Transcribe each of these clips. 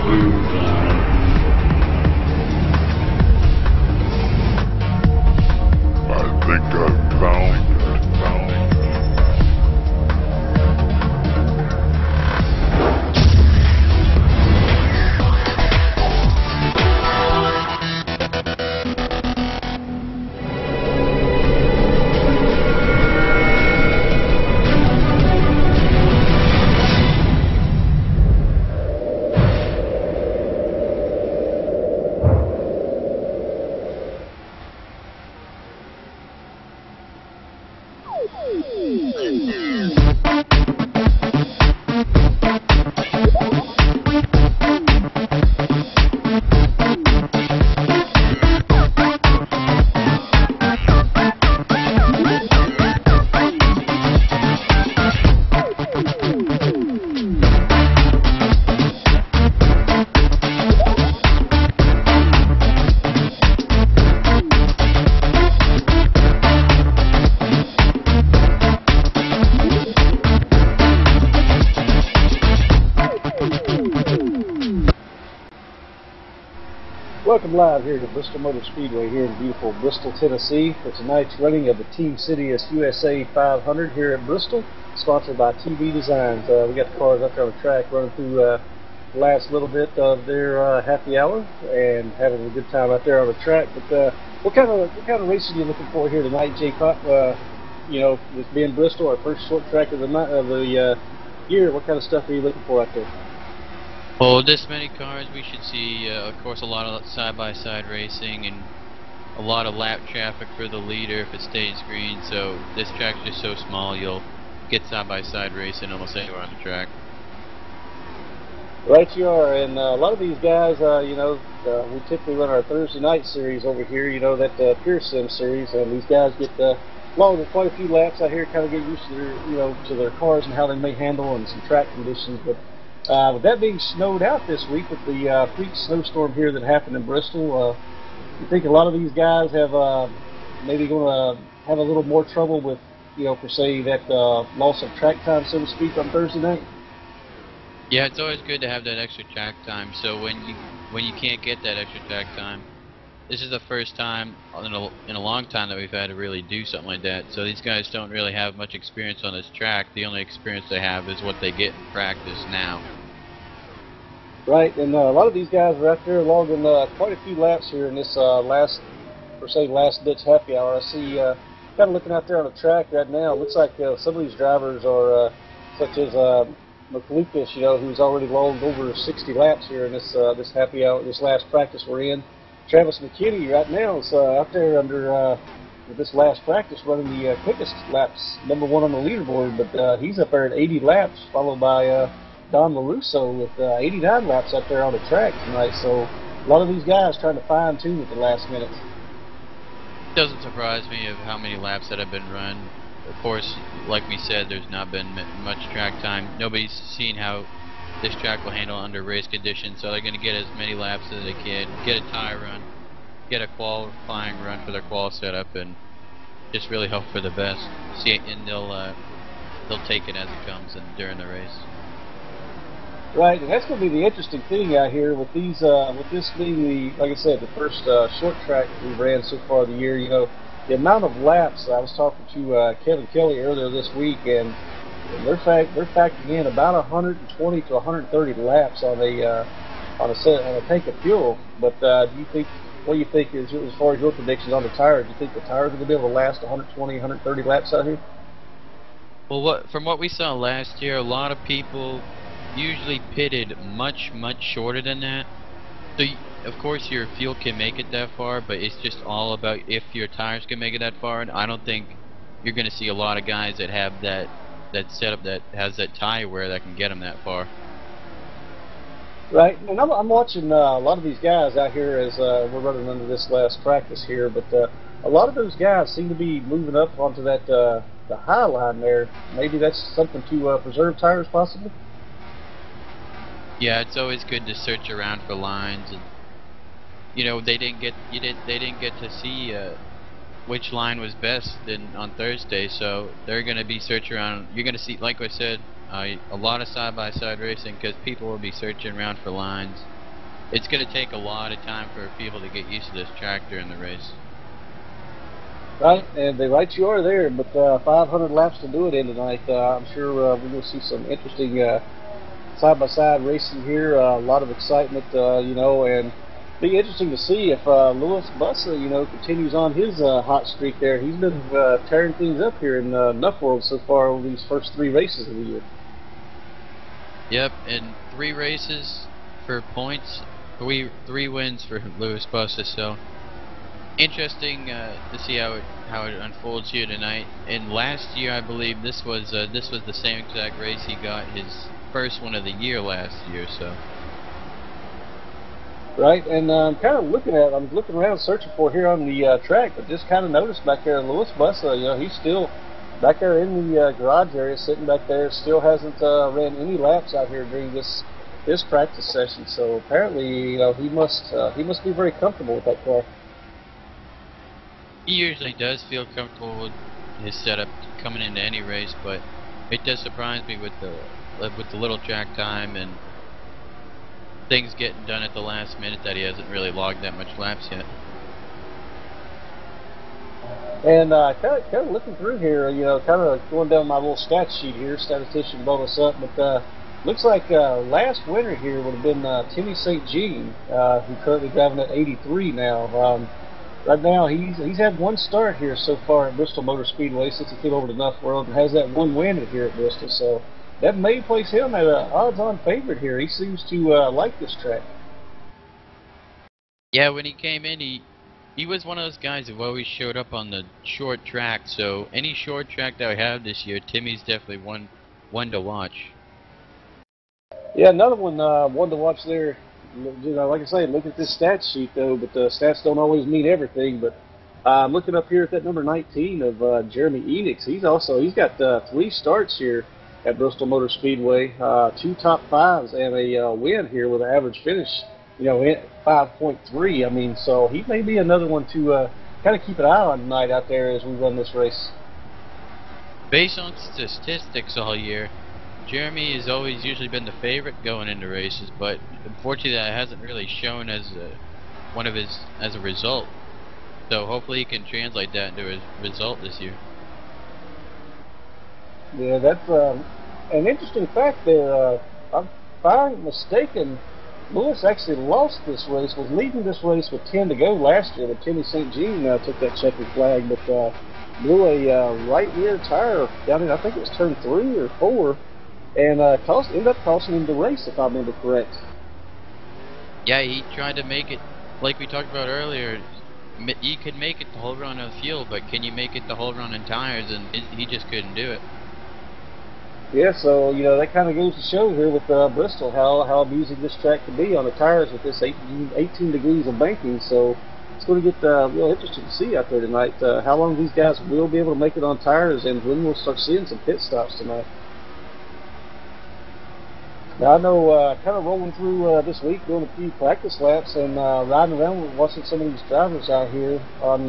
I think I found it. Welcome live here to Bristol Motor Speedway here in beautiful Bristol, Tennessee for tonight's running of the Team Citius USA 500 here at Bristol, sponsored by TV Designs. We got the cars up there on the track running through the last little bit of their happy hour and having a good time out there on the track. But what kind of racing are you looking for here tonight, Jay Pop? You know, this being Bristol, our first short track of the year, what kind of stuff are you looking for out there? Well, this many cars, we should see, of course, a lot of side-by-side racing and a lot of lap traffic for the leader if it stays green. So this track's just so small, you'll get side-by-side racing almost anywhere on the track. Right you are, and a lot of these guys, you know, we typically run our Thursday night series over here, you know, that Pure Sim series, and these guys get long with quite a few laps out here, kind of get used to their, you know, to their cars and how they may handle and some track conditions. But with that being snowed out this week with the freak snowstorm here that happened in Bristol, you think a lot of these guys have maybe going to have a little more trouble with, you know, per se, that loss of track time, so to speak, on Thursday night? Yeah, it's always good to have that extra track time. So when you can't get that extra track time, this is the first time in a long time that we've had to really do something like that. So these guys don't really have much experience on this track. The only experience they have is what they get in practice now. Right, and a lot of these guys are out there logging quite a few laps here in this last ditch happy hour. I see kind of looking out there on the track right now. It looks like some of these drivers are such as McLucas, you know, who's already logged over 60 laps here in this happy hour, this last practice we're in. Travis McKinney right now is out there under this last practice running the quickest laps, #1 on the leaderboard, but he's up there at 80 laps, followed by Don LaRusso with 89 laps out there on the track tonight. So a lot of these guys trying to fine tune at the last minute. It doesn't surprise me of how many laps that have been run. Of course, like we said, there's not been much track time. Nobody's seen how this track will handle under race conditions, so they're going to get as many laps as they can, get a tie run, get a qualifying run for their qual setup, and just really hope for the best. See, and they'll take it as it comes during the race. Right, and that's going to be the interesting thing out here with these, with this being the, like I said, the first short track we've ran so far the year. You know, the amount of laps. I was talking to Kevin Kelly earlier this week, and they're factoring in about 120 to 130 laps on a tank of fuel. But do you think? What do you think is, as far as your predictions on the tires? Do you think the tires are going to be able to last 120, 130 laps out here? Well, from what we saw last year, a lot of people usually pitted much shorter than that. So of course your fuel can make it that far, but it's just all about if your tires can make it that far. And I don't think you're going to see a lot of guys that have that setup that has that tire wear that can get them that far. Right, and I'm watching a lot of these guys out here as we're running under this last practice here, but a lot of those guys seem to be moving up onto that the high line there. Maybe that's something to preserve tires, possibly. Yeah, it's always good to search around for lines, and you know they didn't get to see which line was best on Thursday, so they're going to be searching around. You're going to see, like I said, a lot of side-by-side racing because people will be searching around for lines. it's going to take a lot of time for people to get used to this track during the race. Right, and right you are there, but 500 laps to do it in tonight. I'm sure we're going to see some interesting side-by-side racing here. A lot of excitement, you know, and be interesting to see if Louis Bussa, you know, continues on his hot streak there. He's been tearing things up here in NuffWORLD so far over these first 3 races of the year. Yep, and 3 races for points, 3 wins for Louis Bussa. So interesting to see how it unfolds here tonight. And last year, I believe this was the same exact race. He got his first one of the year last year. So. Right, and I'm kind of I'm looking around searching for here on the track, but just kind of noticed back there Louis Bussa, you know, he's still back there in the garage area, sitting back there, still hasn't ran any laps out here during this practice session. So apparently, you know, he must be very comfortable with that car. He usually does feel comfortable with his setup coming into any race, but it does surprise me with the little track time and things getting done at the last minute that he hasn't really logged that much laps yet. And kind of looking through here, you know, kind of going down my little stat sheet here, statistician brought us up, but looks like last winner here would have been Timmy St. Jean, who's currently driving at 83 now. Right now, he's had 1 start here so far at Bristol Motor Speedway since he came over to NuffWORLD and has that 1 win here at Bristol. So that may place him at an odds-on favorite here. He seems to like this track. Yeah, when he came in, he was one of those guys who always showed up on the short track. So any short track that we have this year, Timmy's definitely one to watch. Yeah, another one to watch there. You know, like I say, look at this stat sheet though, but stats don't always mean everything. But I'm looking up here at that number 19 of Jeremy Enix. He's got 3 starts here at Bristol Motor Speedway, 2 top 5s and a win here with an average finish, you know, 5.3. I mean, so he may be another one to kind of keep an eye on tonight out there as we run this race. Based on statistics all year, Jeremy has always usually been the favorite going into races, but unfortunately that hasn't really shown as a result. So hopefully he can translate that into a result this year. Yeah, that's an interesting fact there. If I'm mistaken, Louis actually lost this race, was leading this race with 10 to go last year, but Timmy St. Jean took that checkered flag, but blew a right rear tire down in, I think it was turn 3 or 4, and ended up costing him the race, if I remember correct. Yeah, he tried to make it, like we talked about earlier, you could make it the whole run on fuel, but can you make it the whole run in tires? And he just couldn't do it. Yeah, so, you know, that kind of goes to show here with Bristol how amusing this track can be on the tires with this 18 degrees of banking. So it's going to get real interesting to see out there tonight how long these guys will be able to make it on tires and when we'll start seeing some pit stops tonight. Now, I know kind of rolling through this week, doing a few practice laps and riding around watching some of these drivers out here on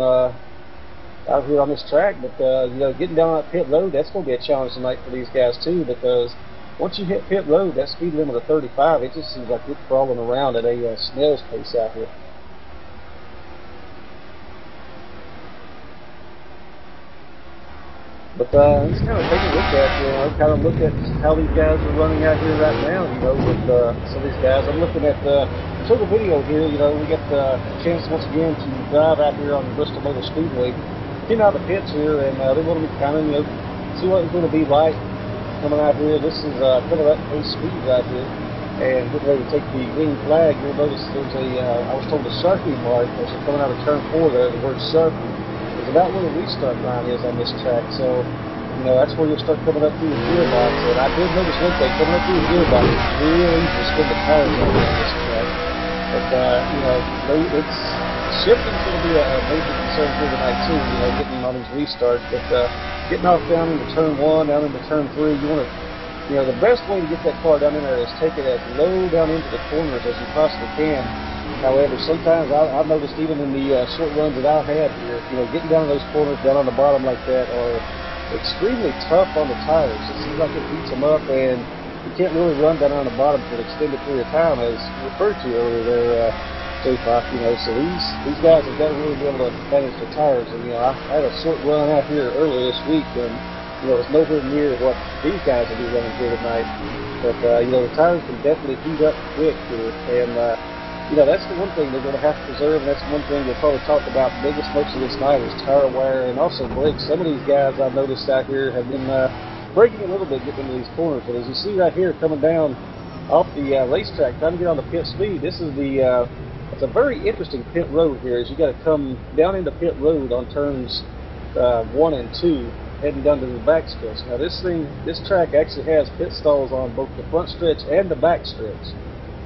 this track, but you know, getting down that pit road, that's going to be a challenge tonight for these guys too, because once you hit pit road, that speed limit of 35, it just seems like you're crawling around at a snail's pace out here. But let's kind of take a look at how these guys are running out here right now, you know, with some of these guys. I'm looking at show the video here, you know, we get a chance once again to drive out here on Bristol Motor Speedway. Getting out of the pits here, and they want to be kind of, you know, see what it's going to be like coming out here. This is kind of at pace speed right here, and getting ready to take the green flag. You'll notice there's I was told a Sharpie mark as you're coming out of turn 4 there, the word Sharpie. It's about where the restart line is on this track, so, you know, that's where you'll start coming up through the gearbox. And I did notice one thing, coming up through the gearbox, it's real easy to spin the tires on this track. But, you know, it's shifting's going to be a major concern here tonight too, you know, getting on these restarts. But getting off down into turn 1, down into turn 3, you want to, you know, the best way to get that car down in there is take it as low down into the corners as you possibly can. However, sometimes I've noticed even in the short runs that I've had here, you know, getting down those corners, down on the bottom like that, are extremely tough on the tires. It seems like it beats them up, and you can't really run down on the bottom for an extended period of time, as referred to earlier there, J-Fox, you know, so these guys have got to really be able to manage their tires. And, you know, I had a short run out here earlier this week, and, you know, it's nowhere near what these guys will be running here tonight. But, you know, the tires can definitely heat up quick here, and, you know, that's the one thing they're going to have to preserve, and that's one thing we'll probably talk about biggest most of this night is tire wear and also brakes. Some of these guys I've noticed out here have been braking a little bit getting into these corners, but as you see right here coming down off the racetrack, trying to get on the pit speed, this is the, it's a very interesting pit road here, as you got to come down into pit road on turns 1 and 2, heading down to the back stretch. Now this track actually has pit stalls on both the front stretch and the back stretch.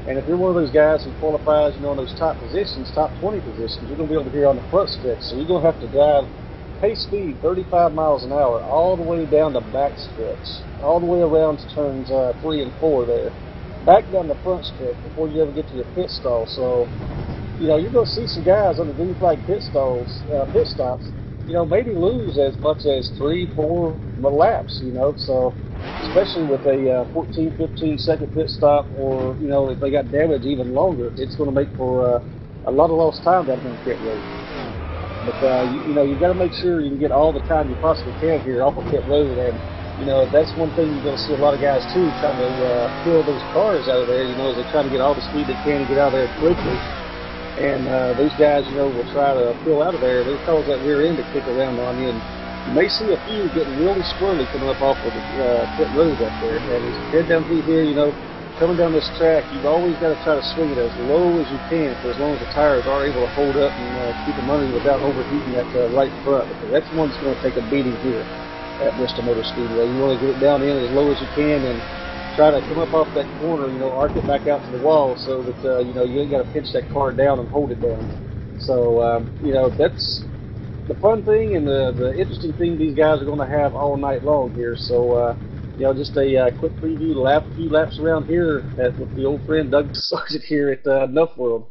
And if you're one of those guys who qualifies, you know, in those top positions, top 20 positions, you're going to be over here on the front stretch. So you're going to have to drive pace speed 35 miles an hour all the way down the back stretch, all the way around to turns 3 and 4 there, back down the front stretch before you ever get to your pit stall. So, you know, you're going to see some guys on the green flag pit stops, you know, maybe lose as much as 3-4 laps, you know, so especially with a 14-15 second pit stop, or, you know, if they got damage even longer, it's going to make for a lot of lost time down here in pit road. But, you know, you've got to make sure you can get all the time you possibly can here off of pit road, and, you know, that's one thing you're going to see a lot of guys, too, trying to pull those cars out of there, you know, as they try to get all the speed they can and get out of there quickly. And those guys, you know, will try to pull out of there. They'll cause that rear end to kick around on you. And you may see a few getting really squirrely coming up off of the pit road up there. And as you head down through here, you know, coming down this track, you've always got to try to swing it as low as you can, for as long as the tires are able to hold up and keep them running without overheating that right front. Because that's the one that's going to take a beating here at Bristol Motor Speedway. You want to get it down in as low as you can and try to come up off that corner, you know, arc it back out to the wall so that, you know, you ain't got to pinch that car down and hold it down. So, you know, that's the fun thing and the interesting thing these guys are going to have all night long here. So, you know, just a quick preview, a few laps around here with the old friend Doug Sargent here at NuffWorld.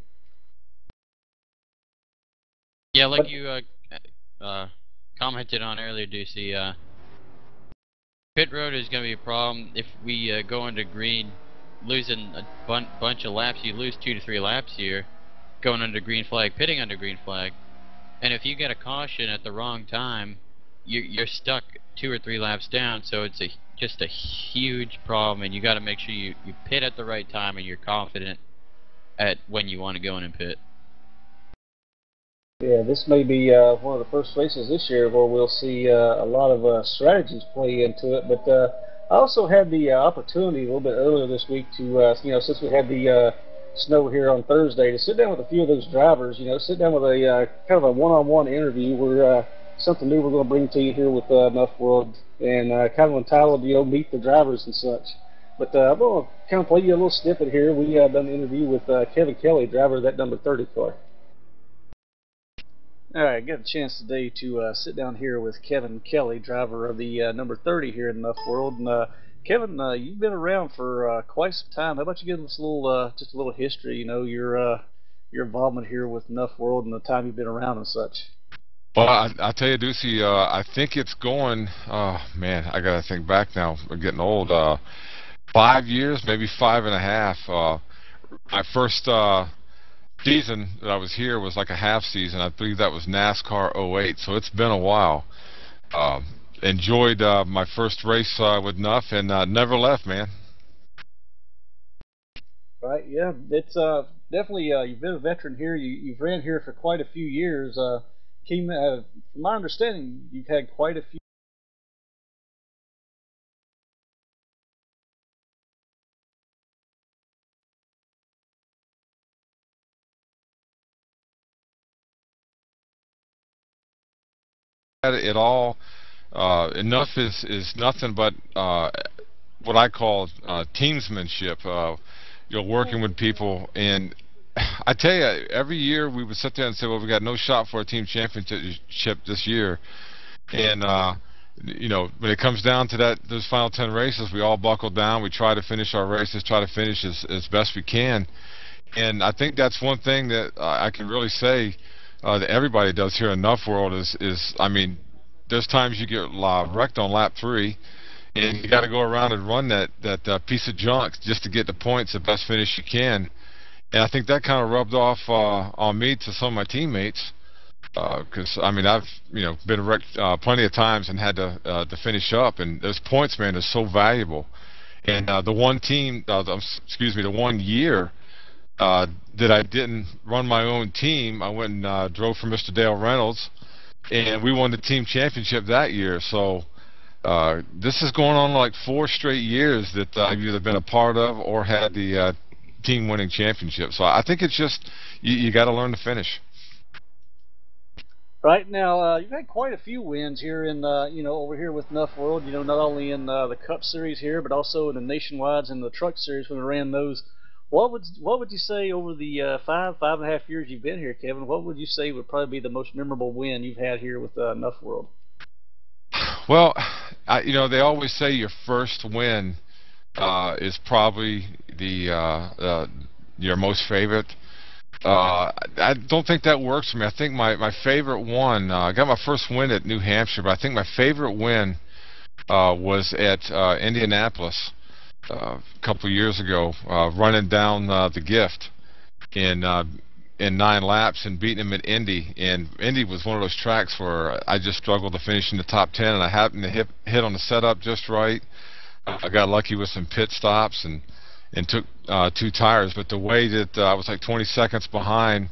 Yeah, like you commented on earlier, Ducey, pit road is going to be a problem if we go into green, losing a bunch of laps. You lose 2 to 3 laps here, going under green flag, pitting under green flag, and if you get a caution at the wrong time, you're stuck 2 or 3 laps down. So it's just a huge problem, and you got to make sure you pit at the right time and you're confident at when you want to go in and pit. Yeah, this may be one of the first races this year where we'll see a lot of strategies play into it. But I also had the opportunity a little bit earlier this week to, you know, since we had the snow here on Thursday, to sit down with a few of those drivers, you know, sit down with a kind of a one-on-one interview where something new we're going to bring to you here with NuffWorld, and kind of entitled, you know, Meet the Drivers and such. But I'm going to kind of play you a little snippet here. We done an interview with Kevin Kelly, driver of that number 30 car. All right, I got a chance today to sit down here with Kevin Kelly, driver of the number 30 here in NuffWorld. And Kevin, you've been around for quite some time. How about you give us a little, just a little history? You know, your involvement here with NuffWorld and the time you've been around and such. Well, I tell you, Ducey, I think it's going. Oh man, I gotta think back now. I'm getting old. 5 years, maybe 5.5. My first season that I was here was like a half season. I believe that was NASCAR '08, so it's been a while. Enjoyed my first race with Nuff, and never left, man. Right, yeah, it's definitely, you've been a veteran here. You've ran here for quite a few years. From my understanding, you've had quite a few. It all. Enough is nothing but what I call teamsmanship. You know, working with people, and I tell you, every year we would sit there and say, "Well, we got no shot for a team championship this year," and you know, when it comes down to those final 10 races, we all buckle down. We try to finish our races, try to finish as best we can, and I think that's one thing that I can really say that everybody does here in NuffWorld is I mean, there's times you get wrecked on lap 3, and you got to go around and run that piece of junk just to get the points, the best finish you can. And I think that kind of rubbed off on me to some of my teammates, because I mean I've been wrecked plenty of times and had to finish up, and those points, man, are so valuable. And the one team, the 1 year that I didn't run my own team, I went and drove for Mr. Dale Reynolds, and we won the team championship that year. So this is going on like 4 straight years that I've either been a part of or had the team winning championship. So I think it's just you got to learn to finish. Right now, you've had quite a few wins here in, over here with NuffWorld. Not only in the Cup Series here, but also in the Nationwides and the Truck Series when we ran those. What would you say over the 5.5 years you've been here, Kevin? What would you say would probably be the most memorable win you've had here with NuffWorld? Well, they always say your first win is probably your most favorite. I don't think that works for me. I think my favorite one, I got my first win at New Hampshire, but I think my favorite win was at Indianapolis a couple years ago, running down the Gift in 9 laps and beating him at Indy. And Indy was one of those tracks where I just struggled to finish in the top 10, and I happened to hit on the setup just right. I got lucky with some pit stops and took 2 tires, but the way that I was like 20 seconds behind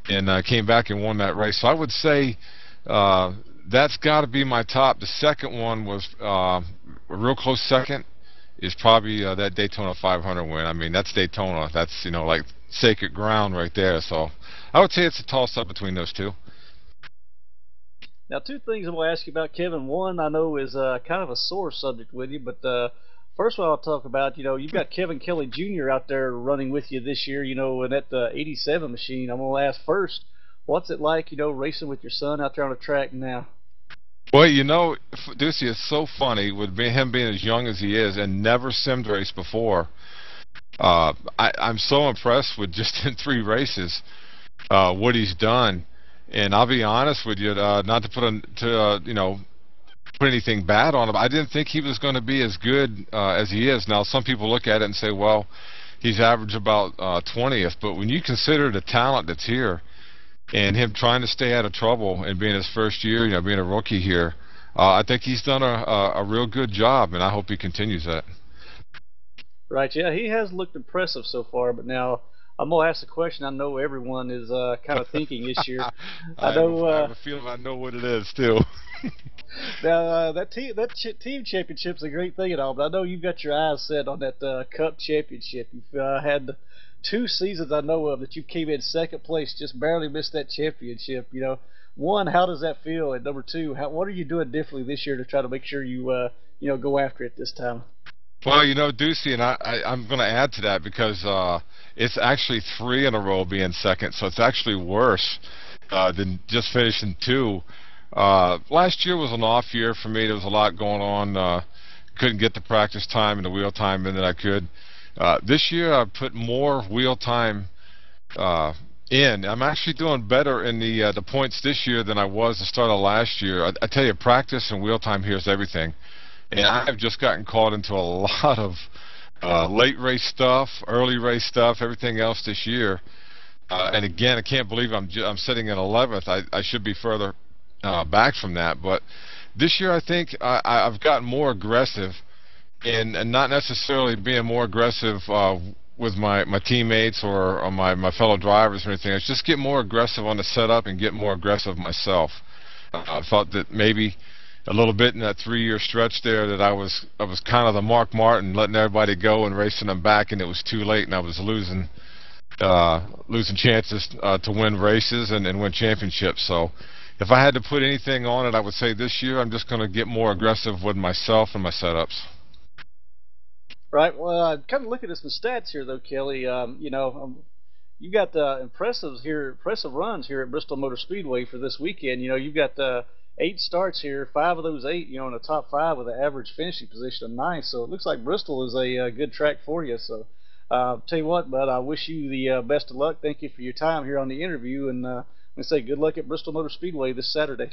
and came back and won that race. So I would say that's got to be my top. The second one was a real close second is probably that Daytona 500 win. I mean, that's Daytona. That's, like sacred ground right there. So I would say it's a toss-up between those two. Now, 2 things I will ask you about, Kevin. One I know is kind of a sore subject with you, but first of all, I'll talk about, you've got Kevin Kelly Jr. out there running with you this year, in that 87 machine. I'm going to ask first, what's it like, racing with your son out there on the track now? Well, Ducey, it's so funny with him being as young as he is and never simmed race before. I'm so impressed with just in 3 races what he's done. And I'll be honest with you, not to put anything bad on him, I didn't think he was going to be as good as he is. Now, some people look at it and say, well, he's averaged about 20th. But when you consider the talent that's here and him trying to stay out of trouble and being his first year, being a rookie here, I think he's done a real good job, and I hope he continues that. Right, yeah, he has looked impressive so far, but now I'm going to ask a question I know everyone is kind of thinking this year. I have a feeling I know what it is, too. Now, that team championship's a great thing and all, but I know you've got your eyes set on that Cup championship. You've had 2 seasons I know of that you came in second place, just barely missed that championship. One, how does that feel? And number 2, what are you doing differently this year to try to make sure you go after it this time? Well, Ducey, and I'm going to add to that because it's actually 3 in a row being second, so it's actually worse than just finishing 2. Last year was an off year for me. There was a lot going on. Couldn't get the practice time and the wheel time in that I could. This year I put more wheel time in. I'm actually doing better in the points this year than I was the start of last year. I tell you, practice and wheel time here is everything. And I have just gotten caught into a lot of late race stuff, early race stuff, everything else this year. And again, I can't believe I'm sitting in 11th. I should be further back from that. But this year I think I've gotten more aggressive and not necessarily being more aggressive with my teammates or my fellow drivers or anything. It's just get more aggressive on the setup and get more aggressive myself. I thought that maybe a little bit in that 3-year stretch there that I was kind of the Mark Martin, letting everybody go and racing them back, and it was too late, and I was losing chances to win races and win championships. So if I had to put anything on it, I would say this year I'm just going to get more aggressive with myself and my setups. Right. Well, kind of looking at some stats here, though, Kelly. You got impressive runs here at Bristol Motor Speedway for this weekend. You've got 8 starts here, 5 of those 8, in the top 5 with an average finishing position of 9. So it looks like Bristol is a good track for you. So tell you what, bud, I wish you the best of luck. Thank you for your time here on the interview, and I say good luck at Bristol Motor Speedway this Saturday.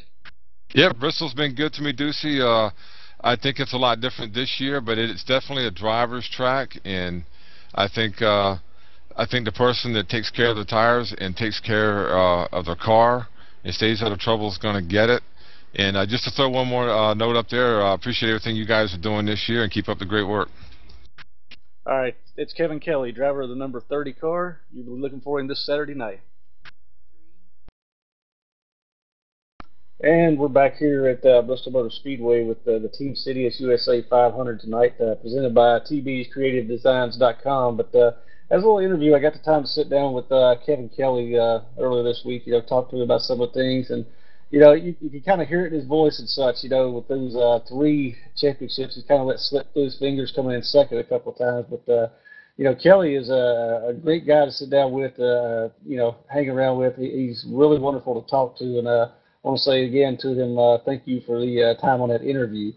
Yeah, Bristol's been good to me, Ducey. I think it's a lot different this year, but it's definitely a driver's track, and I think the person that takes care of the tires and takes care of their car and stays out of trouble is going to get it. And just to throw one more note up there, appreciate everything you guys are doing this year, and keep up the great work. All right, it's Kevin Kelly, driver of the number 30 car. You'll be looking for him this Saturday night. And we're back here at Bristol Motor Speedway with the Team Citius USA 500 tonight, presented by TBsCreativeDesigns.com. But as a little interview, I got the time to sit down with Kevin Kelly earlier this week. Talk to him about some of the things, and you can kind of hear it in his voice and such. With those 3 championships, he kind of let slip through his fingers, coming in second a couple of times. But Kelly is a great guy to sit down with, hang around with. He's really wonderful to talk to, and I want to say again to him, thank you for the time on that interview.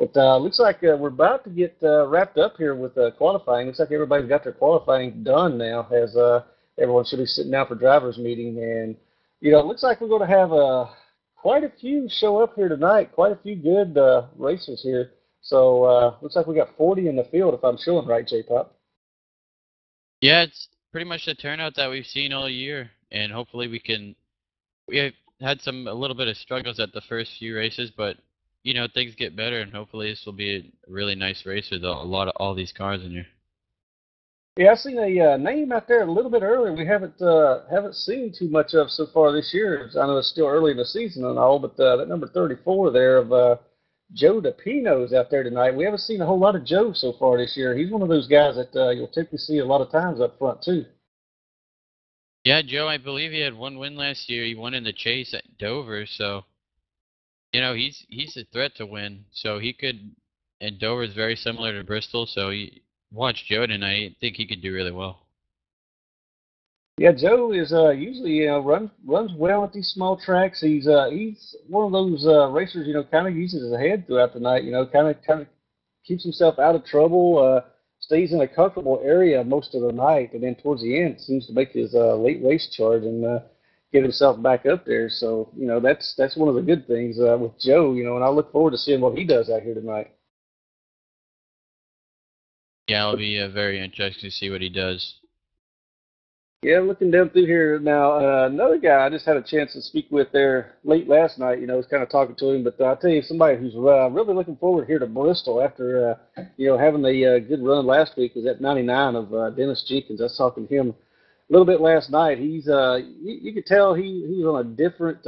But looks like we're about to get wrapped up here with qualifying. Looks like everybody's got their qualifying done now, as everyone should be sitting down for drivers' meeting. And it looks like we're going to have quite a few show up here tonight. Quite a few good racers here. So looks like we got 40 in the field, if I'm showing right, J-Pop. Yeah, it's pretty much the turnout that we've seen all year, and hopefully we have had a little bit of struggles at the first few races, but things get better, and hopefully this will be a really nice race with all these cars in here. Yeah, I seen a name out there a little bit earlier. We haven't seen too much of so far this year. I know it's still early in the season and all, but that number 34 there of Joe DePino is out there tonight. We haven't seen a whole lot of Joe so far this year. He's one of those guys that you'll typically see a lot of times up front too. Yeah, Joe, I believe he had 1 win last year. He won in the chase at Dover, so he's a threat to win. So he could, and Dover is very similar to Bristol, so watch Joe tonight. I think he could do really well. Yeah, Joe is usually runs well at these small tracks. He's one of those racers kind of uses his head throughout the night. Kind of keeps himself out of trouble. Stays in a comfortable area most of the night, and then towards the end seems to make his late race charge and get himself back up there. So that's one of the good things with Joe. And I look forward to seeing what he does out here tonight. Yeah, it'll be very interesting to see what he does. Yeah, looking down through here now, another guy I just had a chance to speak with there late last night. Was kind of talking to him, but I'll tell you, somebody who's really looking forward here to Bristol after having a good run last week was at 99 of Dennis Jenkins. I was talking to him a little bit last night. He's you could tell he was on a different,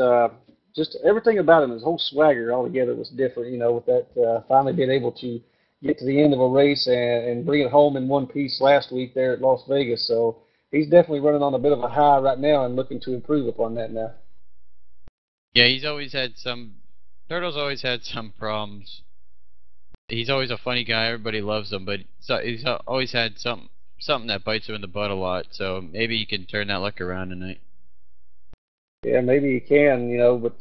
just everything about him, his whole swagger altogether was different. With that finally being able to get to the end of a race and bring it home in one piece last week there at Las Vegas. So he's definitely running on a bit of a high right now and looking to improve upon that now. Yeah, Turtle's always had some problems. He's always a funny guy. Everybody loves him, but he's always had something that bites him in the butt a lot. So maybe he can turn that luck around tonight. Yeah, maybe he can, but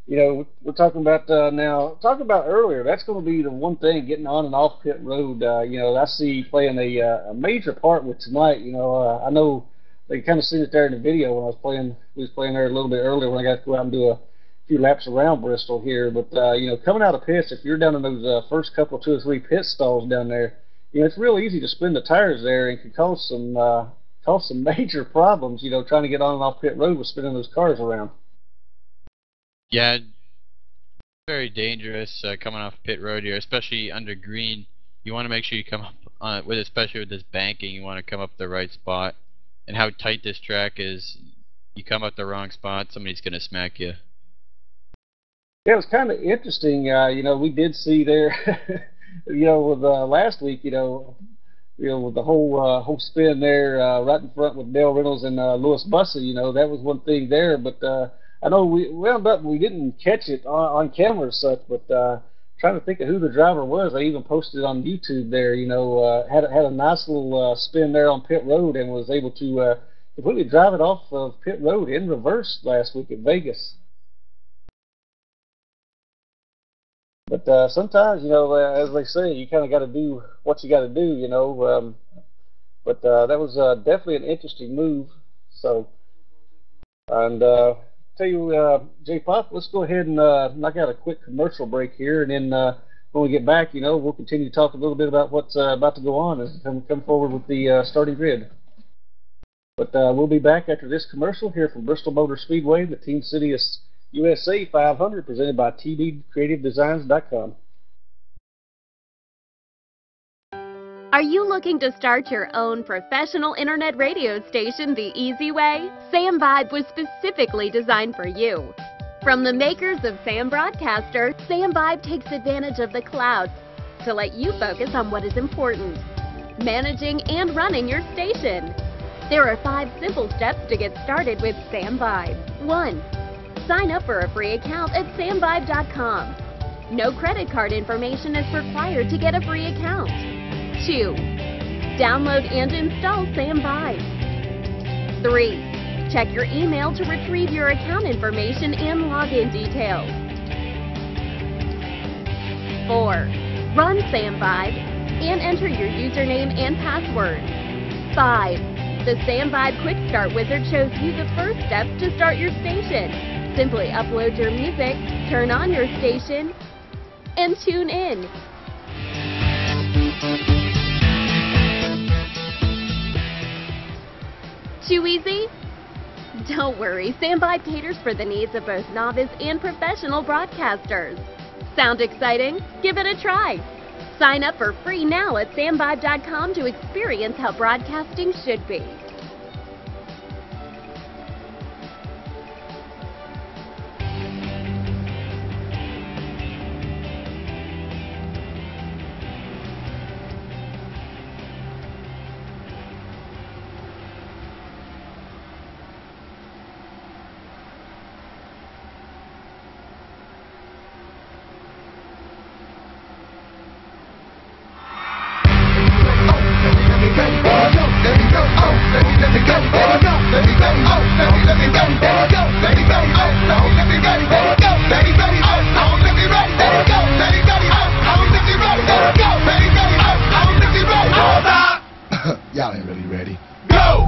we're talking about talking about earlier. That's going to be the one thing, getting on and off pit road. I see playing a major part with tonight. I know they kind of seen it there in the video when I was playing. We was playing there a little bit earlier when I got to go out and do a few laps around Bristol here. But coming out of pits, if you're down in those first couple, 2 or 3 pit stalls down there, it's real easy to spin the tires there and can cause some major problems. Trying to get on and off pit road with spinning those cars around. Yeah, very dangerous coming off pit road here, especially under green. You want to make sure you come up especially with this banking. You want to come up the right spot. And how tight this track is, you come up the wrong spot, somebody's going to smack you. Yeah, it was kind of interesting. We did see there, with last week, with the whole spin there right in front with Dale Reynolds and Louis Bussey. That was one thing there, but I know we didn't catch it on camera or such, but trying to think of who the driver was. I even posted it on YouTube there. Had a nice little spin there on pit road and was able to completely drive it off of pit road in reverse last week at Vegas. But sometimes, as they say, you kind of got to do what you got to do. But that was definitely an interesting move. So, and tell you, J-Pop, let's go ahead and knock out a quick commercial break here, and then when we get back, we'll continue to talk a little bit about what's about to go on and come forward with the starting grid. But we'll be back after this commercial here from Bristol Motor Speedway, the Team Citius USA 500, presented by TDCreativeDesigns.com. Are you looking to start your own professional internet radio station the easy way? Sam Vibe was specifically designed for you. From the makers of Sam Broadcaster, Sam Vibe takes advantage of the cloud to let you focus on what is important: managing and running your station. There are 5 simple steps to get started with Sam Vibe. 1. Sign up for a free account at samvibe.com. No credit card information is required to get a free account. 2. Download and install Sam Vibe. 3. Check your email to retrieve your account information and login details. 4. Run Sam Vibe and enter your username and password. 5. The Sam Vibe Quick Start Wizard shows you the first steps to start your station. Simply upload your music, turn on your station, and tune in. Too easy? Don't worry, Sam Vibe caters for the needs of both novice and professional broadcasters. Sound exciting? Give it a try. Sign up for free now at samvibe.com to experience how broadcasting should be. Y'all ain't really ready. Go!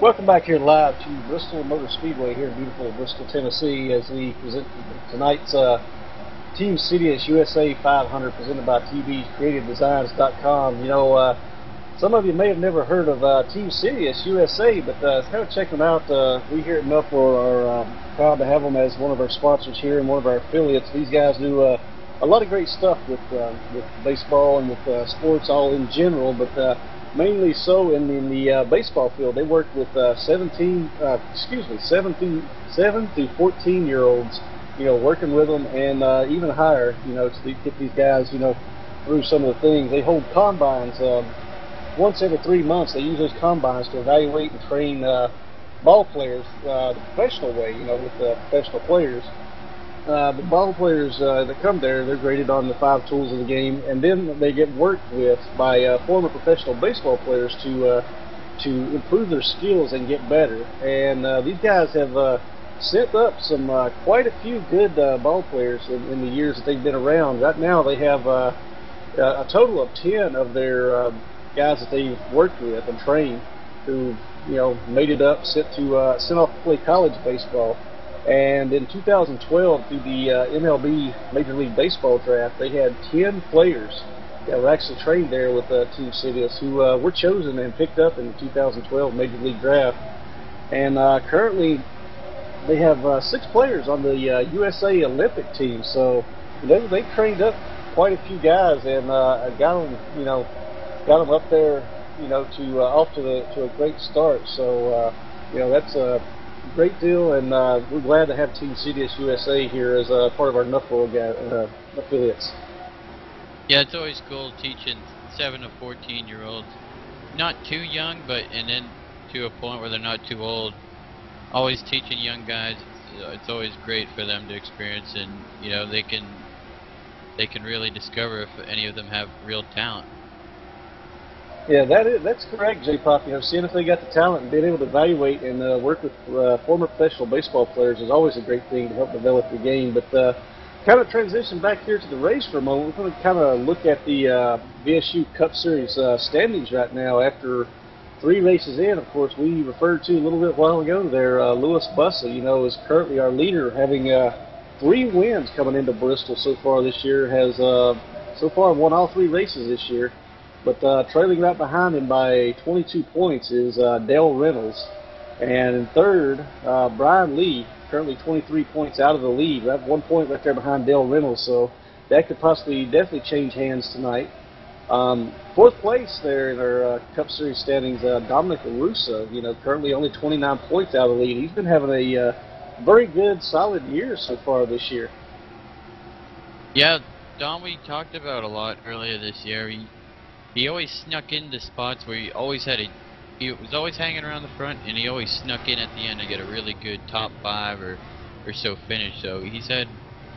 Welcome back here live to Bristol Motor Speedway here in beautiful Bristol, Tennessee, as we present tonight's Team Citius USA 500 presented by TDCreativeDesigns.com. Some of you may have never heard of Team Citius USA, but kind of check them out. We here at NuffWORLD are proud to have them as one of our sponsors here and one of our affiliates. These guys do a lot of great stuff with baseball and with sports all in general, but mainly so in the baseball field. They work with 7 through 14-year-olds, working with them, and even higher, to get these guys, through some of the things. They hold combines once every 3 months. They use those combines to evaluate and train ball players the professional way, with professional players. The ball players that come there, they're graded on the 5 tools of the game, and then they get worked with by former professional baseball players to improve their skills and get better. And these guys have sent up some quite a few good ball players in the years that they've been around. Right now, they have a total of 10 of their guys that they've worked with and trained who, made it up, sent off to play college baseball. And in 2012, through the MLB Major League Baseball draft, they had 10 players that were actually trained there with Team Citius who were chosen and picked up in the 2012 Major League draft. And currently, they have 6 players on the USA Olympic team. So they trained up quite a few guys and got them up there, off to a great start. So that's a great deal, and we're glad to have Team Citius USA here as part of our NuffWORLD affiliates. Yeah, it's always cool teaching 7 to 14-year-olds, not too young, and then to a point where they're not too old. Always teaching young guys, it's always great for them to experience, and they can really discover if any of them have real talent. Yeah, that's correct, J Pop. You know, seeing if they got the talent and being able to evaluate and work with former professional baseball players is always a great thing to help develop your game. But kind of transition back here to the race for a moment. We're going to kind of look at the VSU Cup Series standings right now. After 3 races in, of course, we referred to a little bit while ago there. Lewis Bussa, you know, is currently our leader, having 3 wins coming into Bristol so far this year. Has so far won all 3 races this year. But trailing right behind him by 22 points is Dale Reynolds. And in third, Brian Lee, currently 23 points out of the lead. Right, 1 point right there behind Dale Reynolds. So that could possibly definitely change hands tonight. 4th place there in our Cup Series standings, Dominic LaRussa, you know, currently only 29 points out of the lead. He's been having a very good, solid year so far this year. Yeah, Dom, we talked about a lot earlier this year. He always snuck into spots where he was always hanging around the front, and he always snuck in at the end to get a really good top 5 or so finish. So he's had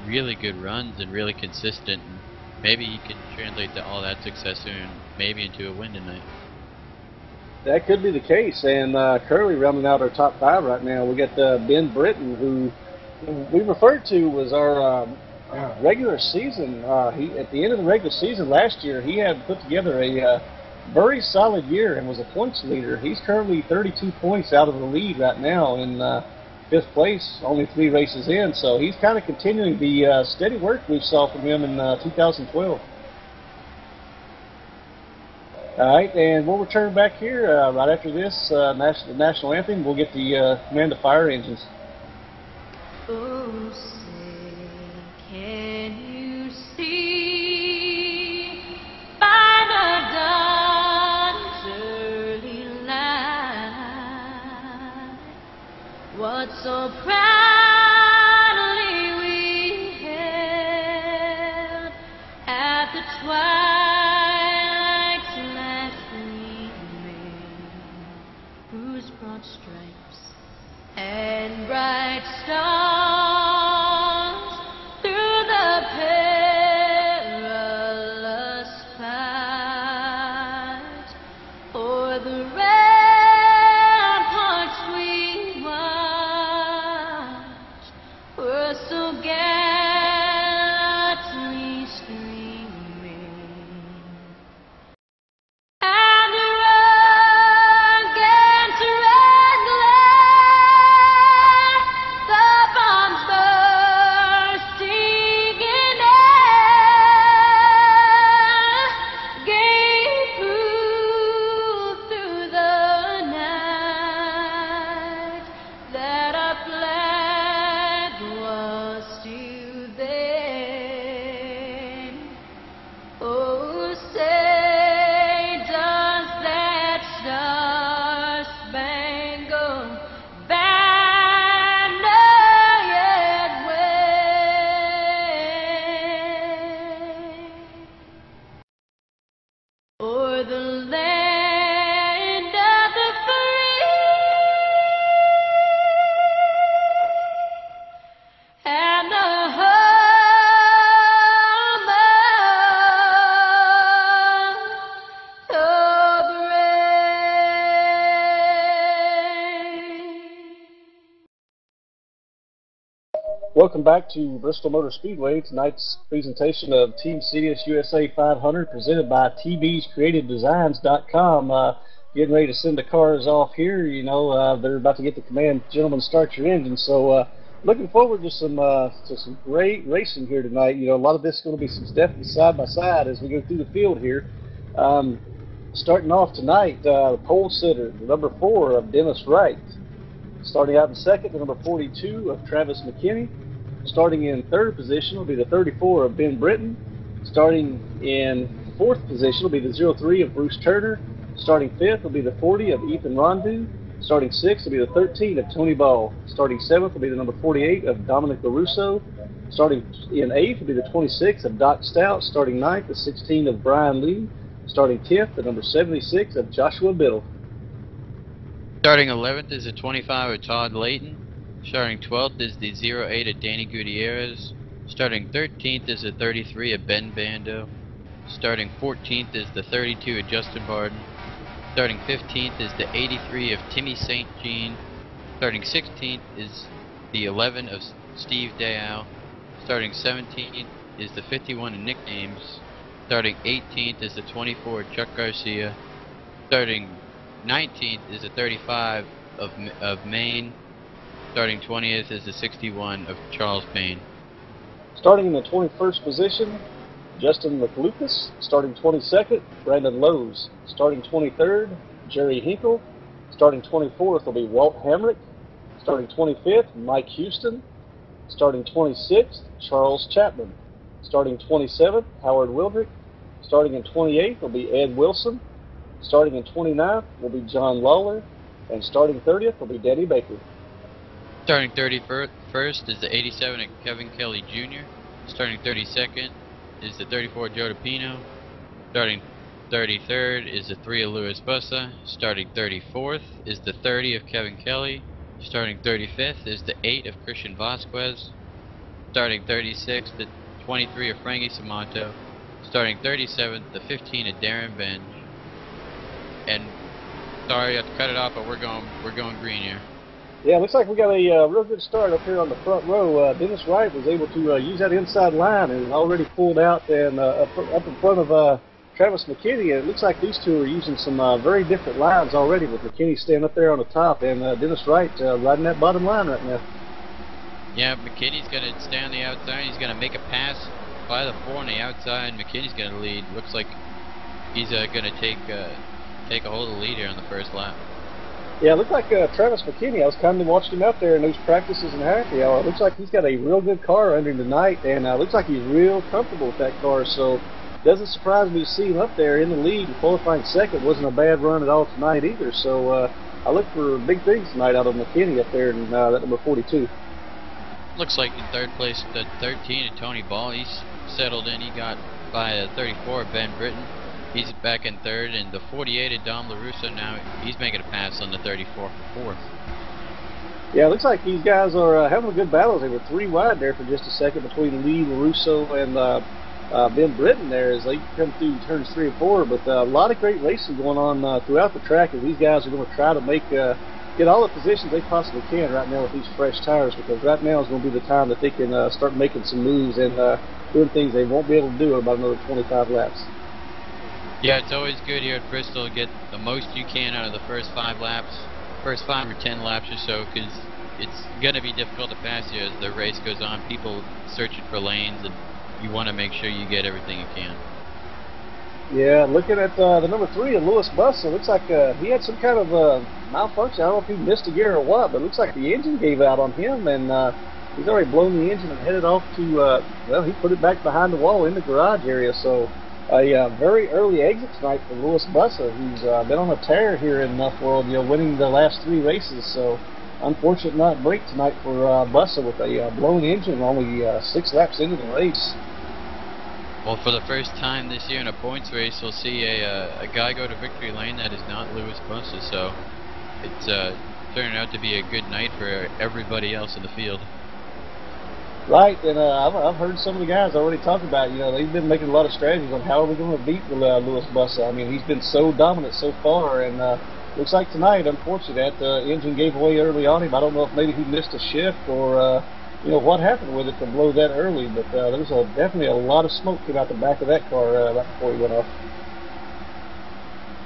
really good runs and really consistent. And maybe he can translate all that success and maybe into a win tonight. That could be the case. And currently rounding out our top 5 right now, we got Ben Britton, who we referred to was our regular season. He at the end of the regular season last year, he had put together a very solid year and was a points leader. He's currently 32 points out of the lead right now in 5th place, only 3 races in. So he's kind of continuing the steady work we saw from him in 2012. All right, and we'll return back here right after this the national anthem. We'll get the command of fire engines. Oh, can you see by the dawn's early light what so proudly we hailed at the twilight's last gleaming, whose broad stripes and bright stars Welcome back to Bristol Motor Speedway. Tonight's presentation of Team Citius USA 500 presented by TB'sCreativeDesigns.com. Getting ready to send the cars off here. You know, they're about to get the command, gentlemen, start your engine. So looking forward to some great racing here tonight. You know, a lot of this is going to be some definitely side by side as we go through the field here. Starting off tonight, pole sitter, the number 4 of Dennis Wright. Starting out in second, the number 42 of Travis McKinney. Starting in third position will be the 34 of Ben Britton. Starting in fourth position will be the 03 of Bruce Turner. Starting fifth will be the 40 of Ethan Rondu. Starting sixth will be the 13 of Tony Ball. Starting seventh will be the number 48 of Dominic LaRusso. Starting in eighth will be the 26 of Doc Stout. Starting ninth, the 16 of Brian Lee. Starting 10th, the number 76 of Joshua Biddle. Starting 11th is the 25 of Todd Layton. Starting 12th is the 08 of Danny Gutierrez. Starting 13th is the 33 of Ben Bando. Starting 14th is the 32 of Justin Barden. Starting 15th is the 83 of Timmy St. Jean. Starting 16th is the 11 of Steve Dayal. Starting 17th is the 51 of Nick Ames. Starting 18th is the 24 of Chuck Garcia. Starting 19th is the 35 of Maine. Starting 20th is the 61 of Charles Payne. Starting in the 21st position, Justin McLucas. Starting 22nd, Brandon Lowe's. Starting 23rd, Jerry Hinkle. Starting 24th will be Walt Hamrick. Starting 25th, Mike Houston. Starting 26th, Charles Chapman. Starting 27th, Howard Wildrick. Starting in 28th will be Ed Wilson. Starting in 29th will be John Lawler. And starting 30th will be Danny Baker. Starting 31st is the 87 of Kevin Kelly Jr. Starting 32nd is the 34 Joe DiPino. Starting 33rd is the 3 of Louis Bussa. Starting 34th is the 30 of Kevin Kelly. Starting 35th is the 8 of Christian Vasquez. Starting 36th, the 23 of Frankie Samanto. Starting 37th, the 15 of Darren Benj. And sorry, I have to cut it off, but we're going green here. Yeah, looks like we got a real good start up here on the front row. Dennis Wright was able to use that inside line and already pulled out and up in front of Travis McKinney. And it looks like these two are using some very different lines already, with McKinney staying up there on the top and Dennis Wright riding that bottom line right now. Yeah, McKinney's going to stay on the outside. He's going to make a pass by the 4 on the outside. McKinney's going to lead. Looks like he's going to take a hold of the lead here on the first lap. Yeah, it looked like Travis McKinney. I was kind of watching him out there in those practices in happy hour. It looks like he's got a real good car under him tonight, and it looks like he's real comfortable with that car. So it doesn't surprise me to see him up there in the lead. Qualifying second wasn't a bad run at all tonight either. So I look for big things tonight out of McKinney up there in that number 42. Looks like in third place, the 13 of Tony Ball. He's settled in. He got by the 34 of Ben Britton. He's back in third, and the 48 of Dom LaRusso now, he's making a pass on the 34 for fourth. Yeah, it looks like these guys are having a good battle. They were 3 wide there for just a second between Lee, LaRusso, and Ben Britton there as they come through turns 3 and 4. But a lot of great racing going on throughout the track, as these guys are going to try to make get all the positions they possibly can right now with these fresh tires, because right now is going to be the time that they can start making some moves and doing things they won't be able to do in about another 25 laps. Yeah, it's always good here at Bristol to get the most you can out of the first 5 laps, first 5 or 10 laps or so, because it's going to be difficult to pass you as the race goes on. People searching for lanes, and you want to make sure you get everything you can. Yeah, looking at the number 3 of Louis Bussa, it looks like he had some kind of malfunction. I don't know if he missed a gear or what, but it looks like the engine gave out on him, and he's already blown the engine and headed off to, well, he put it back behind the wall in the garage area. So a very early exit tonight for Louis Bussa, who's been on a tear here in NuffWORLD, winning the last 3 races. So unfortunate not break tonight for Bussa with a blown engine, only 6 laps into the race. Well, for the first time this year in a points race, we'll see a guy go to victory lane that is not Louis Bussa. So it's turning out to be a good night for everybody else in the field. Right, and I've heard some of the guys already talk about, they've been making a lot of strategies on how are we going to beat Louis Bussa. I mean, he's been so dominant so far, and looks like tonight, unfortunately, that engine gave away early on him. I don't know if maybe he missed a shift or, what happened with it to blow that early, but there was definitely a lot of smoke came out the back of that car right before he went off.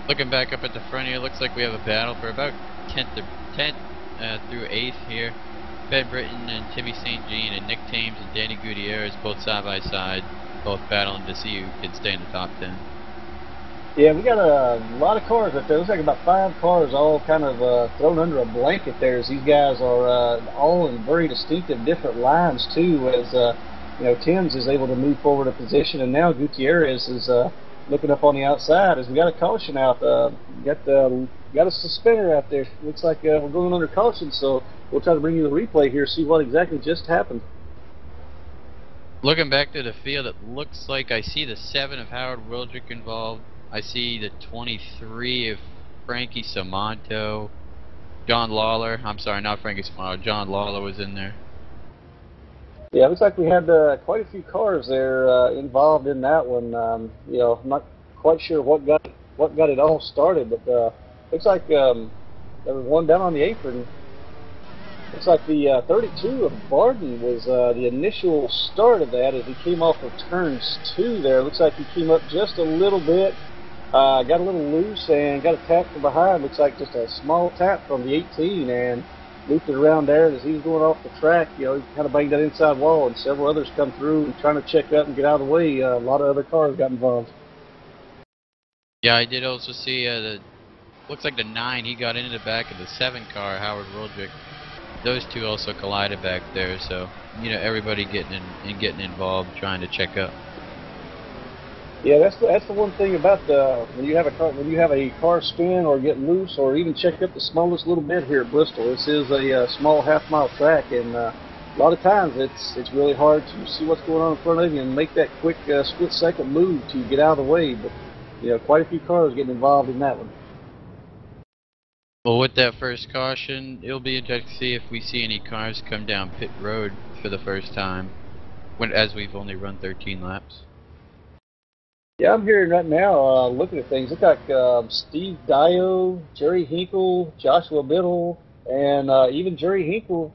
Looking back up at the front here, looks like we have a battle for about 10th through 8th here. Ben Britton and Timmy St. Jean and Nick Thames and Danny Gutierrez both side by side, both battling to see who can stay in the top 10. Yeah, we got a lot of cars up there. Looks like about 5 cars all kind of thrown under a blanket there, as these guys are all in very distinctive different lines too, as Timms is able to move forward a position, and now Gutierrez is looking up on the outside as we got a caution out. Got a suspender out there. Looks like we're going under caution, so we'll try to bring you the replay here, see what exactly just happened. Looking back to the field, it looks like I see the 7 of Howard Wildrick involved. I see the 23 of Frankie Samanto. John Lawler. I'm sorry, not Frankie Samanto. John Lawler was in there. Yeah, it looks like we had quite a few cars there involved in that one. I'm not quite sure what got what got it all started. But looks like there was one down on the apron. Looks like the 32 of Barden was the initial start of that as he came off of turns 2 there. Looks like he came up just a little bit, got a little loose and got a tap from behind. Looks like just a small tap from the 18 and looped it around there. As he was going off the track, you know, he kind of banged that inside wall and several others come through and trying to check up and get out of the way. A lot of other cars got involved. Yeah, I did also see looks like the 9, he got into the back of the 7 car, Howard Wildrick. Those two also collided back there, so, you know, everybody getting involved, trying to check up. Yeah, that's the one thing about when you have a car spin or get loose or even check up the smallest little bit here at Bristol. This is a small half-mile track, and a lot of times it's really hard to see what's going on in front of you and make that quick split-second move to get out of the way. But you know, quite a few cars getting involved in that one. Well, with that first caution, it'll be interesting to see if we see any cars come down pit road for the first time, as we've only run 13 laps. Yeah, I'm hearing right now, looking at things, look like Steve Dio, Jerry Hinkle, Joshua Biddle, and even Jerry Hinkle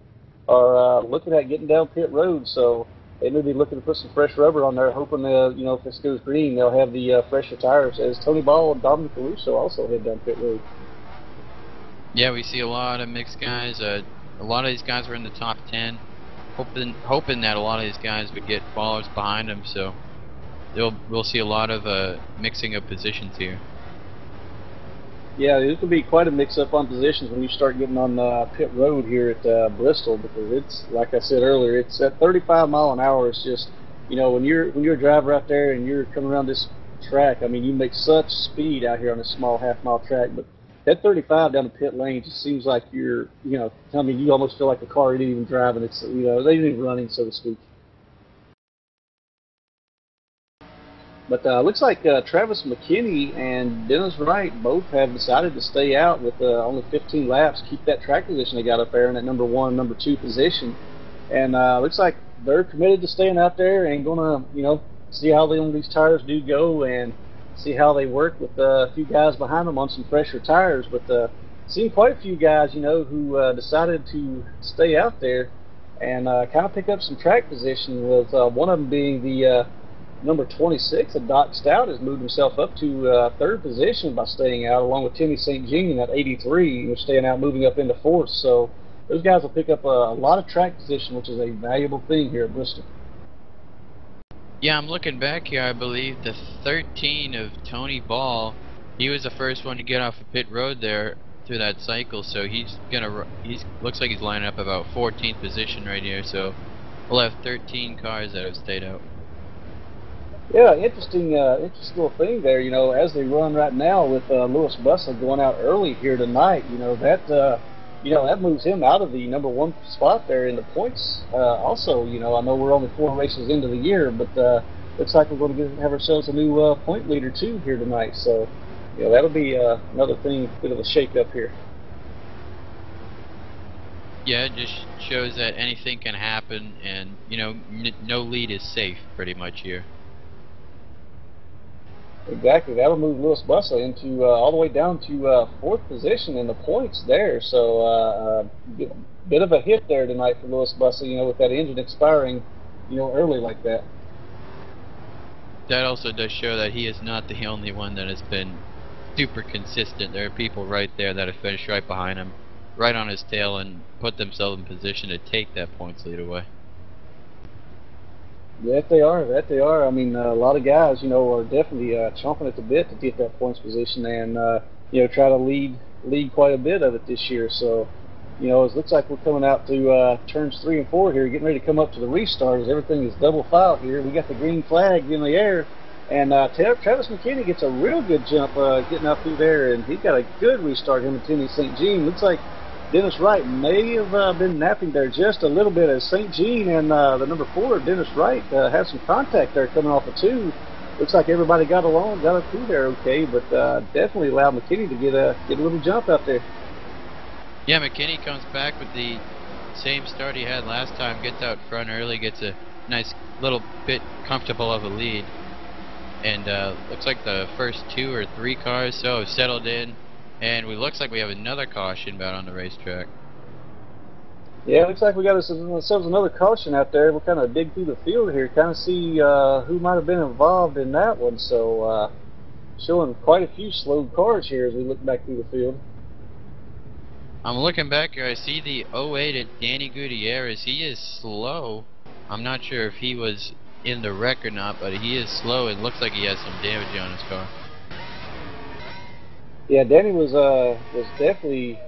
are looking at getting down pit road. So they may be looking to put some fresh rubber on there, hoping, you know, if this goes green, they'll have the fresher tires. As Tony Ball and Dominic Caruso also head down pit road. Yeah, we see a lot of mixed guys. A lot of these guys were in the top 10, hoping that a lot of these guys would get followers behind them. So we'll see a lot of mixing of positions here. Yeah, this will be quite a mix-up on positions when you start getting on pit road here at Bristol, because it's, like I said earlier, it's at 35 mile an hour. It's just, you know, when you're a driver out there and you're coming around this track, I mean, you make such speed out here on this small half-mile track, but that 35 down the pit lane just seems like you're, you know, I mean, you almost feel like the car isn't even driving. It's, you know, they ain't even running, so to speak. But looks like Travis McKinney and Dennis Wright both have decided to stay out with only 15 laps, keep that track position they got up there in that number 1, number 2 position. And looks like they're committed to staying out there and going to, you know, see how these tires do go and see how they work with a few guys behind them on some fresher tires. But seen quite a few guys, you know, who decided to stay out there and kind of pick up some track position, with one of them being the number 26, Doc Stout, has moved himself up to 3rd position by staying out, along with Timmy St. Jean at 83, who's staying out, moving up into 4th. So those guys will pick up a lot of track position, which is a valuable thing here at Bristol. Yeah, I'm looking back here. I believe the 13 of Tony Ball, he was the first one to get off of pit road there through that cycle. So looks like he's lining up about 14th position right here. So we'll have 13 cars that have stayed out. Yeah, interesting little thing there. You know, as they run right now with Lewis Bussell going out early here tonight, you know, that moves him out of the number 1 spot there in the points. Also, you know, I know we're only 4 races into the year, but looks like we're going to have ourselves a new point leader too here tonight. So, you know, that'll be another thing, bit of a shake-up here. Yeah, it just shows that anything can happen, and, you know, no lead is safe pretty much here. Exactly. That'll move Lewis Bussell into all the way down to 4th position in the points there. So bit of a hit there tonight for Lewis Bussell, you know, with that engine expiring, you know, early like that. That also does show that he is not the only one that has been super consistent. There are people right there that have finished right behind him, right on his tail, and put themselves in position to take that points lead away. That they are. I mean, a lot of guys, you know, are definitely chomping at the bit to get that points position and, you know, try to lead quite a bit of it this year. So, you know, it looks like we're coming out to turns 3 and 4 here, getting ready to come up to the restart as everything is double file here. We got the green flag in the air, and Travis McKinney gets a real good jump getting up through there, and he's got a good restart, him and Timmy St. Jean. Looks like Dennis Wright may have been napping there just a little bit, as St. Jean and the number 4, Dennis Wright, have some contact there coming off of 2. Looks like everybody got up through there okay, but definitely allowed McKinney to get a little jump out there. Yeah, McKinney comes back with the same start he had last time, gets out front early, gets a nice little bit comfortable of a lead. and looks like the first 2 or 3 cars so have settled in, and it looks like we have another caution bout on the racetrack. Yeah, it looks like we got ourselves another caution out there. We'll kind of dig through the field here, kind of see who might have been involved in that one. So, showing quite a few slow cars here as we look back through the field. I'm looking back here. I see the 08 at Danny Gutierrez. He is slow. I'm not sure if he was in the wreck or not, but he is slow. It looks like he has some damage on his car. Yeah, Danny was definitely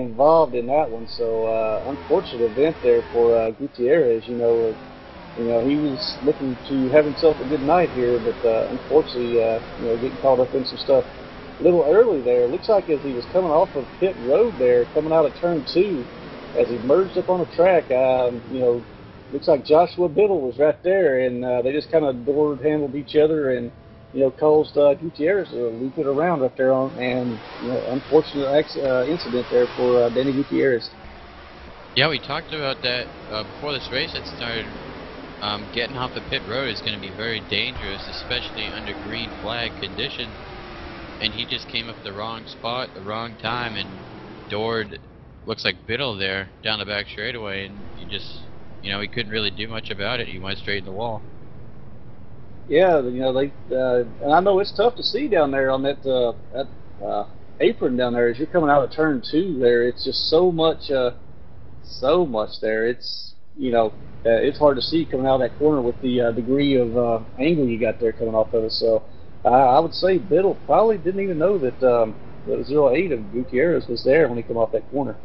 involved in that one. So unfortunate event there for Gutierrez. You know, he was looking to have himself a good night here, but unfortunately, getting caught up in some stuff a little early there. It looks like as he was coming off of pit road there, coming out of turn 2, as he merged up on the track, looks like Joshua Biddle was right there, and they just kind of handled each other, and caused Gutierrez to loop it around right there on, and unfortunate incident there for Danny Gutierrez. Yeah, we talked about that before this race had started. Getting off the pit road is going to be very dangerous, especially under green flag conditions. And he just came up at the wrong spot, the wrong time, and doored, looks like Biddle there, down the back straightaway, and he just, he couldn't really do much about it. He went straight in the wall. Yeah, and I know it's tough to see down there on that apron down there as you're coming out of turn 2 there. It's just so much there. It's, it's hard to see coming out of that corner with the degree of angle you got there coming off of it. So I would say Biddle probably didn't even know that the 08 of Gutierrez was there when he came off that corner.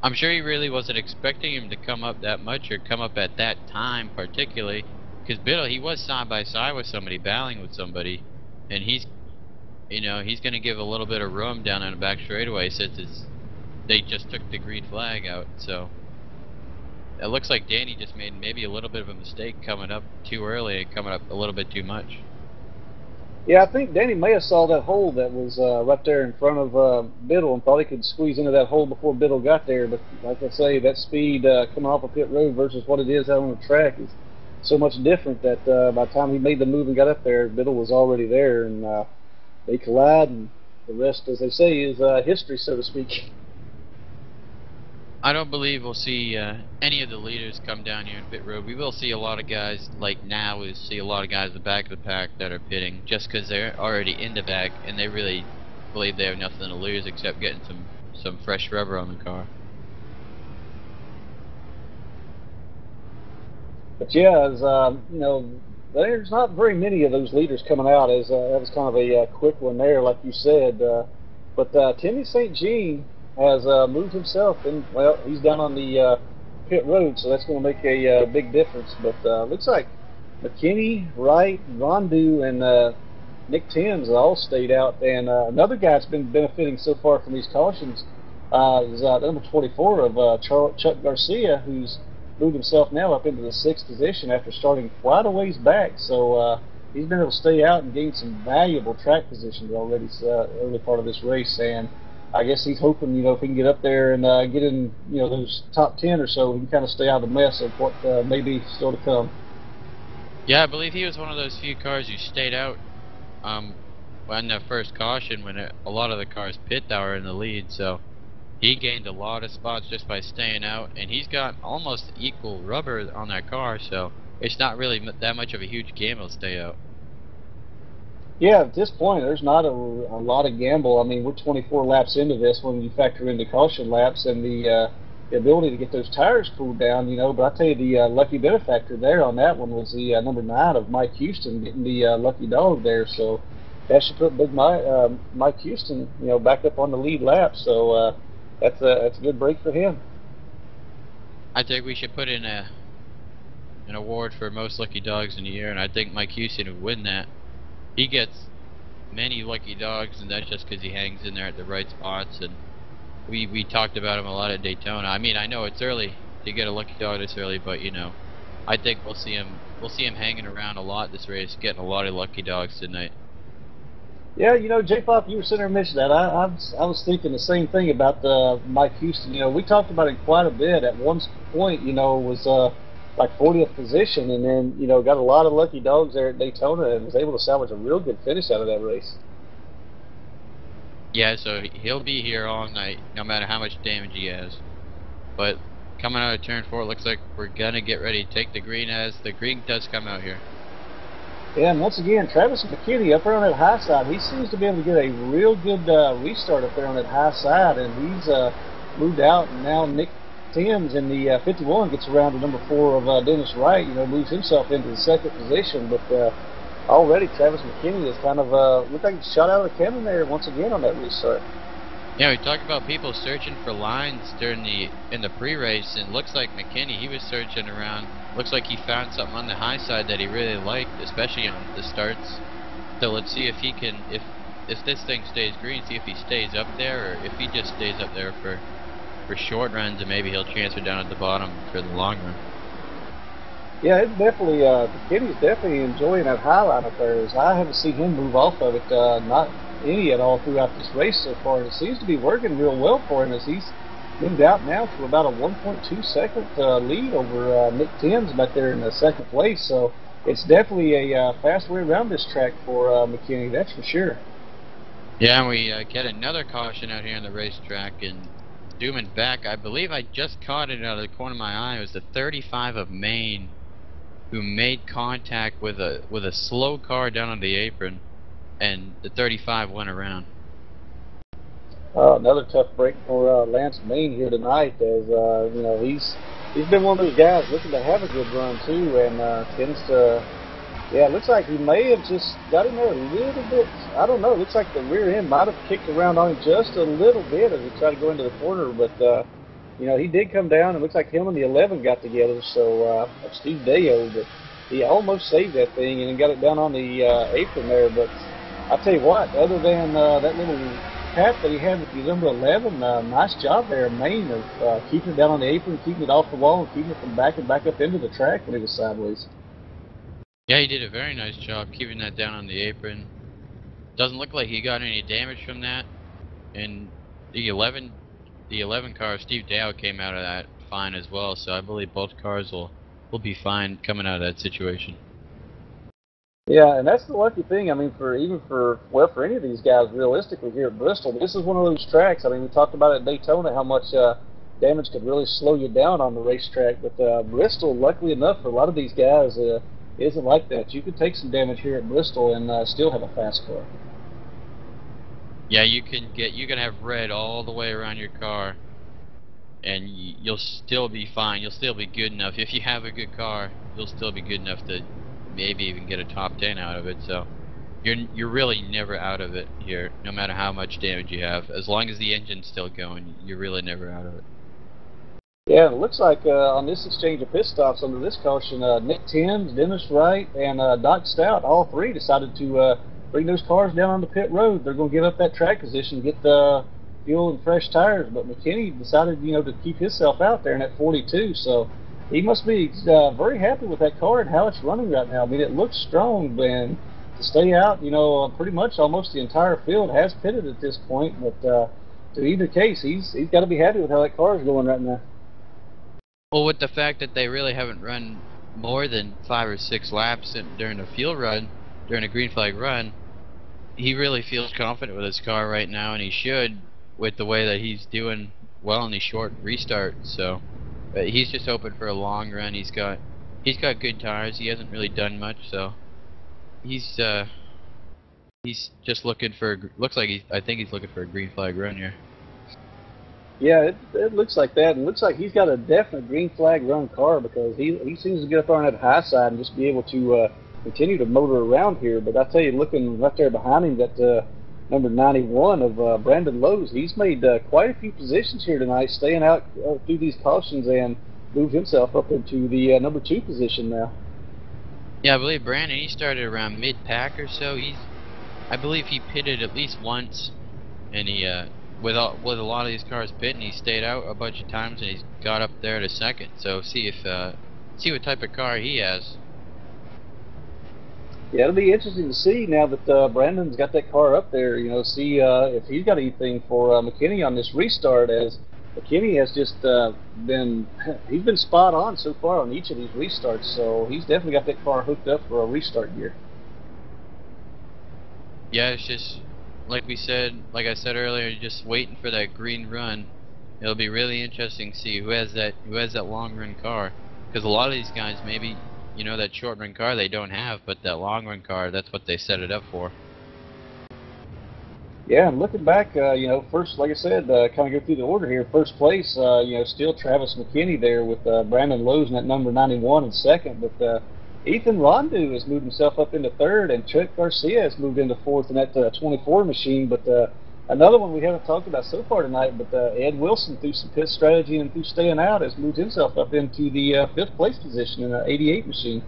I'm sure he really wasn't expecting him to come up that much or come up at that time particularly, because Biddle, he was side by side with somebody, battling with somebody, and he's going to give a little bit of room down on the back straightaway since they just took the green flag out. So it looks like Danny just made maybe a little bit of a mistake coming up too early and coming up a little bit too much. Yeah, I think Danny may have saw that hole that was right there in front of Biddle and thought he could squeeze into that hole before Biddle got there. But like I say, that speed coming off a pit road versus what it is out on the track is so much different that by the time he made the move and got up there, Biddle was already there, and they collide, and the rest, as they say, is history, so to speak. I don't believe we'll see any of the leaders come down here in pit road. We will see a lot of guys, like now, we see a lot of guys in the back of the pack that are pitting just because they're already in the back and they really believe they have nothing to lose except getting some fresh rubber on the car. But yeah, as there's not very many of those leaders coming out. As that was kind of a quick one there, like you said. But Timmy St. Jean has moved himself, and well, he's down on the pit road, so that's going to make a big difference. But looks like McKinney, Wright, Rondu, and Nick Timms all stayed out. And another guy that's been benefiting so far from these cautions is number 24 of Chuck Garcia, who's moved himself now up into the 6th position after starting quite a ways back. So he's been able to stay out and gain some valuable track positions already early part of this race. And I guess he's hoping, if he can get up there and get in, those top 10 or so, he can kind of stay out of the mess of what may be still to come. Yeah, I believe he was one of those few cars who stayed out on the first caution when a lot of the cars pit that were in the lead. So he gained a lot of spots just by staying out, and he's got almost equal rubber on that car, so it's not really that much of a huge gamble to stay out. Yeah, at this point, there's not a lot of gamble. I mean, we're 24 laps into this when you factor in the caution laps and the ability to get those tires cooled down, But I tell you, the lucky benefactor there on that one was the number 9 of Mike Houston getting the lucky dog there. So that should put big Mike Houston, back up on the lead lap. So that's a good break for him. I think we should put in an award for most lucky dogs in the year, and I think Mike Houston would win that. He gets many lucky dogs, and that's just because he hangs in there at the right spots. And we talked about him a lot at Daytona. I mean, I know it's early to get a lucky dog this early, but I think we'll see him hanging around a lot this race, getting a lot of lucky dogs tonight. Yeah, J-Pop, you were sitting there mentioning that. I was thinking the same thing about Mike Houston. We talked about it quite a bit. At one point, was like 40th position, and then, you know, got a lot of lucky dogs there at Daytona and was able to salvage a real good finish out of that race. Yeah, so he'll be here all night, no matter how much damage he has. But coming out of turn 4, it looks like we're gonna get ready to take the green as the green does come out here. Yeah, and once again, Travis McKinney up there on that high side, he seems to be able to get a real good restart up there on that high side, and he's moved out, and now Nick Timms in the 51 gets around to number 4 of Dennis Wright, you know, moves himself into the 2nd position, but already Travis McKinney is kind of, looked like he shot out of the cannon there once again on that restart. Yeah, we talked about people searching for lines during in the pre-race, and looks like McKinney, he was searching around. Looks like he found something on the high side that he really liked, especially on the starts. So let's see if he can, if this thing stays green, see if he stays up there, or if he just stays up there for short runs, and maybe he'll transfer down at the bottom for the long run. Yeah, it's definitely, McKinney's definitely enjoying that highline up there. As I haven't seen him move off of it, not any at all throughout this race so far. And it seems to be working real well for him as he's moved out now to about a 1.2 second lead over Nick Timms back there in the 2nd place. So it's definitely a fast way around this track for McKinney, that's for sure. Yeah, and we get another caution out here on the racetrack, and zooming back, I believe I just caught it out of the corner of my eye. It was the 35 of Maine who made contact with a slow car down on the apron, and the 35 went around. Another tough break for Lance Maine here tonight, as you know, he's been one of those guys looking to have a good run too, and tends to, yeah, it looks like he may have just got in there a little bit. I don't know. It looks like the rear end might have kicked around on him just a little bit as he tried to go into the corner, but you know, he did come down. It looks like him and the 11 got together. So Steve Deo, but he almost saved that thing and got it down on the apron there. But I tell you what, other than that little tap that he had with the number 11, nice job there, Maine, of keeping it down on the apron, keeping it off the wall, and keeping it from back and back up into the track when it was sideways. Yeah, he did a very nice job keeping that down on the apron. Doesn't look like he got any damage from that. And the 11 car, Steve Dow, came out of that fine as well. So I believe both cars will be fine coming out of that situation. Yeah, and that's the lucky thing. I mean, for any of these guys, realistically here at Bristol, this is one of those tracks. I mean, we talked about at Daytona how much damage could really slow you down on the racetrack, but Bristol, luckily enough for a lot of these guys, isn't like that. You could take some damage here at Bristol and still have a fast car. Yeah, you can have red all the way around your car, and you'll still be fine. You'll still be good enough. If you have a good car, you'll still be good enough to maybe even get a top 10 out of it. So you're really never out of it here, no matter how much damage you have. As long as the engine's still going, you're really never out of it. Yeah, it looks like on this exchange of pit stops under this caution, Nick Timms, Dennis Wright, and Doc Stout, all three decided to bring those cars down on the pit road. They're going to give up that track position, get the fuel and fresh tires, but McKinney decided, you know, to keep himself out there in that 42, so he must be very happy with that car and how it's running right now. I mean, it looks strong, and to stay out, you know, pretty much almost the entire field has pitted at this point, but to either case, he's got to be happy with how that car is going right now. Well, with the fact that they really haven't run more than 5 or 6 laps during a field run, during a green flag run, he really feels confident with his car right now, and he should, with the way that he's doing well in these short restarts. So he's just hoping for a long run. He's got good tires. He hasn't really done much, so he's just looking for. I think he's looking for a green flag run here. Yeah, it looks like that. It looks like he's got a definite green flag run car, because he seems to get up there on that high side and just be able to continue to motor around here. But I tell you, looking right there behind him, that number 91 of Brandon Lowe's, he's made quite a few positions here tonight, staying out through these cautions and moved himself up into the number 2 position now. Yeah, I believe Brandon, he started around mid-pack or so. I believe he pitted at least once, and he with a lot of these cars pitting, he stayed out a bunch of times, and he's got up there to 2nd. So see what type of car he has. Yeah, it'll be interesting to see now that Brandon's got that car up there. You know, see if he's got anything for McKinney on this restart. As McKinney has just he's been spot on so far on each of these restarts, so he's definitely got that car hooked up for a restart gear. Yeah, it's just like I said earlier, just waiting for that green run. It'll be really interesting to see who has that long run car, because a lot of these guys, maybe, you know, that short run car they don't have, but that long run car, that's what they set it up for. Yeah, and looking back, you know, first, like I said, kind of go through the order here. First place, you know, still Travis McKinney there with Brandon Lowe's in that number 91 in second, but Ethan Rondu has moved himself up into third, and Chuck Garcia has moved into fourth in that 24 machine. But another one we haven't talked about so far tonight, but Ed Wilson, through some pit strategy and through staying out, has moved himself up into the fifth place position in the 88 machine.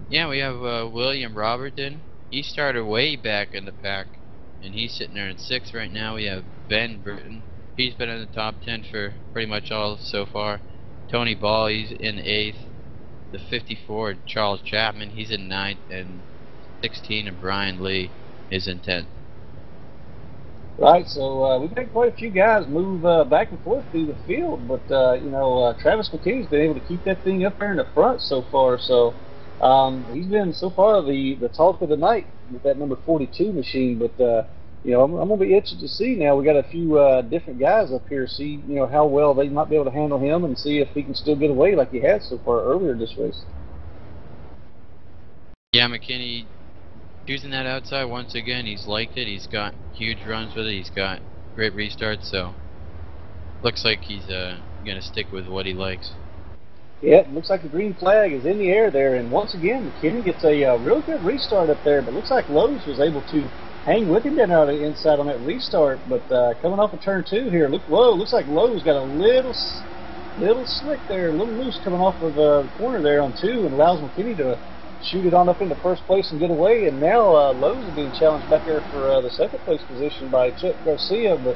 Yeah, we have William Robertson. He started way back in the pack, and he's sitting there in sixth right now. We have Ben Britton. He's been in the top 10 for pretty much all so far. Tony Ball, he's in eighth. The 54, Charles Chapman, he's in ninth, and 16, and Brian Lee is in 10th. Right, so we've had quite a few guys move back and forth through the field, but you know, Travis McKinney's been able to keep that thing up there in the front so far. So he's been so far the talk of the night with that number 42 machine. But you know, I'm going to be interested to see now. We got a few different guys up here. See, you know, how well they might be able to handle him, and see if he can still get away like he has so far earlier this race. Yeah, McKinney using that outside once again. He's liked it. He's got huge runs with it. He's got great restarts. So looks like he's gonna stick with what he likes. Yeah, it looks like the green flag is in the air there, and once again, McKinney gets a real good restart up there. But looks like Lowe's was able to hang with him down there on the inside on that restart. But coming off of turn two here, looks like Lowe's got a little slick there, a little loose coming off of the corner there on two, and allows McKinney to shoot it on up into first place and get away. And now Lowe's is being challenged back there for the second place position by Chuck Garcia. But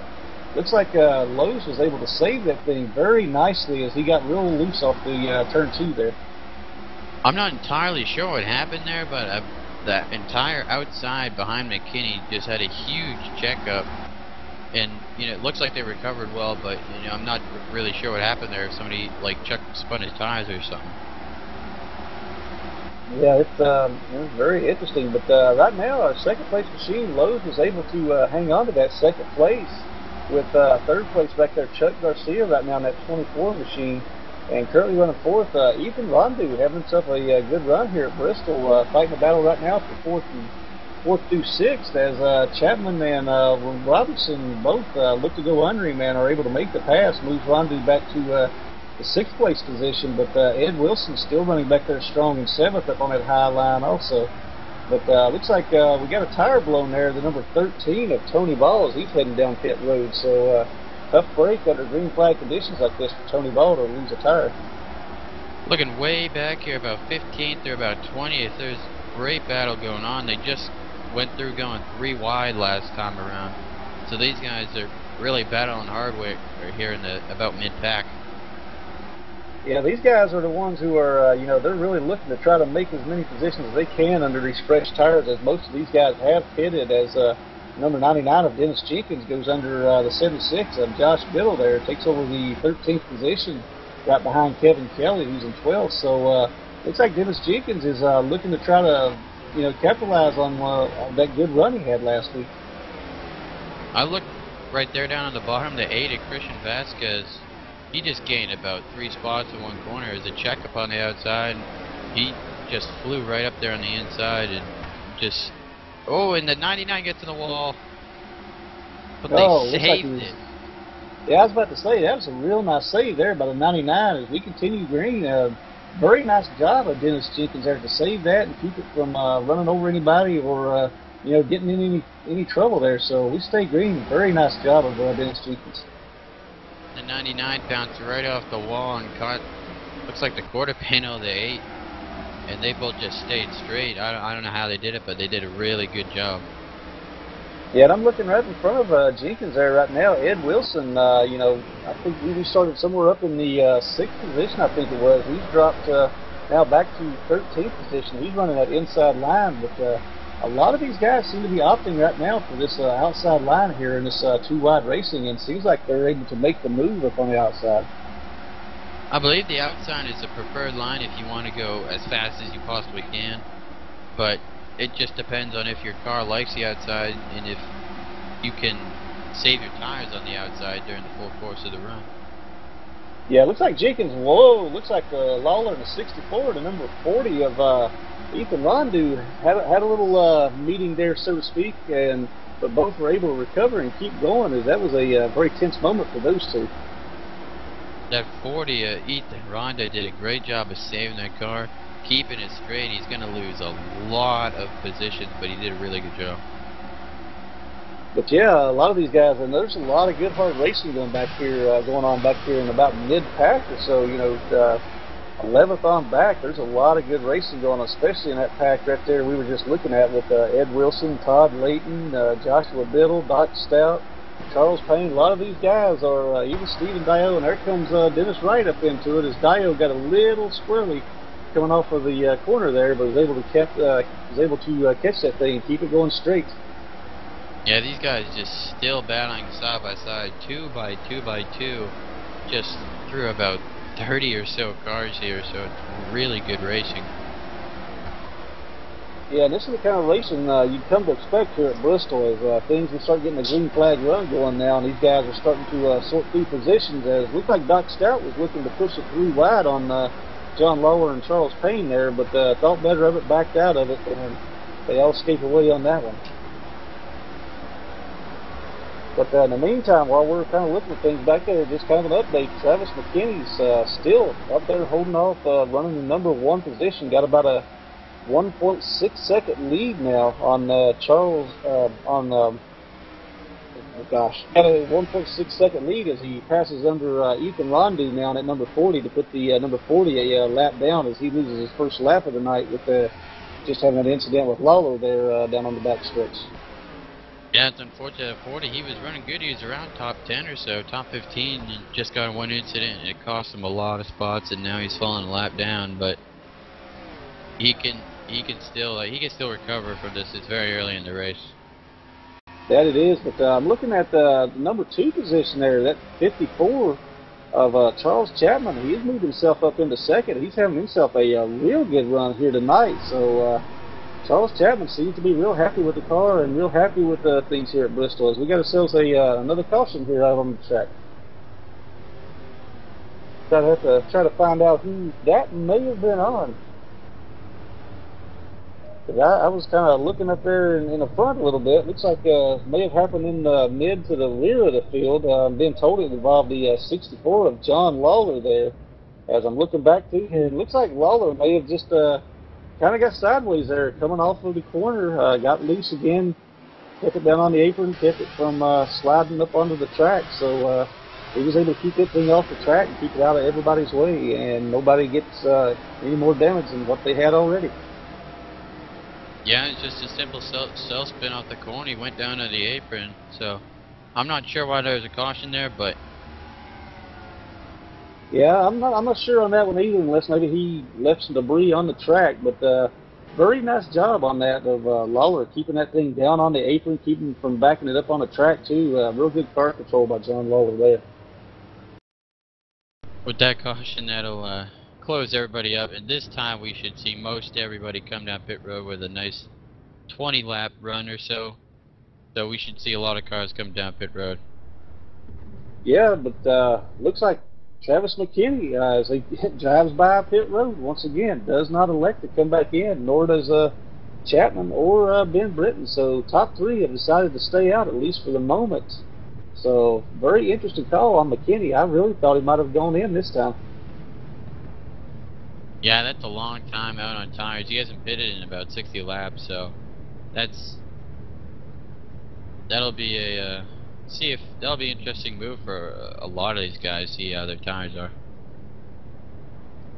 looks like Lowe's was able to save that thing very nicely as he got real loose off the turn two there. I'm not entirely sure what happened there, but that entire outside behind McKinney just had a huge checkup, and you know, it looks like they recovered well, but you know, I'm not really sure what happened there. If somebody like Chuck spun his tires or something. Yeah, it was very interesting. But right now, our second place machine, Lowe's, was able to hang on to that second place with third place back there, Chuck Garcia, right now in that 24 machine. And currently running fourth, Ethan Rondu having himself a good run here at Bristol, fighting a battle right now for fourth through sixth, as Chapman and Robinson both look to go under him and are able to make the pass, moves Rondu back to the sixth place position. But Ed Wilson still running back there strong in seventh up on that high line also. But looks like we got a tire blown there, the number 13 of Tony Ball, as he's heading down pit road. So tough break under green flag conditions like this for Tony Ball to lose a tire. Looking way back here, about 15th or about 20th, there's great battle going on. They just went through going 3 wide last time around. So these guys are really battling hard here in the about mid-pack. Yeah, these guys are the ones who are, you know, they're really looking to try to make as many positions as they can under these fresh tires, as most of these guys have pitted, as number 99 of Dennis Jenkins goes under the 76 of Josh Biddle there, takes over the 13th position right behind Kevin Kelly, who's in 12th. So looks like Dennis Jenkins is looking to try to, you know, capitalize on that good run he had last week. I look right there down on the bottom, the 8 of Christian Vasquez. He just gained about 3 spots in one corner. As a checkup on the outside, he just flew right up there on the inside and just, oh, and the 99 gets in the wall. But they saved it. Yeah, I was about to say, that was a real nice save there by the 99 as we continue green. Very nice job of Dennis Jenkins there to save that and keep it from running over anybody or, you know, getting in any trouble there. So we stay green. Very nice job of Dennis Jenkins. The 99 bounced right off the wall and caught, looks like the quarter panel of the 8, and they both just stayed straight. I don't know how they did it, but they did a really good job. Yeah, and I'm looking right in front of Jenkins there right now. Ed Wilson, you know, I think we started somewhere up in the 6th position, I think it was. He's dropped now back to 13th position. He's running that inside line, but a lot of these guys seem to be opting right now for this outside line here in this two-wide racing, and it seems like they're able to make the move up on the outside. I believe the outside is the preferred line if you want to go as fast as you possibly can, but it just depends on if your car likes the outside and if you can save your tires on the outside during the full course of the run. Yeah, it looks like Jenkins, whoa, looks like Lawler in the 64, the number 40 of Ethan Rondu had a little meeting there, so to speak, but both were able to recover and keep going, as that was a very tense moment for those two. That 40, Ethan Rondu did a great job of saving that car, keeping it straight. He's going to lose a lot of positions, but he did a really good job. But yeah, a lot of these guys, and there's a lot of good hard racing going on back here in about mid-pack or so. 11th on back, there's a lot of good racing going on, especially in that pack right there we were just looking at with Ed Wilson, Todd Layton, Joshua Biddle, Doc Stout, Charles Payne. A lot of these guys are, even Stephen Dio, and there comes Dennis Wright up into it as Dio got a little squirrely coming off of the corner there, but was able to catch that thing and keep it going straight. Yeah, these guys just still battling side by side, 2 by 2 by 2, just through about 30 or so cars here, so it's really good racing. Yeah, this is the kind of racing you'd come to expect here at Bristol as things will start getting a green flag run going now, and these guys are starting to sort through positions. As it looked like Doc Stout was looking to push it through wide on John Lawler and Charles Payne there, but thought better of it, backed out of it, and they all escaped away on that one. But in the meantime, while we're kind of looking at things back there, just kind of an update. Travis McKinney's still up there holding off, running the number 1 position. Got about a 1.6 second lead now on Charles. Got a 1.6 second lead as he passes under Ethan Rondu now at number 40 to put the number 40 a lap down as he loses his first lap of the night with just having an incident with Lawler there down on the back stretch. Yeah, it's unfortunate at 40. He was running good. He was around top 10 or so, top 15. He just got in one incident, and it cost him a lot of spots, and now he's falling a lap down. But he can still recover from this. It's very early in the race. That it is, but I'm looking at the number 2 position there, that 54 of Charles Chapman. He's moved himself up into second. He's having himself a real good run here tonight. So Charles Chapman seems to be real happy with the car and real happy with things here at Bristol. As we got ourselves another caution here out on the track. Gotta have to try to find out who that may have been on. I was kind of looking up there in the front a little bit. Looks like may have happened in the mid to the rear of the field. I'm being told it involved the 64 of John Lawler there. As I'm looking back to here, it looks like Lawler may have just kind of got sideways there, coming off of the corner, got loose again, kept it down on the apron, kept it from sliding up onto the track. So he was able to keep that thing off the track and keep it out of everybody's way, and nobody gets any more damage than what they had already. Yeah, it's just a simple cell spin off the corner. He went down to the apron, so I'm not sure why there was a caution there, but yeah, I'm not sure on that one either, unless maybe he left some debris on the track. But very nice job on that of Lawler, keeping that thing down on the apron, keeping from backing it up on the track too. Real good car control by John Lawler there. With that caution, that'll close everybody up, and this time we should see most everybody come down pit road with a nice 20-lap run or so. So we should see a lot of cars come down pit road. Yeah, but looks like Travis McKinney, as he drives by pit road once again, does not elect to come back in, nor does Chapman or Ben Britton. So top 3 have decided to stay out, at least for the moment. So very interesting call on McKinney. I really thought he might have gone in this time. Yeah, that's a long time out on tires. He hasn't pitted in about 60 laps, so that'll be a that'll be an interesting move for a lot of these guys. See how their tires are.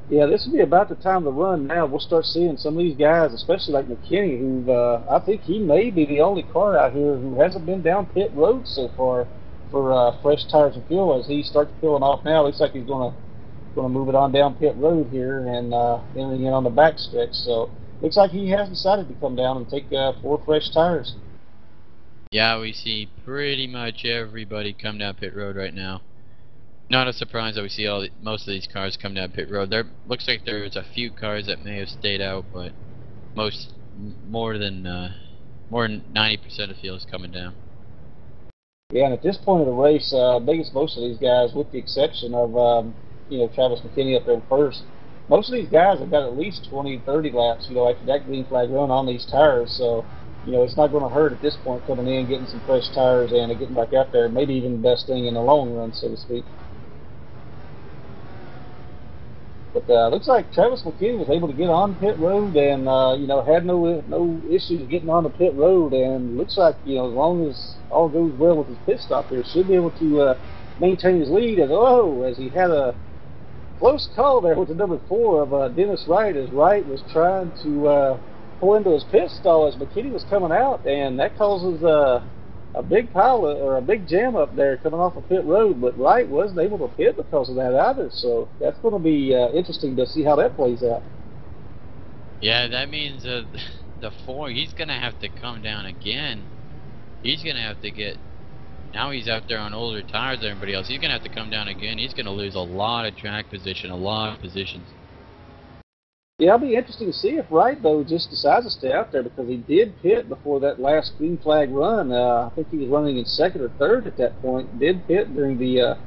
Yeah, this will be about the time to run now. We'll start seeing some of these guys, especially like McKinney, who I think he may be the only car out here who hasn't been down pit road so far for fresh tires and fuel. As he starts peeling off now, looks like he's going to move it on down pit road here and entering in on the back stretch. So looks like he has decided to come down and take 4 fresh tires. Yeah, we see pretty much everybody come down pit road right now. Not a surprise that we see most of these cars come down pit road. There looks like there's a few cars that may have stayed out, but more than 90% of the field is coming down. Yeah, and at this point of the race, most of these guys, with the exception of Travis McKinney up there first, most of these guys have got at least 20, 30 laps, after that green flag run on these tires. So, it's not going to hurt at this point coming in, getting some fresh tires and getting back out there. Maybe even the best thing in the long run, so to speak. But looks like Travis McKinney was able to get on pit road and had no issues getting on the pit road, and looks like as long as all goes well with his pit stop there, should be able to maintain his lead. As he had a close call there with the number 4 of Dennis Wright, as Wright was trying to pull into his pit stall as McKinney was coming out, and that causes a big a big jam up there coming off of pit road, but Wright wasn't able to pit because of that either, so that's going to be interesting to see how that plays out. Yeah, that means the 4, he's going to have to come down again. He's going to have to get, now he's out there on older tires than everybody else, he's going to have to come down again. He's going to lose a lot of track position, a lot of positions. Yeah, it'll be interesting to see if Wright, though, just decides to stay out there, because he did pit before that last green flag run. I think he was running in 2nd or 3rd at that point. Did pit during the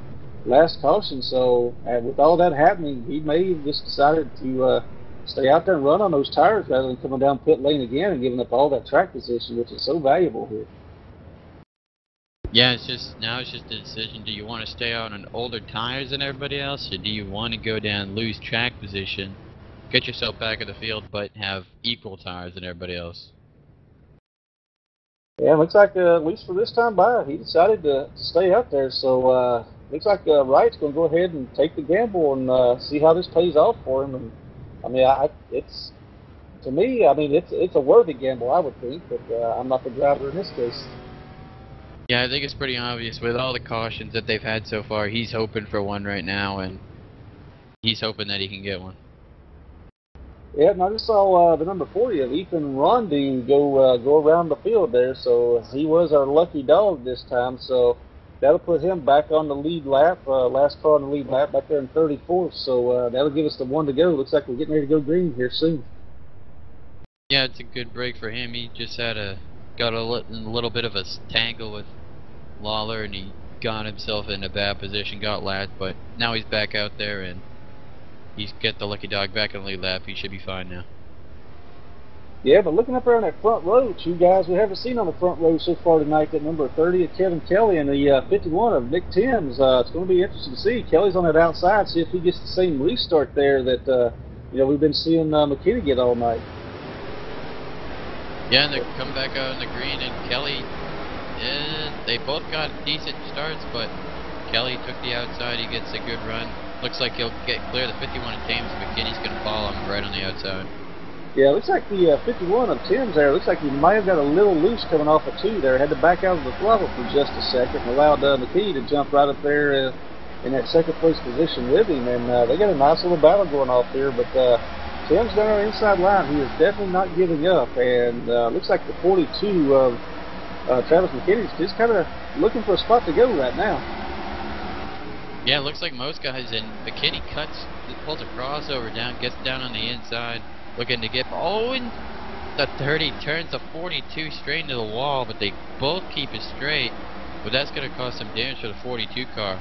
last caution, so with all that happening, he may have just decided to stay out there and run on those tires rather than coming down pit lane again and giving up all that track position, which is so valuable here. Yeah, now it's just a decision. Do you want to stay out on older tires than everybody else, or do you want to go down, lose track position, get yourself back in the field, but have equal tires than everybody else? Yeah, looks like at least for this time by, he decided to stay out there. So looks like Wright's going to go ahead and take the gamble and see how this pays off for him. And it's a worthy gamble, I would think, but I'm not the driver in this case. Yeah, I think it's pretty obvious with all the cautions that they've had so far. He's hoping for one right now, and he's hoping that he can get one. Yeah, and I just saw the number 40 of Ethan Rondine go around the field there, so he was our lucky dog this time. So that'll put him back on the lead lap, last car on the lead lap, back there in 34th. So that'll give us the 1 to go. Looks like we're getting ready to go green here soon. Yeah, it's a good break for him. He just got a little bit of a tangle with Lawler, and he got himself in a bad position, got lapped, but now he's back out there, and he's got the lucky dog back in the lead lap. He should be fine now. Yeah, but looking up there on that front row, 2 guys we haven't seen on the front row so far tonight, that number 30 of Kevin Kelly and the 51 of Nick Timms. It's going to be interesting to see. Kelly's on that outside, see if he gets the same restart there that we've been seeing McKinney get all night. Yeah, and they come back out in the green, and Kelly, they both got decent starts, but Kelly took the outside. He gets a good run. Looks like he'll clear the 51 of Timms. McKinney's going to follow him right on the outside. Yeah, looks like the 51 of Timms there, looks like he might have got a little loose coming off of 2 there. Had to back out of the throttle for just a second and allowed McKinney to jump right up there in that 2nd place position with him. And they got a nice little battle going off here, but Timms down our inside line. He is definitely not giving up, and looks like the 42 of Travis McKinney's just kind of looking for a spot to go right now. Yeah, it looks like most guys, and McKinney pulls a crossover down, gets down on the inside, looking to get, and the 30 turns the 42 straight into the wall, but they both keep it straight, but that's going to cause some damage for the 42 car.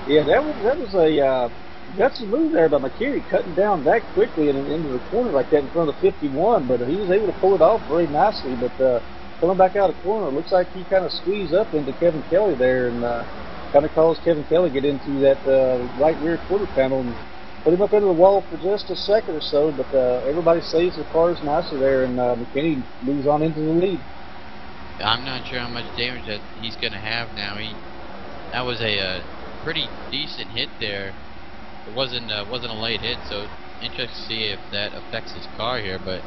Yeah, that was a gutsy move there by McKinney, cutting down that quickly and into the corner like that in front of the 51, but he was able to pull it off very nicely. But coming back out of the corner, it looks like he kind of squeezed up into Kevin Kelly there and kind of caused Kevin Kelly to get into that right rear quarter panel and put him up into the wall for just a second or so, but everybody saves their cars nicely there, and McKinney moves on into the lead. I'm not sure how much damage that he's going to have now. That was a pretty decent hit there. It wasn't a late hit, so interesting to see if that affects his car here, but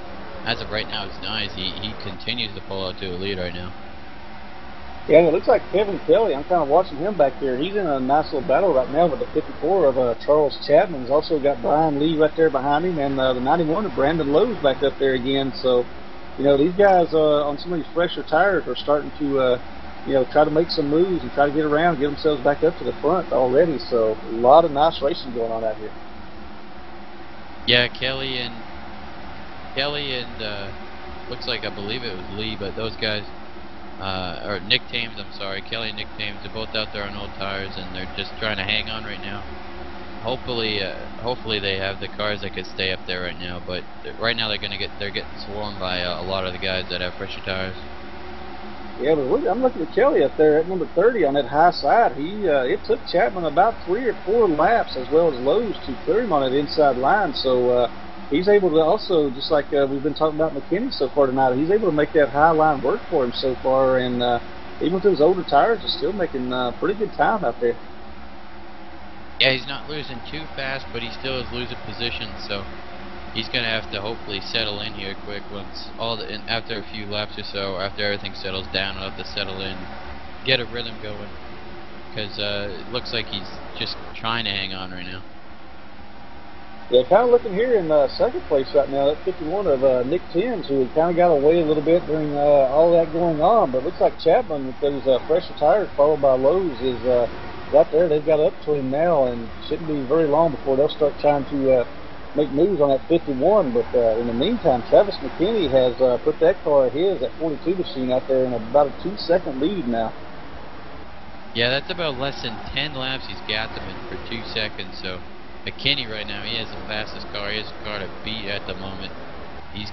as of right now it's nice. He continues to pull out to a lead right now. Yeah, and it looks like Kevin Kelly, I'm kind of watching him back there. He's in a nice little battle right now with the 54 of Charles Chapman. He's also got Brian Lee right there behind him, and the 91 of Brandon Lowe's back up there again. So, you know, these guys on some of these fresher tires are starting to, you know, try to make some moves and try to get around, get themselves back up to the front already. So, a lot of nice racing going on out here. Yeah, Kelly and looks like, I believe it was Lee, but those guys, or Nick Thames, I'm sorry, Kelly and Nick Thames, they're both out there on old tires, and they're just trying to hang on right now. Hopefully they have the cars that could stay up there right now, but right now they're getting swarmed by a lot of the guys that have fresher tires. Yeah, but I'm looking at Kelly up there at number 30 on that high side. It took Chapman about 3 or 4 laps, as well as Lowe's, to clear him on that inside line. So he's able to also, just like we've been talking about McKinney so far tonight, he's able to make that high line work for him so far. And even with those older tires, he's still making pretty good time out there. Yeah, he's not losing too fast, but he still is losing position. So he's going to have to hopefully settle in here quick once after a few laps or so, after everything settles down. He'll have to settle in, get a rhythm going, because it looks like he's just trying to hang on right now. Yeah, kind of looking here in second place right now, at 51 of Nick Thames, who kind of got away a little bit during all that going on. But it looks like Chapman, with those fresher tires, followed by Lowe's, is right there. They've got up to him now, and shouldn't be very long before they'll start trying to make moves on that 51. But in the meantime, Travis McKinney has put that car of his, that 42 machine, out there in about a 2-second lead now. Yeah, that's about less than 10 laps he's got them in for 2 seconds. So McKinney right now, he has the fastest car. He has a car to beat at the moment. He's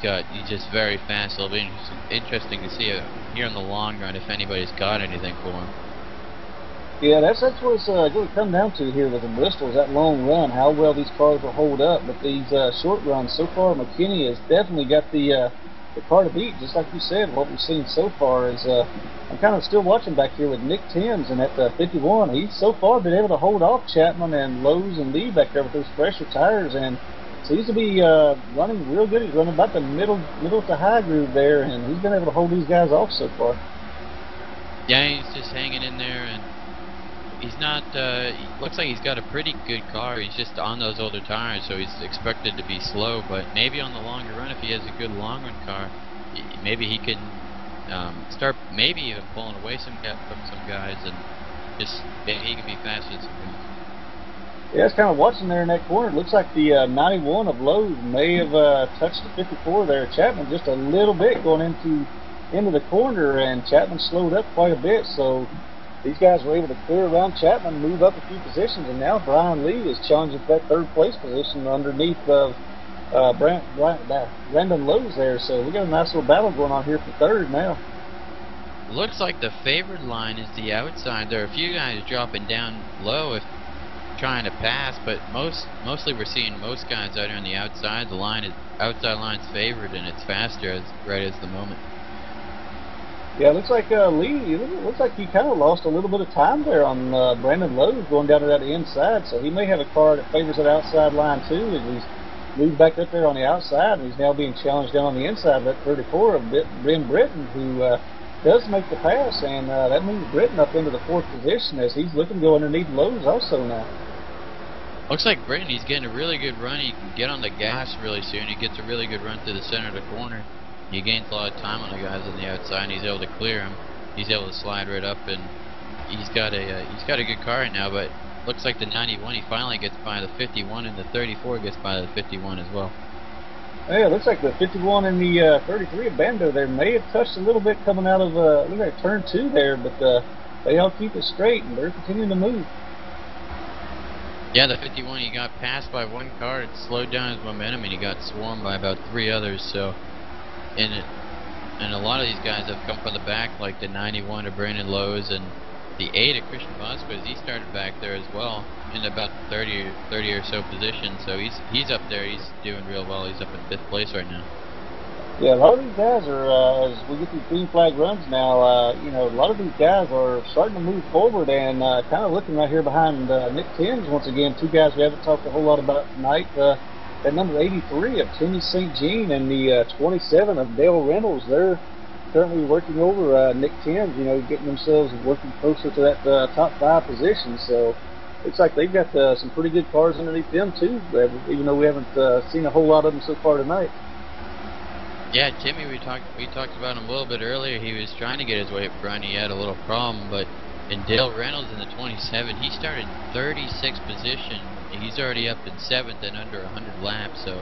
just very fast. It'll be interesting to see here in the long run if anybody's got anything for him. Yeah, that's what it's going to come down to here with the Bristol, is that long run, how well these cars will hold up. But these short runs, so far, McKinney has definitely got the car to beat. Just like you said, what we've seen so far is, I'm kind of still watching back here with Nick Thames and at 51. He's so far been able to hold off Chapman and Lowe's and Lee back there with those fresher tires, and seems to be running real good. He's running about the middle to high groove there, and he's been able to hold these guys off so far. Yeah, he's just hanging in there, and he's not, looks like he's got a pretty good car. He's just on those older tires, so he's expected to be slow, but maybe on the longer run, if he has a good long run car, maybe he can start maybe even pulling away from some guys, and just maybe he can be faster than some guys. Yeah, it's kind of watching there in that corner. It looks like the 91 of Lowe's may have touched the 54 there. Chapman just a little bit going into the corner, and Chapman slowed up quite a bit, so these guys were able to clear around Chapman, move up a few positions, and now Brian Lee is challenging for that third place position underneath Brandon Lowe's there. So we got a nice little battle going on here for third now. Looks like the favored line is the outside. There are a few guys dropping down low if trying to pass, but mostly we're seeing most guys out here on the outside. The outside line's favored, and it's faster right at the moment. Yeah, it looks like Lee, looks like he kind of lost a little bit of time there on Brandon Lowe's going down to that inside, so he may have a car that favors that outside line too, as he's moved back up there on the outside, and he's now being challenged down on the inside of that 34 of Ben Britton, who does make the pass, and that moves Britton up into the fourth position as he's looking to go underneath Lowe's also now. Looks like Britton, he's getting a really good run. He can get on the gas really soon. He gets a really good run through the center of the corner. He gains a lot of time on the guys on the outside, and he's able to clear him. He's able to slide right up, and he's got a good car right now. But looks like the 91, he finally gets by the 51, and the 34 gets by the 51 as well. Yeah, it looks like the 51 and the 33 of Bando there may have touched a little bit coming out of look like turn 2 there, but they all keep it straight, and they're continuing to move. Yeah, the 51, he got passed by one car. It slowed down his momentum, and he got swarmed by about 3 others. So, and a lot of these guys have come from the back, like the 91 of Brandon Lowe's and the 8 of Christian Vasquez. He started back there as well in about 30 or so positions. So he's up there. He's doing real well. He's up in 5th place right now. Yeah, a lot of these guys are, as we get these green flag runs now, you know, a lot of these guys are starting to move forward, and kind of looking right here behind Nick Thames once again. 2 guys we haven't talked a whole lot about tonight. That number 83 of Timmy St. Jean and the 27 of Dale Reynolds. They're currently working over Nick Timms, you know, getting themselves working closer to that top 5 position. So looks like they've got some pretty good cars underneath them too, even though we haven't seen a whole lot of them so far tonight. Yeah, Timmy, we talked about him a little bit earlier. He was trying to get his way up front. He had a little problem, but in Dale Reynolds in the 27, he started 36th position. He's already up in 7th and under 100 laps, so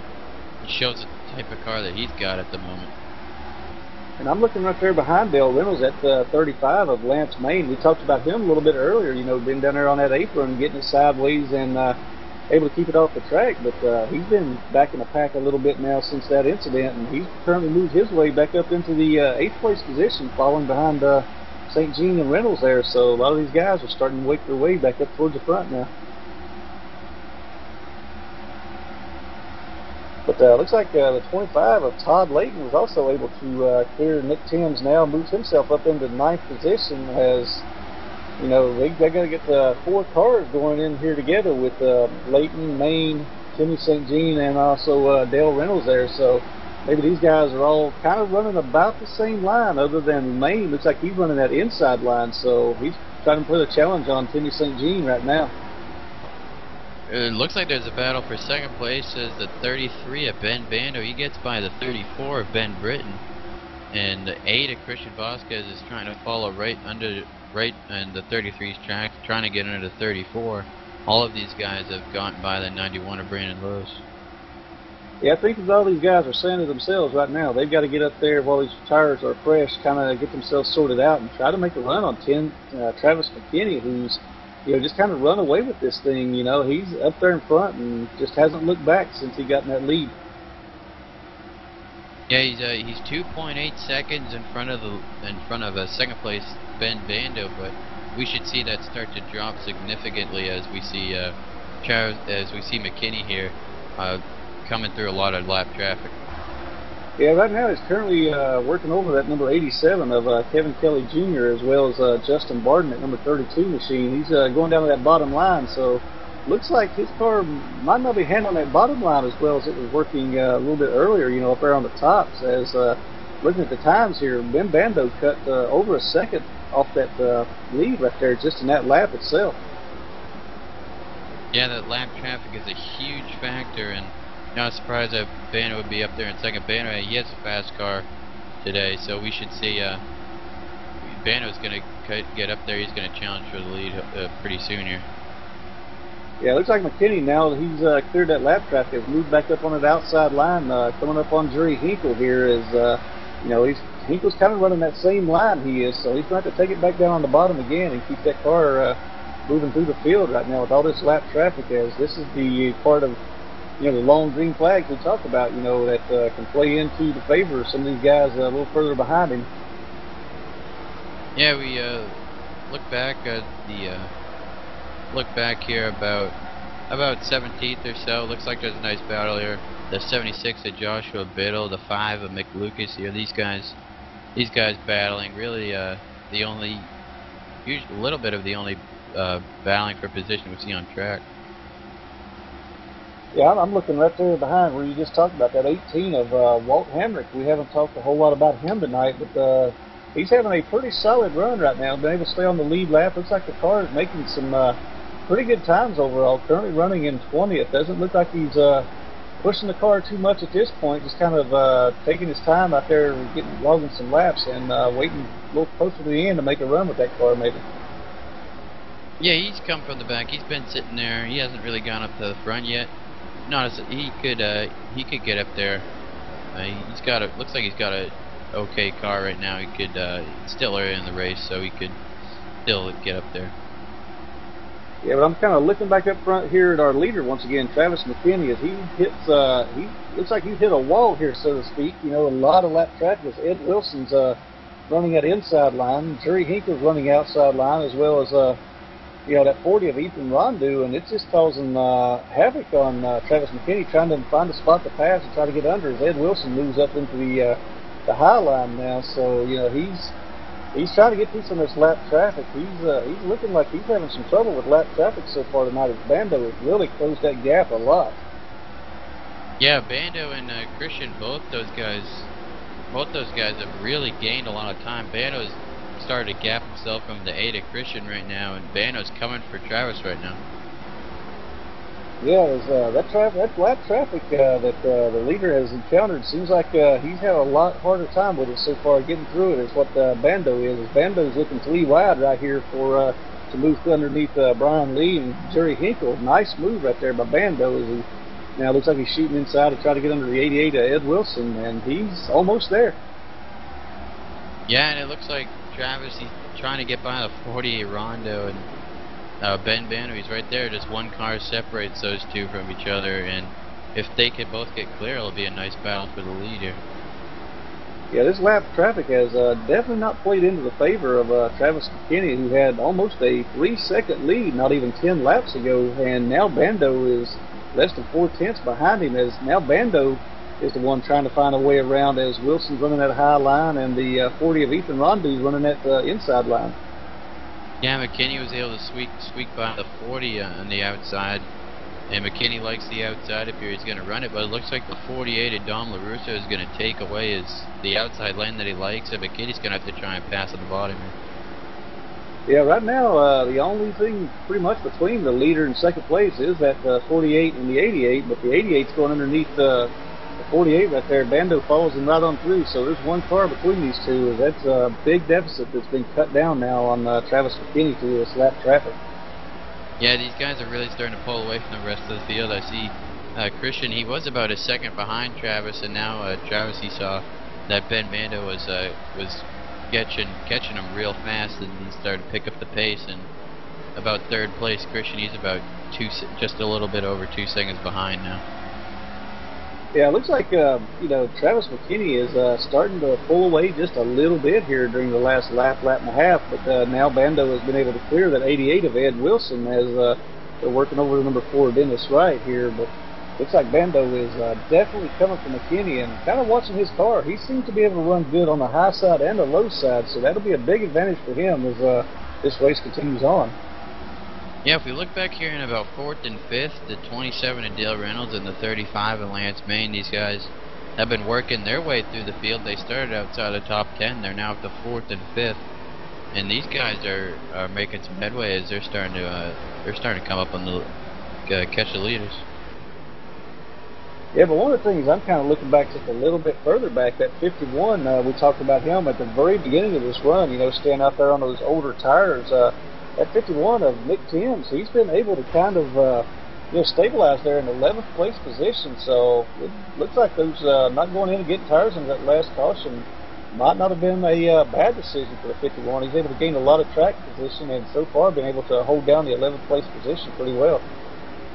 it shows the type of car that he's got at the moment. And I'm looking right there behind Dale Reynolds at 35 of Lance Main. We talked about him a little bit earlier, you know, being down there on that apron, getting it sideways and able to keep it off the track, but he's been back in the pack a little bit now since that incident, and he's currently moved his way back up into the 8th place position, following behind St. Jean and Reynolds there. So a lot of these guys are starting to work their way back up towards the front now. But looks like the 25 of Todd Layton was also able to clear Nick Timms now, moves himself up into 9th position. As you know, they got to get the 4 cars going in here together with Layton, Main, Timmy St. Jean, and also Dale Reynolds there. So maybe these guys are all kind of running about the same line, other than Main. Looks like he's running that inside line, so he's trying to put a challenge on Timmy St. Jean right now. It looks like there's a battle for 2nd place as the 33 of Ben Bando. He gets by the 34 of Ben Britton. And the 8 of Christian Vasquez is trying to follow right in the 33's track, trying to get into the 34. All of these guys have gotten by the 91 of Brandon Lewis. Yeah, I think as all these guys are saying to themselves right now, they've got to get up there while these tires are fresh, kind of get themselves sorted out and try to make a run on Travis McKinney, who's, you know, just kind of run away with this thing. You know, he's up there in front and just hasn't looked back since he got in that lead. Yeah, he's 2.8 seconds in front of a 2nd place Ben Bando, but we should see that start to drop significantly as we see McKinney here coming through a lot of lap traffic. Yeah, right now he's currently working over that number 87 of Kevin Kelly Jr. as well as Justin Barden at number 32 machine. He's going down to that bottom line, so looks like his car might not be handling that bottom line as well as it was working a little bit earlier, you know, up there on the tops. As looking at the times here, Ben Bando cut over a second off that lead right there just in that lap itself. Yeah, that lap traffic is a huge factor, and not surprised that Bando would be up there in 2nd. Bando, he has a fast car today, so we should see Bando's going to get up there. He's going to challenge for the lead pretty soon here. Yeah, it looks like McKinney, now that he's cleared that lap traffic, has moved back up on that outside line, coming up on Jerry Hinkle here. Is you know, Hinkle's kind of running that same line he is, so he's going to have to take it back down on the bottom again and keep that car moving through the field right now with all this lap traffic. As this is the part of, you know, the long green flags we talked about, you know, that can play into the favor of some of these guys a little further behind him. Yeah, we look back at look back here about 17th or so. Looks like there's a nice battle here. The 76 of Joshua Biddle, the 5 of Mick Lucas here. These guys battling really a little bit of the only battling for position we see on track. Yeah, I'm looking right there behind where you just talked about that 18 of Walt Hamrick. We haven't talked a whole lot about him tonight, but he's having a pretty solid run right now. Been able to stay on the lead lap. Looks like the car is making some pretty good times overall. Currently running in 20th. Doesn't look like he's pushing the car too much at this point. Just kind of taking his time out there, logging some laps and waiting a little closer to the end to make a run with that car maybe. Yeah, he's come from the back. He's been sitting there. He hasn't really gone up to the front yet. He could get up there. Looks like he's got a okay car right now. He could still early in the race, so he could still get up there. Yeah, but I'm kind of looking back up front here at our leader once again, Travis McKinney, as he hits, he looks like he's hit a wall here, so to speak. You know, a lot of lap traffic. Ed Wilson's running that inside line. Jerry Hinkle's running outside line, as well as you know, that 40 of Ethan Rondu, and it's just causing havoc on Travis McKinney, trying to find a spot to pass and try to get under as Ed Wilson moves up into the high line now. So, you know, he's trying to get through some of this lap traffic. He's looking like he's having some trouble with lap traffic so far tonight, as Bando has really closed that gap a lot. Yeah, Bando and Christian, both those guys both those guys have really gained a lot of time. Bano's started to gap himself from the 8 at Christian right now, and Bano's coming for Travis right now. Yeah, that lap traffic that the leader has encountered seems like he's had a lot harder time with it so far. Getting through it is what Bando is. Bando's looking 3 wide right here for to move underneath Brian Lee and Jerry Hinkle. Nice move right there by Bando. As he now looks like he's shooting inside to try to get under the 88 Ed Wilson, and he's almost there. Yeah, and it looks like Travis, he's trying to get by the 48 Rondo, and Ben Bano, he's right there. Just one car separates those two from each other, and if they could both get clear, it'll be a nice battle for the lead here. Yeah, this lap traffic has definitely not played into the favor of Travis McKinney, who had almost a 3-second lead not even 10 laps ago, and now Bando is less than 4/10 behind him, as now Bando is the one trying to find a way around as Wilson's running that high line and the 40 of Ethan Rondu's running that inside line. Yeah, McKinney was able to squeak by the 40 on the outside, and McKinney likes the outside if he's going to run it, but it looks like the 48 of Dom LaRusso is going to take away the outside lane that he likes, and McKinney's going to have to try and pass at the bottom here. Yeah, right now the only thing pretty much between the leader and second place is that 48 and the 88, but the 88's going underneath the 48 right there. Bando follows him right on through, so there's one car between these two. That's a big deficit that's been cut down now on Travis McKinney through this lap traffic. Yeah, these guys are really starting to pull away from the rest of the field. I see Christian, he was about a second behind Travis, and now Travis, he saw that Ben Bando was catching him real fast, and he started to pick up the pace. And about third place, Christian, he's about just a little bit over 2 seconds behind now. Yeah, it looks like Travis McKinney is starting to pull away just a little bit here during the last lap and a half, but now Bando has been able to clear that 88 of Ed Wilson as they're working over to number 4 Dennis Wright here, but looks like Bando is definitely coming from McKinney and kind of watching his car. He seems to be able to run good on the high side and the low side, so that'll be a big advantage for him as this race continues on. Yeah, if we look back here in about 4th and 5th, the 27 of Dale Reynolds and the 35 of Lance Main, these guys have been working their way through the field. They started outside the top 10. They're now up to 4th and 5th, and these guys are making some headway as they're starting to come up on the catch the leaders. Yeah, but one of the things I'm kind of looking back just a little bit further back, that 51, we talked about him at the very beginning of this run, staying out there on those older tires. That 51 of Nick Timms, he's been able to kind of stabilize there in 11th place position, so it looks like those not going in and getting tires in that last caution might not have been a bad decision for the 51. He's able to gain a lot of track position and so far been able to hold down the 11th place position pretty well.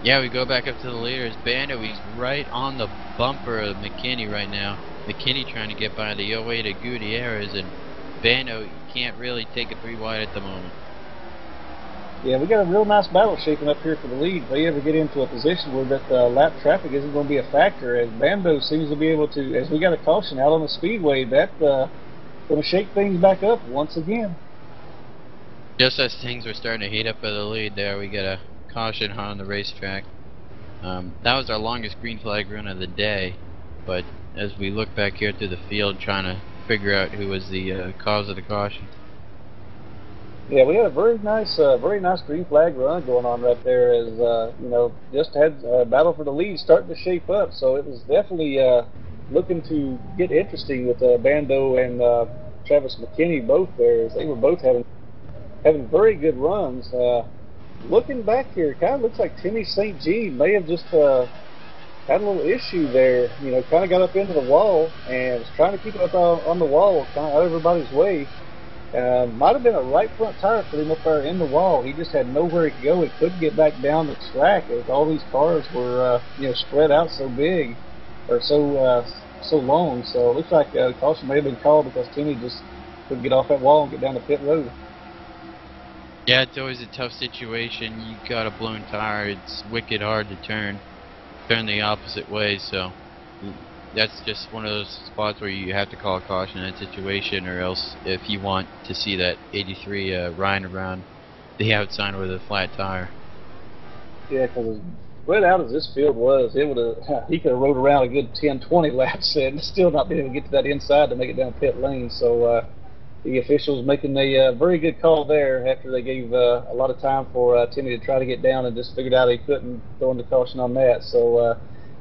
Yeah, we go back up to the leaders. Bando, he's right on the bumper of McKinney right now. McKinney trying to get by the 08 of Gutierrez, and Bando can't really take it 3 wide at the moment. Yeah, we got a real nice battle shaping up here for the lead. If they ever get into a position where that lap traffic isn't going to be a factor, as Bando seems to be able to, as we got a caution out on the speedway, that's going to shake things back up once again. Just as things were starting to heat up for the lead there, we get a caution on the racetrack. That was our longest green flag run of the day, but as we look back here through the field trying to figure out who was the cause of the caution. Yeah, we had a very nice green flag run going on right there as, just had a battle for the lead starting to shape up. So it was definitely looking to get interesting with Bando and Travis McKinney both there, as they were both having very good runs. Looking back here, it kind of looks like Timmy St. Jean may have just had a little issue there, kind of got up into the wall and was trying to keep it up on the wall, kind of out of everybody's way. Might have been a right front tire for him up there in the wall. He just had nowhere he could go. He couldn't get back down the track as all these cars were, spread out so big or so long. So it looks like caution may have been called because Timmy just couldn't get off that wall and get down the pit road. Yeah, it's always a tough situation. You got a blown tire. It's wicked hard to turn the opposite way. So that's just one of those spots where you have to call a caution in that situation, or else if you want to see that 83 Ryan around the outside with a flat tire. Yeah, because spread out as this field was, it would have he could have rode around a good 10, 20 laps and still not been able to get to that inside to make it down pit lane. So the officials making a very good call there after they gave a lot of time for Timmy to try to get down and just figured out he couldn't, throwing the caution on that. So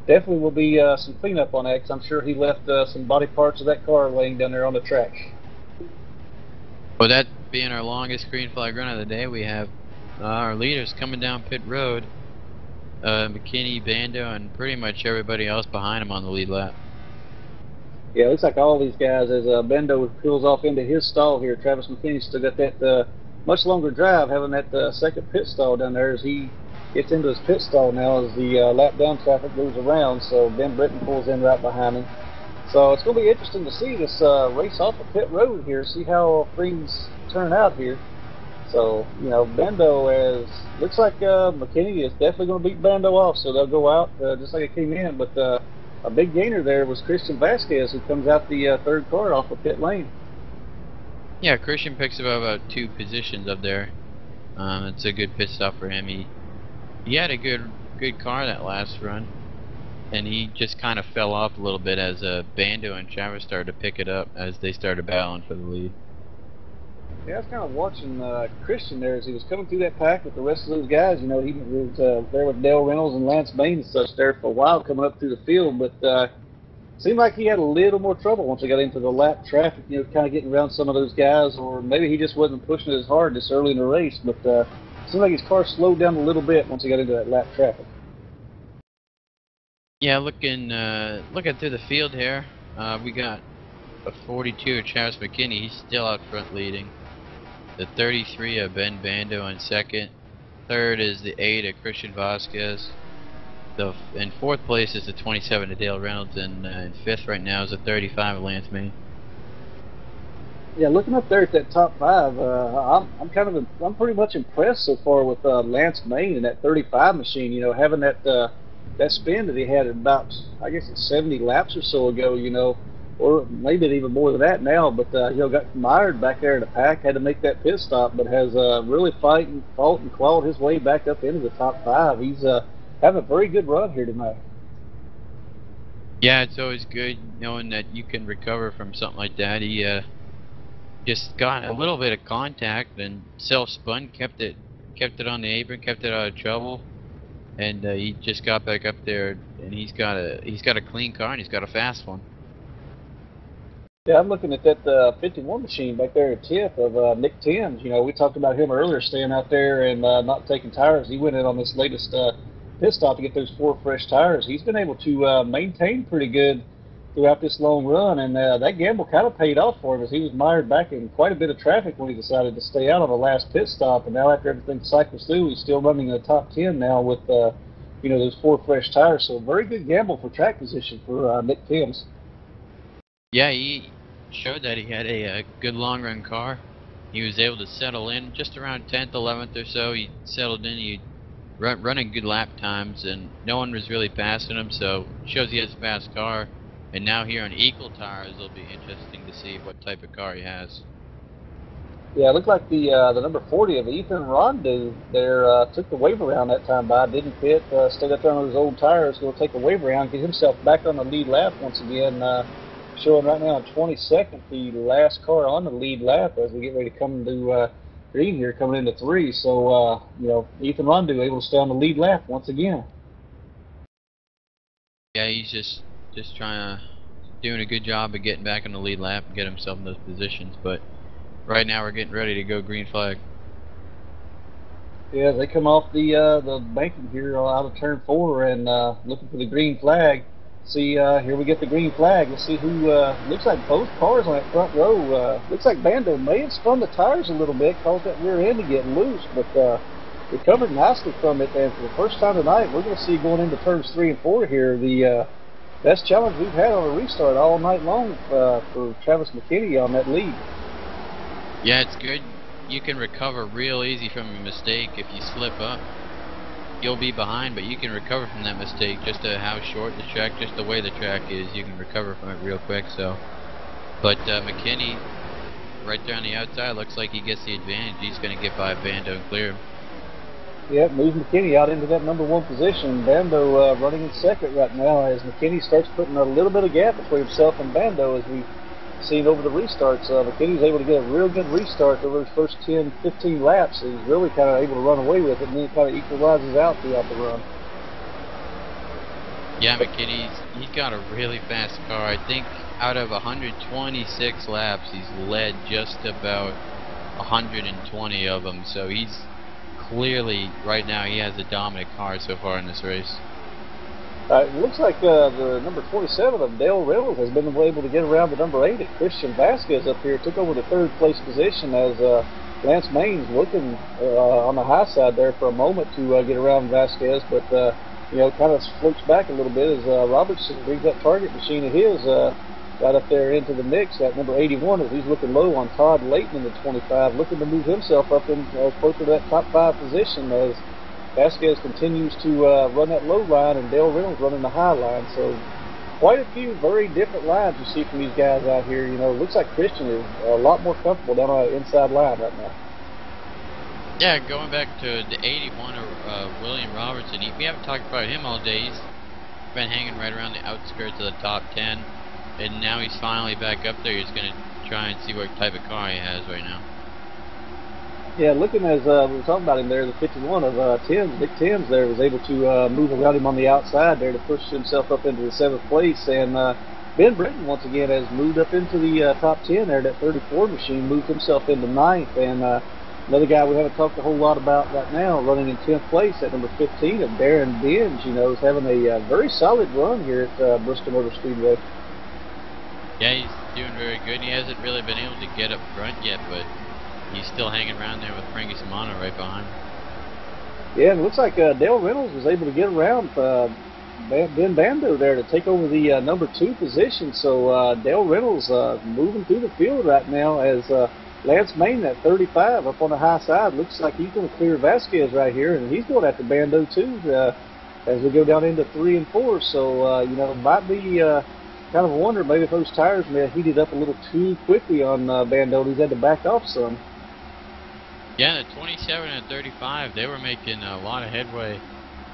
definitely will be some cleanup on that, because I'm sure he left some body parts of that car laying down there on the track. Well, that being our longest green flag run of the day, we have our leaders coming down pit road. McKinney, Bando, and pretty much everybody else behind him on the lead lap. Yeah, it looks like all these guys, as Bando pulls off into his stall here, Travis McKinney still got that much longer drive, having that second pit stall down there as he gets into his pit stall now as the lap down traffic goes around. So Ben Britton pulls in right behind him. So it's going to be interesting to see this race off of pit road here, see how things turn out here. So, you know, Bando looks like McKinney is definitely going to beat Bando off, so they'll go out just like it came in. But a big gainer there was Christian Vasquez, who comes out the third car off of pit lane. Yeah, Christian picks up about 2 positions up there. It's a good pit stop for him. He had a good car that last run, and he just kind of fell off a little bit as Bando and Travis started to pick it up as they started battling for the lead. Yeah, I was kind of watching Christian there as he was coming through that pack with the rest of those guys. You know, he was there with Dale Reynolds and Lance Bain and such there for a while coming up through the field, but seemed like he had a little more trouble once he got into the lap traffic, you know, kind of getting around some of those guys, or maybe he just wasn't pushing it as hard this early in the race, but seemed like his car slowed down a little bit once he got into that lap traffic. Yeah, looking through the field here, we got a 42 of Travis McKinney. He's still out front leading. The 33 of Ben Bando in second. Third is the 8 of Christian Vasquez. In fourth place is the 27 of Dale Reynolds, and in fifth right now is the 35 of Lance Main. Yeah, looking up there at that top 5, I'm pretty much impressed so far with Lance Main and that 35 machine. You know, having that spin that he had at about, I guess it's 70 laps or so ago. You know, or maybe even more than that now. But you know, got mired back there in the pack, had to make that pit stop, but has really fought and clawed his way back up into the top 5. He's having a very good run here tonight. Yeah, it's always good knowing that you can recover from something like that. He just got a little bit of contact and self-spun, kept it on the apron, kept it out of trouble, and he just got back up there. And he's got a clean car and he's got a fast one. Yeah, I'm looking at that 51 machine back there at 10th of Nick Timms. You know, we talked about him earlier, staying out there and not taking tires. He went in on this latest pit stop to get those 4 fresh tires. He's been able to maintain pretty good throughout this long run, and that gamble kind of paid off for him as he was mired back in quite a bit of traffic when he decided to stay out on the last pit stop. And now after everything cycles through, he's still running in the top 10 now with you know, those 4 fresh tires. So a very good gamble for track position for Nick Timms. Yeah, he showed that he had a good long run car. He was able to settle in just around 10th, 11th or so. He settled in. He running good lap times, and no one was really passing him. So shows he has a fast car. And now here on equal tires, it'll be interesting to see what type of car he has. Yeah, it looked like the number 40 of Ethan Rondeau there took the wave around that time by, didn't pit, stayed up there on those old tires, going to take a wave around, get himself back on the lead lap once again, showing right now in 22nd, the last car on the lead lap as we get ready to come to green here, coming into 3. So, you know, Ethan Rondeau able to stay on the lead lap once again. Yeah, he's just doing a good job of getting back on the lead lap and get himself in those positions. But right now we're getting ready to go green flag. Yeah, they come off the banking here out of turn 4 and looking for the green flag. See, here we get the green flag. Let's see who, looks like both cars on that front row. Looks like Bando may have spun the tires a little bit, caused that rear end to get loose, but recovered nicely from it. And for the first time tonight, we're going to see going into turns 3 and 4 here, the best challenge we've had on a restart all night long for Travis McKinney on that lead. Yeah, it's good. You can recover real easy from a mistake. If you slip up, you'll be behind, but you can recover from that mistake just to how short the track, just the way the track is. You can recover from it real quick. So, but McKinney, right there on the outside, looks like he gets the advantage. He's going to get by Bando and clear him. Yeah, moves McKinney out into that number 1 position. Bando running in second right now as McKinney starts putting a little bit of gap between himself and Bando as we've seen over the restarts. McKinney's able to get a real good restart over his first 10, 15 laps. He's really kind of able to run away with it, and then it kind of equalizes out throughout the run. Yeah, he's got a really fast car. I think out of 126 laps, he's led just about 120 of them. So he's clearly, right now, he has a dominant car so far in this race. It looks like the number 27 of Dale Reynolds has been able to get around the number 8. Christian Vasquez up here took over the 3rd place position as Lance Main's looking on the high side there for a moment to get around Vasquez, but you know, kind of floats back a little bit as Robertson brings that target machine of his right up there into the mix at number 81 as he's looking low on Todd Layton in the 25, looking to move himself up in closer to that top 5 position as Vasquez continues to run that low line and Dale Reynolds running the high line. So quite a few very different lines you see from these guys out here. You know, it looks like Christian is a lot more comfortable down on the inside line right now. Yeah, going back to the 81 of William Robertson, we haven't talked about him all day. He's been hanging right around the outskirts of the top 10, and now he's finally back up there. He's going to try and see what type of car he has right now. Yeah, looking as we were talking about him there, the 51 of Timms, Nick Timms there was able to move around him on the outside there to push himself up into the 7th place. And Ben Britton, once again, has moved up into the top 10 there. That 34 machine moved himself into 9th. And another guy we haven't talked a whole lot about right now, running in 10th place at number 15 of Darren Binge, you know, is having a very solid run here at Bristol Motor Speedway. Yeah, he's doing very good. He hasn't really been able to get up front yet, but he's still hanging around there with Frankie Simano right behind him. Yeah, and it looks like Dale Reynolds was able to get around Ben Bando there to take over the number 2 position. So Dale Reynolds moving through the field right now as Lance Main, that 35 up on the high side, looks like he's going to clear Vasquez right here, and he's going after Bando too as we go down into 3 and 4. So, you know, it might be kind of a wonder maybe if those tires may have heated up a little too quickly on Bando. He's had to back off some. Yeah, the 27 and 35, they were making a lot of headway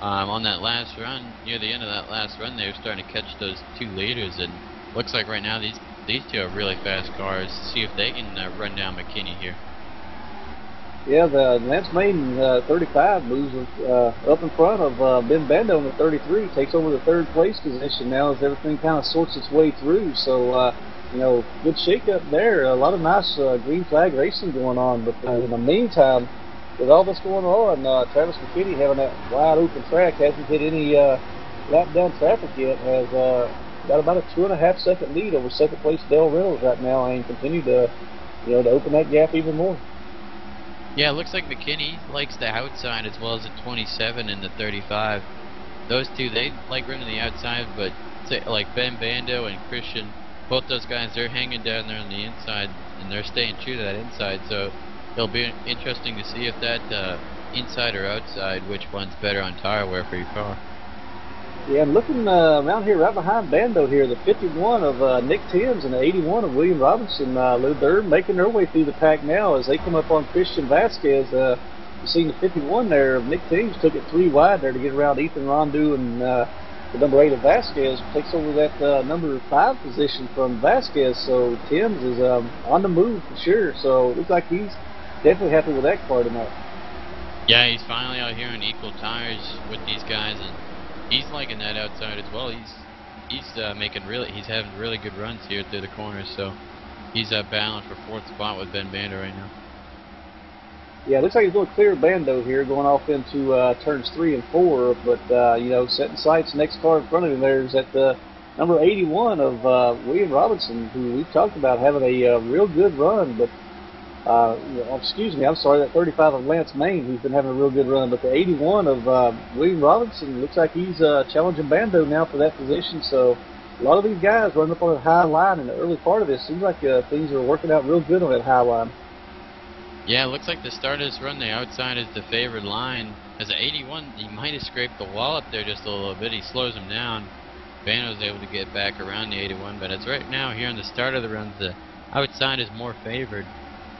on that last run. Near the end of that last run, they were starting to catch those 2 leaders, and looks like right now these 2 are really fast cars. See if they can run down McKinney here. Yeah, the Lance Main 35 moves up in front of Ben Bando in the 33, takes over the 3rd place position now as everything kind of sorts its way through. So, you know, good shake-up there. A lot of nice green flag racing going on. But in the meantime, with all this going on, Travis McKinney having that wide open track, hasn't hit any lap down traffic yet, has got about a 2.5 second lead over 2nd place Dale Reynolds right now, and continue to, you know, to open that gap even more. Yeah, it looks like McKinney likes the outside as well as the 27 and the 35. Those 2, they like running the outside, but like Ben Bando and Christian, both those guys, they're hanging down there on the inside, and they're staying true to that inside. So it'll be interesting to see if that inside or outside, which one's better on tire wear for your car. Yeah, and looking around here right behind Bando here, the 51 of Nick Timms and the 81 of William Robinson, they're making their way through the pack now as they come up on Christian Vasquez. You see the 51 there of Nick Timms took it 3 wide there to get around Ethan Rondeau, and the number 8 of Vasquez takes over that number 5 position from Vasquez. So Timms is on the move for sure. So it looks like he's definitely happy with that car tonight. Yeah, he's finally out here on equal tires with these guys, and he's liking that outside as well. He's having really good runs here through the corners, so he's battling for 4th spot with Ben Bando right now. Yeah, it looks like he's going to clear Bando here, going off into turns 3 and 4. But you know, setting sights, next car in front of him there is at the number 81 of William Robinson, who we've talked about having a real good run. But excuse me, I'm sorry, that 35 of Lance Main, who's been having a real good run. But the 81 of William Robinson looks like he's challenging Bando now for that position. So a lot of these guys running up on the high line in the early part of this. Seems like things are working out real good on that high line. Yeah, it looks like the start of this run, the outside is the favored line. As an 81, he might have scraped the wall up there just a little bit. He slows him down. Bando's able to get back around the 81, but as right now here on the start of the run, the outside is more favored.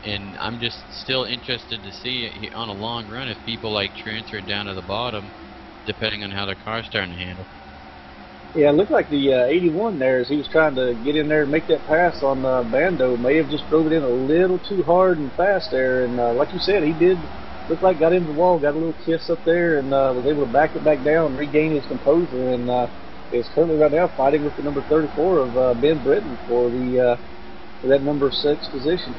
and I'm just still interested to see on a long run if people like transfer down to the bottom, depending on how their car's starting to handle. Yeah, it looked like the 81 there, as he was trying to get in there and make that pass on Bando, may have just drove it in a little too hard and fast there. And like you said, he did look like got into the wall, got a little kiss up there, and was able to back it back down and regain his composure. And is currently right now fighting with the number 34 of Ben Britton for the for that number 6 position.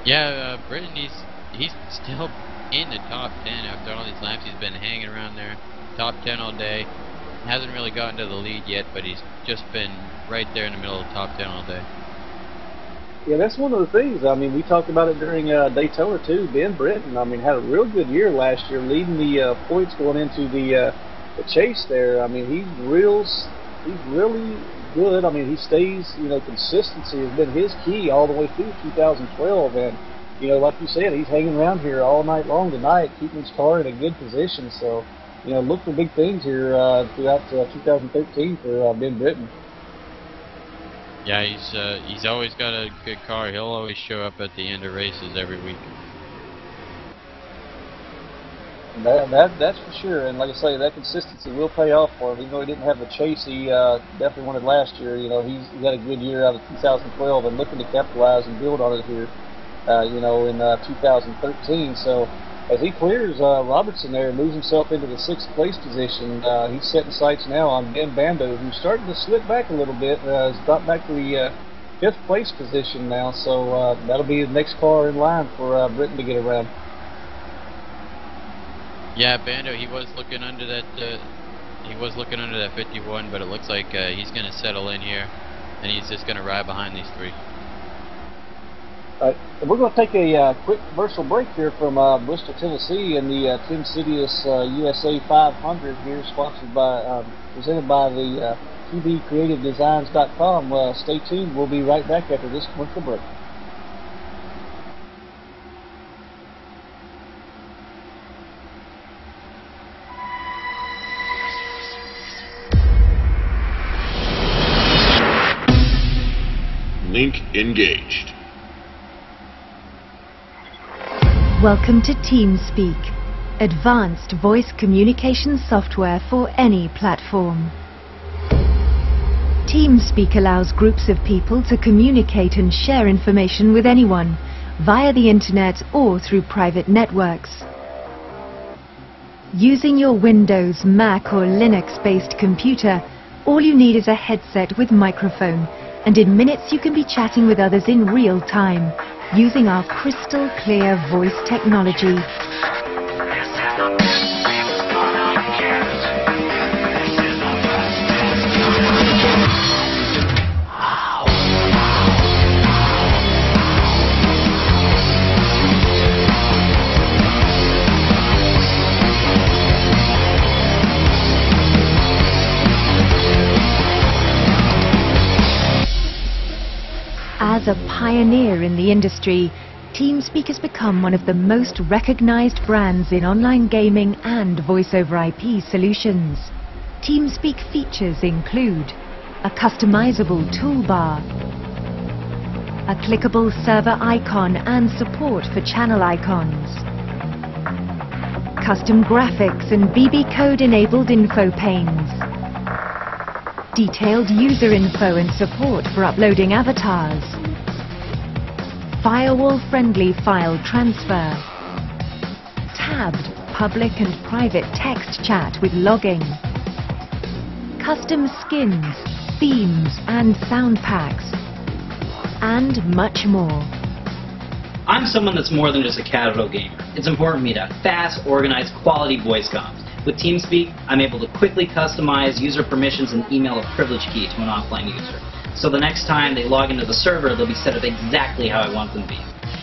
Yeah, Britton, he's still in the top 10 after all these laps. He's been hanging around there, top 10 all day. Hasn't really gotten to the lead yet, but he's just been right there in the middle of the top 10 all day. Yeah, that's one of the things. I mean, we talked about it during Daytona too. Ben Britton, I mean, had a real good year last year, leading the points going into the chase there. I mean, he's really good. I mean, he stays. You know, consistency has been his key all the way through 2012, and you know, like you said, he's hanging around here all night long tonight, keeping his car in a good position. So, you know, look for big things here throughout 2013 for Ben Britton. Yeah, he's always got a good car. He'll always show up at the end of races every week. That's for sure. And like I say, that consistency will pay off for him. Even though he didn't have the chase he definitely wanted last year, you know, he had a good year out of 2012 and looking to capitalize and build on it here, you know, in 2013. So, as he clears Robertson there and moves himself into the 6th place position, he's setting sights now on Ben Bando, who's starting to slip back a little bit. Has dropped back to the 5th place position now, so that'll be the next car in line for Britton to get around. Yeah, Bando, he was looking under that. He was looking under that 51, but it looks like he's going to settle in here, and he's just going to ride behind these 3. We're going to take a quick commercial break here from Bristol, Tennessee, and the Citius USA 500 here, sponsored by, presented by the TVCreativeDesigns.com. Stay tuned. We'll be right back after this commercial break. Link engaged. Welcome to TeamSpeak, advanced voice communication software for any platform. TeamSpeak allows groups of people to communicate and share information with anyone via the internet or through private networks. Using your Windows, Mac or Linux-based computer, all you need is a headset with microphone, and in minutes you can be chatting with others in real time, using our crystal clear voice technology. As a pioneer in the industry, TeamSpeak has become one of the most recognized brands in online gaming and voice-over IP solutions. TeamSpeak features include a customizable toolbar, a clickable server icon and support for channel icons, custom graphics and BB code-enabled info panes, detailed user info and support for uploading avatars, firewall-friendly file transfer, tabbed public and private text chat with logging, custom skins, themes and sound packs, and much more. I'm someone that's more than just a casual gamer. It's important to me to have fast, organized, quality voice comms. With TeamSpeak, I'm able to quickly customize user permissions and email a privilege key to an offline user. So the next time they log into the server, they'll be set up exactly how I want them to be.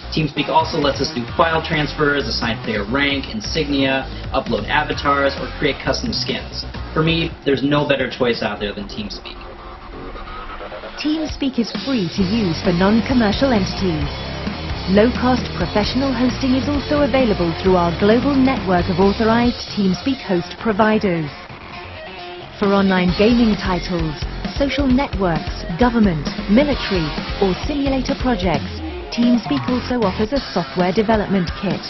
TeamSpeak also lets us do file transfers, assign player rank, insignia, upload avatars, or create custom skins. For me, there's no better choice out there than TeamSpeak. TeamSpeak is free to use for non-commercial entities. Low-cost professional hosting is also available through our global network of authorized TeamSpeak host providers. For online gaming titles, social networks, government, military, or simulator projects, TeamSpeak also offers a software development kit.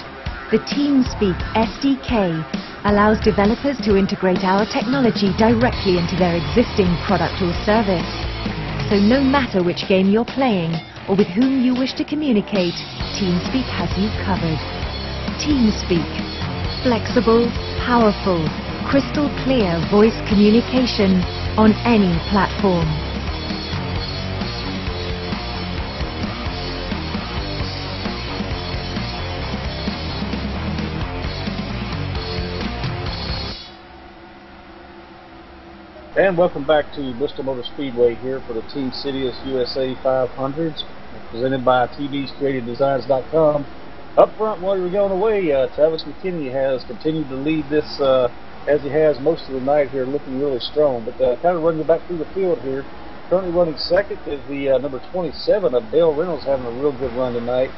The TeamSpeak SDK allows developers to integrate our technology directly into their existing product or service. So no matter which game you're playing or with whom you wish to communicate, TeamSpeak has you covered. TeamSpeak. Flexible, powerful, crystal clear voice communication on any platform. And welcome back to Bristol Motor Speedway here for the Team Citius USA 500s, presented by TVsCreativeDesigns.com. Up front while you're going away, Travis McKinney has continued to lead this as he has most of the night here, looking really strong. But kind of running back through the field here, currently running second is the number 27 of Dale Reynolds, having a real good run tonight.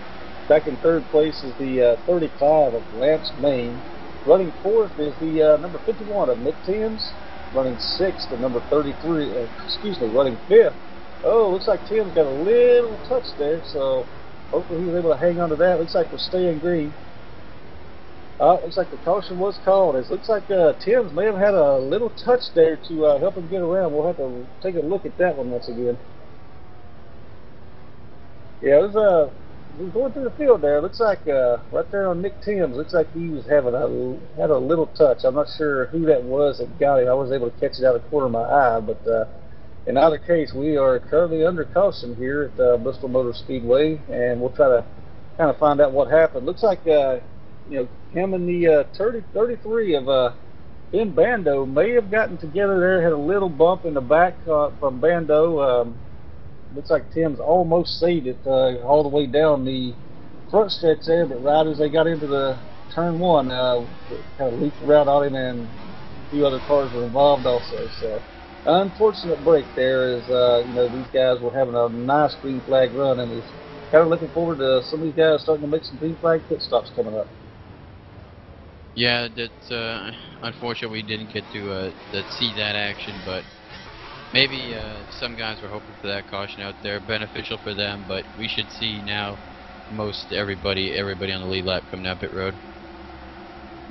Back in third place is the 35 of Lance Main. Running fourth is the number 51 of Nick Timms. Running sixth, the number 33, running fifth. Oh, looks like Tim's got a little touch there, so hopefully he was able to hang on to that. Looks like we're staying green. Looks like the caution was called. It looks like Tim's may have had a little touch there to help him get around. We'll have to take a look at that one once again. Yeah, it was going through the field there. Looks like right there on Nick Timms, looks like he was having had a little touch. I'm not sure who that was that got him. I was able to catch it out of the corner of my eye, but in either case, we are currently under caution here at Bristol Motor Speedway, and we'll try to kind of find out what happened. Looks like him and the 33 of Ben Bando may have gotten together there, had a little bump in the back from Bando. Looks like Tim's almost saved it all the way down the front stretch there, but right as they got into the turn one, kind of leaped around on him, and a few other cars were involved also. So, unfortunate break there as these guys were having a nice green flag run, and he's kind of looking forward to some of these guys starting to make some green flag pit stops coming up. Yeah, that's unfortunate we didn't get to see that action, but maybe some guys were hoping for that caution out there, beneficial for them, but we should see now most everybody on the lead lap coming down pit road.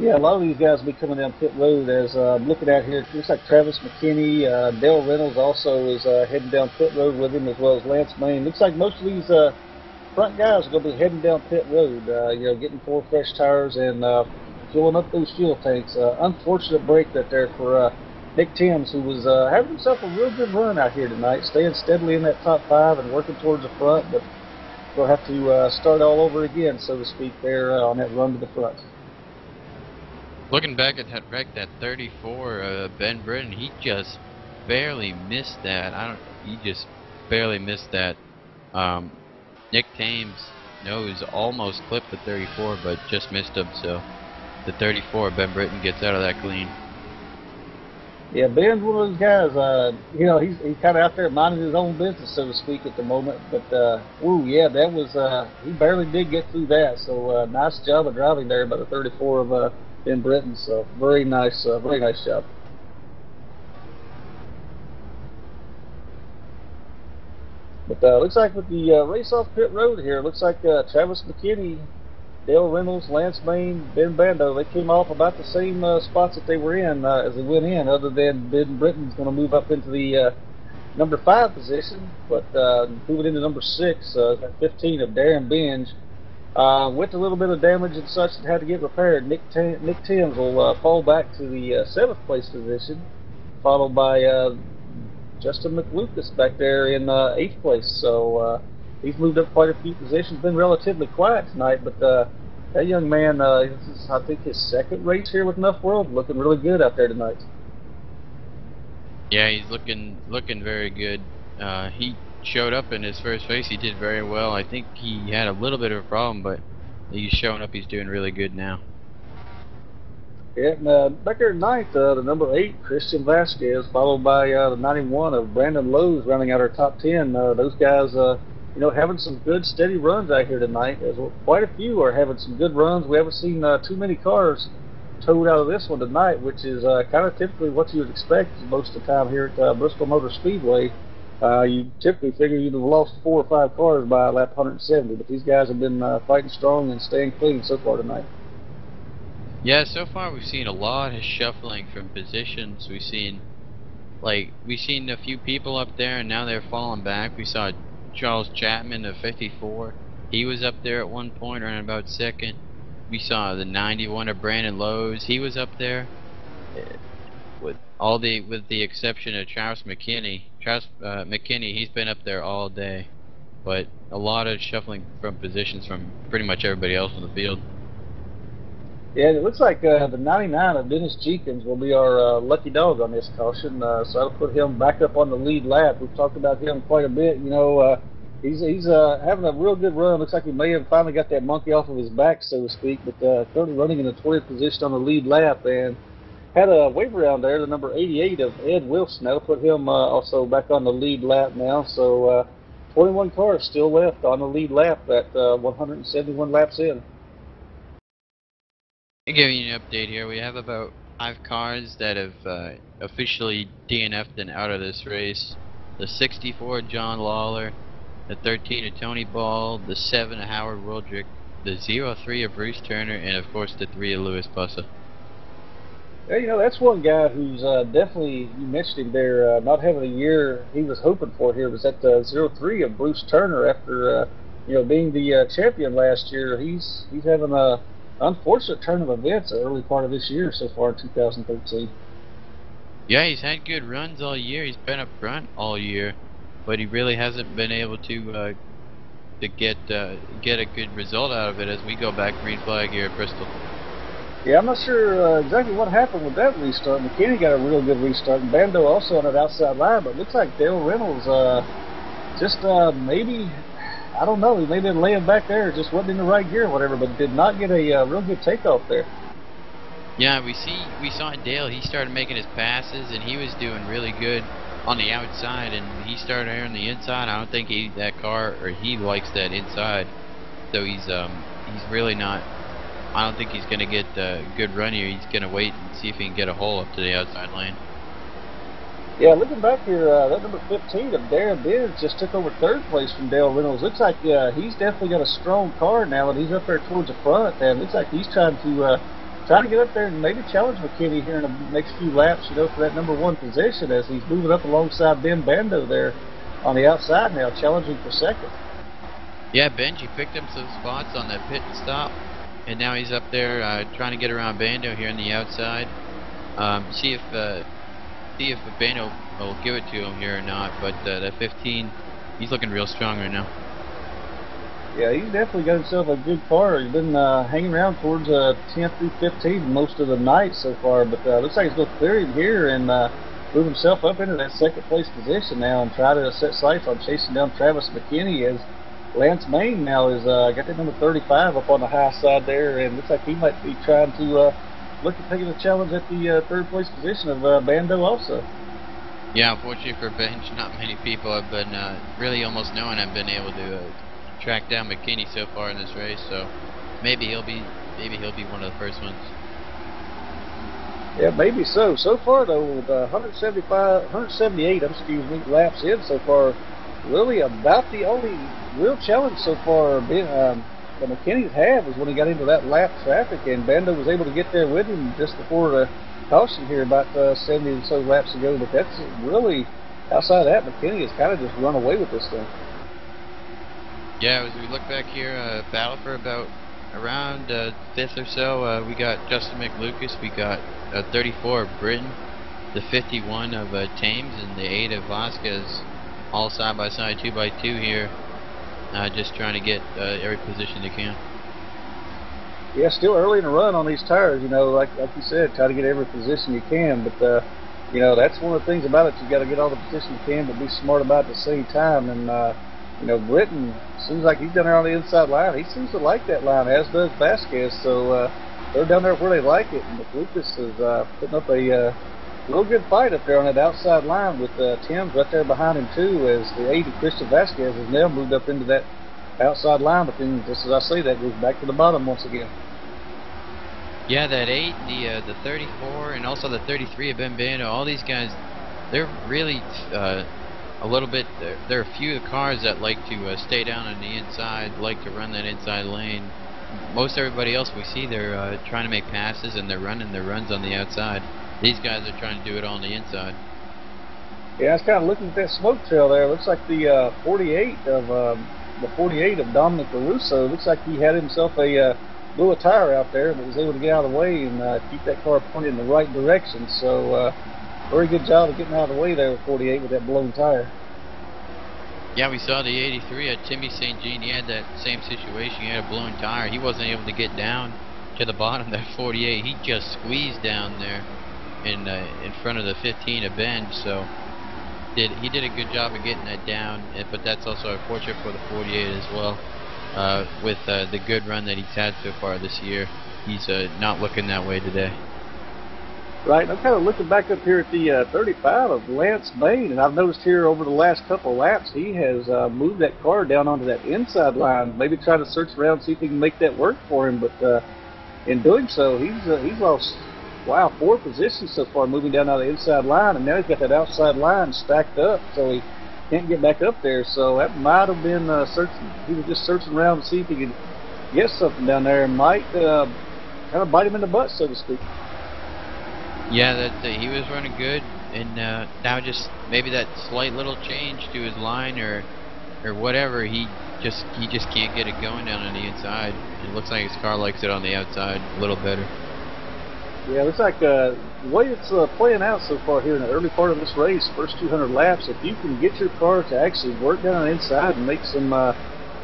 Yeah, a lot of these guys will be coming down pit road. As I'm looking at here, it looks like Travis McKinney, Dale Reynolds also is heading down pit road with him, as well as Lance Main. Looks like most of these front guys are going to be heading down pit road, getting 4 fresh tires and filling up those fuel tanks. Unfortunate break right there for Nick Timms, who was having himself a real good run out here tonight, staying steadily in that top 5 and working towards the front, but we'll have to start all over again, so to speak, there on that run to the front. Looking back at that wreck, that 34, Ben Britton, he just barely missed that. He just barely missed that. Nick Timms nose almost clipped the 34, but just missed him. So the 34, Ben Britton gets out of that clean. Yeah, Ben's one of those guys. He's kind of out there minding his own business, so to speak, at the moment. But that was he barely did get through that. So nice job of driving there by the 34 of Ben Britton. So very nice job. But looks like with the race off pit road here, looks like Travis McKinney, Dale Reynolds, Lance Main, Ben Bando, they came off about the same spots that they were in as they went in, other than Ben Britton's going to move up into the number 5 position, but moving into number 6, 15 of Darren Binge. With a little bit of damage and such that had to get repaired, Nick Timms will fall back to the 7th place position, followed by Justin McLucas back there in 8th place. So he's moved up quite a few positions, been relatively quiet tonight, but that young man, this is, I think, his 2nd race here with NuffWORLD, looking really good out there tonight. Yeah, he's looking very good. He showed up in his first race. He did very well. I think he had a little bit of a problem, but he's showing up. He's doing really good now. Yeah, and back there at 9th, the number 8, Christian Vasquez, followed by the 91 of Brandon Lowe's, rounding out our top 10. Those guys, having some good, steady runs out here tonight. As well, quite a few are having some good runs. We haven't seen too many cars towed out of this one tonight, which is kind of typically what you would expect most of the time here at Bristol Motor Speedway. You typically figure you'd have lost 4 or 5 cars by lap 170, but these guys have been fighting strong and staying clean so far tonight. Yeah, so far we've seen a lot of shuffling from positions. We've seen a few people up there, and now they're falling back. We saw Charles Chapman of 54. He was up there at one point, running about second. We saw the 91 of Brandon Lowe's. He was up there. With the exception of Charles McKinney. Charles McKinney, he's been up there all day. But a lot of shuffling from positions from pretty much everybody else in the field. Yeah, it looks like the 99 of Dennis Jenkins will be our lucky dog on this caution, so that'll put him back up on the lead lap. We've talked about him quite a bit. You know, he's having a real good run. Looks like he may have finally got that monkey off of his back, so to speak, but currently running in the 20th position on the lead lap, and had a wave around there, the number 88 of Ed Wilson. That'll put him also back on the lead lap now, so 21 cars still left on the lead lap at 171 laps in. To give you an update here, we have about 5 cars that have officially DNF'd and out of this race. The 64 of John Lawler, the 13 of Tony Ball, the 7 of Howard Wildrick, the 03 of Bruce Turner, and of course the 3 of Louis Bussa. Yeah, you know, that's one guy who's definitely, you mentioned him there, not having a year he was hoping for here, was that 03 of Bruce Turner after, you know, being the champion last year. He's having a unfortunate turn of events the early part of this year so far in 2013. Yeah, he's had good runs all year. He's been up front all year, but he really hasn't been able to get a good result out of it as we go back green flag here at Bristol. Yeah, I'm not sure exactly what happened with that restart. McKinney got a real good restart, and Bando also on that outside line, but it looks like Dale Reynolds just maybe, I don't know, he may have been laying back there, just wasn't in the right gear or whatever, but did not get a real good takeoff there. Yeah, we saw Dale, he started making his passes, and he was doing really good on the outside, and he started here on the inside. I don't think he likes that inside, so he's really not. I don't think he's going to get a good run here. He's going to wait and see if he can get a hole up to the outside lane. Yeah, looking back here, that number 15 of Darren Benz just took over 3rd place from Dale Reynolds. Looks like he's definitely got a strong car now, and he's up there towards the front, and looks like he's trying to get up there and maybe challenge McKinney here in the next few laps, you know, for that number 1 position as he's moving up alongside Ben Bando there on the outside now, challenging for 2nd. Yeah, Benji picked up some spots on that pit stop, and now he's up there trying to get around Bando here on the outside. See if Bando will give it to him here or not, but that 15, he's looking real strong right now. Yeah, he's definitely got himself a good car. He's been hanging around towards 10th through 15th most of the night so far, but looks like he's going to clear him here and move himself up into that 2nd place position now and try to set sights on chasing down Travis McKinney as Lance Main now is got that number 35 up on the high side there, and looks like he might be trying to look at taking a challenge at the 3rd place position of Bando also. Yeah, unfortunately for Benj, not many people have been, really almost no one have been able to track down McKinney so far in this race, so maybe he'll be one of the first ones. Yeah, maybe so. So far though, with 178 laps in so far, really about the only real challenge so far that McKinney's had was when he got into that lap traffic, and Bando was able to get there with him just before the caution here about 70 or so laps ago, but that's really, outside of that, McKinney has kind of just run away with this thing. Yeah, as we look back here, battle for about around 5th or so, we got Justin McLucas, we got 34 of Britain, the 51 of Thames, and the 8 of Vasquez, all side by side, 2x2 here, just trying to get every position they can. Yeah, still early in the run on these tires, you know, like you said, try to get every position you can, but you know, that's one of the things about it. You got to get all the positions you can, but be smart about it at the same time. And you know, Britton seems like he's down there on the inside line. He seems to like that line, as does Vasquez. So they're down there where they like it. And Lucas is putting up a real good fight up there on that outside line with Tim's right there behind him too, as the 80 Christian Vasquez has now moved up into that outside line. But then, just as I say, that goes back to the bottom once again. Yeah, that 8, the 34, and also the 33 of Ben Bando, all these guys, they're really a little bit. There are a few cars that like to stay down on the inside, like to run that inside lane. Most everybody else we see, they're trying to make passes and they're running their runs on the outside. These guys are trying to do it all on the inside. Yeah, I was kind of looking at that smoke trail there. Looks like the 48 of Dominic LaRusso. Looks like he had himself a blew a tire out there, but was able to get out of the way and keep that car pointed in the right direction. So very good job of getting out of the way there with 48 with that blown tire. Yeah, we saw the 83 at Timmy St. Jean. He had that same situation. He had a blown tire. He wasn't able to get down to the bottom of that 48. He just squeezed down there in front of the 15 of Benj. So he did a good job of getting that down. But that's also unfortunate for the 48 as well. With the good run that he's had so far this year, he's not looking that way today. Right, I'm kind of looking back up here at the 35 of Lance Bain, and I've noticed here over the last couple of laps he has moved that car down onto that inside line, maybe try to search around, see if he can make that work for him, but in doing so, he's lost, 4 positions so far, moving down on the inside line, and now he's got that outside line stacked up, so he can't get back up there. So that might have been searching. He was just searching around to see if he could get something down there, and might kind of bite him in the butt, so to speak. Yeah, he was running good, and now just maybe that slight little change to his line or whatever, he just can't get it going down on the inside. It looks like his car likes it on the outside a little better. Yeah, it looks like the way it's playing out so far here in the early part of this race, first 200 laps, if you can get your car to actually work down on the inside and make some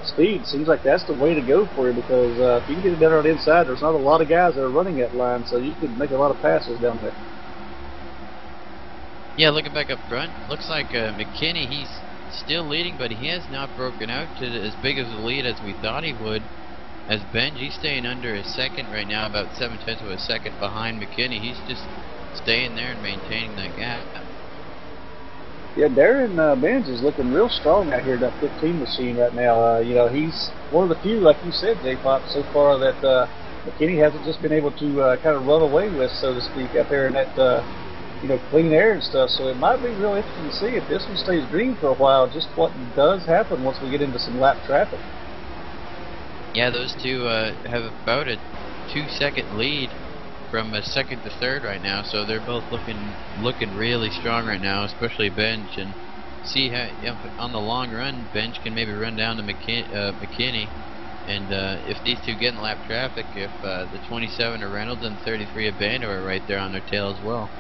speed, seems like that's the way to go for you, because if you can get it down on the inside, there's not a lot of guys that are running that line, so you could make a lot of passes down there. Yeah, looking back up front, looks like McKinney, he's still leading, but he has not broken out to as big of a lead as we thought he would. As Benj, he's staying under a second right now, about 0.7 of a second behind McKinney. He's just staying there and maintaining that gap. Yeah, Darren Benj is looking real strong out here in that 15 machine right now. You know, he's one of the few, like you said, J-Pop, so far that McKinney hasn't just been able to kind of run away with, so to speak, out there in that, clean air and stuff. So it might be real interesting to see if this one stays green for a while, just what does happen once we get into some lap traffic. Yeah, those two have about a 2-second lead from second to third right now, so they're both looking really strong right now, especially Benj. And see how on the long run, Benj can maybe run down to McKinney, and if these two get in lap traffic, if the 27 of Reynolds and 33 of Bando are right there on their tail as well.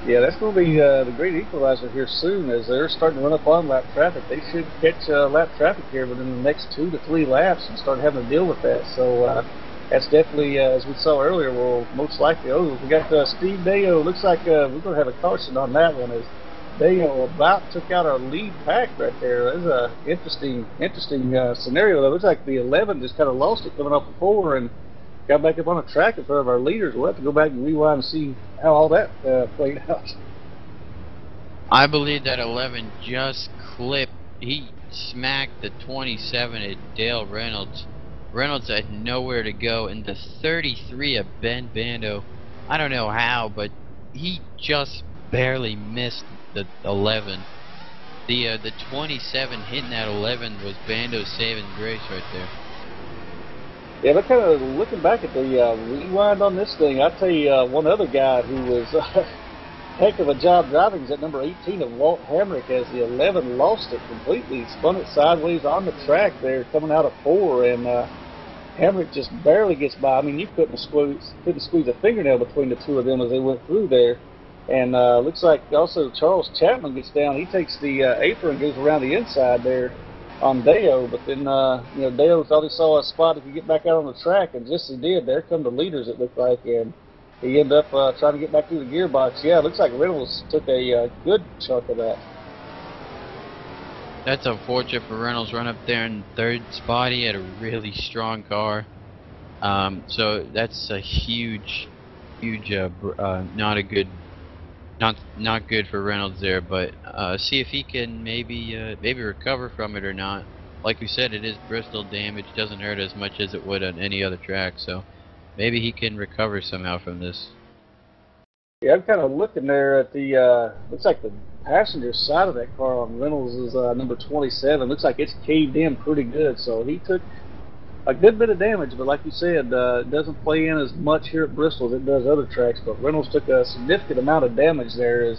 Yeah, that's going to be the great equalizer here soon, as they're starting to run up on lap traffic. They should catch lap traffic here within the next 2 to 3 laps and start having to deal with that. So that's definitely, as we saw earlier, will most likely. Oh, we got Steve Deo. Looks like we're going to have a caution on that one, as Deo about took out our lead pack right there. That's an interesting scenario. It looks like the 11 just kind of lost it coming off the 4 and got back up on the track in front of our leaders. We'll have to go back and rewind and see how all that played out. I believe that 11 just clipped. He smacked the 27 at Dale Reynolds. Reynolds had nowhere to go, and the 33 of Ben Bando, I don't know how, but he just barely missed the 11. The 27 hitting that 11 was Bando's saving grace right there. Yeah, but kind of looking back at the rewind on this thing, I'll tell you one other guy who was heck of a job driving is at number 18 of Walt Hamrick, as the 11 lost it completely, spun it sideways on the track there coming out of 4, and Hamrick just barely gets by. I mean, you couldn't squeeze a fingernail between the two of them as they went through there. And looks like also Charles Chapman gets down. He takes the apron and goes around the inside there on Deo, but then Deo thought he saw a spot he could get back out on the track, and just as he did, there come the leaders, it looked like, and he ended up trying to get back through the gearbox. Yeah, it looks like Reynolds took a good chunk of that. That's unfortunate for Reynolds. Run up there in third spot. He had a really strong car, so that's a huge not good for Reynolds there, but see if he can maybe recover from it or not. Like we said, it is Bristol damage, doesn't hurt as much as it would on any other track, so maybe he can recover somehow from this. Yeah, I'm kind of looking there at the, looks like the passenger side of that car on Reynolds is number 27. Looks like it's caved in pretty good, so he took a good bit of damage, but like you said, it doesn't play in as much here at Bristol as it does other tracks, but Reynolds took a significant amount of damage there.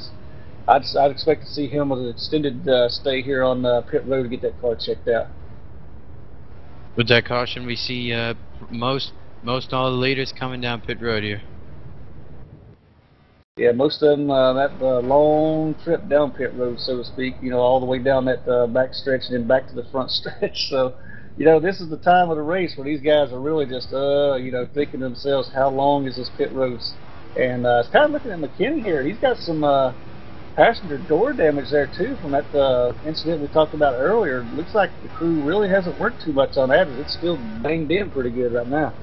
I'd expect to see him with an extended stay here on pit road to get that car checked out. With that caution, we see most all the leaders coming down pit road here. Yeah, most of them that long trip down pit road, so to speak, you know, all the way down that back stretch and then back to the front stretch. So, you know, this is the time of the race where these guys are really just, you know, thinking to themselves, how long is this pit road? And it's kind of looking at McKinney here. He's got some passenger door damage there, too, from that incident we talked about earlier. Looks like the crew really hasn't worked too much on that. It's still banged in pretty good right now.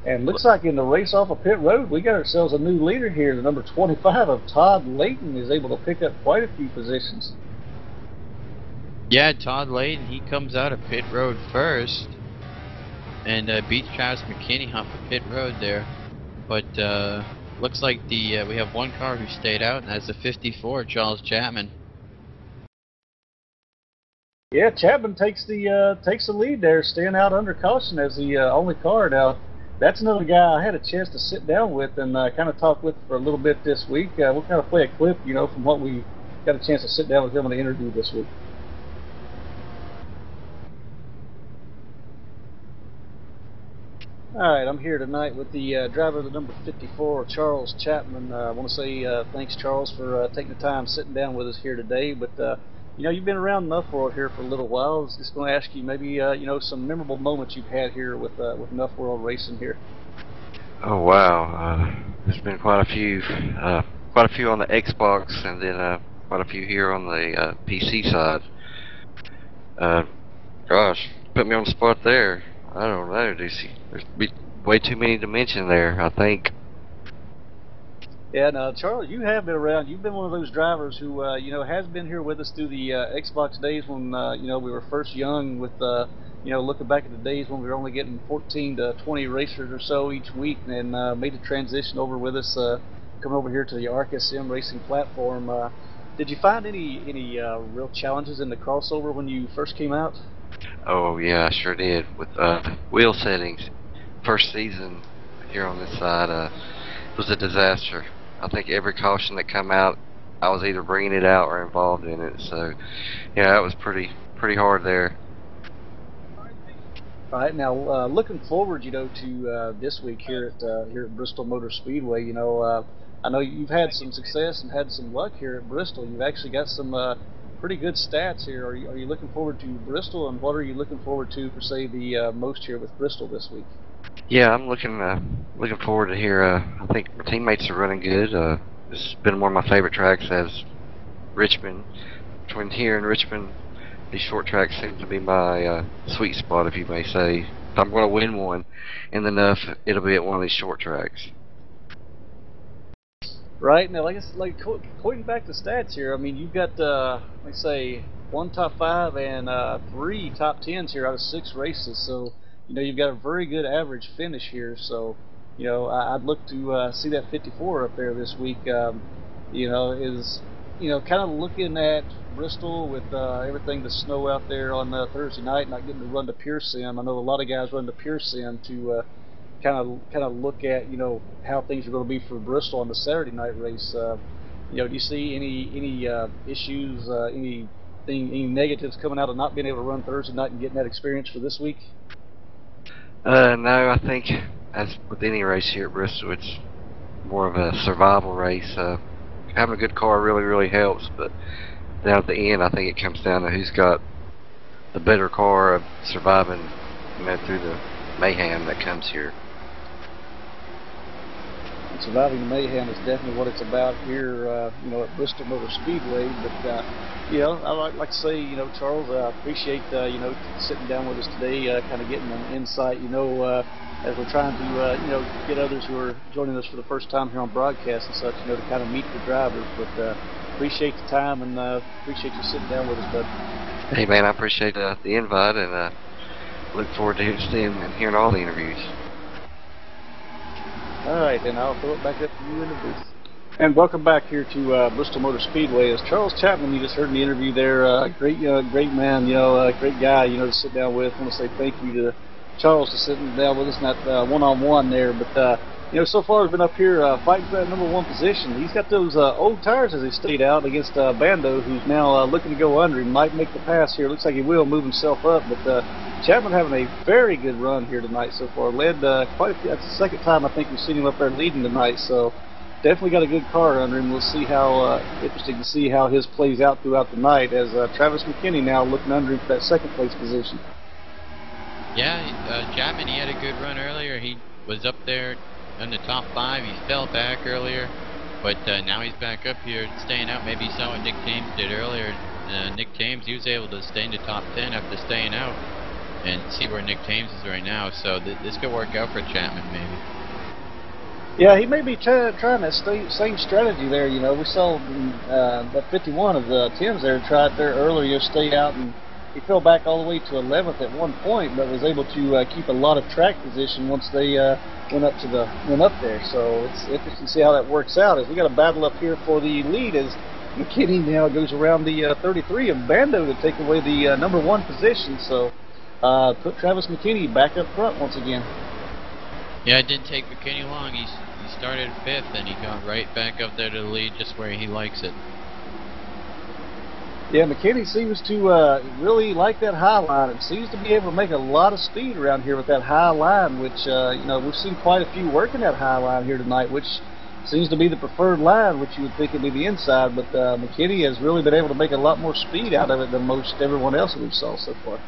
And looks like in the race off of pit road, we got ourselves a new leader here. The number 25 of Todd Layton is able to pick up quite a few positions. Yeah, Todd Layton, he comes out of pit road first and beats Travis McKinney off of pit road there. But looks like we have one car who stayed out, and that's the 54, Charles Chapman. Yeah, Chapman takes the lead there, staying out under caution as the only car. Now, that's another guy I had a chance to sit down with and kind of talk with for a little bit this week. We'll kind of play a clip, you know, from what we got a chance to sit down with him in the interview this week. All right, I'm here tonight with the driver of the number 54, Charles Chapman. I want to say thanks, Charles, for taking the time sitting down with us here today. But you know, you've been around NuffWorld here for a little while. I was just going to ask you maybe you know, some memorable moments you've had here with NuffWorld racing here. Oh wow, there's been quite a few on the Xbox, and then quite a few here on the PC side. Gosh, put me on the spot there. I don't know, there's way too many to mention there, I think. Yeah, now, Charles, you have been around. You've been one of those drivers who, you know, has been here with us through the Xbox days when, you know, we were first young with, you know, looking back at the days when we were only getting 14 to 20 racers or so each week, and made the transition over with us, coming over here to the ArcSM racing platform. Did you find any real challenges in the crossover when you first came out? Oh yeah, I sure did. With wheel settings, first season here on this side, it was a disaster. I think every caution that come out, I was either bringing it out or involved in it. So, yeah, it was pretty hard there. All right, now looking forward, you know, to this week here at Bristol Motor Speedway. You know, I know you've had some success and had some luck here at Bristol. You've actually got some pretty good stats here. Are you looking forward to Bristol, and what are you looking forward to for, say, the most here with Bristol this week? Yeah, I'm looking forward to here. I think my teammates are running good. This has been one of my favorite tracks as Richmond. Between here and Richmond, these short tracks seem to be my sweet spot, if you may say. If I'm going to win one in the Nuff, it'll be at one of these short tracks. Right, now, like pointing back to stats here, I mean, you've got, let's say, 1 top 5 and 3 top 10s here out of 6 races, so, you know, you've got a very good average finish here. So, you know, I'd look to see that 54 up there this week. You know, is, you know, kind of looking at Bristol with everything, the snow out there on Thursday night, not getting to run to Pure Sim. I know a lot of guys run to Pure Sim to kind of look at, you know, how things are going to be for Bristol on the Saturday night race. You know, do you see any issues, any negatives coming out of not being able to run Thursday night and getting that experience for this week? No, I think as with any race here at Bristol, it's more of a survival race. Having a good car really helps, but down at the end, I think it comes down to who's got the better car of surviving, you know, through the mayhem that comes here. And surviving the mayhem is definitely what it's about here, you know, at Bristol Motor Speedway. But you know, I like to say, you know, Charles, I appreciate you know, sitting down with us today, kind of getting an insight, you know, as we're trying to you know, get others who are joining us for the first time here on broadcast and such, you know, to kind of meet the drivers. But appreciate the time and appreciate you sitting down with us, bud. Hey man, I appreciate the invite, and look forward to seeing and hearing all the interviews. right, and I'll throw it back up to you in the booth. And welcome back here to Bristol Motor Speedway. As Charles Chapman, you just heard in the interview there, great man, great guy, to sit down with. I want to say thank you to Charles for sitting down with us, not one-on-one there, but so far he's been up here fighting for that #1 position. He's got those old tires, as he stayed out, against Bando, who's now looking to go under. He might make the pass here. Looks like he will move himself up, but Chapman having a very good run here tonight so far. Led quite a few. That's the second time I think we've seen him up there leading tonight, so definitely got a good car under him. We'll see how interesting to see how his plays out throughout the night, as Travis McKinney now looking under him for that second place position. Yeah, Chapman, he had a good run earlier. He was up there in the top 5. He fell back earlier, but now he's back up here staying out. Maybe you saw what Nick Thames did earlier. Nick Thames, he was able to stay in the top 10 after staying out, and see where Nick Thames is right now. So this could work out for Chapman maybe. Yeah, he may be trying that same strategy there. We saw that 51 of Tim's there tried there earlier, stayed out, and he fell back all the way to 11th at one point, but was able to keep a lot of track position once they went up there. So it's interesting to see how that works out. As we got a battle up here for the lead, as McKinney now goes around the 33 of Bando to take away the #1 position. So put Travis McKinney back up front once again. Yeah, it didn't take McKinney long. He started 5th, and he got right back up there to the lead, just where he likes it. Yeah, McKinney seems to really like that high line, and seems to be able to make a lot of speed around here with that high line, which, we've seen quite a few working that high line here tonight, which seems to be the preferred line, which you would think would be the inside, but McKinney has really been able to make a lot more speed out of it than most everyone else that we've saw so far.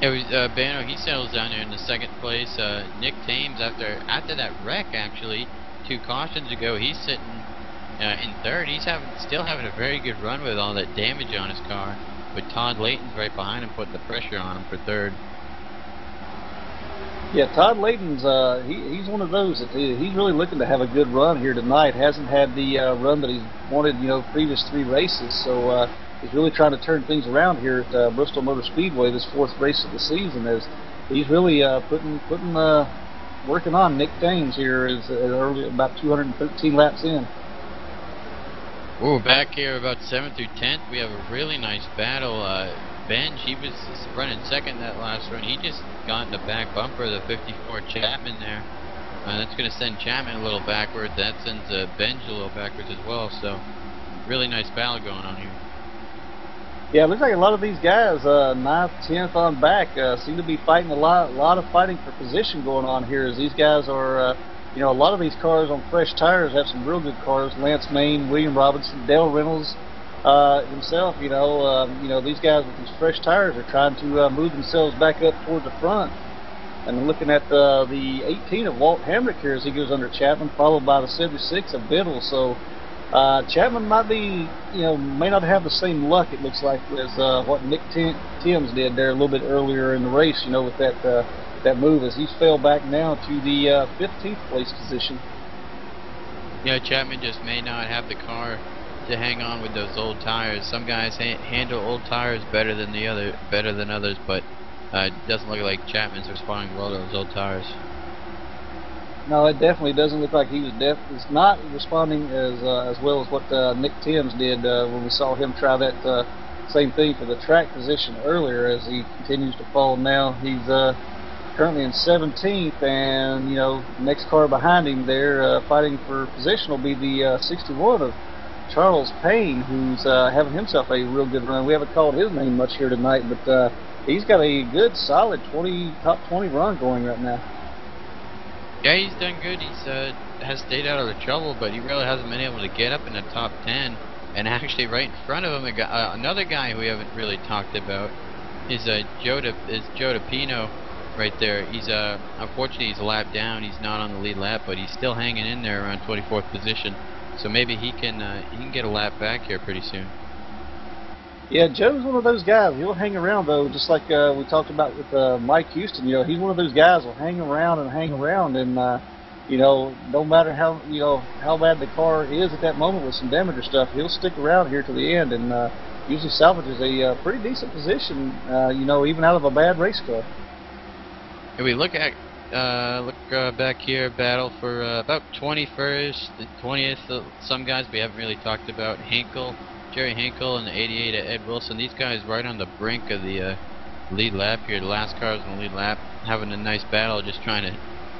Yeah, Bano, he settles down there in the 2nd place. Nick Thames, after that wreck, actually, 2 cautions ago, he's sitting in 3rd. He's still having a very good run with all that damage on his car. But Todd Layton's right behind him, putting the pressure on him for 3rd. Yeah, Todd Layton's he's one of those that he's really looking to have a good run here tonight. Hasn't had the run that he's wanted, previous 3 races. So he's really trying to turn things around here at Bristol Motor Speedway, this 4th race of the season, as he's really working on Nick Thames here as early, about 213 laps in. Ooh, back here about 7th through 10th, we have a really nice battle. Benj, he was running 2nd that last run. He just got in the back bumper of the 54 Chapman there. That's going to send Chapman a little backwards. That sends Benj a little backwards as well. So, really nice battle going on here. Yeah, it looks like a lot of these guys, 9th, 10th on back, seem to be fighting a lot of fighting for position going on here, as these guys are, a lot of these cars on fresh tires have some real good cars. Lance Main, William Robinson, Dale Reynolds himself, these guys with these fresh tires are trying to move themselves back up towards the front. And looking at the 18 of Walt Hamrick here as he goes under Chapman, followed by the 76 of Biddle. So Chapman might be, may not have the same luck, it looks like, as what Nick Thames did there a little bit earlier in the race, with that move, as he fell back now to the 15th place position. Yeah, Chapman just may not have the car to hang on with those old tires. Some guys handle old tires better than others, but it doesn't look like Chapman's responding well to those old tires. No, it definitely doesn't look like he's not responding as well as what Nick Thames did when we saw him try that same thing for the track position earlier, as he continues to fall now. He's currently in 17th, and next car behind him there fighting for position will be the 61 of Charles Payne, who's having himself a real good run. We haven't called his name much here tonight, but he's got a good solid top 20 run going right now. Yeah, he's done good. He's has stayed out of the trouble, but he really hasn't been able to get up in the top 10. And actually, right in front of him, another guy who we haven't really talked about is Joe DePino right there. He's unfortunately he's a lap down. He's not on the lead lap, but he's still hanging in there around 24th position. So maybe he can get a lap back here pretty soon. Yeah, Joe's one of those guys. He'll hang around, though, just like we talked about with Mike Houston. He's one of those guys who'll hang around, and no matter how bad the car is at that moment with some damage or stuff, he'll stick around here to the end, and usually salvages a pretty decent position, even out of a bad race car. If we look at look back here, battle for about 21st, the 20th. Some guys we haven't really talked about. Jerry Hinkle, and the 88 at Ed Wilson. These guys right on the brink of the lead lap here. The last cars on the lead lap, having a nice battle, just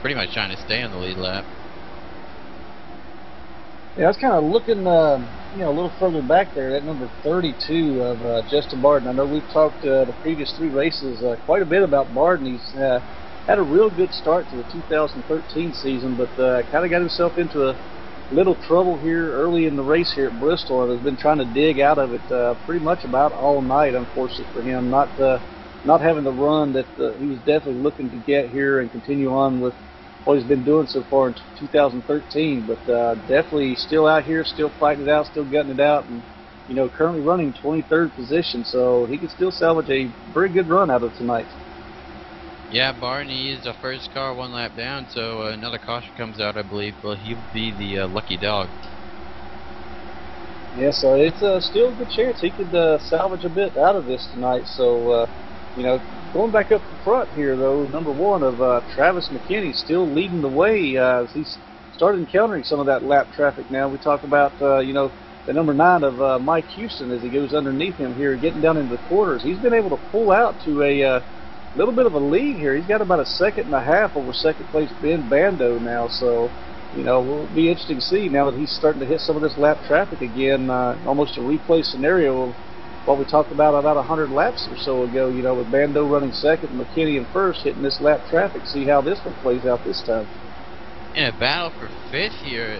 pretty much trying to stay on the lead lap. Yeah, I was kind of looking, a little further back there, that number 32 of Justin Barden. I know we've talked the previous 3 races quite a bit about Barden. He's had a real good start to the 2013 season, but kind of got himself into a little trouble here early in the race here at Bristol, and has been trying to dig out of it pretty much about all night, unfortunately for him. Not having the run that he was definitely looking to get here and continue on with what he's been doing so far in 2013, but definitely still out here, still fighting it out, still gutting it out, and currently running 23rd position, so he can still salvage a very good run out of tonight. Yeah, Barney is the first car 1 lap down, so another caution comes out, I believe. Well, he'll be the lucky dog. Yeah, so it's still a good chance he could salvage a bit out of this tonight. So, going back up front here, though, number 1 of Travis McKinney still leading the way as he's started encountering some of that lap traffic now. We talk about, the number 9 of Mike Houston as he goes underneath him here, getting down into the quarters. He's been able to pull out to a little bit of a lead here. He's got about a 1.5 seconds over second place Ben Bando now, so will be interesting to see now that he's starting to hit some of this lap traffic again, almost a replay scenario of what we talked about 100 laps or so ago, with Bando running second and McKinney in first hitting this lap traffic. See how this one plays out this time. In a battle for 5th here,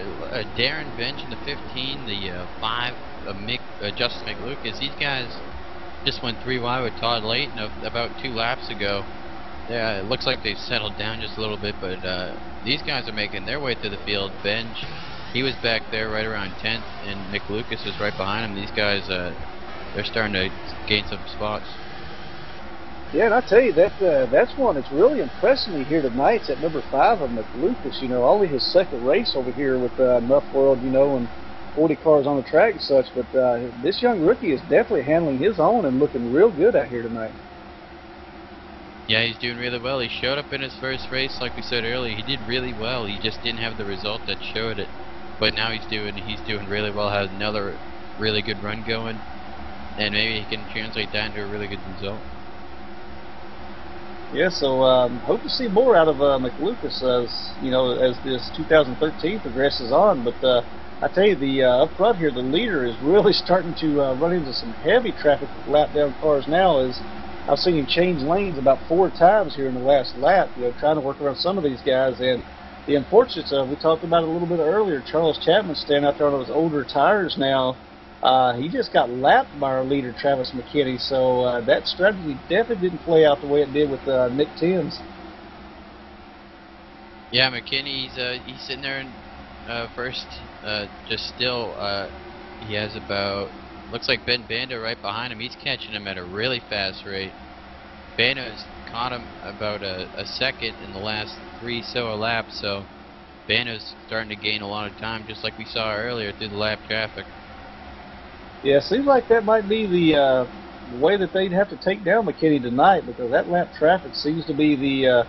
Darren Bench in the 15, the 5 Justin McLucas. These guys just went 3 wide with Todd Layton about 2 laps ago. Yeah, it looks like they've settled down just a little bit, but these guys are making their way through the field. Bench, he was back there right around 10th, and Nick Lucas is right behind him. These guys, they're starting to gain some spots. Yeah, and I tell you, that's one that's really impressing me here tonight. It's at number 5 of McLucas. Only his second race over here with NuffWORLD, and 40 cars on the track and such. But this young rookie is definitely handling his own and looking real good out here tonight. Yeah, he's doing really well. He showed up in his first race, like we said earlier. He did really well. He just didn't have the result that showed it. But now he's doing really well. Has another really good run going, and maybe he can translate that into a really good result. Yeah, so hope to see more out of McLucas as this 2013 progresses on. But I tell you, the up front here, the leader is really starting to run into some heavy traffic with lap down cars now. As I've seen him change lanes about 4 times here in the last lap, trying to work around some of these guys. And the unfortunate stuff, we talked about it a little bit earlier, Charles Chapman standing out there on those older tires now. He just got lapped by our leader, Travis McKinney, so that strategy definitely didn't play out the way it did with Nick Timms. Yeah, McKinney, he's sitting there in first, just still, he has about, looks like Ben Bando right behind him. He's catching him at a really fast rate. Bando's caught him about a second in the last 3 laps, so Bando's starting to gain a lot of time, just like we saw earlier through the lap traffic. Yeah, it seems like that might be the way that they'd have to take down McKinney tonight, because that lap traffic seems to be the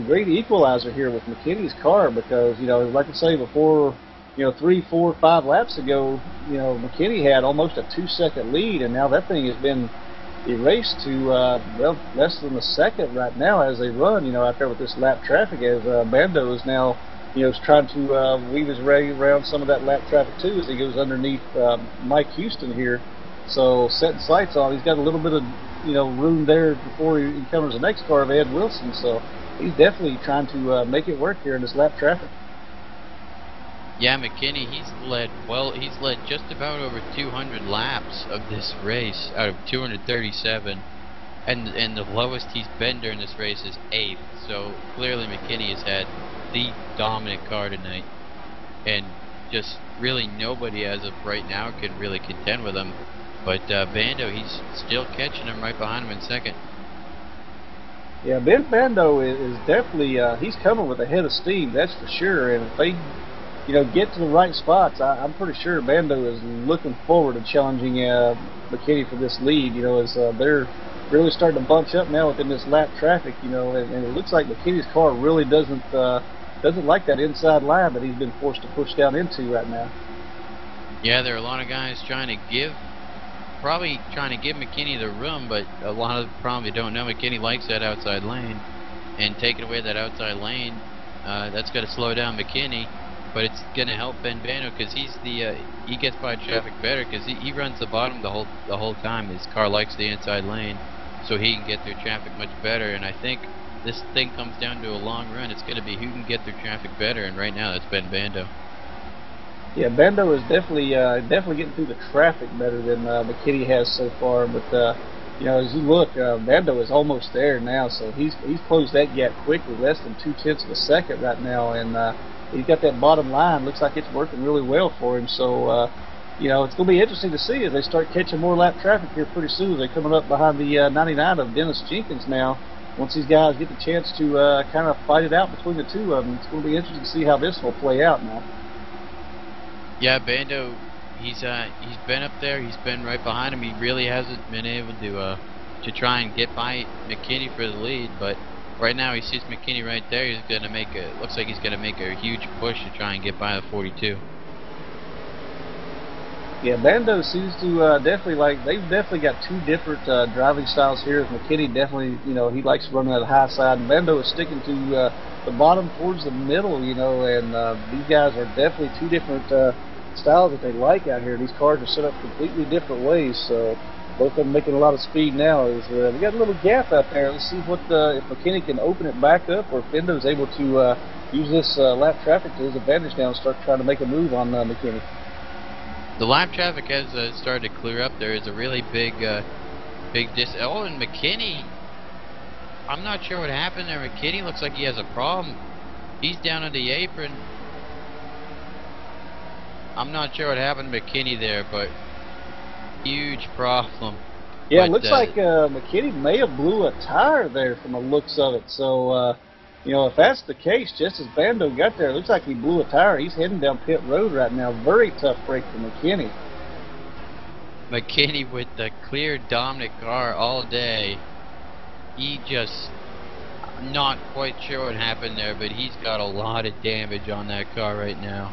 great equalizer here with McKinney's car. Because like I say before, 3, 4, 5 laps ago, McKinney had almost a 2-second lead, and now that thing has been erased to less than a second right now as they run. Out there with this lap traffic, as Bando is now. Is trying to weave his way around some of that lap traffic too as he goes underneath Mike Houston here. So setting sights on, he's got a little bit of room there before he encounters the next car of Ed Wilson. So he's definitely trying to make it work here in this lap traffic. Yeah, McKinney, he's led just about over 200 laps of this race out of 237, and the lowest he's been during this race is 8th. So clearly McKinney has had the dominant car tonight, and just really nobody as of right now can really contend with him. But Bando, he's still catching him right behind him in second. Yeah, Ben Bando is definitely he's coming with a head of steam, that's for sure. And if they get to the right spots, I'm pretty sure Bando is looking forward to challenging McKinney for this lead. As they're really starting to bunch up now within this lap traffic, you know, and it looks like McKinney's car really doesn't like that inside line that he's been forced to push down into right now. Yeah, there are a lot of guys probably trying to give McKinney the room, but a lot of them probably don't know McKinney likes that outside lane, and taking away that outside lane, that's going to slow down McKinney, but it's going to help Ben Bando because he gets by traffic better because he runs the bottom the whole time. His car likes the inside lane, so he can get through traffic much better. And I think this thing comes down to a long run. It's going to be who can get through traffic better, and right now that's Ben Bando. Yeah, Bando is definitely getting through the traffic better than McKinney has so far. But you know, as you look, Bando is almost there now, so he's closed that gap quickly, less than 0.2 of a second right now, and he's got that bottom line. Looks like it's working really well for him. So you know, it's going to be interesting to see as they start catching more lap traffic here pretty soon. They're coming up behind the 99 of Dennis Jenkins now. Once these guys get the chance to kind of fight it out between the two of them, it's going to be interesting to see how this will play out now. Yeah, Bando, he's been up there. He's been right behind him. He really hasn't been able to try and get by McKinney for the lead. But right now, he sees McKinney right there. He's gonna looks like he's gonna make a huge push to try and get by the 42. Yeah, Bando seems to they've definitely got two different driving styles here. McKinney definitely, you know, he likes running at the high side, and Bando is sticking to the bottom towards the middle, you know, and these guys are definitely two different styles that they like out here. These cars are set up completely different ways, so both of them making a lot of speed now. We got a little gap out there. Let's see what if McKinney can open it back up, or if Bando's able to use this lap traffic to his advantage now and start trying to make a move on McKinney. The lap traffic has started to clear up. There is a really big oh, and McKinney, I'm not sure what happened there. McKinney looks like he has a problem. He's down on the apron. I'm not sure what happened to McKinney there, but huge problem. Yeah, but, it looks like McKinney may have blew a tire there from the looks of it. So, you know, if that's the case, just as Bando got there, it looks like he blew a tire. He's heading down pit road right now. Very tough break for McKinney. McKinney with the clear dominant car all day. He just not quite sure what happened there, but he's got a lot of damage on that car right now.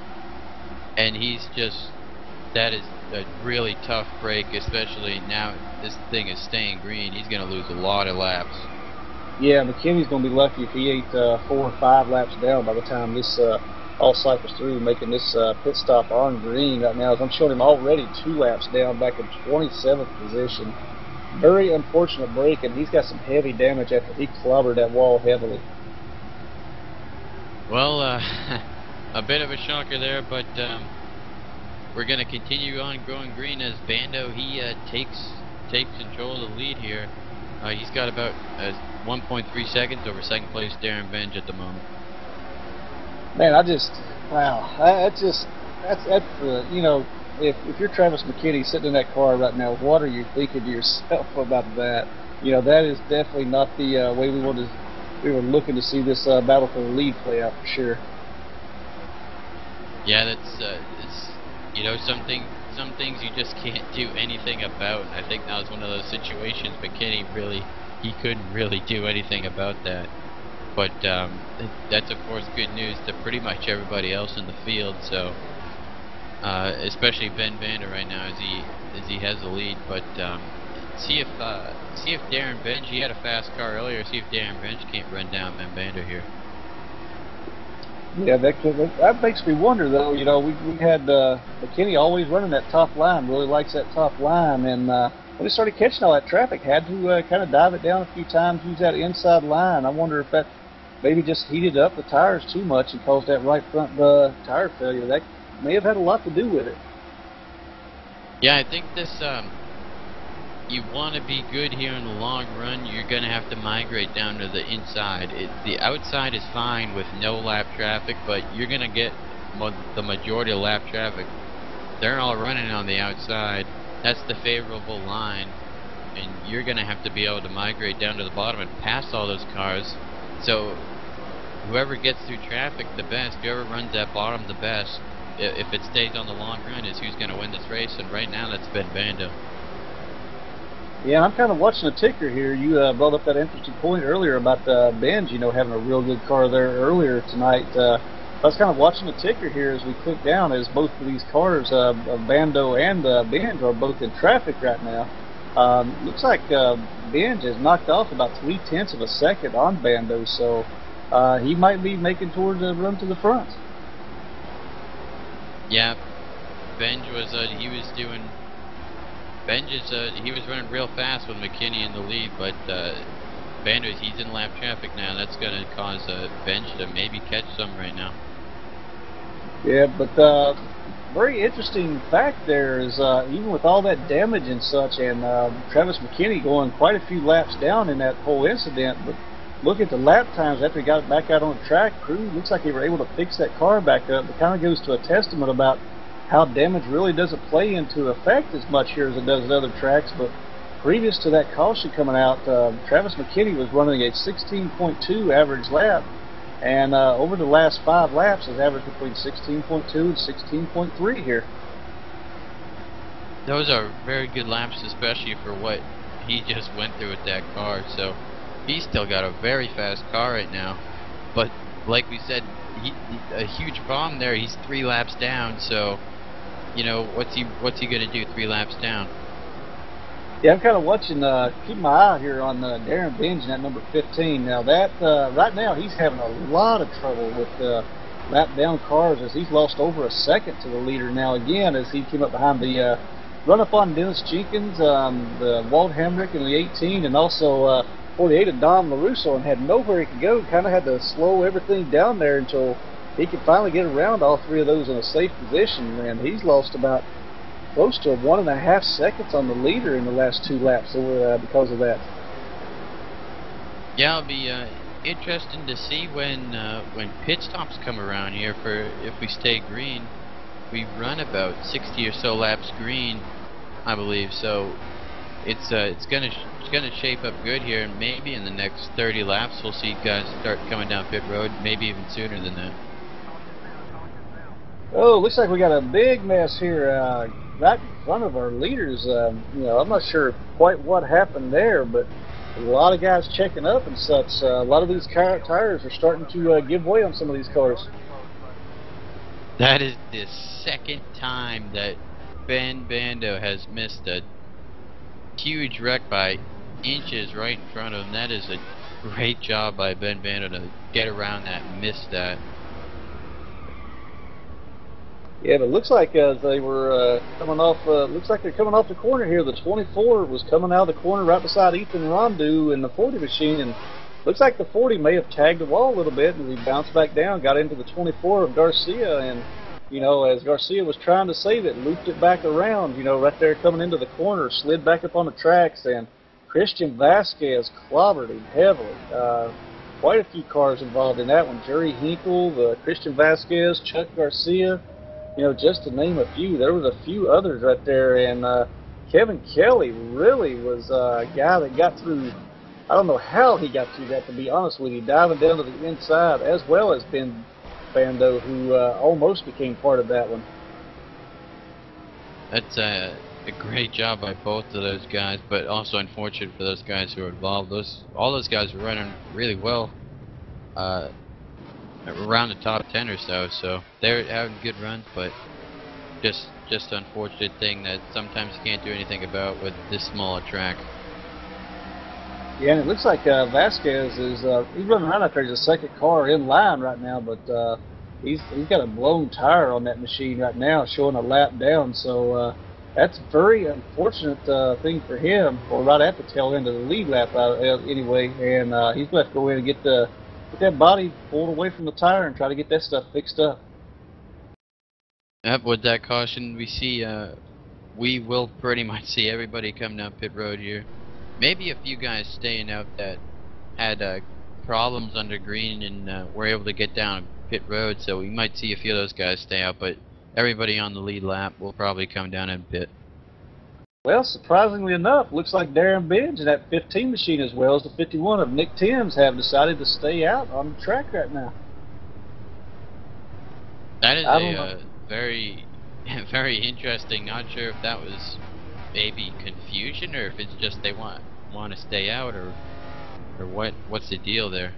And that is a really tough break, especially now this thing is staying green. He's going to lose a lot of laps. Yeah, McKinney's going to be lucky if he ain't 4 or 5 laps down by the time this all cycles through, making this pit stop on green right now. As I'm showing him already 2 laps down, back in 27th position. Very unfortunate break, and he's got some heavy damage after he clobbered that wall heavily. Well, a bit of a shocker there, but we're going to continue on going green as Bando, he takes control of the lead here. He's got about 1.3 seconds over second place Darren Benj at the moment. Man, wow, that's you know, if you're Travis McKinney sitting in that car right now, what are you thinking to yourself about that? You know, that is definitely not the way we were looking to see this battle for the lead play out for sure. Yeah, that's it's, you know, some things you just can't do anything about. I think that was one of those situations McKinney he couldn't really do anything about that. But that's of course good news to pretty much everybody else in the field. So especially Ben Bando right now as he has the lead. But see if Darren Benj, he had a fast car earlier. See if Darren Benj can't run down Ben Bando here. Yeah, that makes me wonder, though. You know, we had McKinney always running that top line, really likes that top line, and when he started catching all that traffic, had to kind of dive it down a few times, use that inside line. I wonder if that maybe just heated up the tires too much and caused that right front tire failure. That may have had a lot to do with it. Yeah, I think this, you want to be good here in the long run, you're going to have to migrate down to the inside. The outside is fine with no lap traffic, but you're going to get the majority of lap traffic. They're all running on the outside. That's the favorable line, and you're going to have to be able to migrate down to the bottom and pass all those cars. So whoever gets through traffic the best, whoever runs that bottom the best, if it stays on the long run, is who's going to win this race. And right now, that's Ben Bando. Yeah, I'm kind of watching the ticker here. You brought up that interesting point earlier about Benj, having a real good car there earlier tonight. I was kind of watching the ticker here as we click down, as both of these cars, Bando and Benj, are both in traffic right now. Looks like Benj has knocked off about 0.3 of a second on Bando, so he might be making towards a run to the front. Yeah, Benj was he was running real fast with McKinney in the lead, but Bando, he's in lap traffic now. That's going to cause Benj to maybe catch some right now. Yeah, but very interesting fact there is even with all that damage and such, and Travis McKinney going quite a few laps down in that whole incident, but look at the lap times after he got it back out on the track. Crew looks like they were able to fix that car back up. It kind of goes to a testament about how damage really doesn't play into effect as much here as it does at other tracks. But previous to that caution coming out, Travis McKinney was running a 16.2 average lap, and over the last 5 laps has averaged between 16.2 and 16.3 here. Those are very good laps, especially for what he just went through with that car. So he's still got a very fast car right now, but like we said, a huge problem there. He's 3 laps down, so what's he gonna do 3 laps down? Yeah, I'm kind of watching, keeping my eye here on Darren Benj in that number 15. Now that right now he's having a lot of trouble with lap down cars, as he's lost over a second to the leader now again, as he came up behind the run up on Dennis Jenkins, the Walt Hamrick in the 18, and also 48 of Dom LaRusso, and had nowhere he could go. Kind of had to slow everything down there until he could finally get around all 3 of those in a safe position, and he's lost about close to 1.5 seconds on the leader in the last 2 laps because of that. Yeah, it'll be interesting to see when pit stops come around here. For if we stay green, we run about 60 or so laps green, I believe. So it's gonna shape up good here, and maybe in the next 30 laps we'll see guys start coming down pit road, maybe even sooner than that. Oh, looks like we got a big mess here right in front of our leaders. I'm not sure quite what happened there, but a lot of guys checking up and such. A lot of these tires are starting to give way on some of these cars. That is the second time that Ben Bando has missed a huge wreck by inches right in front of him. That is a great job by Ben Bando to get around that and miss that. Yeah, but it looks like they were coming off. Looks like they're coming off the corner here. The 24 was coming out of the corner right beside Ethan Rondu in the 40 machine, and looks like the 40 may have tagged the wall a little bit, and he bounced back down, got into the 24 of Garcia, and as Garcia was trying to save it, looped it back around. Right there coming into the corner, slid back up on the tracks, and Christian Vasquez clobbered him heavily. Quite a few cars involved in that one. Jerry Hinkle, Christian Vasquez, Chuck Garcia. Just to name a few. There was a few others right there, and Kevin Kelly really was a guy that got through. I don't know how he got through that, to be honest with you, diving down to the inside, as well as Ben Bando, who almost became part of that one. That's a great job by both of those guys, but also unfortunate for those guys who are involved. All those guys were running really well. Around the top 10 or so they're having good runs, but just an unfortunate thing that sometimes you can't do anything about with this small a track. Yeah, and it looks like Vasquez is he's running around out there as a second car in line right now, but he's got a blown tire on that machine right now, showing a lap down. So that's a very unfortunate thing for him. Or right at the tail end of the lead lap anyway, and he's going to have to go in and get that body pulled away from the tire and try to get that stuff fixed up. Yep, with that caution, we see we will pretty much see everybody come down pit road here. Maybe a few guys staying out that had problems under green and were able to get down pit road, so we might see a few of those guys stay out, but everybody on the lead lap will probably come down and pit. Well, surprisingly enough, looks like Darren Benj and that 15 machine, as well as the 51 of Nick Timms, have decided to stay out on the track right now. That is a very, very interesting. Not sure if that was maybe confusion, or if it's just they want to stay out, or what's the deal there?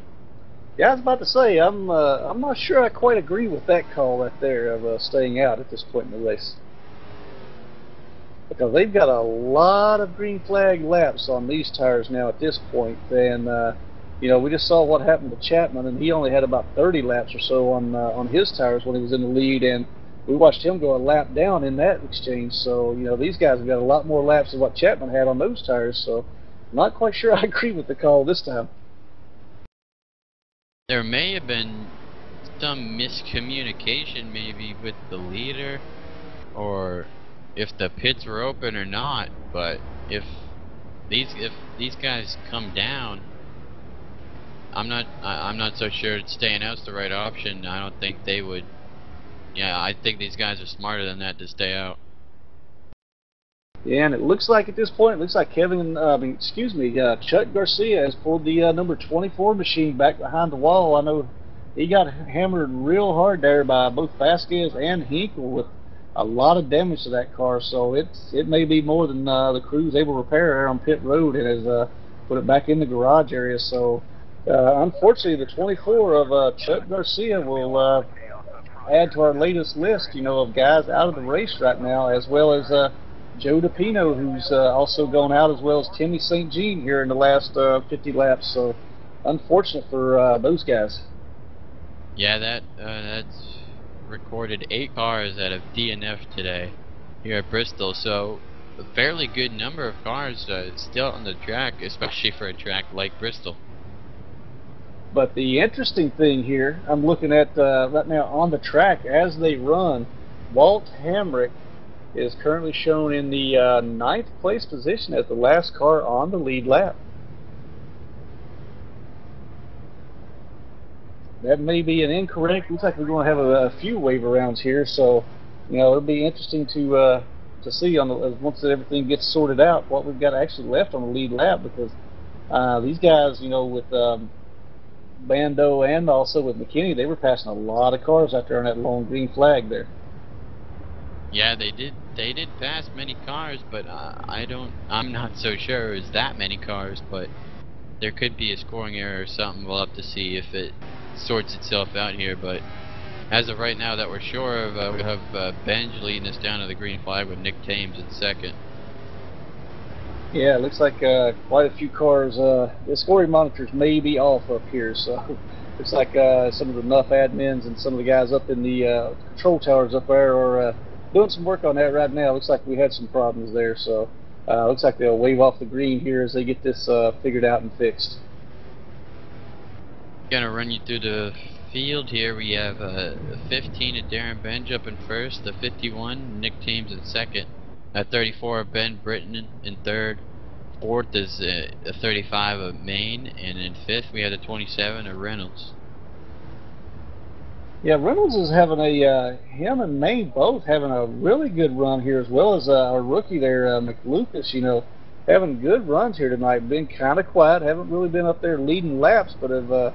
Yeah, I was about to say, I'm not sure I quite agree with that call right there of staying out at this point in the race. Because they've got a lot of green flag laps on these tires now at this point, and you know, we just saw what happened to Chapman, and he only had about 30 laps or so on his tires when he was in the lead, and we watched him go a lap down in that exchange. So, you know, these guys have got a lot more laps than what Chapman had on those tires, so I'm not quite sure I agree with the call this time. There may have been some miscommunication maybe with the leader, or if the pits were open or not, but if these guys come down, I'm not so sure staying out's the right option. I don't think they would. Yeah, I think these guys are smarter than that to stay out. Yeah, and it looks like at this point, it looks like Chuck Garcia has pulled the number 24 machine back behind the wall. I know he got hammered real hard there by both Vasquez and Hinkle with a lot of damage to that car. So it may be more than the crew was able to repair there on pit road and has put it back in the garage area. So unfortunately, the 24 of Chuck Garcia will add to our latest list, you know, of guys out of the race right now, as well as Joe DePino, who's also gone out, as well as Timmy St. Jean here in the last 50 laps. So unfortunate for those guys. Yeah, that's recorded 8 cars that have DNF today here at Bristol. So a fairly good number of cars still on the track, especially for a track like Bristol. But the interesting thing here, I'm looking at right now on the track as they run, Walt Hamrick is currently shown in the 9th place position as the last car on the lead lap. That may be an incorrect. Looks like we're going to have a few wave rounds here, so you know, it'll be interesting to see on the, once everything gets sorted out what we've got actually left on the lead lap, because these guys, you know, with Bando and also with McKinney, they were passing a lot of cars out there on that long green flag there. Yeah, they did pass many cars, but I'm not so sure it was that many cars, but there could be a scoring error or something. We'll have to see if it sorts itself out here, but as of right now that we're sure of, we have Benj leading us down to the green flag with Nick Thames in second. Yeah, it looks like quite a few cars. The scoring monitors may be off up here, so looks like some of the Nuff admins and some of the guys up in the control towers up there are doing some work on that right now. Looks like we had some problems there, so looks like they'll wave off the green here as they get this figured out and fixed. Gonna run you through the field here. We have 15 of Darren Benj up in first, the 51 Nick Thames in second, 34 Ben Britton in third, fourth is a 35 of Maine, and in fifth we had a 27 of Reynolds. Yeah, Reynolds is having him and Maine both having a really good run here, as well as our rookie there, McLucas, you know, having good runs here tonight. Been kind of quiet, haven't really been up there leading laps, but have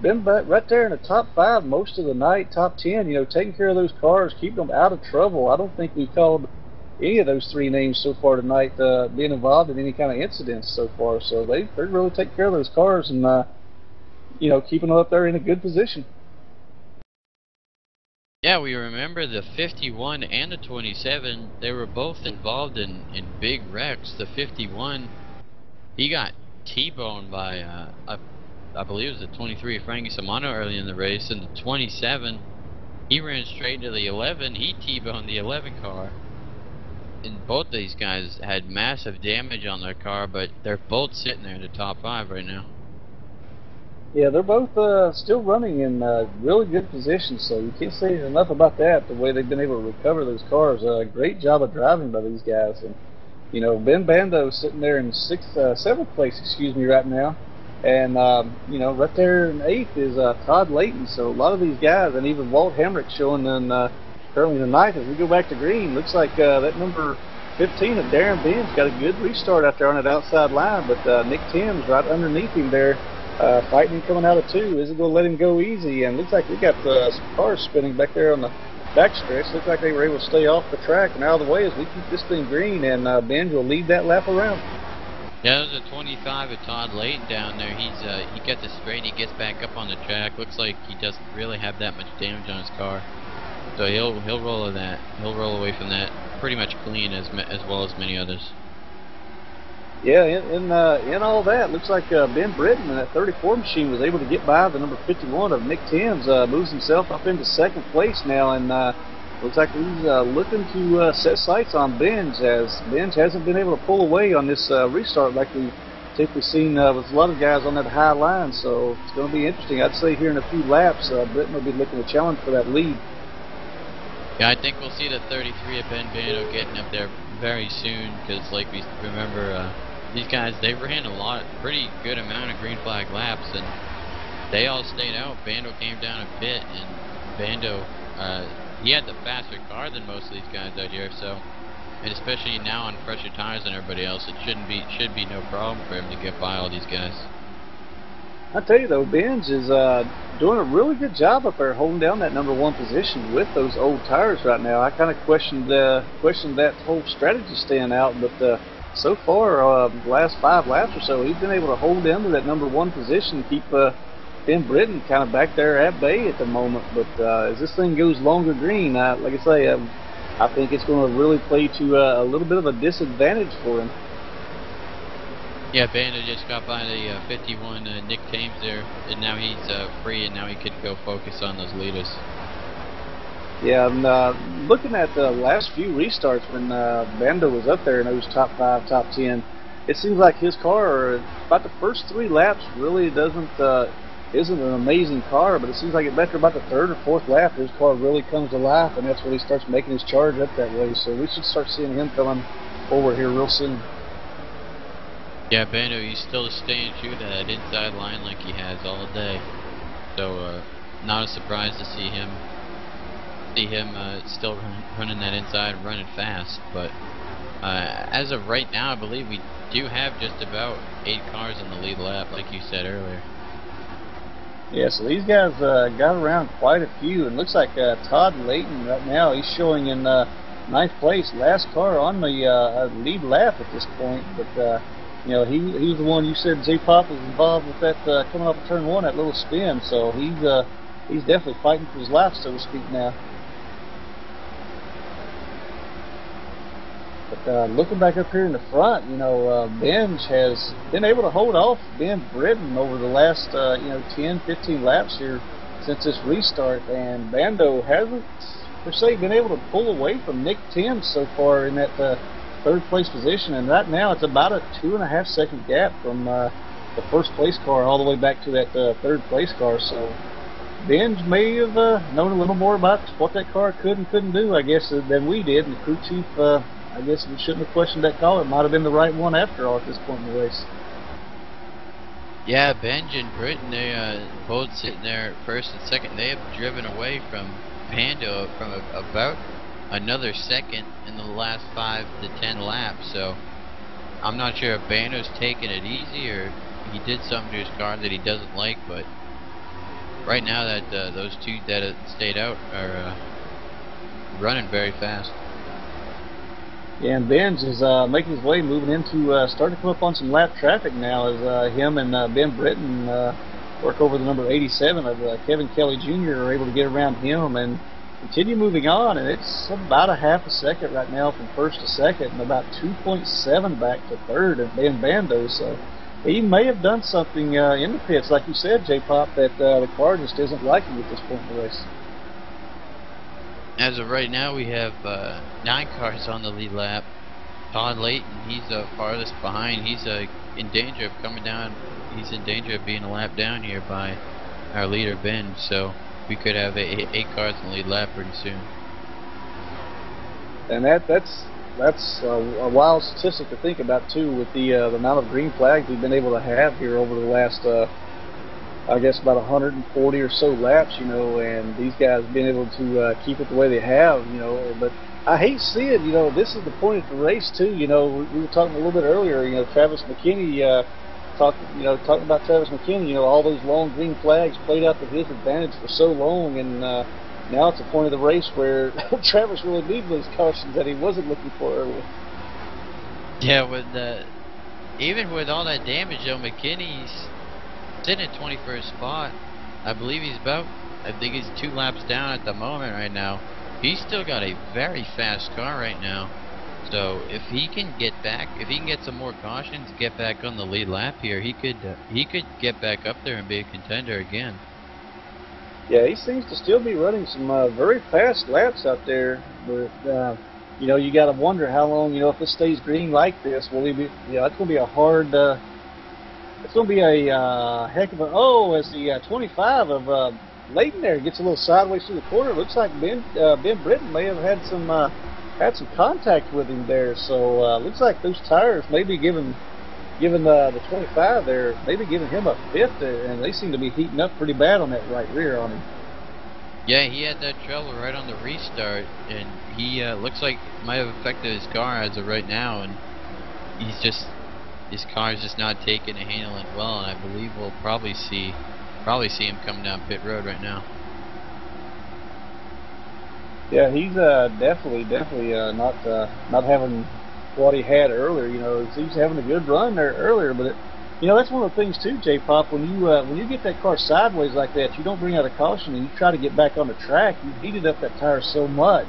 been right there in the top 5 most of the night, top 10, you know, taking care of those cars, keeping them out of trouble. I don't think we've called any of those 3 names so far tonight being involved in any kind of incidents so far. So they're really taking care of those cars and, you know, keeping them up there in a good position. Yeah, we remember the 51 and the 27, they were both involved in big wrecks. The 51, he got T-boned by, I believe it was the 23 Frankie Samano early in the race, and the 27, he ran straight into the 11, he T-boned the 11 car. And both of these guys had massive damage on their car, but they're both sitting there in the top 5 right now. Yeah, they're both still running in really good positions, so you can't say enough about that, the way they've been able to recover those cars. Great job of driving by these guys. And, you know, Ben Bando sitting there in 7th place, right now. And, you know, right there in 8th is Todd Layton. So a lot of these guys, and even Walt Hamrick showing in currently the 9th. As we go back to green, looks like that number 15 of Darren Ben's got a good restart out there on that outside line, but Nick Thames right underneath him there. Fighting coming out of 2, isn't going to let him go easy, and looks like we got some cars spinning back there on the backstretch. Looked like they were able to stay off the track and out of the way as we keep this thing green, and Ben will lead that lap around. Yeah, there's a 25 of Todd Layton down there. He gets it straight. He gets back up on the track. Looks like he doesn't really have that much damage on his car, so he'll roll that. He'll roll away from that pretty much clean as well as many others. Yeah, in all that, looks like Ben Britton in that 34 machine was able to get by the number 51 of Nick Timms, moves himself up into second place now, and looks like he's looking to set sights on Benj, as Benj hasn't been able to pull away on this restart like we've typically seen with a lot of guys on that high line, so it's going to be interesting. I'd say here in a few laps, Britton will be looking to challenge for that lead. Yeah, I think we'll see the 33 of Ben Bando getting up there very soon, because like we remember, these guys, they ran pretty good amount of green flag laps, and they all stayed out. Bando came down a bit, and Bando, he had the faster car than most of these guys out here, so, and especially now on fresher tires than everybody else, it should be no problem for him to get by all these guys. I tell you though, Benj is doing a really good job up there holding down that number 1 position with those old tires right now. I kind of questioned that whole strategy staying out, but so far, the last 5 laps or so, he's been able to hold down to that number 1 position, keep Ben Britton kind of back there at bay at the moment. But as this thing goes longer green, like I say, I think it's going to really play to a little bit of a disadvantage for him. Yeah, Bando just got by the 51 Nick Timms there, and now he's free, and now he could go focus on those leaders. Yeah, and looking at the last few restarts when Bando was up there in those top 5, top 10, it seems like his car, about the first 3 laps, really isn't an amazing car, but it seems like after about the 3rd or 4th lap, his car really comes to life, and that's when he starts making his charge up that way. So we should start seeing him coming forward here real soon. Yeah, Bando, he's still staying true to that inside line like he has all day. So, not a surprise to see him still running that inside, running fast. But as of right now, I believe we do have just about 8 cars in the lead lap, like you said earlier. Yeah, so these guys got around quite a few, and looks like Todd Layton right now, he's showing in 9th place, last car on the lead lap at this point. But you know, he's the one you said J-Pop was involved with that coming off of turn 1, that little spin. So he's definitely fighting for his life, so to speak, now. But looking back up here in the front, you know, Benj has been able to hold off Ben Britton over the last 10, 15 laps here since this restart, and Bando hasn't per se been able to pull away from Nick Timms so far in that 3rd place position, and right now it's about a 2.5 second gap from the 1st place car all the way back to that 3rd place car. So Benj may have known a little more about what that car could and couldn't do, I guess, than we did, and the crew chief, I guess we shouldn't have questioned that call. It might have been the right one after all at this point in the race. Yeah, Benj and Britton, they both sitting there 1st and 2nd. They have driven away from Bando from about another second in the last 5 to 10 laps. So I'm not sure if Bando's taking it easy or he did something to his car that he doesn't like, but right now that those 2 that stayed out are running very fast. Yeah, and Benj is making his way, moving into starting to come up on some lap traffic now as him and Ben Britton work over the number 87 of Kevin Kelly Jr. are able to get around him and continue moving on, and it's about a 1/2 second right now from 1st to 2nd, and about 2.7 back to 3rd of Ben Bando. So he may have done something in the pits, like you said, J-Pop, that the car just isn't liking at this point in the race. As of right now, we have 9 cars on the lead lap. Todd Layton, he's farthest behind. He's in danger of coming down. He's in danger of being a lap down here by our leader, Ben. So we could have 8 cars in the lead lap pretty soon. And that's a wild statistic to think about too, with the amount of green flags we've been able to have here over the last I guess about 140 or so laps, you know, and these guys being able to keep it the way they have, you know. But I hate to see it, you know. This is the point of the race too, you know. We were talking a little bit earlier, you know, Travis McKinney talking about Travis McKinney, you know, all those long green flags played out to his advantage for so long, and now it's a point of the race where Travis really needs those cautions that he wasn't looking for earlier. Yeah, even with all that damage, though, McKinney's sitting at 21st spot. I believe I think he's 2 laps down at the moment right now. He's still got a very fast car right now. So if he can get some more cautions, get back on the lead lap here, he could get back up there and be a contender again. Yeah, he seems to still be running some very fast laps out there. But you know, you got to wonder how long. You know, if this stays green like this, will he be? Yeah, it's going to be a hard. It's going to be a heck of a. Oh, as the 25 of Leighton there gets a little sideways through the corner. Looks like Ben Britton may have had some contact with him there. So looks like those tires may be giving the 25 there, maybe giving him a fifth there, and they seem to be heating up pretty bad on that right rear on him. Yeah, he had that trouble right on the restart, and he looks like it might have affected his car as of right now, and his car's just not taking and handling well, and I believe we'll probably see him coming down pit road right now. Yeah, he's definitely not having what he had earlier. You know, he was having a good run there earlier, but you know, that's one of the things too, J-Pop. When you get that car sideways like that, you don't bring out a caution and you try to get back on the track. You heated up that tire so much,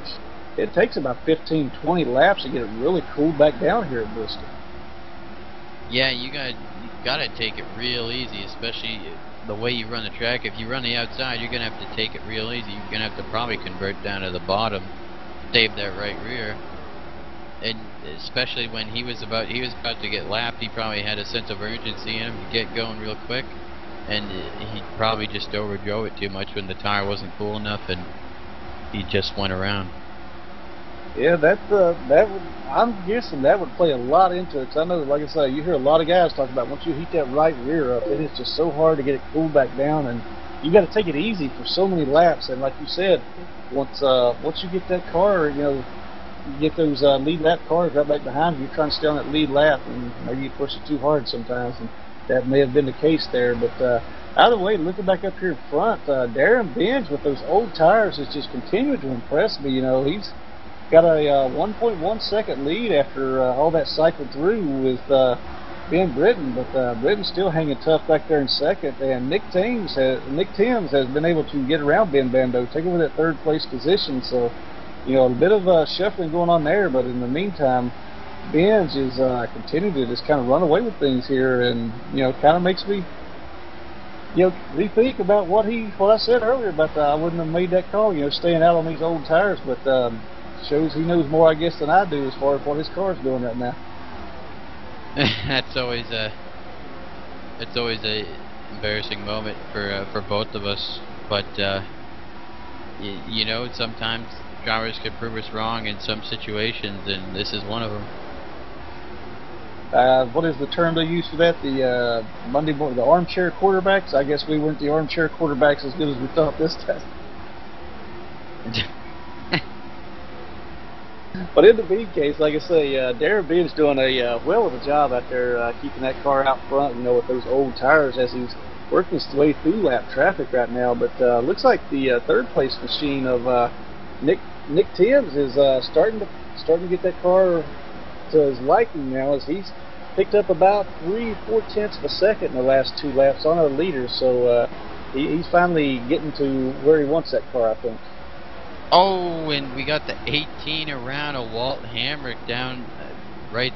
it takes about 15, 20 laps to get it really cooled back down here at Bristol. Yeah, you gotta take it real easy, especially the way you run the track. If you run the outside, you're gonna have to take it real easy. You're gonna have to probably convert down to the bottom, save that right rear. And especially when he was about to get lapped, he probably had a sense of urgency in him to get going real quick, and he probably just overdrove it too much when the tire wasn't cool enough, and he just went around. Yeah, I'm guessing that would play a lot into it. 'Cause I know, like I say, you hear a lot of guys talk about once you heat that right rear up, it is just so hard to get it cooled back down, and you got to take it easy for so many laps. And like you said, once you get that car, you know, you get those lead lap cars right back behind you. You're trying to stay on that lead lap, and maybe you push it too hard sometimes, and that may have been the case there. But either way, looking back up here in front, Darren Benz with those old tires has just continued to impress me. You know, he's got a 1.1 second lead after all that cycled through with Ben Britton, but Britton's still hanging tough back there in second, and Nick Timms has been able to get around Ben Bando, take over that third place position. So, you know, a bit of shuffling going on there, but in the meantime, Benz is continuing to just kind of run away with things here, and you know, kind of makes me, you know, rethink about what I said earlier about I wouldn't have made that call, you know, staying out on these old tires, but shows he knows more, I guess, than I do as far as what his car's doing right now. That's always a embarrassing moment for both of us, but you know, sometimes drivers can prove us wrong in some situations, and this is one of them. What is the term they use for that? The Monday morning, the armchair quarterbacks. I guess we weren't the armchair quarterbacks as good as we thought this time. But in the bean case, like I say, Darren Ben's doing a well of a job out there keeping that car out front, you know, with those old tires as he's working his way through lap traffic right now. But looks like the third place machine of Nick Timms is starting to get that car to his liking now, as he's picked up about 3-4 tenths of a second in the last 2 laps on our leader. So he's finally getting to where he wants that car, I think. Oh, and we got the 18 around of Walt Hamrick down right.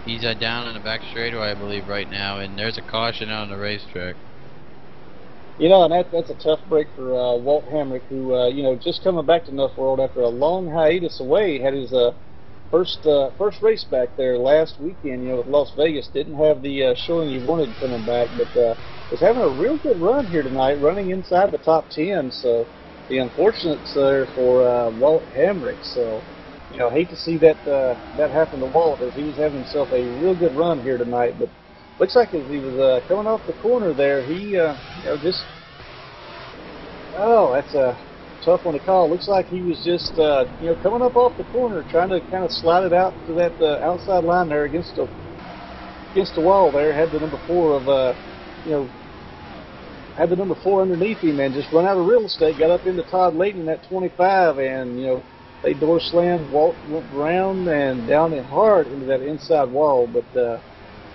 He's down on the back straightaway, I believe, right now, and there's a caution out on the racetrack. You know, and that's a tough break for Walt Hamrick, who you know, just coming back to NuffWorld after a long hiatus away, had his first race back there last weekend. You know, with Las Vegas, didn't have the showing he wanted coming back, but was having a real good run here tonight, running inside the top 10. So the unfortunates there for Walt Hamrick. So, you know, hate to see that happen to Walt, as he was having himself a real good run here tonight. But looks like as he was coming off the corner there, he you know, just, oh, that's a tough one to call. Looks like he was just you know, coming up off the corner, trying to kind of slide it out to that outside line there against the wall there. Had the number 4 of you know, had the number 4 underneath him and just run out of real estate, got up into Todd Layton in that 25, and, you know, they door slammed, went round and down and hard into that inside wall, but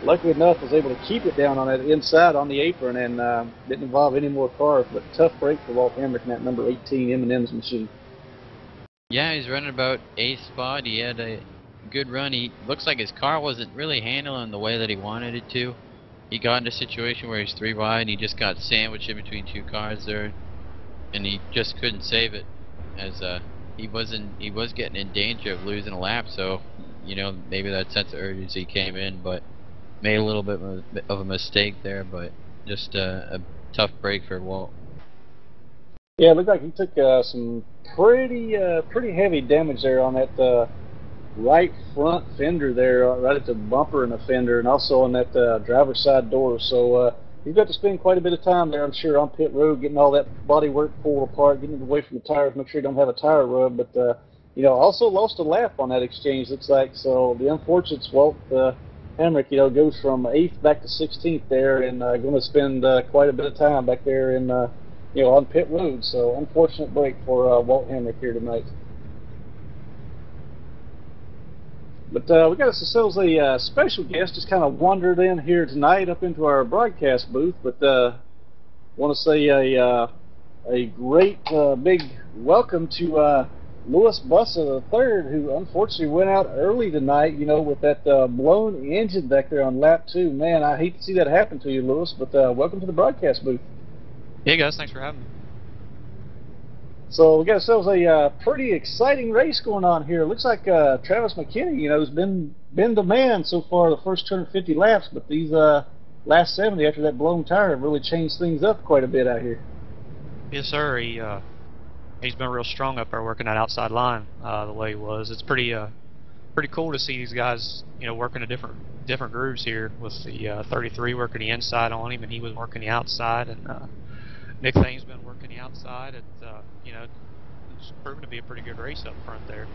luckily enough was able to keep it down on that inside on the apron and didn't involve any more cars, but tough break for Walt Hamrick in that number 18 M&M's machine. Yeah, he's running about 8th spot. He had a good run. He looks like his car wasn't really handling the way that he wanted it to. He got in a situation where he's 3 wide and he just got sandwiched in between 2 cars there, and he just couldn't save it, as he was getting in danger of losing a lap. So, you know, maybe that sense of urgency came in, but made a little bit of a mistake there. But just a tough break for Walt. Yeah, it looked like he took some pretty heavy damage there on that right front fender there, right at the bumper and the fender, and also on that driver's side door. So he's got to spend quite a bit of time there, I'm sure, on pit road, getting all that body work pulled apart, getting it away from the tires, make sure he don't have a tire rub. But you know, also lost a lap on that exchange, looks like. So the unfortunate Walt Hamrick, you know, goes from 8th back to 16th there, and going to spend quite a bit of time back there in you know, on pit road. So unfortunate break for Walt Hamrick here tonight. But we got ourselves a special guest just kind of wandered in here tonight up into our broadcast booth. But want to say a great big welcome to Louis Bussa III, who unfortunately went out early tonight, you know, with that blown engine back there on lap 2. Man, I hate to see that happen to you, Louis, but welcome to the broadcast booth. Hey guys, thanks for having me. So we got ourselves a pretty exciting race going on here. Looks like Travis McKinney, you know, has been the man so far the first 250 laps, but these last 70 after that blown tire have really changed things up quite a bit out here. Yes, sir. He's been real strong up there working that outside line the way he was. It's pretty cool to see these guys, you know, working a different grooves here, with the 33 working the inside on him, and he was working the outside, and Nick Thane's been working the outside. You know, it's proven to be a pretty good race up front there.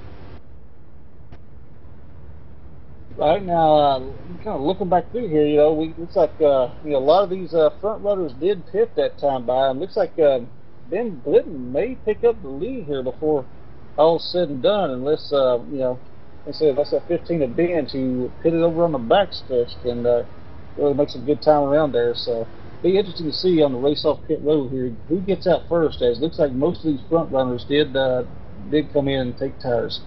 Right now, kind of looking back through here, you know, looks like you know, a lot of these front runners did pit that time by, and looks like Ben Glidden may pick up the lead here before all's said and done, unless you know, unless that 15 of Ben who pitted over on the backstretch can really make some good time around there. So be interesting to see on the race off pit road here who gets out first, as it looks like most of these front runners did come in and take tires.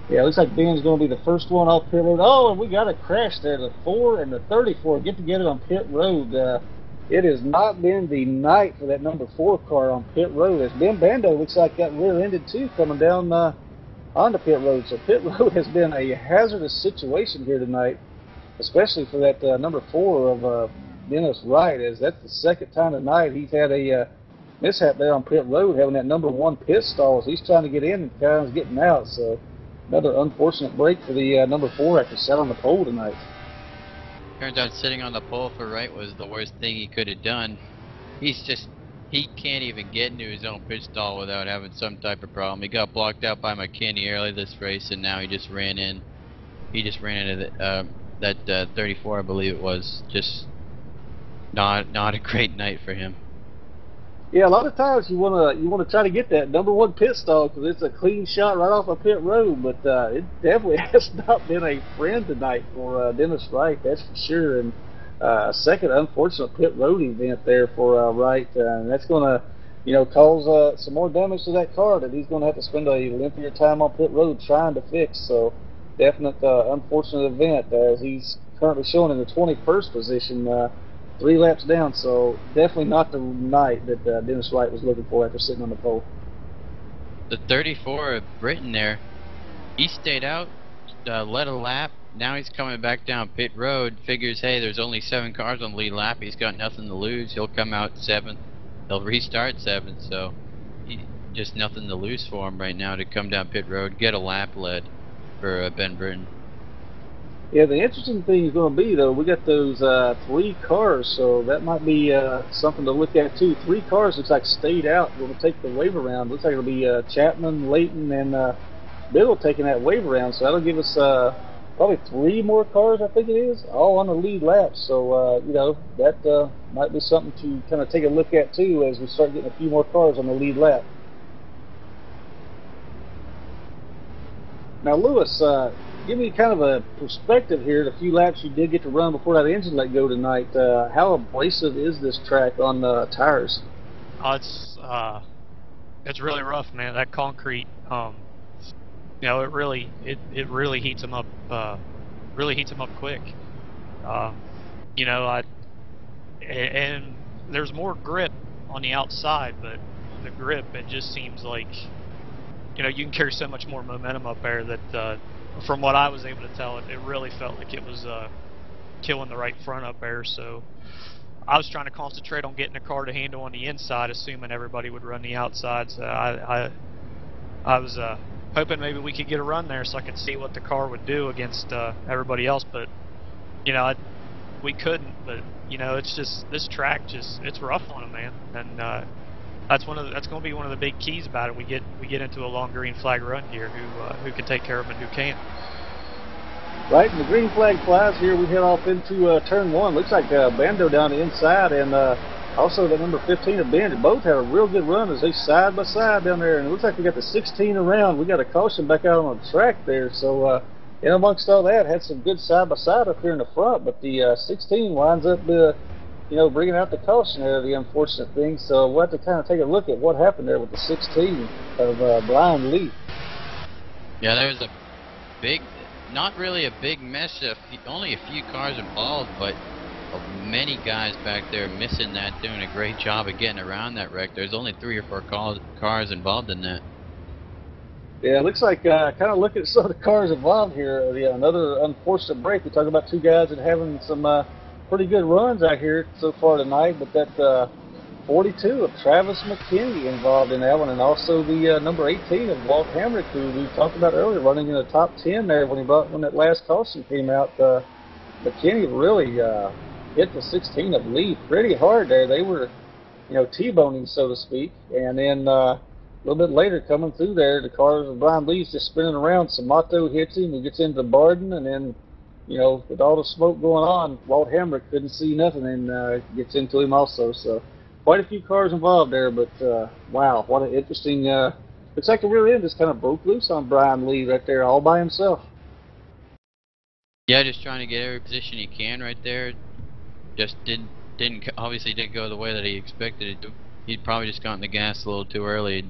Yeah, it looks like Ben's going to be the first one off pit road. Oh, and we got a crash there. The 4 and the 34 get together on pit road. It has not been the night for that number 4 car on pit road, as Ben Bando looks like got rear-ended too coming down onto pit road. So pit road has been a hazardous situation here tonight, especially for that number 4 of Dennis Wright, as that's the second time tonight he's had a mishap there on pit road, having that number 1 pit stall as he's trying to get in and kind of getting out. So another unfortunate break for the number 4 after sat on the pole tonight. Turns out sitting on the pole for Wright was the worst thing he could have done. He can't even get into his own pit stall without having some type of problem. He got blocked out by McKinney early this race, and now he just ran in. He just ran into that 34, I believe it was. Just not a great night for him. Yeah, a lot of times you wanna try to get that number 1 pit stall because it's a clean shot right off of pit road, but it definitely has not been a friend tonight for Dennis Wright, that's for sure. And a second unfortunate pit road event there for Wright, and that's gonna, you know, cause some more damage to that car that he's gonna have to spend a lengthier time on pit road trying to fix. So definite unfortunate event, as he's currently showing in the 21st position. 3 laps down, so definitely not the night that Dennis Wright was looking for after sitting on the pole. The 34 of Britain there, he stayed out, led a lap. Now he's coming back down pit road. Figures, hey, there's only 7 cars on the lead lap. He's got nothing to lose. He'll come out 7th. He'll restart 7th. So just nothing to lose for him right now to come down pit road, get a lap led for Ben Britton. Yeah, the interesting thing is going to be, though, we got those 3 cars, so that might be something to look at, too. 3 cars looks like stayed out. We're going to take the wave around. Looks like it'll be Chapman, Layton, and Biddle taking that wave around, so that'll give us probably 3 more cars, I think it is, all on the lead lap. So, you know, that might be something to kind of take a look at, too, as we start getting a few more cars on the lead lap. Now, Lewis, give me kind of a perspective here, the few laps you did get to run before that engine let go tonight. How abrasive is this track on tires? It's really rough, man. That concrete, you know, it really heats them up. Really heats them up quick. You know, and there's more grip on the outside, but the grip, it just seems like, you know, you can carry so much more momentum up there that, from what I was able to tell, it really felt like it was killing the right front up there. So I was trying to concentrate on getting the car to handle on the inside, assuming everybody would run the outside. So I was hoping maybe we could get a run there so I could see what the car would do against everybody else. But, you know, we couldn't. But, you know, it's just, this track just, it's rough on them, man. And that's going to be one of the big keys about it. We get into a long green flag run here. Who can take care of them and who can't. Right, and the green flag flies here. We head off into turn 1. Looks like Bando down the inside, and also the number 15 of Bandit. Both had a real good run as they side by side down there, and it looks like we got the 16 around. We got a caution back out on the track there, so and amongst all that, had some good side by side up here in the front, but the 16 winds up, you know, bringing out the caution there, the unfortunate thing. So we'll have to kind of take a look at what happened there with the 16 of Brian Lee. Yeah, there was a big, not really a big mess, only a few cars involved, but many guys back there missing that, doing a great job of getting around that wreck. There's only 3 or 4 cars involved in that. Yeah, it looks like, kind of looking at some of the cars involved here, another unfortunate break. We talk about 2 guys that having some pretty good runs out here so far tonight, but that 42 of Travis McKinney involved in that one, and also the number 18 of Walt Hamrick, who we talked about earlier, running in the top 10 there when that last caution came out. McKinney really hit the 16 of Lee pretty hard there. They were, you know, T-boning, so to speak, and then a little bit later coming through there, the cars of Brian Lee's just spinning around. Samato hits him, he gets into Barden, and then, you know, with all the smoke going on, Walt Hamrick couldn't see nothing and gets into him also. So quite a few cars involved there, but wow, what an interesting, looks like the rear end just kind of broke loose on Brian Lee right there all by himself. Yeah, just trying to get every position he can right there. Just obviously didn't go the way that he expected it to. He'd probably just gotten the gas a little too early,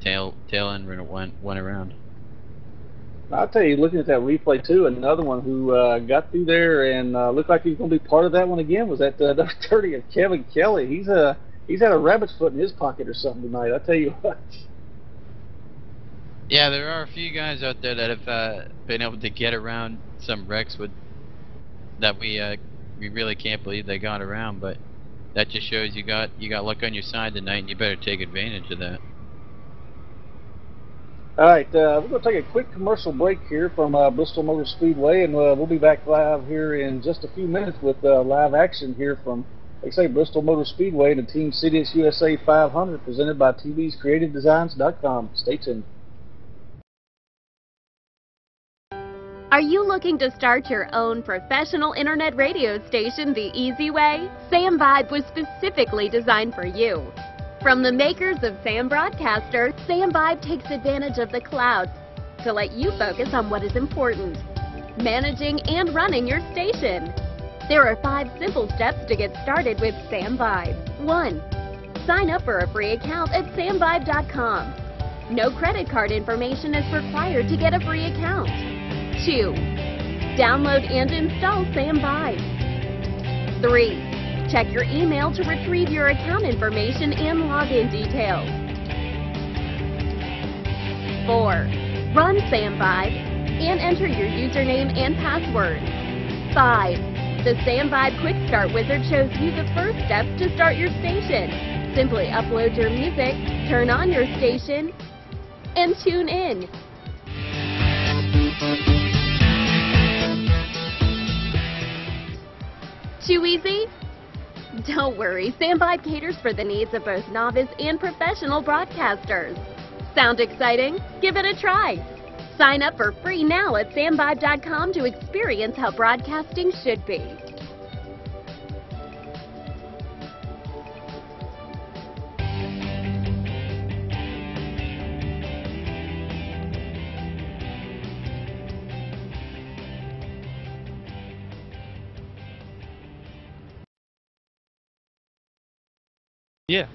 tail end when it went around. I'll tell you, looking at that replay too, another one who got through there and looked like he was going to be part of that one again was that number 30 of Kevin Kelly. He's had a rabbit's foot in his pocket or something tonight. I tell you what. Yeah, there are a few guys out there that have been able to get around some wrecks that we really can't believe they got around, but that just shows you got luck on your side tonight, and you better take advantage of that. All right, we're going to take a quick commercial break here from Bristol Motor Speedway, and we'll be back live here in just a few minutes with live action here from, like I say, Bristol Motor Speedway and the Team Citius USA 500, presented by TVsCreativeDesigns.com. Stay tuned. Are you looking to start your own professional internet radio station the easy way? Sam Vibe was specifically designed for you. From the makers of Sam Broadcaster, Sam Vibe takes advantage of the cloud to let you focus on what is important: managing and running your station. There are 5 simple steps to get started with Sam Vibe. 1. Sign up for a free account at samvibe.com. No credit card information is required to get a free account. 2. Download and install Sam Vibe. 3. Check your email to retrieve your account information and login details. 4. Run Sam Vibe and enter your username and password. 5. The Sam Vibe Quick Start Wizard shows you the first steps to start your station. Simply upload your music, turn on your station, and tune in. Too easy? Don't worry, Sam Vibe caters for the needs of both novice and professional broadcasters. Sound exciting? Give it a try. Sign up for free now at samvibe.com to experience how broadcasting should be. Yeah.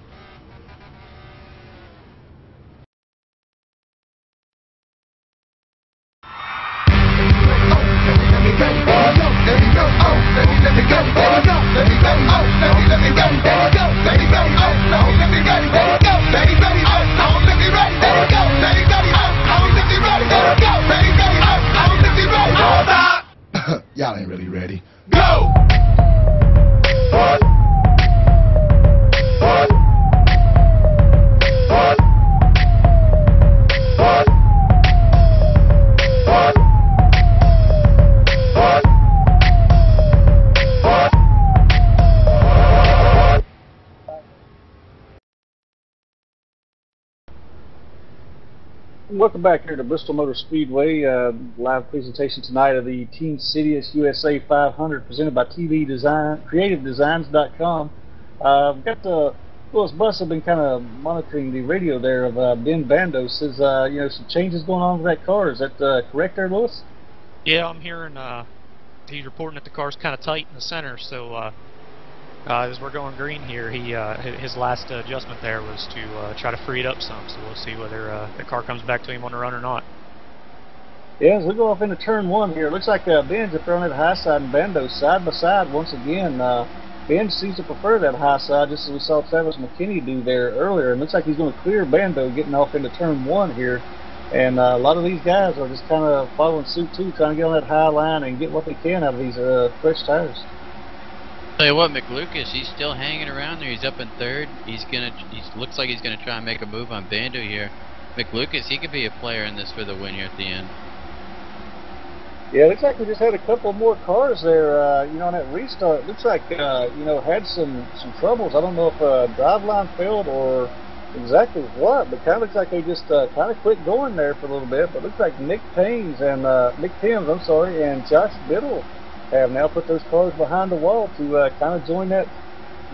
Y'all ain't really ready. Go! Welcome back here to Bristol Motor Speedway. Live presentation tonight of the Team Citius USA 500 presented by CreativeDesigns.com. We've got Louis Buss have been kind of monitoring the radio there of Ben Bando. Says you know, some changes going on with that car. Is that correct there, Louis? Yeah, I'm hearing he's reporting that the car's kind of tight in the center, so as we're going green here, his last adjustment there was to try to free it up some, so we'll see whether the car comes back to him on the run or not. Yeah, as we go off into turn one here, it looks like Ben's up there on that high side and Bando's side by side once again. Ben seems to prefer that high side, just as we saw Travis McKinney do there earlier. And looks like he's going to clear Bando getting off into turn one here. And a lot of these guys are just kind of following suit too, trying to get on that high line and get what they can out of these fresh tires. Tell you what, McLucas, he's still hanging around there. He's up in third. He looks like he's gonna try and make a move on Bando here. McLucas, he could be a player in this for the win here at the end. Yeah, looks like we just had a couple more cars there, you know, on that restart. Looks like, you know, had some troubles. I don't know if driveline failed or exactly what, but kind of looks like they just kind of quit going there for a little bit. But looks like Nick Timms, and Josh Biddle have now put those cars behind the wall to kind of join that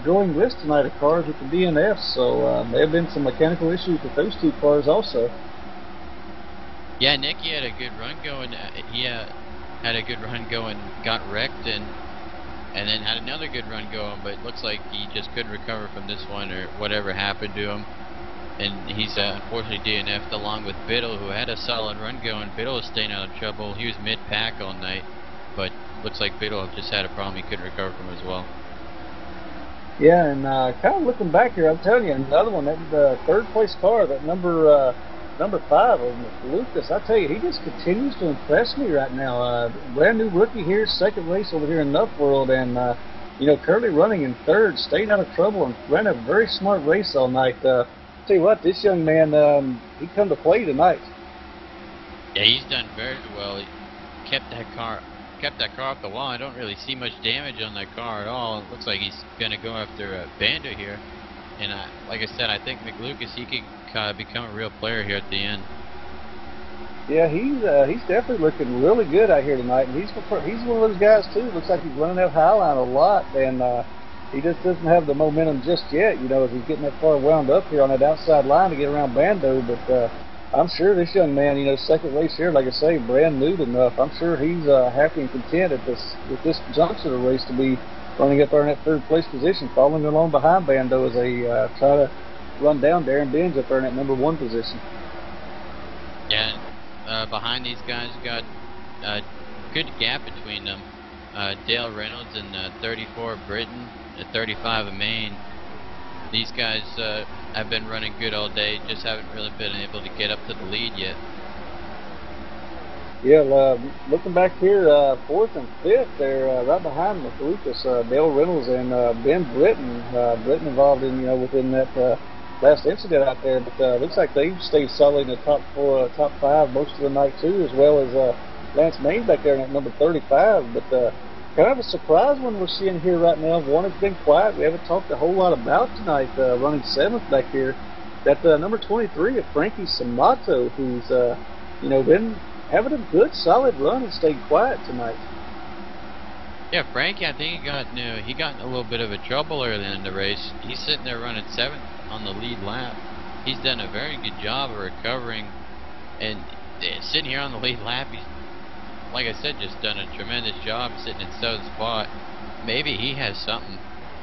growing list tonight of cars with the DNFs. So there have been some mechanical issues with those two cars also. Yeah, Nick, he had a good run going. He had a good run going, got wrecked, and then had another good run going. But it looks like he just couldn't recover from this one, or whatever happened to him. And he's unfortunately DNF'd along with Biddle, who had a solid run going. Biddle was staying out of trouble. He was mid-pack all night, but looks like Biddle just had a problem he couldn't recover from as well. Yeah, and kind of looking back here, I'm telling you, another one, that third place car, that number 5 of Lucas, I tell you, he just continues to impress me right now. Brand new rookie here, second race over here in NuffWORLD, and you know, currently running in third, staying out of trouble, and ran a very smart race all night. Tell you what, this young man, he come to play tonight. Yeah, he's done very well. He kept that car off the wall. I don't really see much damage on that car at all. It looks like he's going to go after Bando here. And like I said, I think McLucas, he could become a real player here at the end. Yeah, he's definitely looking really good out here tonight. And he's one of those guys, too. Looks like he's running that high line a lot. And he just doesn't have the momentum just yet, you know, as he's getting that car wound up here on that outside line to get around Bando. But I'm sure this young man, you know, second race here, like I say, brand new to Nuff. I'm sure he's happy and content at this juncture of the race to be running up there in that third place position, following along behind Bando as they try to run down Darren Benz up there in that number 1 position. Yeah, behind these guys got a good gap between them. Dale Reynolds and 34 Britain, 35 of Maine. These guys have been running good all day, just haven't really been able to get up to the lead yet. Yeah, looking back here, 4th and 5th, they're right behind Lucas, Dale Reynolds and Ben Britton. Britton involved in, you know, within that last incident out there, but looks like they've stayed solid in the top 5 most of the night too, as well as Lance Main back there in at number 35. But kind of a surprise one we're seeing here right now. One has been quiet. We haven't talked a whole lot about tonight. Running 7th back here, that number 23 of Frankie Samato, who's you know, been having a good, solid run and stayed quiet tonight. Yeah, Frankie, I think he got in a little bit of a trouble early in the race. He's sitting there running 7th on the lead lap. He's done a very good job of recovering, and sitting here on the lead lap, he's, like I said, just done a tremendous job sitting in 7th spot. Maybe he has something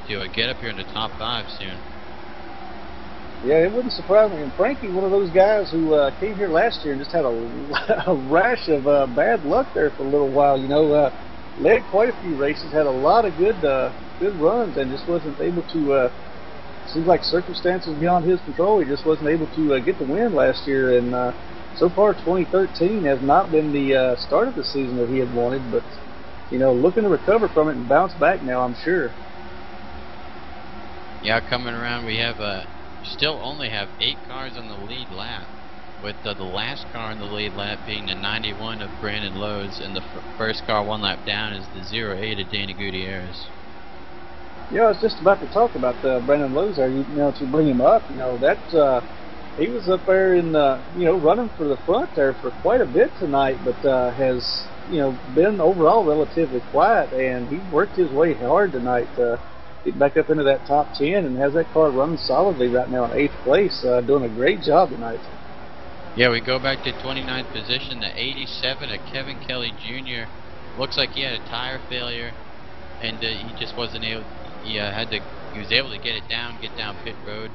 to get up here in the top 5 soon. Yeah, it wouldn't surprise me. And Frankie, one of those guys who came here last year and just had a rash of bad luck there for a little while. You know, led quite a few races, had a lot of good runs, and just wasn't able to. Seems like circumstances beyond his control. He just wasn't able to get the win last year, and so far 2013 has not been the start of the season that he had wanted. But you know, looking to recover from it and bounce back now, I'm sure. Yeah, coming around, we have still only have 8 cars on the lead lap, with the last car on the lead lap being the 91 of Brandon Lowe's, and the first car 1 lap down is the 08 of Danny Gutierrez. Yeah, I was just about to talk about Brandon Lowe's there. You know, to bring him up, you know, that he was up there in you know, running for the front there for quite a bit tonight, but has, you know, been overall relatively quiet, and he worked his way hard tonight. Get back up into that top 10 and has that car running solidly right now in 8th place, doing a great job tonight. Yeah, we go back to 29th position, the 87 of Kevin Kelly Jr. Looks like he had a tire failure, and he just wasn't able. He was able to get it down, get down pit road.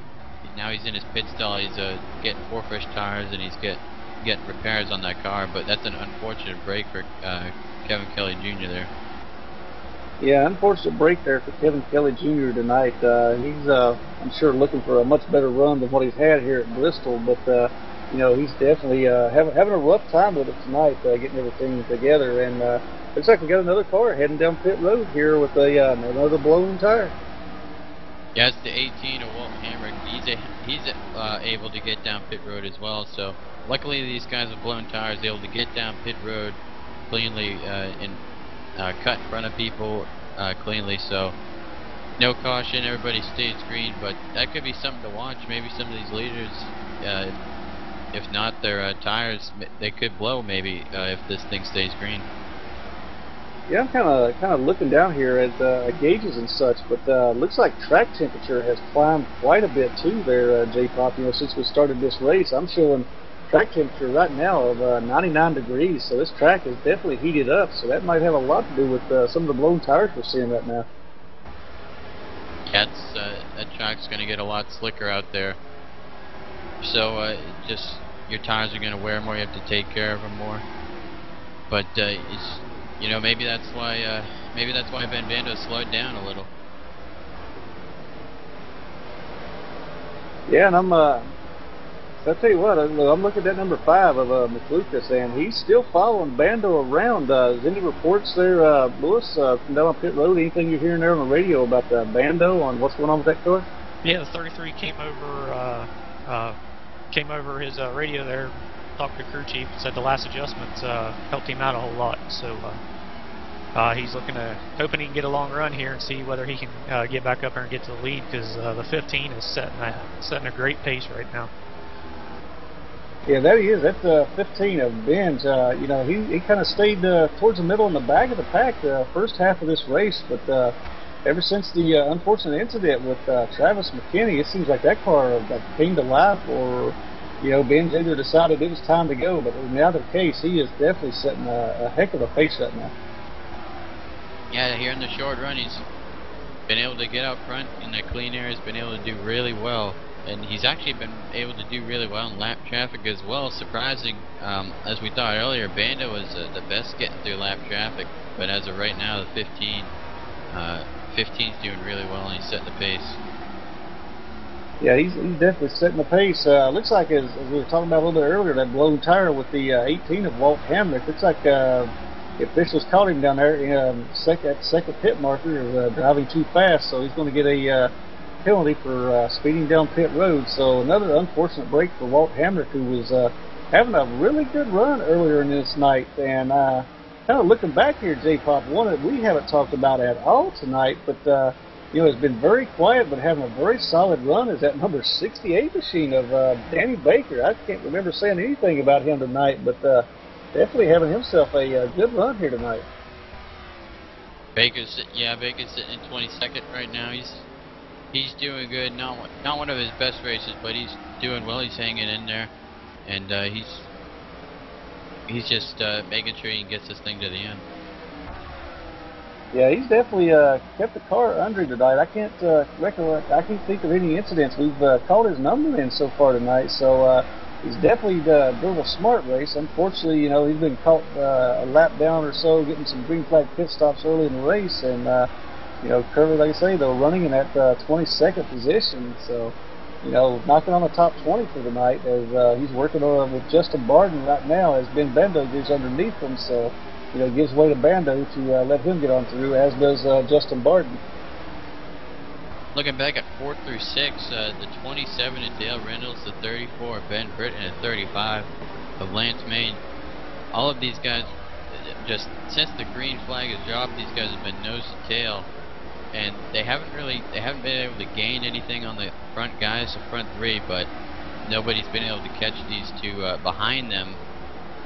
Now he's in his pit stall. He's getting 4 fresh tires, and he's getting repairs on that car. But that's an unfortunate break for Kevin Kelly Jr. there. Yeah, unfortunate break there for Kevin Kelly Jr. tonight. He's, I'm sure, looking for a much better run than what he's had here at Bristol. But you know, he's definitely having a rough time with it tonight, getting everything together. And looks like we got another car heading down pit road here with another blown tire. Yeah, it's the 18 of Walt Hamrick. He's able to get down pit road as well. So luckily, these guys with blown tires able to get down pit road cleanly and cut in front of people cleanly. So no caution, everybody stays green. But that could be something to watch. Maybe some of these leaders, if not their tires, they could blow maybe if this thing stays green. Yeah, I'm kind of looking down here at gauges and such, but looks like track temperature has climbed quite a bit too there, J-Pop. You know, since we started this race, I'm showing track temperature right now of 99 degrees, so this track is definitely heated up, so that might have a lot to do with some of the blown tires we're seeing right now. Yeah, that track's going to get a lot slicker out there, so just your tires are going to wear more, you have to take care of them more, but it's, you know, maybe that's why Ben Bando slowed down a little. Yeah, and I'll tell you what, I'm looking at number 5 of McLucas, and he's still following Bando around. Is any reports there, Lewis, from down on pit road? Anything you're hearing there on the radio about Bando on what's going on with that car? Yeah, the 33 came over his radio there, talked to crew chief, said the last adjustments helped him out a whole lot. So he's hoping he can get a long run here and see whether he can get back up there and get to the lead, because the 15 is setting a great pace right now. Yeah, that he is. That's 15 of Ben's. You know, he kind of stayed towards the middle in the back of the pack the first half of this race, but ever since the unfortunate incident with Travis McKinney, it seems like that car came to life, or you know, Ben's either decided it was time to go. But in the other case, he is definitely setting a heck of a pace right now. Yeah, here in the short run, he's been able to get out front in the clean air. He's been able to do really well. And he's actually been able to do really well in lap traffic as well. Surprising, as we thought earlier, Bando was the best getting through lap traffic. But as of right now, the 15's doing really well, and he's setting the pace. Yeah, he's definitely setting the pace. Looks like, as we were talking about a little bit earlier, that blown tire with the 18 of Walt Hamrick, looks like the officials caught him down there in second pit marker driving too fast, so he's going to get a penalty for speeding down pit road. So another unfortunate break for Walt Hamrick, who was having a really good run earlier in this night. And kind of looking back here, J-Pop, one that we haven't talked about at all tonight, but you know, has been very quiet but having a very solid run, is that number 68 machine of Danny Baker. I can't remember saying anything about him tonight, but definitely having himself a good run here tonight. Baker's sitting in 22nd right now. He's doing good. Not one of his best races, but he's doing well. He's hanging in there, and he's just making sure he gets this thing to the end. Yeah, he's definitely kept the car under him tonight. I can't recollect. I can't think of any incidents. We've called his number in so far tonight, so he's definitely drove a smart race. Unfortunately, you know, he's been caught a lap down or so, getting some green flag pit stops early in the race, and you know, Curly, like I say, though, running in that 22nd position. So, you know, knocking on the top 20 for the night as he's working with Justin Barden right now as Ben Bando goes underneath him. So, you know, gives way to Bando to let him get on through, as does Justin Barden. Looking back at 4 through 6, the 27 of Dale Reynolds, the 34 of Ben Britt, and the 35 of Lance Main. All of these guys, just since the green flag has dropped, these guys have been nose to tail, and they haven't been able to gain anything on the front guys, the front three, but nobody's been able to catch these two behind them.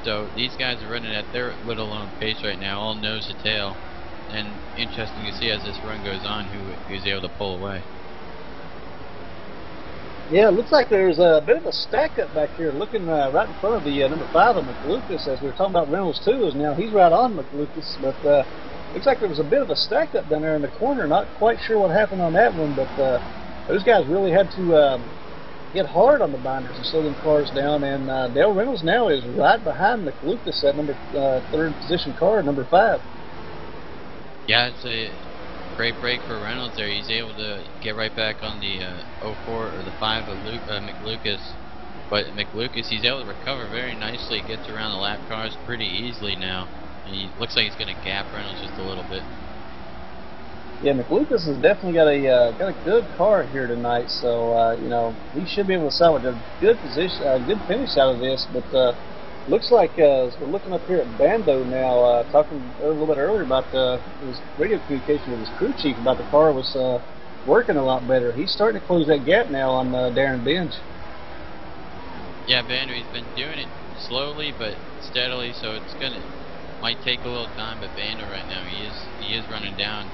So these guys are running at their little own pace right now, all nose to tail. And interesting to see as this run goes on who's able to pull away. Yeah, it looks like there's a bit of a stack up back here, looking right in front of the number 5 of McLucas, as we were talking about Reynolds too. Is now he's right on McLucas, but looks like there was a bit of a stack up down there in the corner. Not quite sure what happened on that one, but those guys really had to get hard on the binders and slow them cars down. And Dale Reynolds now is right behind McLucas, that number 3rd position car, number 5. Yeah, it's a great break for Reynolds there. He's able to get right back on the 04 or the 5 of McLucas. But McLucas, he's able to recover very nicely. Gets around the lap cars pretty easily now. And he looks like he's going to gap Reynolds just a little bit. Yeah, McLucas has definitely got a good car here tonight. So you know, he should be able to salvage a good position, a good finish out of this. But looks like as we're looking up here at Bando now, talking a little bit earlier about his radio communication with his crew chief about the car was working a lot better. He's starting to close that gap now on Darren Benj. Yeah, Bando, he's been doing it slowly but steadily, so might take a little time. But Bando right now, he is running down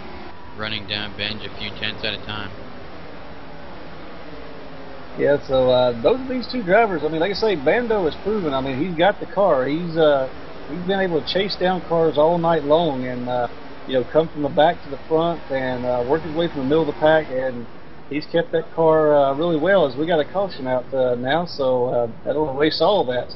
Benj a few tenths at a time. Yeah, so those are these two drivers. I mean, like I say, Bando has proven. I mean, he's got the car. He's been able to chase down cars all night long, and you know, come from the back to the front and work his way from the middle of the pack. And he's kept that car really well. As we got a caution out now, so that'll erase all of that.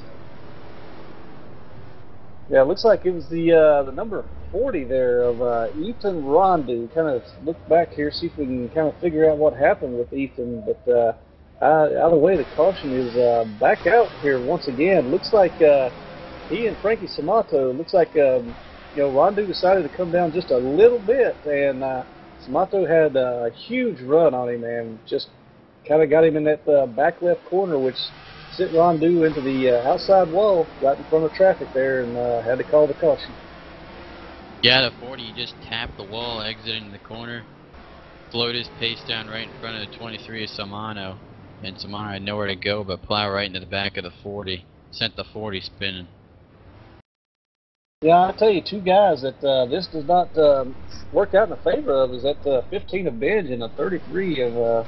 Yeah, it looks like it was the number 40 there of Ethan Rondu. Kind of look back here, see if we can kind of figure out what happened with Ethan, but. Either way, the caution is back out here once again. Looks like he and Frankie Samato, looks like you know, Rondu decided to come down just a little bit, and Samato had a huge run on him and just kind of got him in that back left corner, which sent Rondu into the outside wall right in front of traffic there, and had to call the caution. Yeah, the 40 just tapped the wall exiting the corner, slowed his pace down right in front of the 23 of Samano. And Samano had nowhere to go but plow right into the back of the 40. Sent the 40 spinning. Yeah, I'll tell you, two guys that this does not work out in the favor of is that 15 of Benj and the 33 of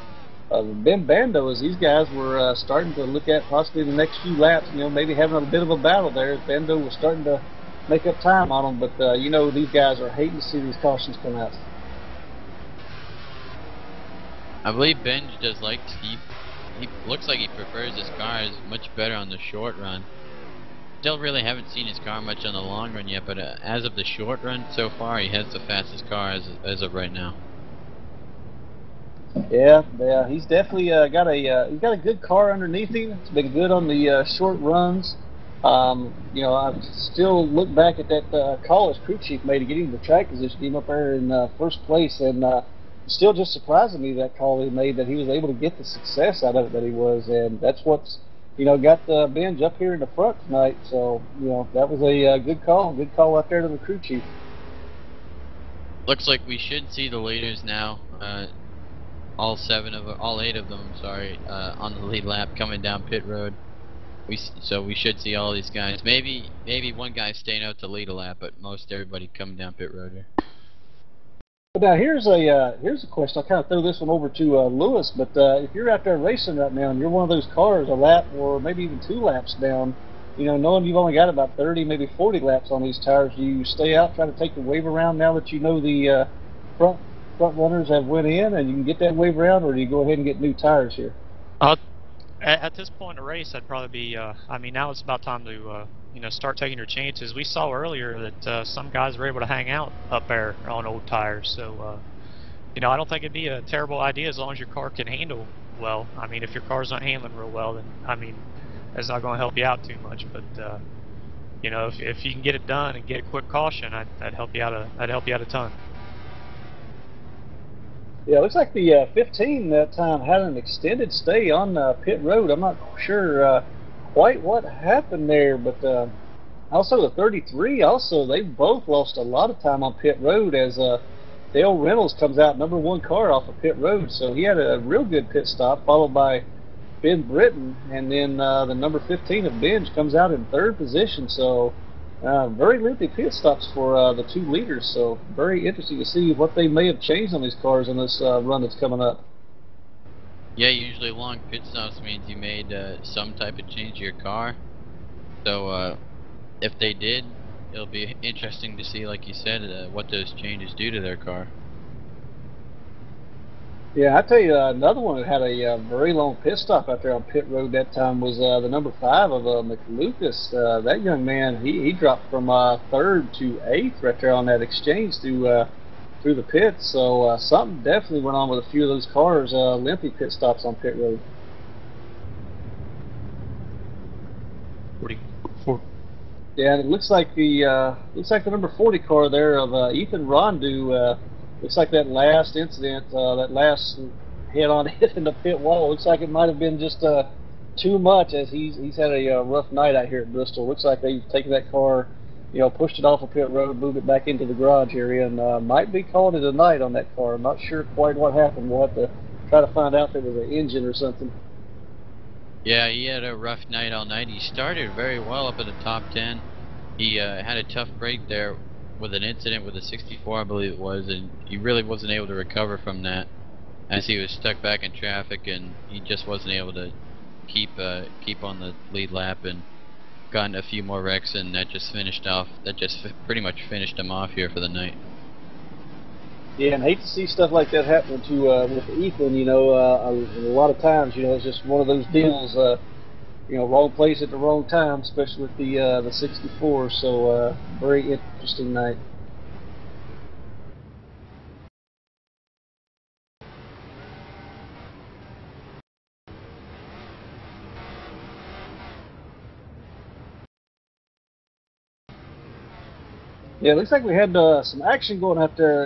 Ben Bando, as these guys were starting to look at possibly the next few laps, you know, maybe having a bit of a battle there. Bando was starting to make up time on them, but you know, these guys are hating to see these cautions come out. I believe Benj does like to keep. He looks like he prefers his car is much better on the short run. Still really haven't seen his car much on the long run yet, but as of the short run so far, he has the fastest car as of right now. Yeah, he's definitely got a good car underneath him. It's been good on the short runs. You know, I still look back at that call his crew chief made to get him the track position, him up there in first place, and still just surprising me that call he made, that he was able to get the success out of it that he was, and that's what's, you know, got Benj up here in the front tonight. So, you know, that was a good call out there to the crew chief. Looks like we should see the leaders now, all 8 of them, sorry, on the lead lap coming down pit road. so we should see all these guys. Maybe one guy staying out to lead a lap, but most everybody coming down pit road here. But now here's a question. I'll kind of throw this one over to Lewis. But if you're out there racing right now and you're one of those cars a lap or maybe even 2 laps down, you know, knowing you've only got about 30, maybe 40 laps on these tires, do you stay out, try to take the wave around now that you know the front runners have went in and you can get that wave around, or do you go ahead and get new tires here? At this point in the race, I'd probably be. I mean, now it's about time to you know, start taking your chances. We saw earlier that some guys were able to hang out up there on old tires, so you know, I don't think it'd be a terrible idea as long as your car can handle well. I mean, if your car's not handling real well, then I mean, that's not going to help you out too much. But you know, if you can get it done and get a quick caution, that'd help you out a ton. Yeah, it looks like the 15 that time had an extended stay on pit road. I'm not sure quite what happened there, but also the 33, also, they both lost a lot of time on pit road as Dale Reynolds comes out #1 car off of pit road. So he had a real good pit stop, followed by Ben Britton, and then the number 15 of Benj comes out in 3rd position. So very lengthy pit stops for the 2 leaders. So very interesting to see what they may have changed on these cars on this run that's coming up. Yeah, usually long pit stops means you made some type of change to your car. So if they did, it'll be interesting to see, like you said, what those changes do to their car. Yeah, I tell you, another one that had a very long pit stop out there on pit road that time was the number 5 of McLucas. That young man, he dropped from 3rd to 8th right there on that exchange through the pits. So something definitely went on with a few of those cars, lengthy pit stops on pit road. 44. Yeah, and it looks like the number 40 car there of Ethan Rondu. Looks like that last incident, that last head-on hit in the pit wall, looks like it might have been just too much, as he's had a rough night out here at Bristol. Looks like they've taken that car, you know, pushed it off a pit road, moved it back into the garage area, and might be calling it a night on that car. I'm not sure quite what happened. We'll have to try to find out if it was an engine or something. Yeah, he had a rough night all night. He started very well up at the top 10. He had a tough break there with an incident with a 64, I believe it was, and he really wasn't able to recover from that, as he was stuck back in traffic, and he just wasn't able to keep on the lead lap, and gotten a few more wrecks, and that just pretty much finished him off here for the night. Yeah, and I hate to see stuff like that happen to with Ethan. You know, a lot of times, you know, it's just one of those deals. You know, wrong place at the wrong time, especially with the 64. So very interesting night. Yeah, it looks like we had some action going on out there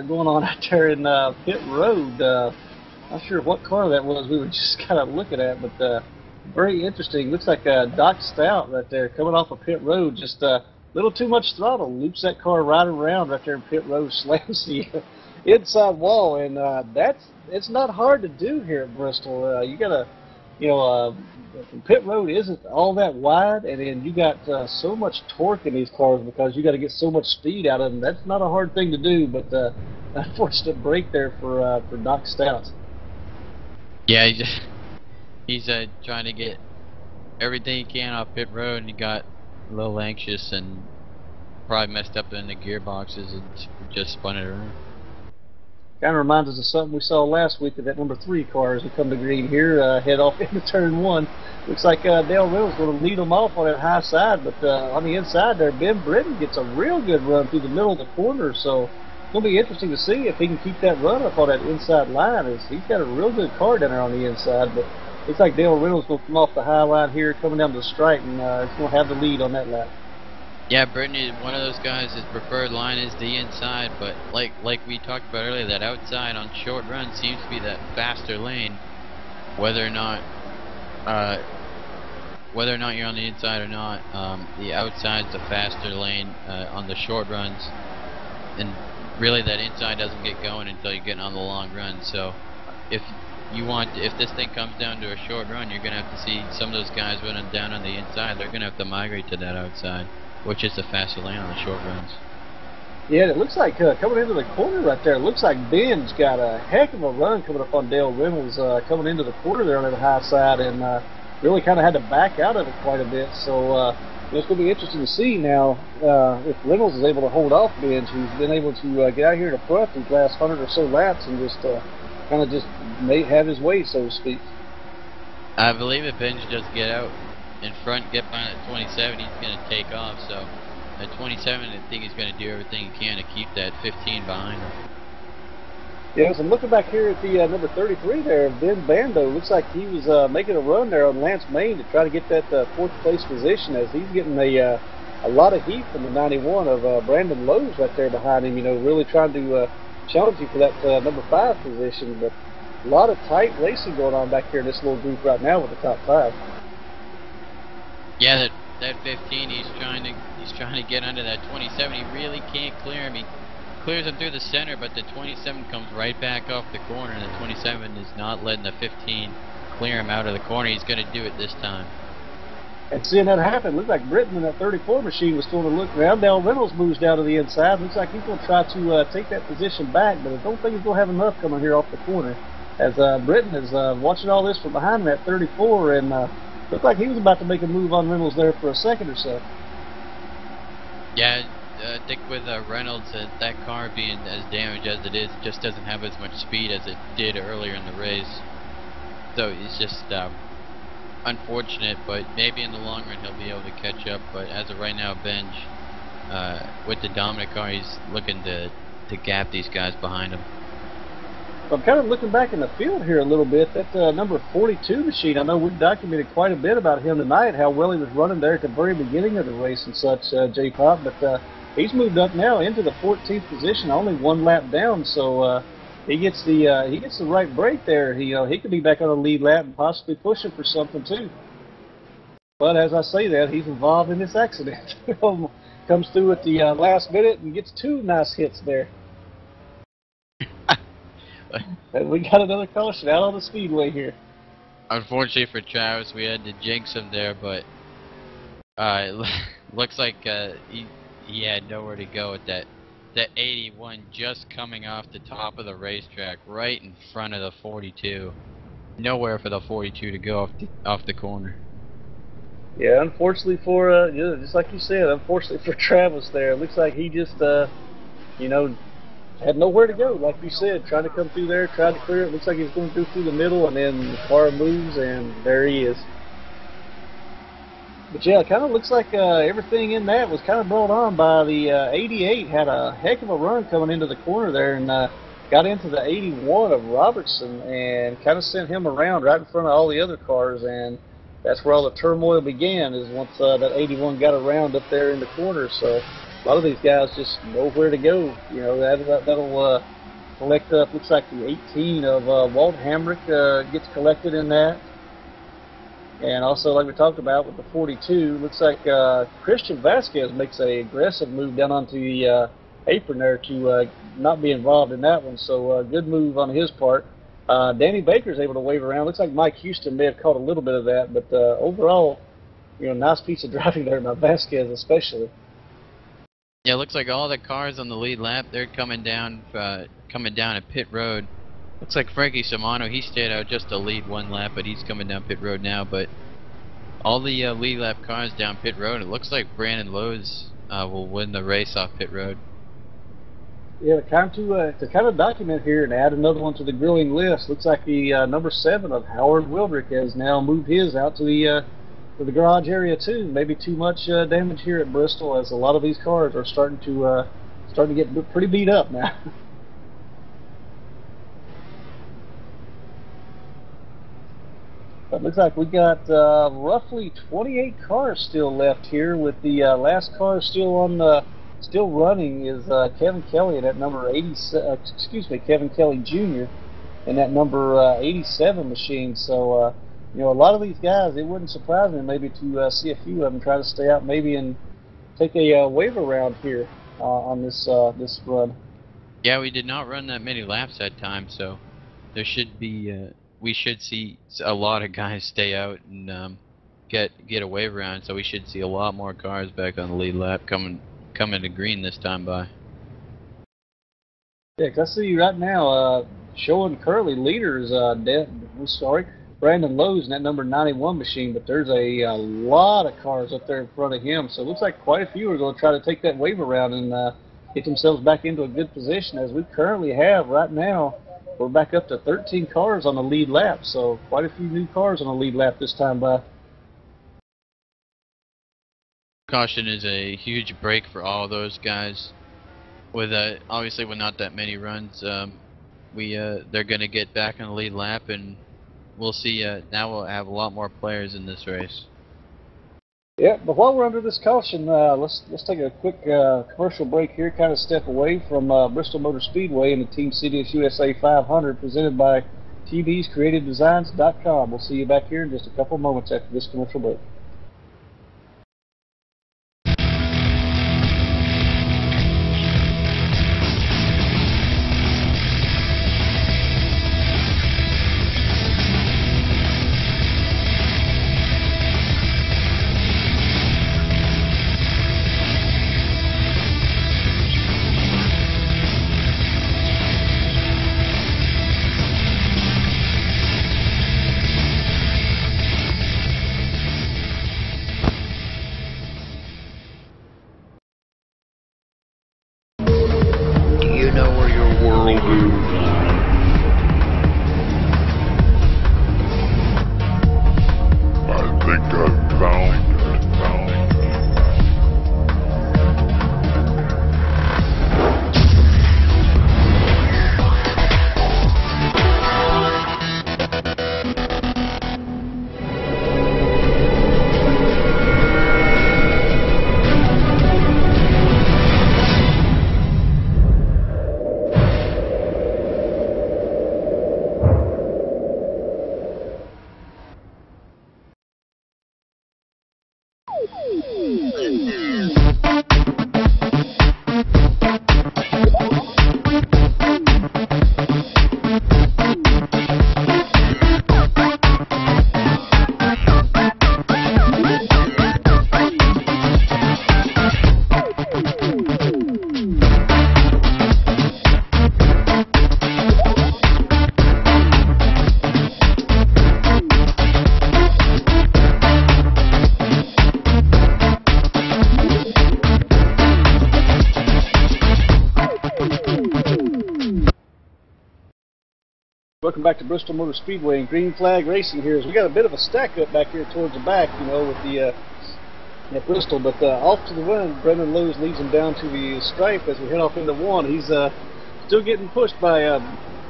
in pit road. Not sure what car that was. We were just kind of looking at, but very interesting. Looks like Doc Stout right there coming off of pit road. Just a little too much throttle. Loops that car right around right there in pit road. Slams the inside wall, and it's not hard to do here at Bristol. You gotta, you know, pit road isn't all that wide, and then you got so much torque in these cars because you got to get so much speed out of them. That's not a hard thing to do, but unfortunate break there for Doc Stout. Yeah, he's trying to get everything he can off pit road, and he got a little anxious and probably messed up in the gearboxes and just spun it around. Kind of reminds us of something we saw last week of that number 3 car as we come to green here, head off into turn 1. Looks like Dale Reynolds going to lead them off on that high side, but on the inside there, Ben Britton gets a real good run through the middle of the corner, so it's going to be interesting to see if he can keep that run up on that inside line. He's got a real good car down there on the inside, but looks like Dale Reynolds going to come off the high line here, coming down to the stripe, and he's going to have the lead on that lap. Yeah, Britton is one of those guys. His preferred line is the inside, but like we talked about earlier, that outside on short runs seems to be that faster lane. Whether or not you're on the inside or not, the outside's the faster lane on the short runs, and really that inside doesn't get going until you're getting on the long run. So if you want, if this thing comes down to a short run, you're gonna have to see some of those guys running down on the inside. They're gonna have to migrate to that outside, which is the faster lane on the short runs. Yeah, it looks like coming into the corner right there, it looks like Ben's got a heck of a run coming up on Dale Reynolds coming into the corner there on the high side, and really kind of had to back out of it quite a bit. So it's going to be interesting to see now if Reynolds is able to hold off Ben, who's been able to get out here to front these last 100 or so laps and just kind of just have his way, so to speak. I believe if Ben just get out in front, get behind at 27, he's going to take off. So at 27, I think he's going to do everything he can to keep that 15 behind him. Yes, I'm looking back here at the number 33 there, Ben Bando. Looks like he was making a run there on Lance Main to try to get that fourth place position, as he's getting a lot of heat from the 91 of Brandon Lowe's right there behind him, you know, really trying to challenge you for that number 5 position. But a lot of tight racing going on back here in this little group right now with the top 5. Yeah, that 15, he's trying to get under that 27. He really can't clear him. He clears him through the center, but the 27 comes right back off the corner, and the 27 is not letting the 15 clear him out of the corner. He's going to do it this time. And seeing that happen, looked like Britton in that 34 machine was going to look around. Dale Reynolds moves down to the inside. Looks like he's going to try to take that position back, but I don't think he's going to have enough coming here off the corner, as Britton is watching all this from behind him at 34, and looked like he was about to make a move on Reynolds there for a second or so. Yeah, I think with Reynolds, that car being as damaged as it is, it just doesn't have as much speed as it did earlier in the race. So it's just unfortunate, but maybe in the long run he'll be able to catch up. But as of right now, Benj, with the dominant car, he's looking to gap these guys behind him. I'm kind of looking back in the field here a little bit. That number 42 machine, I know we've documented quite a bit about him tonight, how well he was running there at the very beginning of the race and such, J-Pop, but he's moved up now into the 14th position, only one lap down, so he gets the right break there. He could be back on the lead lap and possibly pushing for something too. But as I say that, he's involved in this accident. Comes through at the last minute and gets 2 nice hits there. And we got another caution out on the speedway here. Unfortunately for Travis, we had to jinx him there, but it looks like he had nowhere to go with that 81 just coming off the top of the racetrack, right in front of the 42. Nowhere for the 42 to go off the corner. Yeah, unfortunately for just like you said, unfortunately for Travis there, it looks like he just had nowhere to go, like you said, trying to come through there, tried to clear it. Looks like he's going through the middle, and then the car moves, and there he is. But yeah, it kind of looks like everything in that was kind of brought on by the 88. Had a heck of a run coming into the corner there, and got into the 81 of Robertson, and kind of sent him around right in front of all the other cars, and that's where all the turmoil began, is once that 81 got around up there in the corner. So a lot of these guys just know where to go. You know, that'll collect up. Looks like the 18 of Walt Hamrick gets collected in that. And also, like we talked about with the 42, looks like Christian Vasquez makes an aggressive move down onto the apron there to not be involved in that one. So good move on his part. Danny Baker's able to wave around. Looks like Mike Houston may have caught a little bit of that, but overall, nice piece of driving there by Vasquez especially. Yeah, it looks like all the cars on the lead lap, they're coming down at pit road. Looks like Frankie Simano, he stayed out just to lead one lap, but he's coming down pit road now. But all the lead lap cars down pit road, it looks like Brandon Lowe's will win the race off pit road. Yeah, to kind of document here and add another one to the grilling list, looks like the number 7 of Howard Wildrick has now moved his out to the garage area too. Maybe too much damage here at Bristol, as a lot of these cars are starting to get pretty beat up now. But looks like we got roughly 28 cars still left here, with the last car still running is Kevin Kelly at number 87. Kevin Kelly Jr. in that number 87 machine. So a lot of these guys, it wouldn't surprise me maybe to see a few of them try to stay out, maybe and take a wave around here on this run. Yeah, we did not run that many laps that time, so there should be we should see a lot of guys stay out and get a wave around. So we should see a lot more cars back on the lead lap coming to green this time by. Yeah, 'cause I see you right now showing currently leaders. Brandon Lowe's in that number 91 machine, but there's a lot of cars up there in front of him. So it looks like quite a few are going to try to take that wave around and get themselves back into a good position. As we currently have right now, we're back up to 13 cars on the lead lap. So quite a few new cars on the lead lap this time by. Caution is a huge break for all those guys. With obviously with not that many runs, they're going to get back on the lead lap, and we'll see. Now we'll have a lot more players in this race. Yeah, but while we're under this caution, let's take a quick commercial break here, kind of step away from Bristol Motor Speedway and the Team Citius USA 500 presented by TBsCreativeDesigns.com. We'll see you back here in just a couple moments after this commercial break. Welcome back to Bristol Motor Speedway and Green Flag Racing here. We got a bit of a stack up back here towards the back, you know, with the at Bristol, but off to the run, Brendan Lowe's leads him down to the stripe as we head off into one. He's still getting pushed by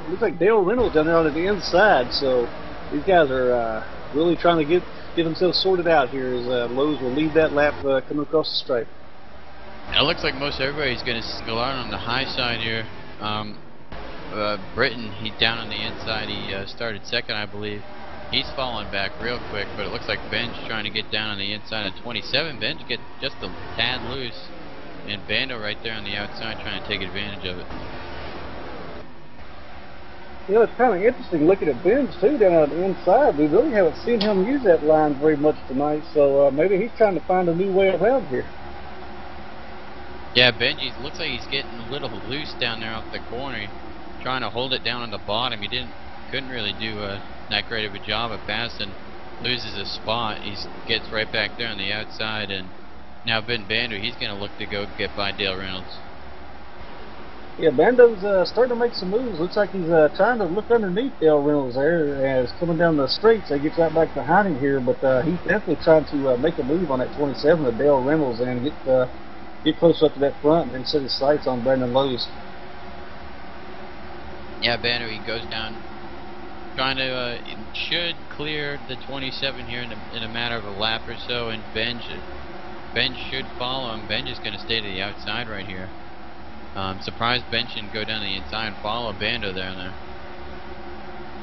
looks like Dale Reynolds down there on the inside. So these guys are really trying to get themselves sorted out here as Lowe's will lead that lap coming across the stripe. It looks like most everybody's going to go out on the high side here. Britton, he down on the inside, he started second, I believe. He's falling back real quick, but it looks like Ben's trying to get down on the inside of 27. Ben's get just a tad loose, and Bando right there on the outside trying to take advantage of it. You know, it's kind of interesting looking at Ben's too down on the inside. We really haven't seen him use that line very much tonight, so maybe he's trying to find a new way around here. Yeah, Benji looks like he's getting a little loose down there off the corner, trying to hold it down on the bottom. He couldn't really do that great of a job of passing. Loses a spot. He gets right back there on the outside, and now Ben Bando, he's going to look to go get by Dale Reynolds. Yeah, Bando's starting to make some moves. Looks like he's trying to look underneath Dale Reynolds there as coming down the straight. So he gets right back behind him here, but he's definitely trying to make a move on that 27 of Dale Reynolds and get close up to that front and set his sights on Brandon Lowe's. Yeah, Banner, he goes down, trying to should clear the 27 here in a matter of a lap or so, and Ben should follow him. Ben is going to stay to the outside right here. Surprised Ben shouldn't go down the inside and follow Bando down there.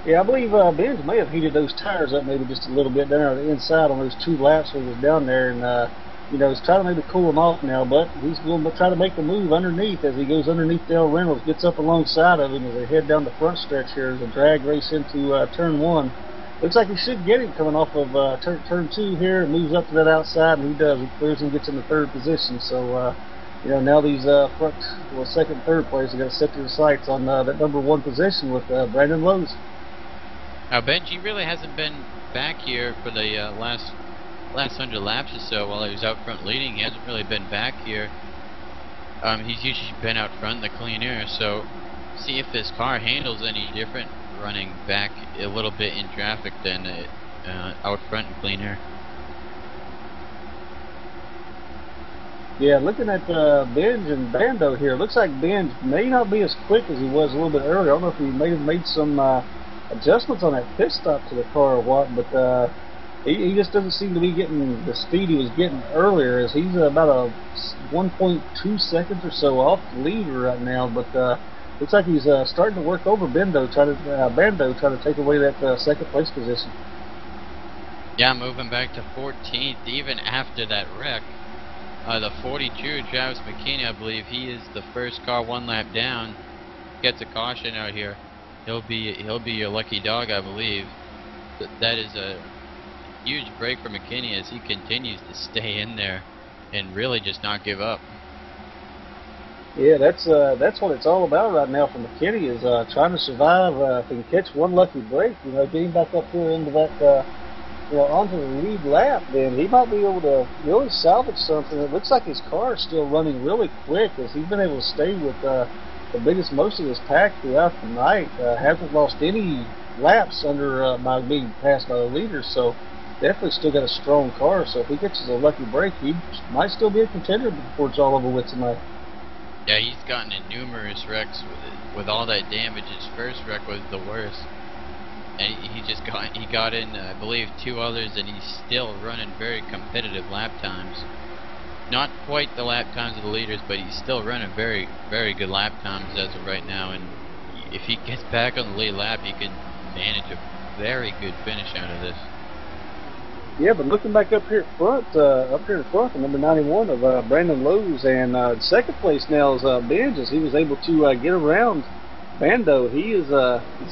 Yeah, I believe Ben may have heated those tires up maybe just a little bit down on the inside on those 2 laps when he was down there, and you know, he's trying to maybe cool him off now, but he's going to try to make the move underneath as he goes underneath Dale Reynolds, gets up alongside of him as they head down the front stretch here as a drag race into turn 1. Looks like he should get him coming off of turn 2 here, and moves up to that outside, and he does. He clears and gets in the 3rd position. So, you know, now these front, well, 2nd and 3rd players are going to set their sights on that number 1 position with Brandon Lowe's. Now, Benji really hasn't been back here for the last 100 laps or so while he was out front leading. He hasn't really been back here. He's usually been out front in the clean air, so see if his car handles any different running back a little bit in traffic than out front in clean air. Yeah, looking at Benj and Bando here, looks like Benj may not be as quick as he was a little bit earlier. I don't know if he may have made some adjustments on that pit stop to the car or what, but he just doesn't seem to be getting the speed he was getting earlier, as he's about a 1.2 seconds or so off the leader right now, but looks like he's starting to work over Bando, trying to take away that 2nd place position. Yeah, moving back to 14th, even after that wreck. The 42, Travis McKinney, I believe he is the first car 1 lap down. Gets a caution out here. He'll be your lucky dog, I believe. That is a huge break for McKinney as he continues to stay in there and really just not give up. Yeah, that's what it's all about right now for McKinney, is trying to survive. If he can catch one lucky break, you know, getting back up here into that, you know, onto the lead lap, then he might be able to really salvage something. It looks like his car is still running really quick, as he's been able to stay with the biggest most of his pack throughout the night. Hasn't lost any laps under by being passed by the leaders, so definitely still got a strong car. So if he catches a lucky break, he might still be a contender before it's all over with tonight. Yeah, he's gotten in numerous wrecks with all that damage. His first wreck was the worst, and he got in, I believe, 2 others, and he's still running very competitive lap times. Not quite the lap times of the leaders, but he's still running very, very good lap times as of right now. And if he gets back on the lead lap, he can manage a very good finish out of this. Yeah, but looking back up here in front, the number 91 of Brandon Lowe's, and 2nd place now is Benj, as he was able to get around Bando. He is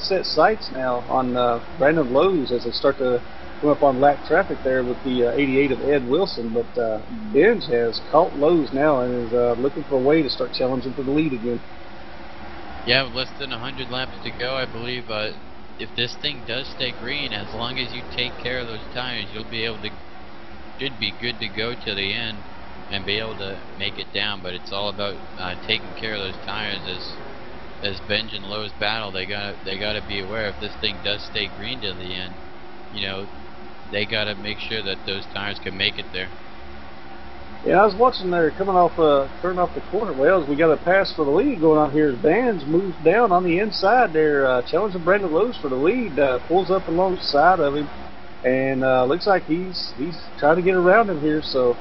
set sights now on Brandon Lowe's as they start to come up on lap traffic there with the 88 of Ed Wilson. But Benj has caught Lowe's now and is looking for a way to start challenging for the lead again. Yeah, with less than 100 laps to go, I believe. If this thing does stay green, as long as you take care of those tires, you'll be able to, should be good to go to the end and be able to make it down. But it's all about taking care of those tires. As Benj and Lowe's battle, they gotta be aware, if this thing does stay green to the end, you know, they gotta make sure that those tires can make it there. Yeah, I was watching there coming off, turning off the corner. Well, as we got a pass for the lead going on here, as Benj moves down on the inside there, challenging Brandon Lowe's for the lead, pulls up alongside of him, and looks like he's trying to get around him here. So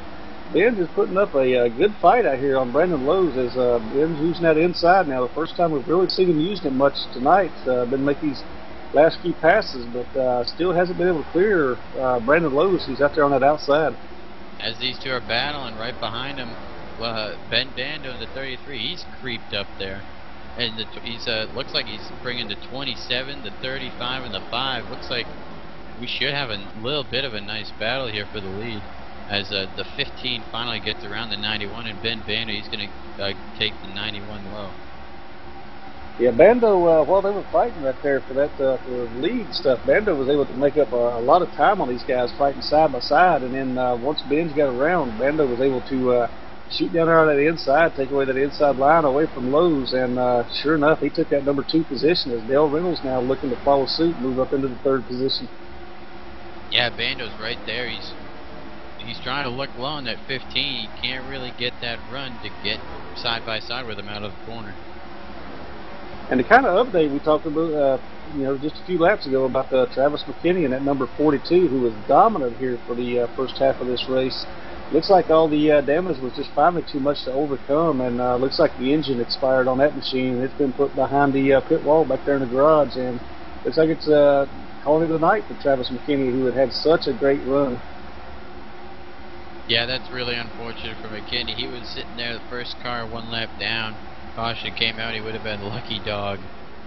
Benj is putting up a good fight out here on Brandon Lowe's, as Benj using that inside now. The first time we've really seen him using it much tonight. Been making these last few passes, but still hasn't been able to clear Brandon Lowe's. He's out there on that outside. As these two are battling, right behind him, Ben Bando in the 33, he's creeped up there, and he's looks like he's bringing the 27, the 35, and the 5. Looks like we should have a little bit of a nice battle here for the lead, as the 15 finally gets around the 91, and Ben Bando, he's going to take the 91 low. Yeah, Bando, while they were fighting right there for that for the lead stuff, Bando was able to make up a lot of time on these guys fighting side by side, and then once Benj got around, Bando was able to shoot down there on that inside, take away that inside line away from Lowe's, and sure enough, he took that number 2 position, as Dale Reynolds now looking to follow suit and move up into the 3rd position. Yeah, Bando's right there. He's trying to look low on that 15. He can't really get that run to get side by side with him out of the corner. And the kind of update we talked about, you know, just a few laps ago about Travis McKinney and that number 42, who was dominant here for the first half of this race. Looks like all the damage was just finally too much to overcome, and looks like the engine expired on that machine, and it's been put behind the pit wall back there in the garage, and looks like it's calling it a night for Travis McKinney, who had such a great run. Yeah, that's really unfortunate for McKinney. He was sitting there, the first car, one lap down. Caution came out, he would have been a lucky dog.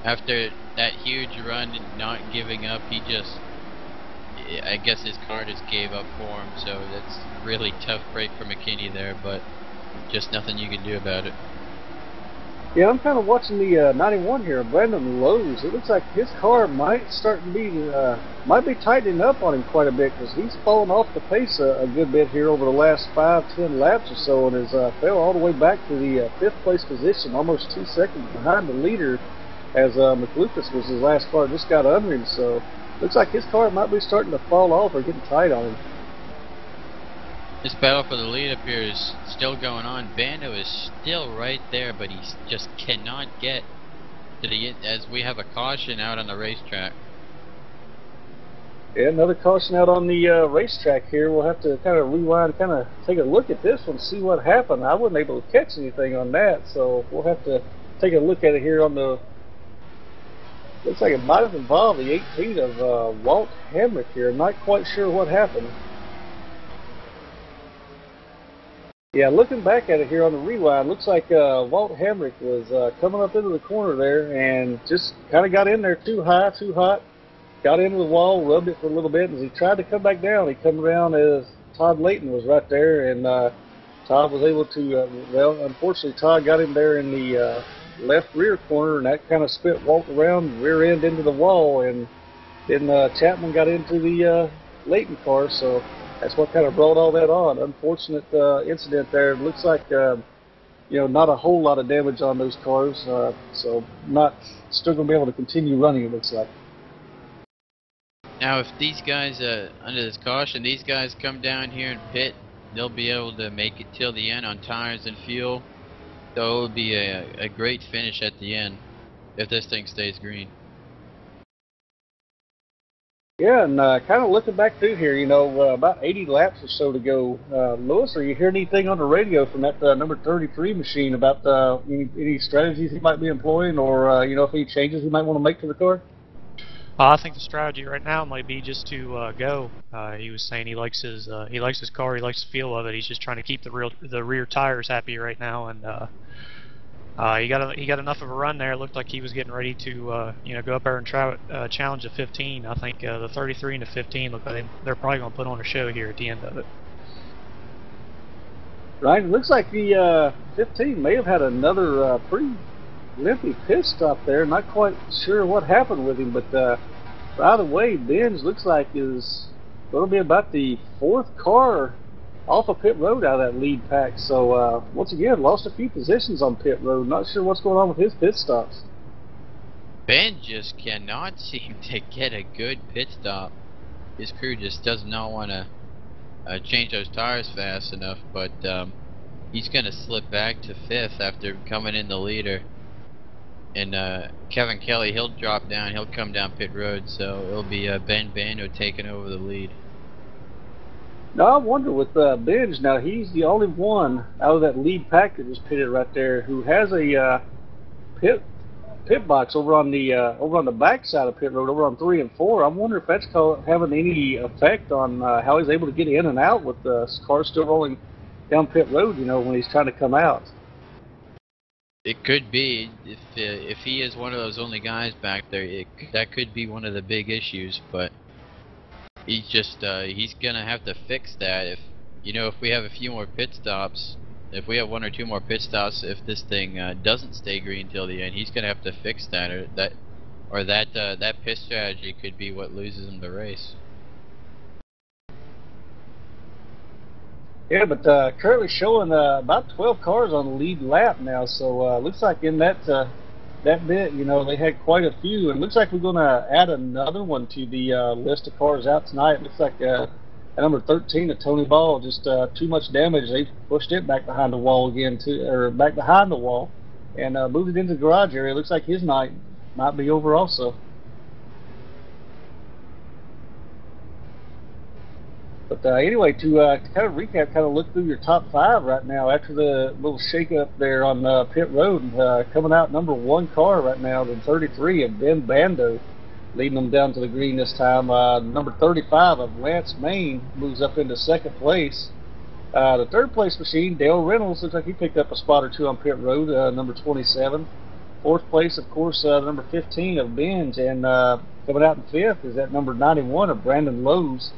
After that huge run and not giving up, he just, I guess his car just gave up for him. So that's a really tough break for McKinney there, but just nothing you can do about it. Yeah, I'm kind of watching the 91 here, Brandon Lowe's. It looks like his car might be tightening up on him quite a bit, because he's fallen off the pace a good bit here over the last 5-10 laps or so, and has fell all the way back to the 5th place position, almost 2 seconds behind the leader, as McLucas was his last car, just got under him. So looks like his car might be starting to fall off or getting tight on him. This battle for the lead up here is still going on. Bando is still right there, but he just cannot get to the, as we have a caution out on the racetrack. Yeah, another caution out on the racetrack here. We'll have to kind of rewind, kind of take a look at this one, see what happened. I wasn't able to catch anything on that, so we'll have to take a look at it here on the... Looks like it might have involved the 18 of Walt Hamrick here. I'm not quite sure what happened. Yeah, looking back at it here on the rewind, looks like Walt Hamrick was coming up into the corner there and just kind of got in there too high, too hot. Got into the wall, rubbed it for a little bit, and as he tried to come back down, he come around as Todd Layton was right there, and Todd was able to, well, unfortunately, Todd got him there in the left rear corner, and that kind of spit Walt around, rear end into the wall, and then Chapman got into the Layton car, so that's what kind of brought all that on. Unfortunate incident there. It looks like, you know, not a whole lot of damage on those cars, so still going to be able to continue running, it looks like. Now, if these guys, under this caution, these guys come down here and pit, they'll be able to make it till the end on tires and fuel. So it will be a great finish at the end if this thing stays green. Yeah, and kind of looking back through here, you know, about 80 laps or so to go. Lewis, are you hearing anything on the radio from that number 33 machine about any strategies he might be employing, or you know, if any changes he might want to make to the car? I think the strategy right now might be just to go. He was saying he likes his car, he likes the feel of it. He's just trying to keep the rear tires happy right now, and he got enough of a run there. It looked like he was getting ready to you know, go up there and try challenge the 15. I think the 33 and the 15 look like they're probably going to put on a show here at the end of it. Right. It looks like the 15 may have had another pretty limpy pit stop there. Not quite sure what happened with him, but by the way, Benz looks like is going to be about the 4th car off of pit road out of that lead pack. So once again, lost a few positions on pit road. Not sure what's going on with his pit stops. Ben just cannot seem to get a good pit stop. His crew just does not want to change those tires fast enough, but he's going to slip back to 5th after coming in the leader. And Kevin Kelly, he'll drop down, he'll come down pit road, so it'll be Ben Bando taking over the lead. Now I wonder with Benj, now he's the only one out of that lead pack that was pitted right there who has a pit box over on the back side of pit road, over on 3 and 4. I wonder if that's having any effect on how he's able to get in and out with the car still rolling down pit road, you know, when he's trying to come out. It could be, if he is one of those only guys back there, that could be one of the big issues, but he's just, he's gonna have to fix that. If, you know, if we have a few more pit stops, if we have 1 or 2 more pit stops, if this thing doesn't stay green till the end, he's gonna have to fix that, or that pit strategy could be what loses him the race. Yeah, but currently showing about 12 cars on the lead lap now, so looks like in that bit, you know, they had quite a few, and looks like we're going to add another one to the list of cars out tonight. Looks like at number 13, a Tony Ball, just too much damage. They pushed it back behind the wall again, back behind the wall, and moved it into the garage area. Looks like his night might be over also. But anyway, to kind of recap, kind of look through your top 5 right now after the little shake-up there on pit road. Coming out number 1 car right now, the 33 of Ben Bando, leading them down to the green this time. Number 35 of Lance Main moves up into 2nd place. The third place machine, Dale Reynolds, looks like he picked up a spot or two on pit road, number 27. Fourth place, of course, number 15 of Benj, and coming out in fifth is that number 91 of Brandon Lowe's,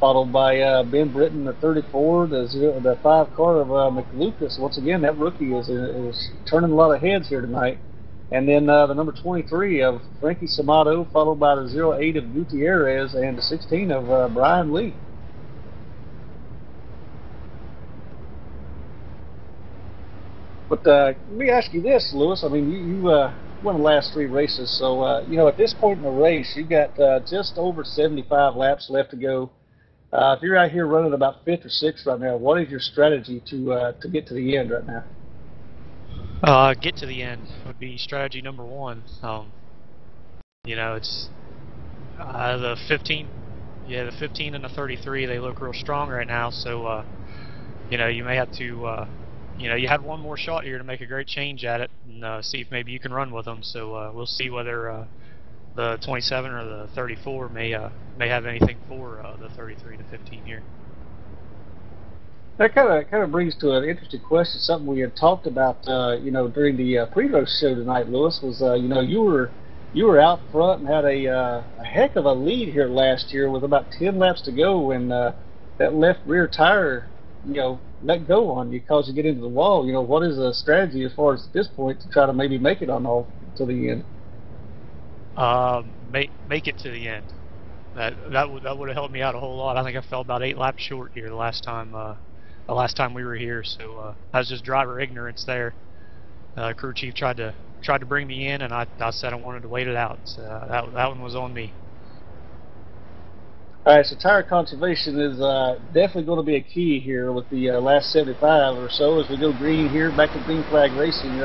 followed by Ben Britton, the 34, the 5 car of McLucas. Once again, that rookie is turning a lot of heads here tonight. And then the number 23 of Frankie Samato, followed by the 08 of Gutierrez, and the 16 of Brian Lee. But let me ask you this, Lewis. I mean, you won the last 3 races, so you know, at this point in the race, you got just over 75 laps left to go. If you're out here running about 5th or 6th right now, what is your strategy to get to the end right now? Get to the end would be strategy number 1. You know, it's the 15, the 15 and the 33. They look real strong right now, so you know, you may have to. You know, you had one more shot here to make a great change at it and see if maybe you can run with them. So we'll see whether the 27 or the 34 may have anything for the 33 to 15 here. That kind of brings to an interesting question. Something we had talked about, you know, during the pre-race show tonight, Lewis, was you know, you were out front and had a heck of a lead here last year with about 10 laps to go, and that left rear tire, you know, let go on you, cause you get into the wall. You know, what is the strategy as far as at this point to try to maybe make it on all to the end? Make it to the end. That would have helped me out a whole lot. I think I fell about 8 laps short here the last time we were here. So that was just driver ignorance there. Crew chief tried to bring me in, and I said I wanted to wait it out. So that one was on me. All right, so tire conservation is definitely going to be a key here with the last 75 or so as we go green here, back to green flag racing.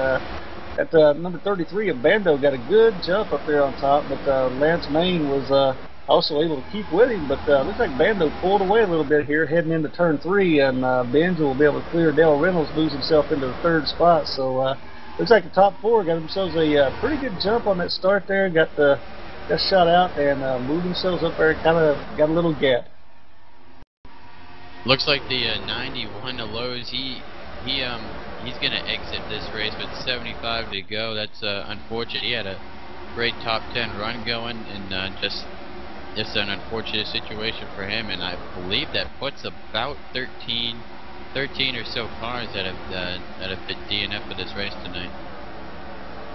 At number 33 of Bando got a good jump up there on top, but Lance Main was also able to keep with him, but looks like Bando pulled away a little bit here heading into turn 3, and Benj will be able to clear Dale Reynolds, lose himself into the 3rd spot. So looks like the top 4 got themselves a pretty good jump on that start there, got shot out and moved themselves up there, kind of got a little gap. Looks like the 91 of Lowe's, he's gonna exit this race with 75 to go. That's unfortunate. He had a great top 10 run going, and just an unfortunate situation for him. And I believe that puts about 13 or so cars that have been DNF for this race tonight.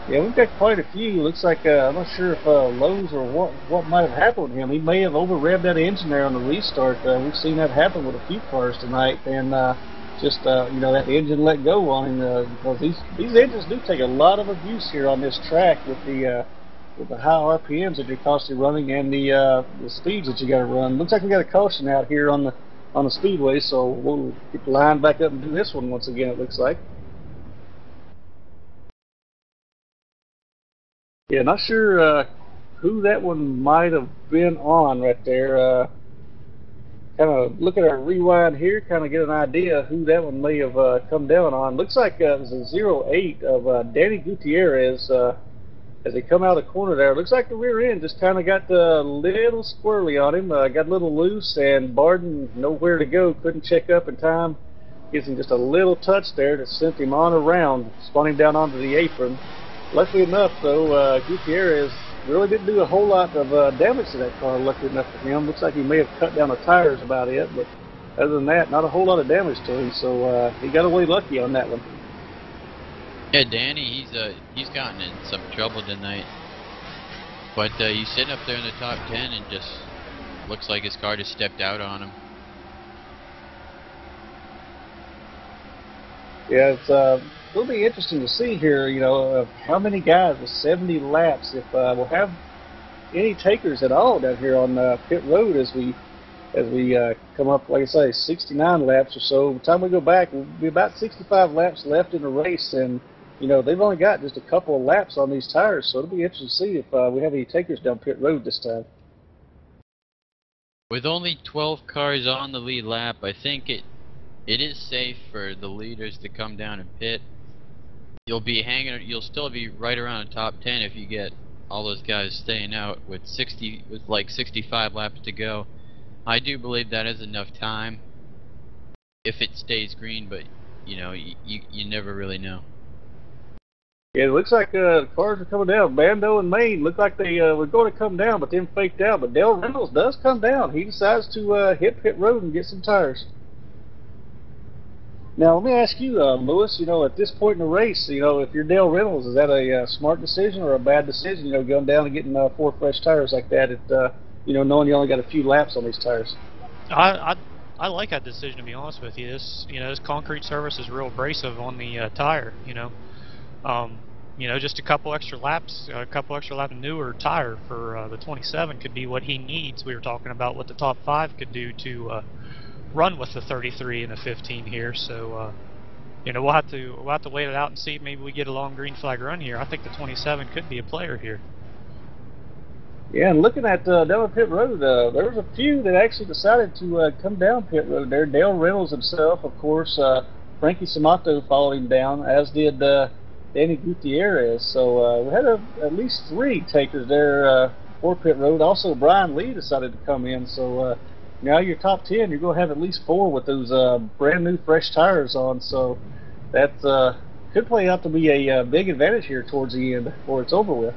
Yeah, we've got quite a few. Looks like I'm not sure if Lowe's or what might have happened to him. He may have over-revved that engine there on the restart. We've seen that happen with a few cars tonight, and just you know, that engine let go on him, because these engines do take a lot of abuse here on this track with the high RPMs that you're constantly running and the speeds that you got to run. Looks like we got a caution out here on the speedway, so we'll get the line back up and do this one once again. It looks like. Yeah, not sure who that one might have been on right there. Kind of look at our rewind here, kind of get an idea of who that one may have come down on. Looks like it was a 08 of Danny Gutierrez as they come out of the corner there. Looks like the rear end just kind of got a little squirrely on him, got a little loose, and Barden nowhere to go, couldn't check up in time. Gives him just a little touch there that sent him on around, spun him down onto the apron. Luckily enough, though, Gutierrez really didn't do a whole lot of damage to that car, luckily enough for him. Looks like he may have cut down the tires about it, but other than that, not a whole lot of damage to him, so he got away lucky on that one. Yeah, Danny, he's gotten in some trouble tonight, but he's sitting up there in the top 10 and just looks like his car just stepped out on him. Yeah, it'll be interesting to see here, you know, how many guys with 70 laps, if we'll have any takers at all down here on pit road as we come up, like I say, 69 laps or so. By the time we go back, we'll be about 65 laps left in the race, and you know, they've only got just a couple of laps on these tires, so it'll be interesting to see if we have any takers down pit road this time. With only 12 cars on the lead lap, I think it is safe for the leaders to come down and pit. You'll still be right around the top 10 if you get all those guys staying out with like 65 laps to go. I do believe that is enough time if it stays green, but you know, you never really know. Yeah, it looks like cars are coming down. Bando and Maine look like they were going to come down, but then faked out. But Dale Reynolds does come down. He decides to hit pit road and get some tires. Now, let me ask you, Lewis, you know, at this point in the race, you know, if you're Dale Reynolds, is that a smart decision or a bad decision, you know, going down and getting 4 fresh tires like that, you know, knowing you only got a few laps on these tires? I like that decision, to be honest with you. This concrete surface is real abrasive on the tire, you know. Just a couple extra laps newer tire for the 27 could be what he needs. We were talking about what the top 5 could do to run with the 33 and the 15 here. So, we'll have to wait it out and see if maybe we get a long green flag run here. I think the 27 could be a player here. Yeah, and looking at down pit road, there was a few that actually decided to come down pit road there. Dale Reynolds himself, of course, Frankie Samato followed him down, as did Danny Gutierrez. So we had at least 3 takers there for pit road. Also, Brian Lee decided to come in. So now your top 10, you're going to have at least 4 with those brand new fresh tires on. So that could play out to be a big advantage here towards the end before it's over with.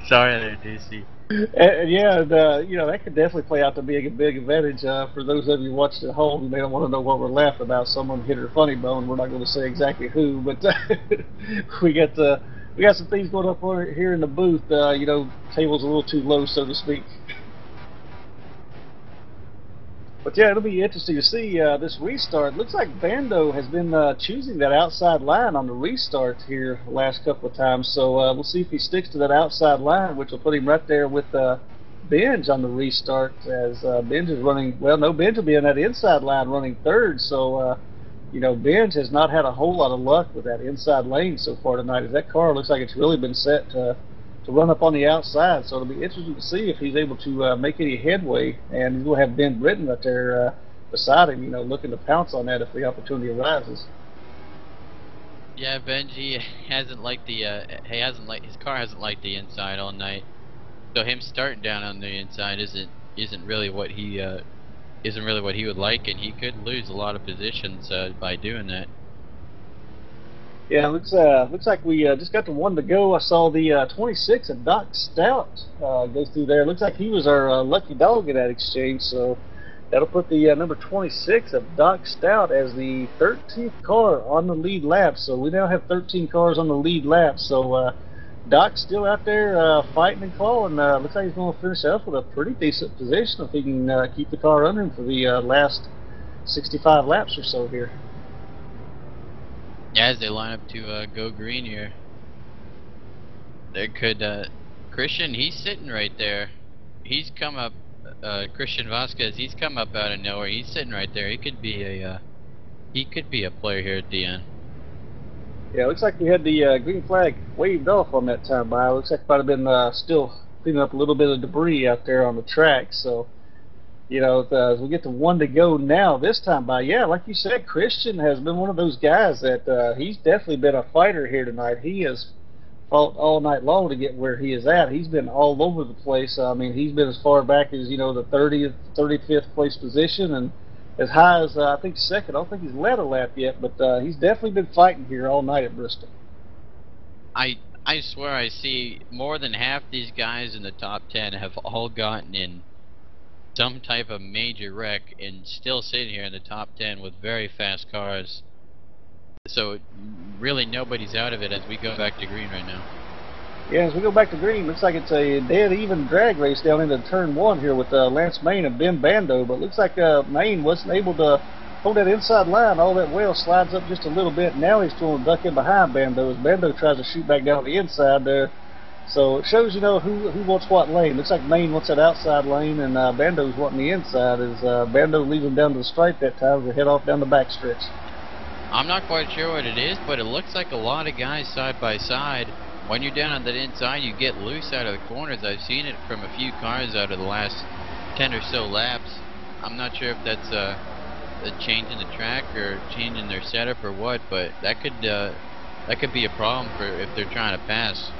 Sorry there, DC. Yeah, that could definitely play out to be a big advantage for those of you watching at home who may not want to know what we're laughing about. Someone hit her funny bone. We're not going to say exactly who, but we got some things going up here in the booth. Table's a little too low, so to speak. But yeah, it'll be interesting to see this restart. Looks like Bando has been choosing that outside line on the restart here the last couple of times. So we'll see if he sticks to that outside line, which will put him right there with Benj on the restart. As Benj is running, well, no, Benj will be on that inside line running third. So Benj has not had a whole lot of luck with that inside lane so far tonight. As that car looks like it's really been set to run up on the outside, so it'll be interesting to see if he's able to make any headway, and he's going to have Ben Britton right there beside him, looking to pounce on that if the opportunity arises. Yeah, Benji hasn't liked his car hasn't liked the inside all night, so him starting down on the inside isn't really what he would like, and he could lose a lot of positions by doing that. Yeah, looks like we just got the one to go. I saw the 26 of Doc Stout go through there. Looks like he was our lucky dog in that exchange, so that'll put the number 26 of Doc Stout as the 13th car on the lead lap. So we now have 13 cars on the lead lap. So Doc's still out there fighting and clawing. Looks like he's going to finish up with a pretty decent position if he can keep the car under him for the last 65 laps or so here. Yeah, as they line up to go green here, there could Christian. He's sitting right there. He's come up. Christian Vasquez. He's come up out of nowhere. He's sitting right there. He could be a player here at the end. Yeah, it looks like we had the green flag waved off on that time by. It looks like it might have been still cleaning up a little bit of debris out there on the track. So, as we get to one to go now, this time by, yeah, like you said, Christian has been one of those guys that he's definitely been a fighter here tonight. He has fought all night long to get where he is at. He's been all over the place. I mean, he's been as far back as, the 30th, 35th place position, and as high as, I think, second. I don't think he's led a lap yet, but he's definitely been fighting here all night at Bristol. I swear I see more than half these guys in the top 10 have all gotten in some type of major wreck and still sitting here in the top 10 with very fast cars. So really nobody's out of it as we go back to green right now. Yeah, as we go back to green, looks like it's a dead even drag race down into turn 1 here with Lance Main and Ben Bando, but looks like Main wasn't able to hold that inside line all that well, slides up just a little bit. Now he's trying to duck in behind Bando as Bando tries to shoot back down the inside there. So it shows, who wants what lane. Looks like Main wants that outside lane, and Bando's wanting the inside, as Bando leaves him down to the stripe that time to head off down the back stretch. I'm not quite sure what it is, but it looks like a lot of guys side by side. When you're down on that inside, you get loose out of the corners. I've seen it from a few cars out of the last 10 or so laps. I'm not sure if that's a change in the track or change in their setup or what, but that could be a problem for if they're trying to pass.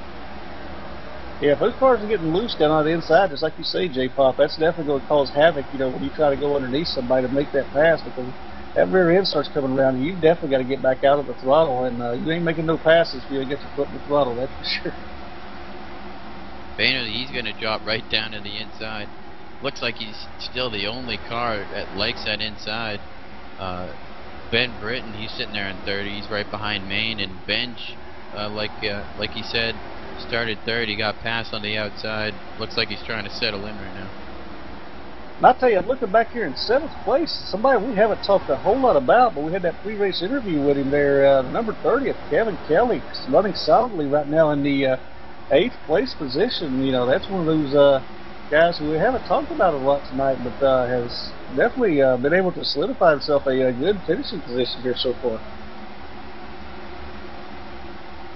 Yeah, if those cars are getting loose down on the inside, just like you say, J-Pop, that's definitely going to cause havoc, you know, when you try to go underneath somebody to make that pass, because that rear end starts coming around, and you've definitely got to get back out of the throttle, and you ain't making no passes if you get your foot in the throttle, that's for sure. Boehner, he's going to drop right down to the inside. Looks like he's still the only car that likes that inside. Ben Britton, he's sitting there in 30. He's right behind Maine, and Bench, like he said, started third. He got passed on the outside. Looks like he's trying to settle in right now. And I'll tell you, I'm looking back here in 7th place, somebody we haven't talked a whole lot about, but we had that pre-race interview with him there. Number 30, Kevin Kelly, running solidly right now in the 8th place position. You know, that's one of those guys who we haven't talked about a lot tonight, but has definitely been able to solidify himself a good finishing position here so far.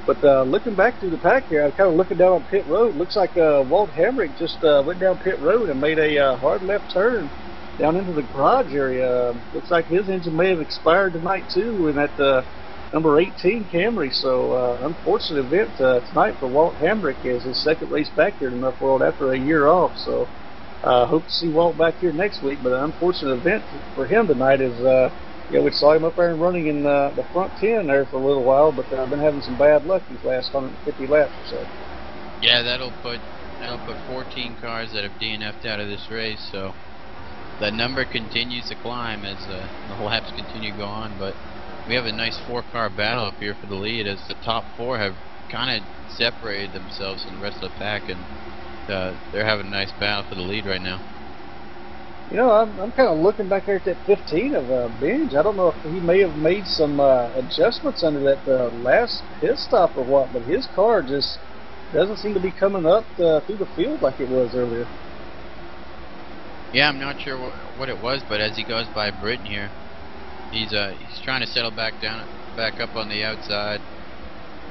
But looking back through the pack here, I'm kind of looking down on pit road. Looks like Walt Hamrick just went down pit road and made a hard left turn down into the garage area. Looks like his engine may have expired tonight too in that number 18 Camry. So unfortunate event tonight for Walt Hamrick as his second race back here in NuffWorld after a year off. So hope to see Walt back here next week. But an unfortunate event for him tonight is yeah, we saw him up there and running in the front 10 there for a little while, but I've been having some bad luck these last 150 laps or so. Yeah, that'll put 14 cars that have DNF'd out of this race, so that number continues to climb as the laps continue to go on. But we have a nice 4-car battle up here for the lead, as the top 4 have kind of separated themselves from the rest of the pack, and they're having a nice battle for the lead right now. You know, I'm kind of looking back there at that 15 of Binge. I don't know if he may have made some adjustments under that last pit stop or what, but his car just doesn't seem to be coming up through the field like it was earlier. Yeah, I'm not sure what it was, but as he goes by Britton here, he's trying to settle back up on the outside.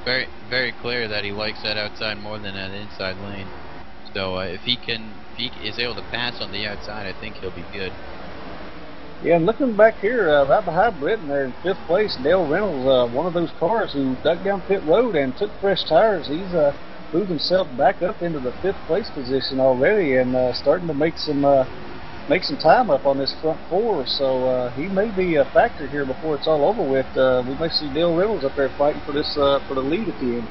Very, very clear that he likes that outside more than that inside lane. So if he is able to pass on the outside, I think he'll be good. Yeah, and looking back here, right behind Britton there in 5th place, Dale Reynolds, one of those cars who dug down pit road and took fresh tires. He's moved himself back up into the 5th place position already, and starting to make some time up on this front 4. So he may be a factor here before it's all over with. We may see Dale Reynolds up there fighting for this for the lead at the end.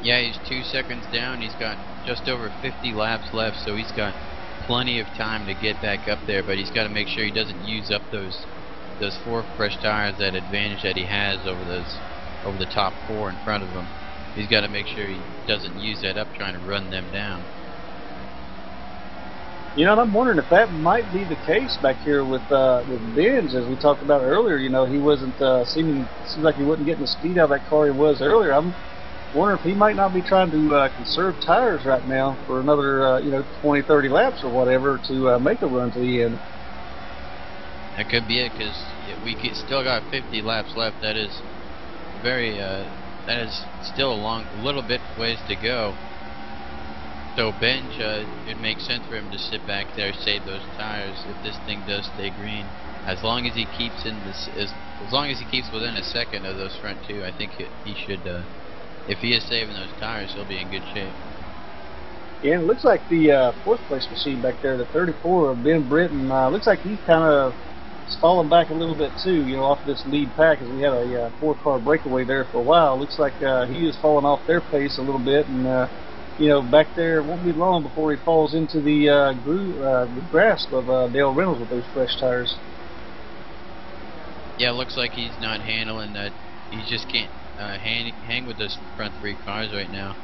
Yeah, he's 2 seconds down. He's got just over 50 laps left, so he's got plenty of time to get back up there, but he's got to make sure he doesn't use up those 4 fresh tires, that advantage that he has over the top 4 in front of him. He's got to make sure he doesn't use that up trying to run them down. You know, and I'm wondering if that might be the case back here with Binge, as we talked about earlier. You know, he wasn't seems like he wasn't getting the speed out of that car he was earlier. I'm wondering if he might not be trying to conserve tires right now for another 20, 30 laps or whatever to make a run to the end. That could be it, because we still got 50 laps left. That is that is still a little bit ways to go. So Bench, it makes sense for him to sit back there, save those tires if this thing does stay green. As long as he keeps as long as he keeps within a second of those front 2, I think he should. If he is saving those tires, he'll be in good shape. Yeah, and it looks like the 4th place machine back there, the 34 of Ben Britton, looks like he's kind of fallen back a little bit too, off this lead pack, as we had a 4-car breakaway there for a while. Looks like he is falling off their pace a little bit, and back there, it won't be long before he falls into the grasp of Dale Reynolds with those fresh tires. Yeah, it looks like he's not handling that. He just can't hang with those front 3 cars right now,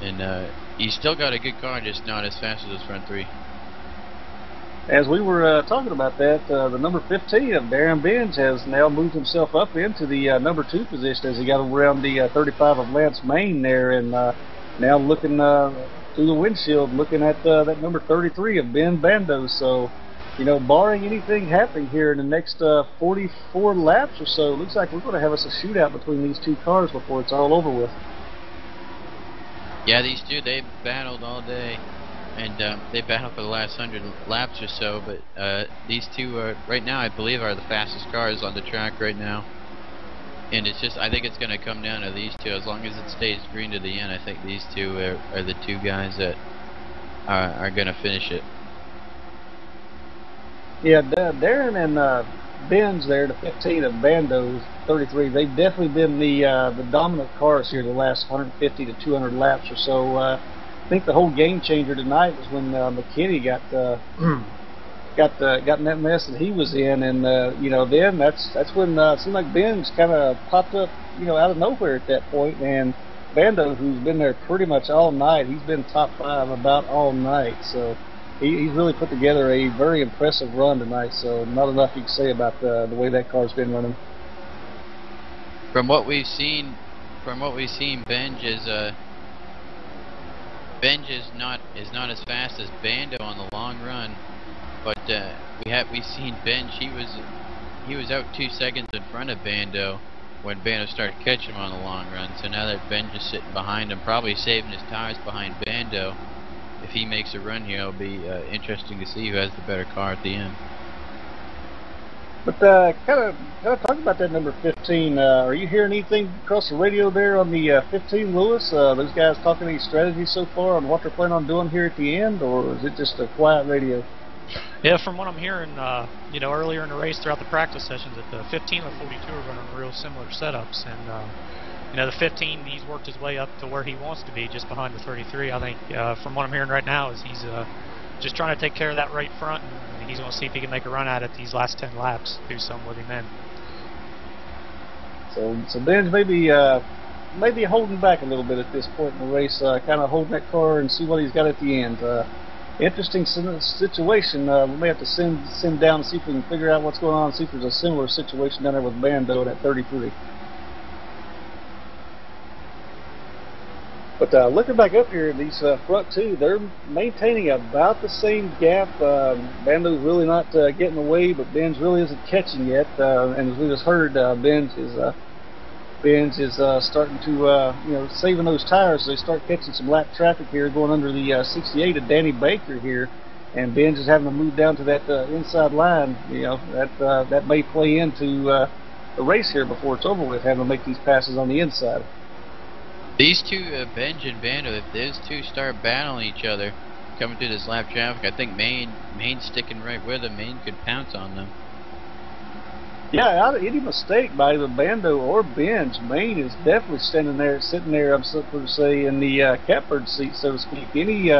and he's still got a good car, just not as fast as those front 3. As we were talking about that, the number 15 of Darren Binge has now moved himself up into the number 2 position as he got around the 35 of Lance Main there, and now looking through the windshield, looking at that number 33 of Ben Bando. So, barring anything happening here in the next 44 laps or so, looks like we're going to have us a shootout between these 2 cars before it's all over with. Yeah, these 2, they battled all day, and they battled for the last 100 laps or so, but these 2 are, right now, I believe, are the fastest cars on the track right now. And it's just, I think it's going to come down to these two. As long as it stays green to the end, I think these two are the two guys that are going to finish it. Yeah, Darren and Ben's there, the 15 of Bando's 33. They've definitely been the dominant cars here the last 150 to 200 laps or so. I think the whole game changer tonight was when McKinney got in that mess that he was in, and you know, then that's when it seemed like Ben's kind of popped up, you know, out of nowhere at that point. And Bando, who's been there pretty much all night, he's been top 5 about all night, so he's really put together a very impressive run tonight. So not enough you can say about the way that car's been running. From what we've seen, Benj is not as fast as Bando on the long run. But we've seen Benj. He was out 2 seconds in front of Bando when Bando started catching him on the long run. So now that Benj is sitting behind him, probably saving his tires behind Bando, if he makes a run here, it'll be interesting to see who has the better car at the end. But kind of talk about that number 15. Are you hearing anything across the radio there on the 15, Lewis? Those guys talking any strategy so far on what they're planning on doing here at the end, or is it just a quiet radio? Yeah, from what I'm hearing, you know, earlier in the race throughout the practice sessions, that the 15 and the 42 are running real similar setups, and you know, the 15, he's worked his way up to where he wants to be, just behind the 33. I think, from what I'm hearing right now, is he's just trying to take care of that right front, and he's going to see if he can make a run at it these last 10 laps, do something with him in. So Ben's maybe holding back a little bit at this point in the race, kind of holding that car and see what he's got at the end. Interesting situation. We may have to send down and see if we can figure out what's going on, see if there's a similar situation down there with Bando at 33. But looking back up here, these front two, they're maintaining about the same gap. Bando's really not getting away, but Benz really isn't catching yet. And as we just heard, Benz is starting to, you know, saving those tires. They start catching some lap traffic here, going under the 68 of Danny Baker here, and Benz is having to move down to that inside line. You know, that may play into the race here before it's over with, having to make these passes on the inside. These two, Benj and Bando, if those two start battling each other, coming through this lap traffic, I think Main's sticking right with them. Main could pounce on them. Yeah, out of any mistake by either Bando or Benj, Main is definitely sitting there, I'm supposed to say, in the catbird seat, so to speak. Any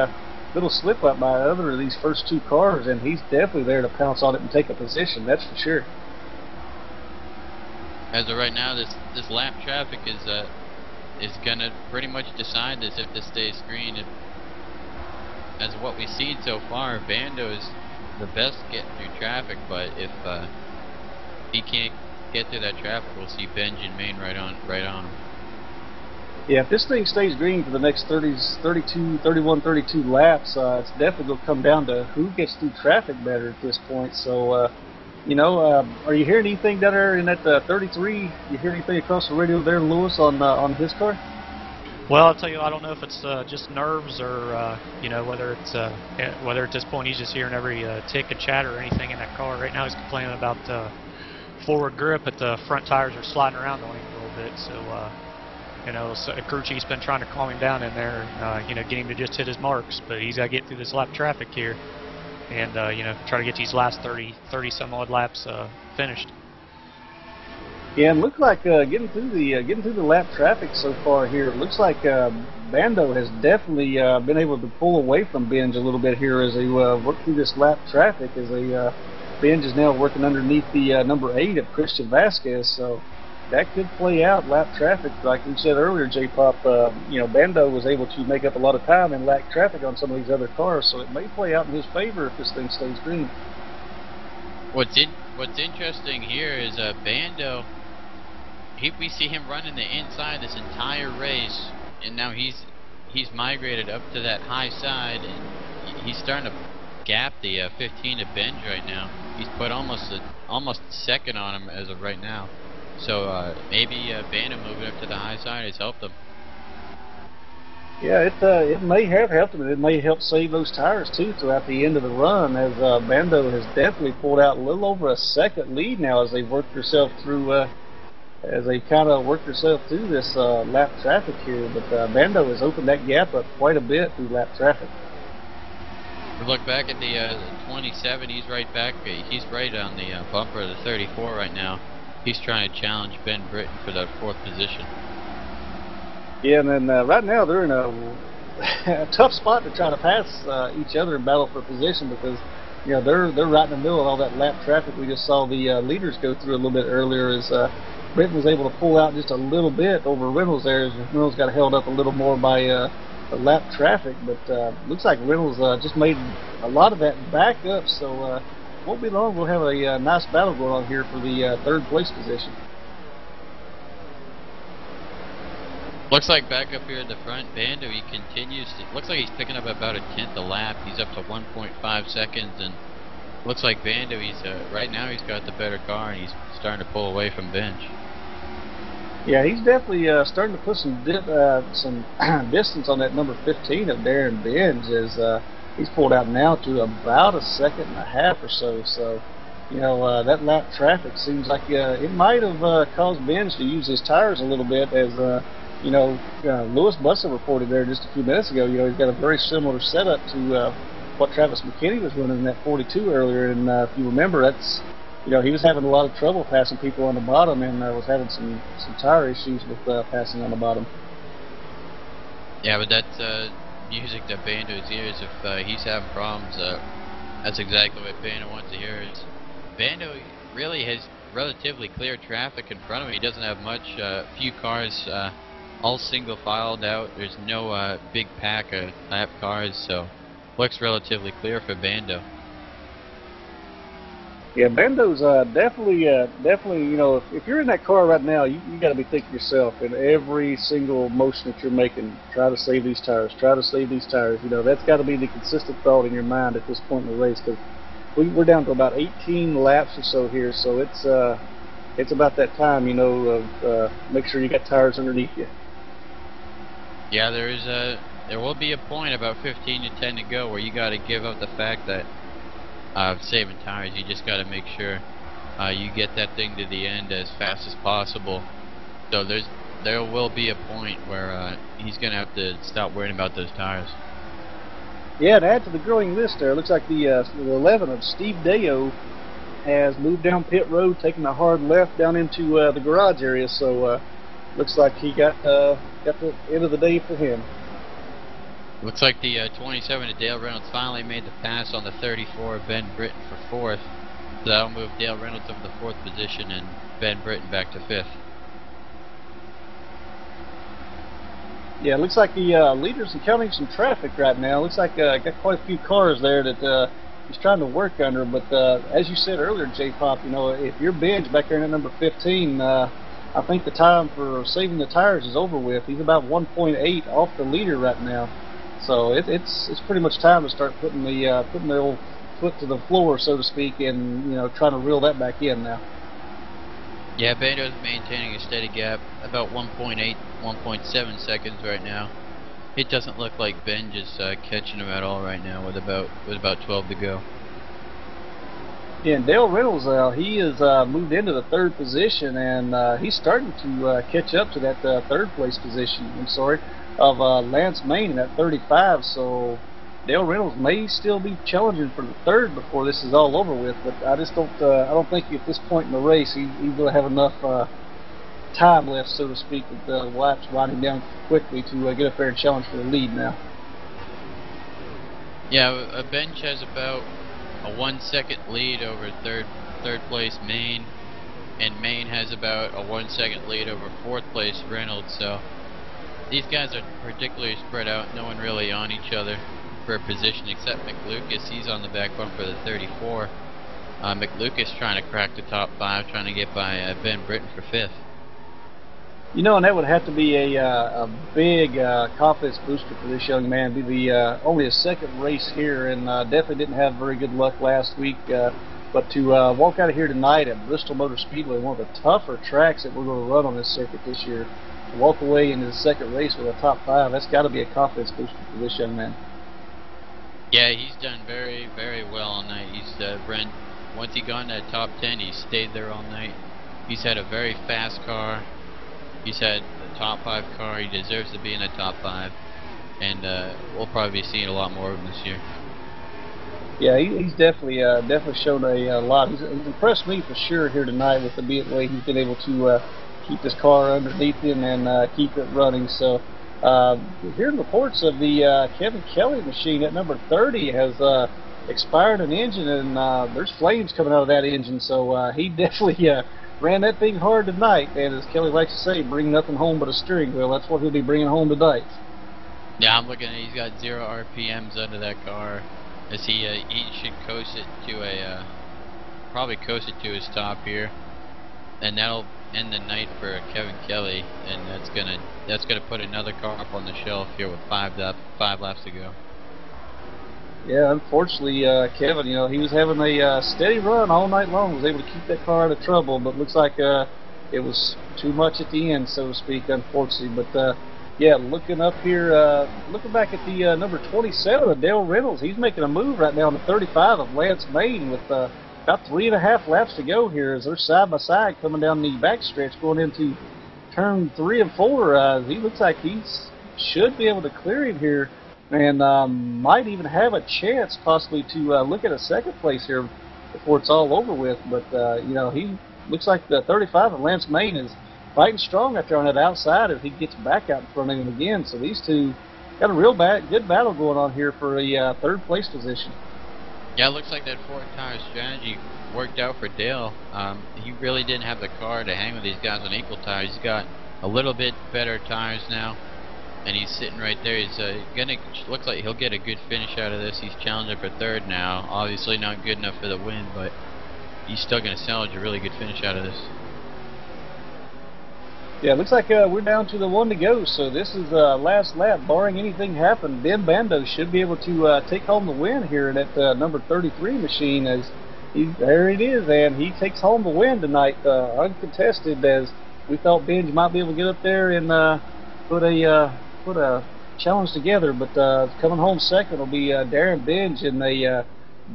little slip up by either of these first two cars, and he's definitely there to pounce on it and take a position, that's for sure. As of right now, this lap traffic is gonna pretty much decide this if this stays green. As what we've seen so far, Bando is the best getting through traffic, but if he can't get through that traffic, we'll see Benj and Main right on him. Yeah, if this thing stays green for the next 31, 32 laps, it's definitely going to come down to who gets through traffic better at this point. So, you know, are you hearing anything down there in that 33? You hear anything across the radio there, Lewis, on his car? Well, I'll tell you, I don't know if it's just nerves or, you know, whether at this point he's just hearing every tick and chatter or anything in that car. Right now he's complaining about forward grip, but the front tires are sliding around on him a little bit. So, you know, crew chief's been trying to calm him down in there and, you know, get him to just hit his marks. But he's got to get through this lap traffic here and, you know, try to get these last 30 some odd laps finished. Yeah, and look like getting through the lap traffic so far here. It looks like Bando has definitely been able to pull away from Benj a little bit here as they work through this lap traffic. As Benj is now working underneath the number 8 of Christian Vasquez. So that could play out lap traffic, like we said earlier. J-Pop, you know, Bando was able to make up a lot of time in lap traffic on some of these other cars, so it may play out in his favor if this thing stays green. What's interesting here is Bando. We see him running the inside this entire race, and now he's migrated up to that high side, and he's starting to gap the 15 of Benj right now. He's put almost a second on him as of right now. So maybe Bando moving up to the high side has helped him. Yeah, it may have helped him. It may help save those tires too throughout the end of the run, as Bando has definitely pulled out a little over a second lead now as they've worked themselves through as they kind of work themselves through this lap traffic here. But Bando has opened that gap up quite a bit through lap traffic. We look back at the 27. He's right back. He's right on the bumper of the 34 right now. He's trying to challenge Ben Britton for that 4th position. Yeah, and then right now they're in a tough spot to try to pass each other and battle for position, because they're right in the middle of all that lap traffic. We just saw the leaders go through a little bit earlier as Britton was able to pull out just a little bit over Reynolds there, as Reynolds got held up a little more by the lap traffic. But looks like Reynolds just made a lot of that back up, so won't be long. We'll have a nice battle going on here for the 3rd place position. Looks like back up here at the front, Bando, he continues to, looks like he's picking up about a 1/10 a lap. He's up to 1.5 seconds, and looks like Bando, he's right now he's got the better car, and he's starting to pull away from Bench. Yeah, he's definitely starting to put some distance on that number 15 of Darren Benj, as he's pulled out now to about a 1.5 seconds or so. So, that lap traffic seems like it might have caused Benj to use his tires a little bit, as Lewis Bussa reported there just a few minutes ago. He's got a very similar setup to what Travis McKinney was running in that 42 earlier, and if you remember, that's he was having a lot of trouble passing people on the bottom, and was having some tire issues with passing on the bottom. Yeah, but that's music to Bando's ears. If he's having problems, that's exactly what Bando wants to hear. Bando really has relatively clear traffic in front of him. He doesn't have much, few cars, all single filed out. There's no big pack of lap cars, so looks relatively clear for Bando. Yeah, Bando's definitely, if you're in that car right now, you got to be thinking to yourself, in every single motion that you're making, try to save these tires, try to save these tires. That's got to be the consistent thought in your mind at this point in the race, because we're down to about 18 laps or so here, so it's about that time, of make sure you got tires underneath you. Yeah, there will be a point about 15 to 10 to go where you got to give up the fact that saving tires. You just got to make sure you get that thing to the end as fast as possible. So there will be a point where he's going to have to stop worrying about those tires. Yeah, to add to the growing list there, it looks like the 11 of Steve Deo has moved down pit road, taking a hard left down into the garage area. So looks like he got the end of the day for him. Looks like the 27 of Dale Reynolds finally made the pass on the 34 of Ben Britton for 4th. So that'll move Dale Reynolds up to the 4th position and Ben Britton back to 5th. Yeah, it looks like the leader's encountering some traffic right now. Looks like got quite a few cars there that he's trying to work under. But as you said earlier, J-Pop, if you're Benj back there in at number 15, I think the time for saving the tires is over with. He's about 1.8 off the leader right now. So it's pretty much time to start putting the old foot to the floor, so to speak, and trying to reel that back in now. Yeah, Bando's maintaining a steady gap, about 1.8, 1.7 seconds right now. It doesn't look like Benj is catching him at all right now with about 12 to go. Yeah, and Dale Reynolds, he has moved into the 3rd position, and he's starting to catch up to that 3rd place position. Of Lance Main in at 35, so Dale Reynolds may still be challenging for the 3rd before this is all over with. But I just don't think at this point in the race he's going to have enough time left, so to speak, with the laps winding down quickly to get up there and challenge for the lead now. Yeah, Benj has about a 1 second lead over third place Main, and Main has about a 1 second lead over 4th place Reynolds. So these guys are particularly spread out, no one really on each other for a position except McLucas. He's on the back bumper of the 34. McLucas trying to crack the top 5, trying to get by Ben Britton for 5th. And that would have to be a big confidence booster for this young man. Be the only his 2nd race here, and definitely didn't have very good luck last week. But to walk out of here tonight at Bristol Motor Speedway, one of the tougher tracks that we're going to run on this circuit this year, walk away into the 2nd race with a top 5, that's got to be a confidence booster for this young man. Yeah, he's done very, very well all night. He's once he got in that top 10, he stayed there all night. He's had a very fast car. He's had a top 5 car. He deserves to be in the top 5. And we'll probably be seeing a lot more of him this year. Yeah, he's definitely shown a lot. He's impressed me for sure here tonight with the way he's been able to keep his car underneath him and keep it running. So we're hearing reports of the Kevin Kelly machine at number 30 has expired an engine, and there's flames coming out of that engine. So he definitely ran that thing hard tonight. And as Kelly likes to say, bring nothing home but a steering wheel. That's what he'll be bringing home tonight. Yeah, I'm looking at it. He's got 0 RPMs under that car. As he should coast it to probably coast it to his top here, and that'll end the night for Kevin Kelly, and that's gonna put another car up on the shelf here with 5 laps to go. Yeah, unfortunately, Kevin, he was having a steady run all night long. Was able to keep that car out of trouble, but looks like it was too much at the end, so to speak, unfortunately. But yeah, looking up here, looking back at the number 27 of Dale Reynolds, he's making a move right now on the 35 of Lance Main with about 3.5 laps to go here as they're side by side coming down the backstretch going into turn 3 and 4. He looks like he should be able to clear him here and might even have a chance possibly to look at a second place here before it's all over with. But, he looks like the 35 of Lance Main is fighting strong out there on that outside as he gets back out in front of him again. So these two got a real good battle going on here for a third place position. Yeah, it looks like that 4-tire strategy worked out for Dale. He really didn't have the car to hang with these guys on equal tires. He's got a little bit better tires now, and he's sitting right there. He's looks like he'll get a good finish out of this. He's challenging for third now. Obviously not good enough for the win, but he's still going to salvage a really good finish out of this. Yeah, looks like we're down to the 1 to go, so this is last lap. Barring anything happen, Ben Bando should be able to take home the win here in that number 33 machine. As there it is, and he takes home the win tonight, uncontested. As we thought Benj might be able to get up there and put a challenge together, but coming home second will be Darren Benj in a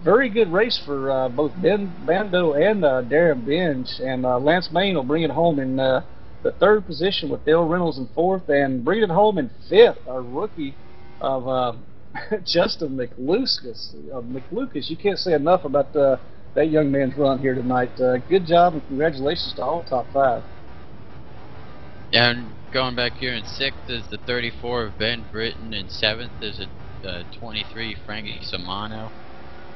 very good race for both Ben Bando and Darren Benj, and Lance Main will bring it home in the third position with Dale Reynolds in fourth, and bring it home in fifth, our rookie of Justin McLucas. You can't say enough about that young man's run here tonight. Good job and congratulations to all top 5. And going back here in 6th is the 34 of Ben Britton, and 7th is a 23 Frankie Samano.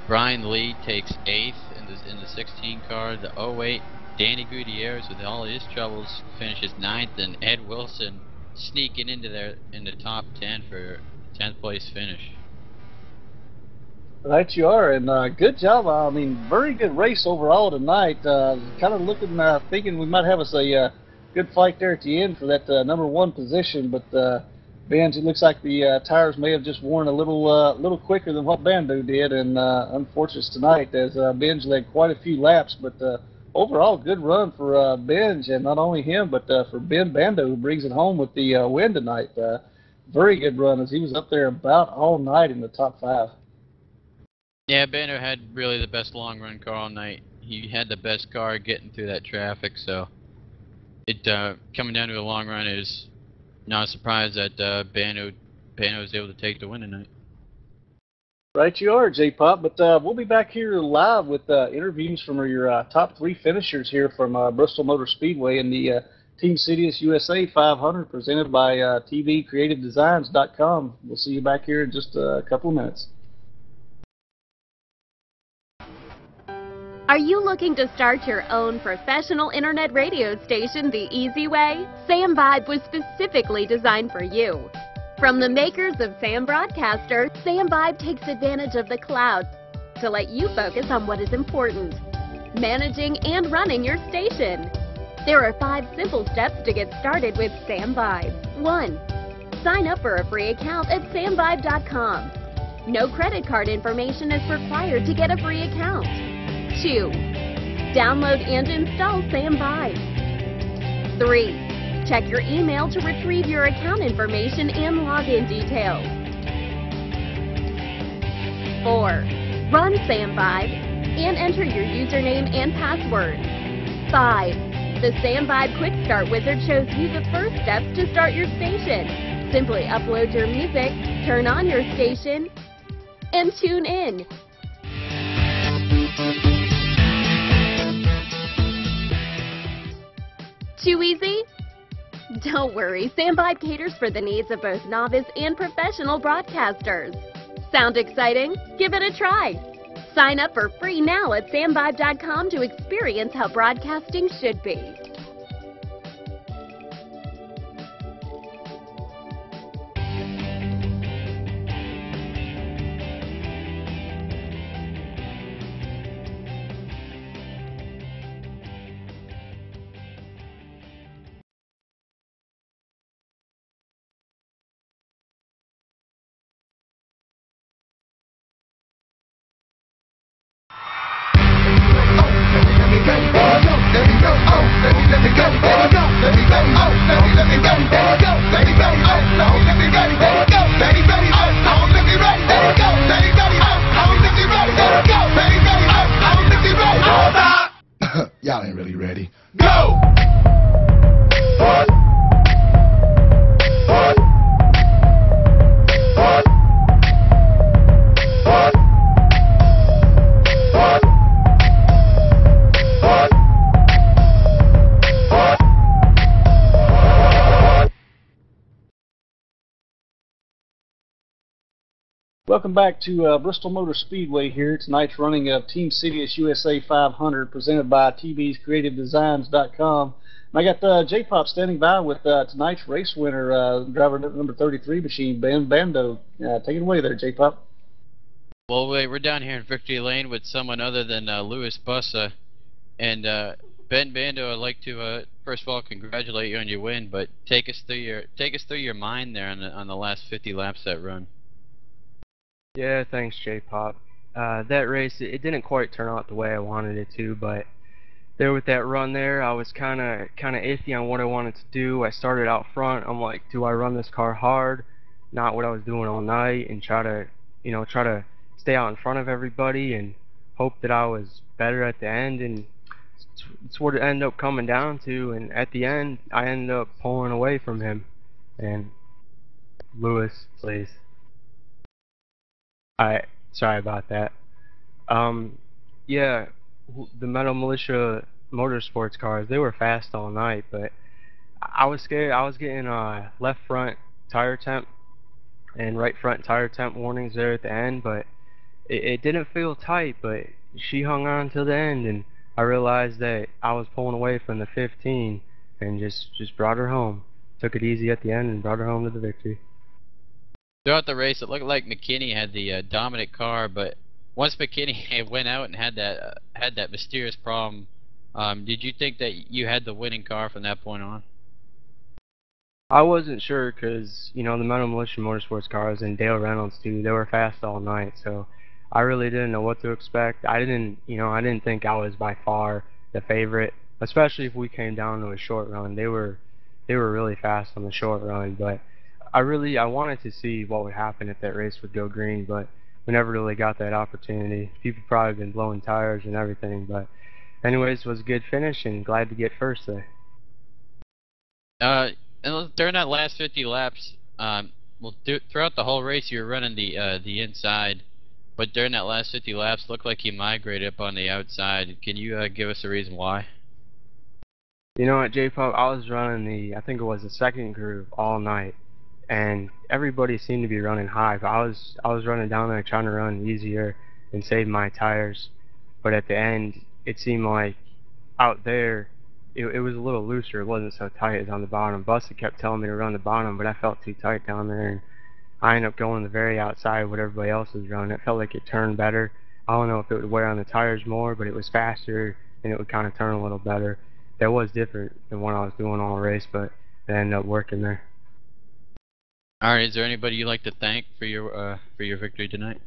Brian Lee takes 8th in the 16 car. The 08 Danny Gutierrez, with all his troubles, finishes 9th, and Ed Wilson sneaking into the top 10 for 10th place finish. Right you are, and good job. I mean, very good race overall tonight. Kind of looking, thinking we might have us a good fight there at the end for that number 1 position, but Benj, it looks like the tires may have just worn a little quicker than what Bando did, and unfortunate tonight as Benj led quite a few laps, but overall, good run for Benj, and not only him, but for Ben Bando, who brings it home with the win tonight. Very good run, as he was up there about all night in the top 5. Yeah, Bando had really the best long-run car all night. He had the best car getting through that traffic, so it coming down to a long run is not a surprise that Bando was able to take the win tonight. Right you are, J-Pop, but we'll be back here live with interviews from your top 3 finishers here from Bristol Motor Speedway in the Team Citius USA 500 presented by tvcreativedesigns.com. We'll see you back here in just a couple of minutes. Are you looking to start your own professional internet radio station the easy way? Sam Vibe was specifically designed for you. From the makers of Sam Broadcaster, Sam Vibe takes advantage of the cloud to let you focus on what is important: managing and running your station. There are 5 simple steps to get started with Sam Vibe. 1. Sign up for a free account at samvibe.com. No credit card information is required to get a free account. 2. Download and install Sam Vibe. 3. Check your email to retrieve your account information and login details. 4. Run Sam Vibe and enter your username and password. 5. The Sam Vibe Quick Start Wizard shows you the first steps to start your station. Simply upload your music, turn on your station, and tune in. Too easy? Don't worry, Sam Vibe caters for the needs of both novice and professional broadcasters. Sound exciting? Give it a try. Sign up for free now at samvibe.com to experience how broadcasting should be. Y'all ain't really ready. Go! Welcome back to Bristol Motor Speedway here. Tonight's running of Team Citius USA 500 presented by TVsCreativeDesigns.com. And I got J-Pop standing by with tonight's race winner, driver number 33 machine, Ben Bando. Take it away there, J-Pop. Well, we're down here in Victory Lane with someone other than Louis Bussa. And Ben Bando, I'd like to first of all congratulate you on your win, but take us through your mind there on the last 50 laps that run. Yeah, thanks, J-Pop. That race, it didn't quite turn out the way I wanted it to, but there with that run there, I was kind of iffy on what I wanted to do. I started out front. I'm like, do I run this car hard, not what I was doing all night, and try to stay out in front of everybody and hope that I was better at the end, and it's what it ended up coming down to. And at the end, I ended up pulling away from him. And Louis, please. Sorry about that. Yeah, the Metal Militia Motorsports cars, they were fast all night, but I was scared. I was getting left front tire temp and right front tire temp warnings there at the end, but it didn't feel tight, but she hung on till the end, and I realized that I was pulling away from the 15 and just brought her home. Took it easy at the end and brought her home to the victory. Throughout the race, it looked like McKinney had the dominant car, but once McKinney went out and had that mysterious problem, did you think that you had the winning car from that point on? I wasn't sure because, the Metal Militia Motorsports cars and Dale Reynolds too, they were fast all night, so I really didn't know what to expect. I didn't think I was by far the favorite, especially if we came down to a short run. They were really fast on the short run, but I wanted to see what would happen if that race would go green, but we never really got that opportunity. People probably been blowing tires and everything, but anyways, it was a good finish and glad to get first there. And during that last 50 laps, throughout the whole race you were running the inside, but during that last 50 laps, looked like you migrated up on the outside. Can you give us a reason why? You know what, J-Pop, I was running I think it was the second groove all night, and everybody seemed to be running high, but I was running down there trying to run easier and save my tires. But at the end, it seemed like out there it was a little looser. It wasn't so tight as on the bottom. Busta kept telling me to run the bottom, but I felt too tight down there, and I ended up going the very outside what everybody else was running. It felt like it turned better. I don't know if it would wear on the tires more, but it was faster and it would kind of turn a little better. That was different than what I was doing all race, but it ended up working there. Alright, is there anybody you'd like to thank for your victory tonight?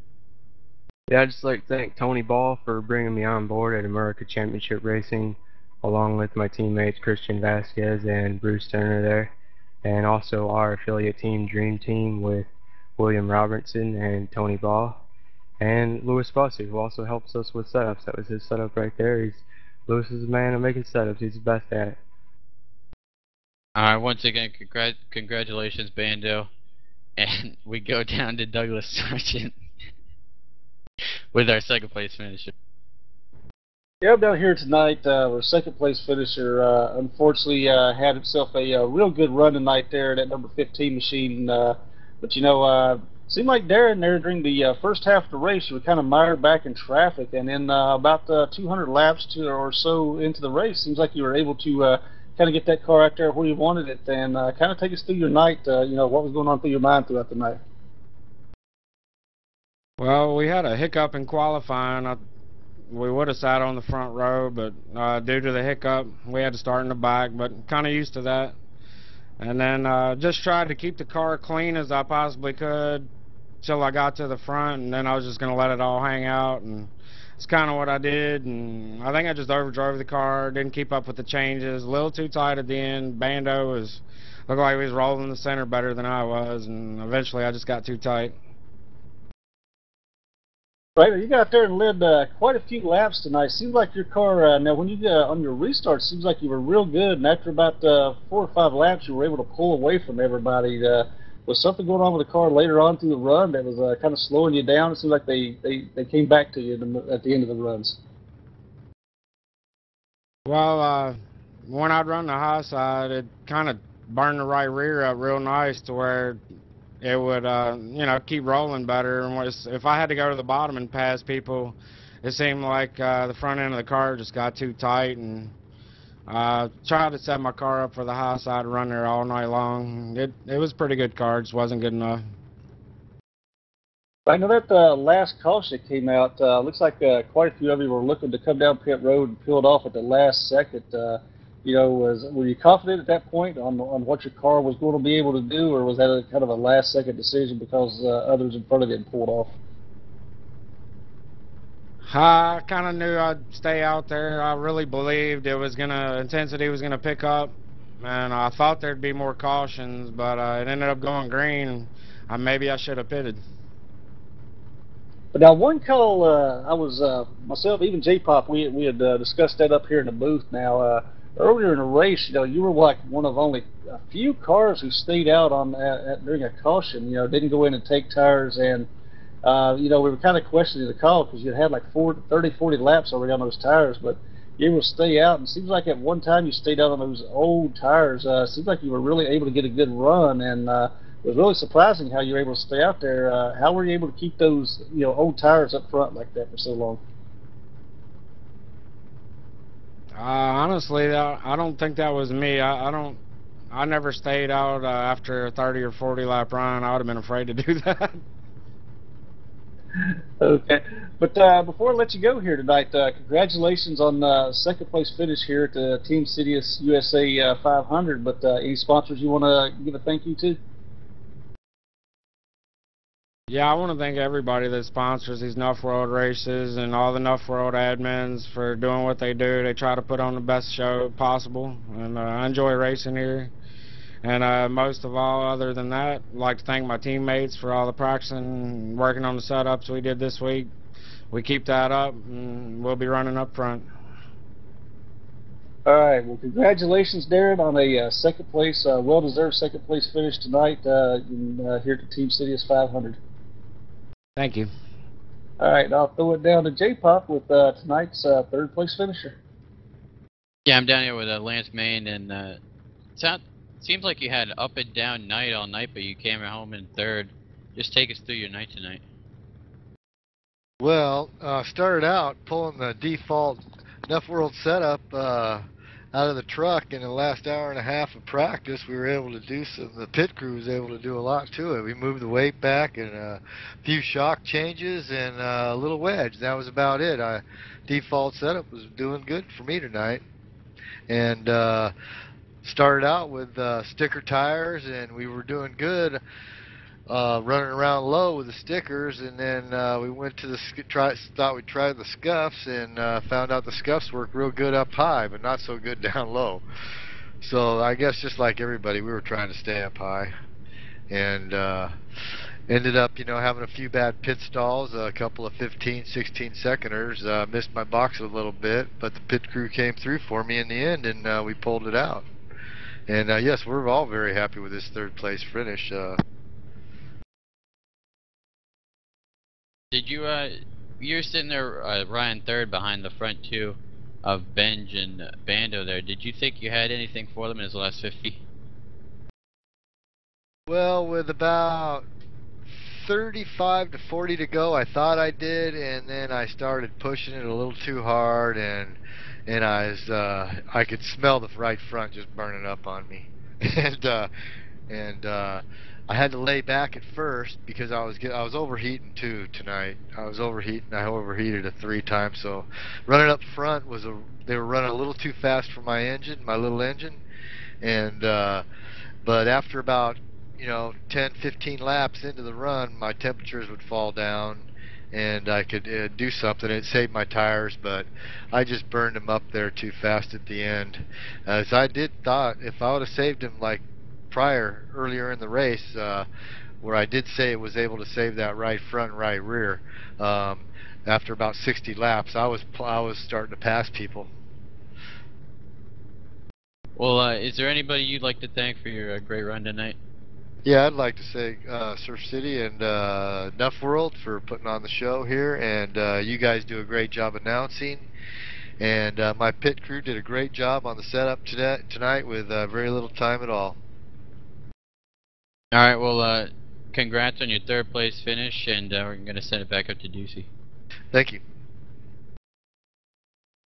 Yeah, I'd just like to thank Tony Ball for bringing me on board at America Championship Racing, along with my teammates Christian Vasquez and Bruce Turner there, and also our affiliate team, Dream Team, with William Robertson and Tony Ball, and Louis Bussey, who also helps us with setups. That was his setup right there. Louis is a man of making setups. He's the best at it. Once again, congratulations, Bando. And we go down to Douglas Sargent with our second place finisher. Yeah, I'm down here tonight. Our second place finisher unfortunately had himself a real good run tonight there, that number 15 machine. But you know, seemed like Darren there during the first half of the race, you were kind of mired back in traffic, and then about 200 laps or so into the race, seems like you were able to kind of get that car out there where you wanted it, and kind of take us through your night. You know, what was going on through your mind throughout the night? Well, we had a hiccup in qualifying. We would have sat on the front row, but due to the hiccup, we had to start in the back, but kind of used to that. And then just tried to keep the car clean as I possibly could till I got to the front, and then I was just going to let it all hang out, and it's kind of what I did. And I think I just overdrove the car, didn't keep up with the changes, a little too tight at the end. Bando looked like he was rolling the center better than I was, and eventually I just got too tight. Right, you got out there and led quite a few laps tonight. Seems like your car, now when you got on your restart, seems like you were real good, and after about 4 or 5 laps, you were able to pull away from everybody. Was something going on with the car later on through the run that was kind of slowing you down? It seemed like they came back to you at the end of the runs. Well, when I'd run the high side, it kind of burned the right rear up real nice to where it would, you know, keep rolling better. And if I had to go to the bottom and pass people, it seemed like the front end of the car just got too tight, and tried to set my car up for the high side and run there all night long. It was a pretty good car, just wasn't good enough. I know that last caution that came out, looks like quite a few of you were looking to come down pit road and peeled off at the last second. You know, were you confident at that point on what your car was going to be able to do, or was that a kind of a last-second decision because others in front of you had pulled off? I kind of knew I'd stay out there. I really believed intensity was gonna pick up, and I thought there'd be more cautions, but it ended up going green. Maybe I should have pitted. But now one call, I was myself, even J-Pop, we had discussed that up here in the booth. Now. Earlier in the race, you know, you were like one of only a few cars who stayed out on during a caution. You know, didn't go in and take tires, and you know, we were kind of questioning the call because you had like 30, 40 laps already on those tires, but you were able to stay out. And it seems like at one time you stayed out on those old tires. It seems like you were really able to get a good run, and it was really surprising how you were able to stay out there. How were you able to keep those, you know, old tires up front like that for so long? Honestly, I don't think that was me. I never stayed out after a 30 or 40 lap run. I would have been afraid to do that. Okay, but before I let you go here tonight, congratulations on second place finish here at the Team Citius USA 500. But any sponsors you want to give a thank you to? Yeah, I want to thank everybody that sponsors these NuffWorld races and all the NuffWorld admins for doing what they do. They try to put on the best show possible, and I enjoy racing here. And most of all, other than that, I'd like to thank my teammates for all the practicing and working on the setups we did this week. We keep that up, and we'll be running up front. All right, well, congratulations, Darren, on a second place, well-deserved second place finish tonight here at the Team Citius 500. Thank you. All right, I'll throw it down to J-Pop with tonight's third place finisher. Yeah, I'm down here with Lance Main, and seems like you had an up and down night all night, but you came home in third. Just take us through your night tonight. Well, started out pulling the default NuffWorld setup out of the truck. In the last hour and a half of practice, we were able to do the pit crew was able to do a lot to it. We moved the weight back and a few shock changes and a little wedge. That was about it. Default setup was doing good for me tonight. And started out with sticker tires, and we were doing good running around low with the stickers, and then we went to thought we'd try the scuffs, and found out the scuffs work real good up high, but not so good down low. So I guess just like everybody, we were trying to stay up high, and ended up, you know, having a few bad pit stalls, a couple of 15, 16 seconders. Missed my box a little bit, but the pit crew came through for me in the end, and we pulled it out. And yes, we're all very happy with this third place finish. Did you you're sitting there, Ryan, third behind the front two of Benj and Bando there. Did you think you had anything for them in his last 50? Well, with about 35 to 40 to go, I thought I did, and then I started pushing it a little too hard, and I could smell the right front just burning up on me, and I had to lay back at first because I was overheating too tonight. I overheated it 3 times. So running up front they were running a little too fast for my engine, my little engine, and but after about 10, 15 laps into the run, my temperatures would fall down, and I could do something. It saved my tires, but I just burned them up there too fast at the end. As I thought, if I would have saved them like earlier in the race, where I did say it was able to save that right front and right rear, after about 60 laps, I was starting to pass people. Well, is there anybody you'd like to thank for your great run tonight? Yeah, I'd like to say Surf City and NuffWORLD for putting on the show here, and you guys do a great job announcing, and my pit crew did a great job on the setup tonight with very little time at all. Alright, well, congrats on your third place finish, and we're going to send it back up to Ducey. Thank you.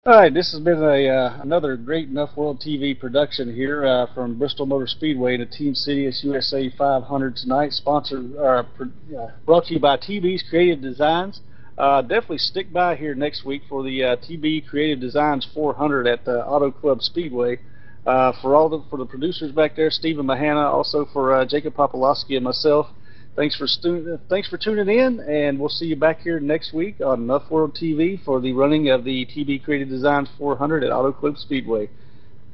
Alright, this has been another great NuffWORLD TV production here from Bristol Motor Speedway and the Team Citius USA 500 tonight, brought to you by TB's Creative Designs. Definitely stick by here next week for the TB Creative Designs 400 at the Auto Club Speedway. For the producers back there, Stephen Mahana, also for Jacob Popolowski and myself, thanks for tuning in, and we'll see you back here next week on NuffWORLD TV for the running of the TB Creative Designs 400 at Auto Club Speedway.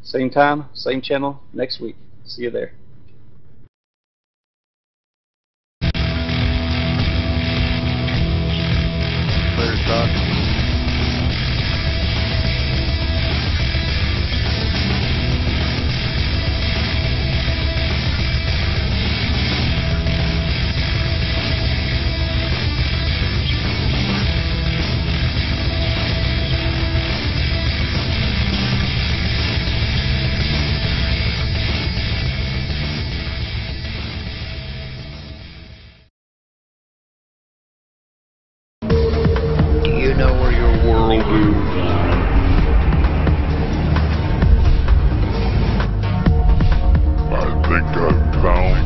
Same time, same channel next week. See you there. Later, Doc. I think I found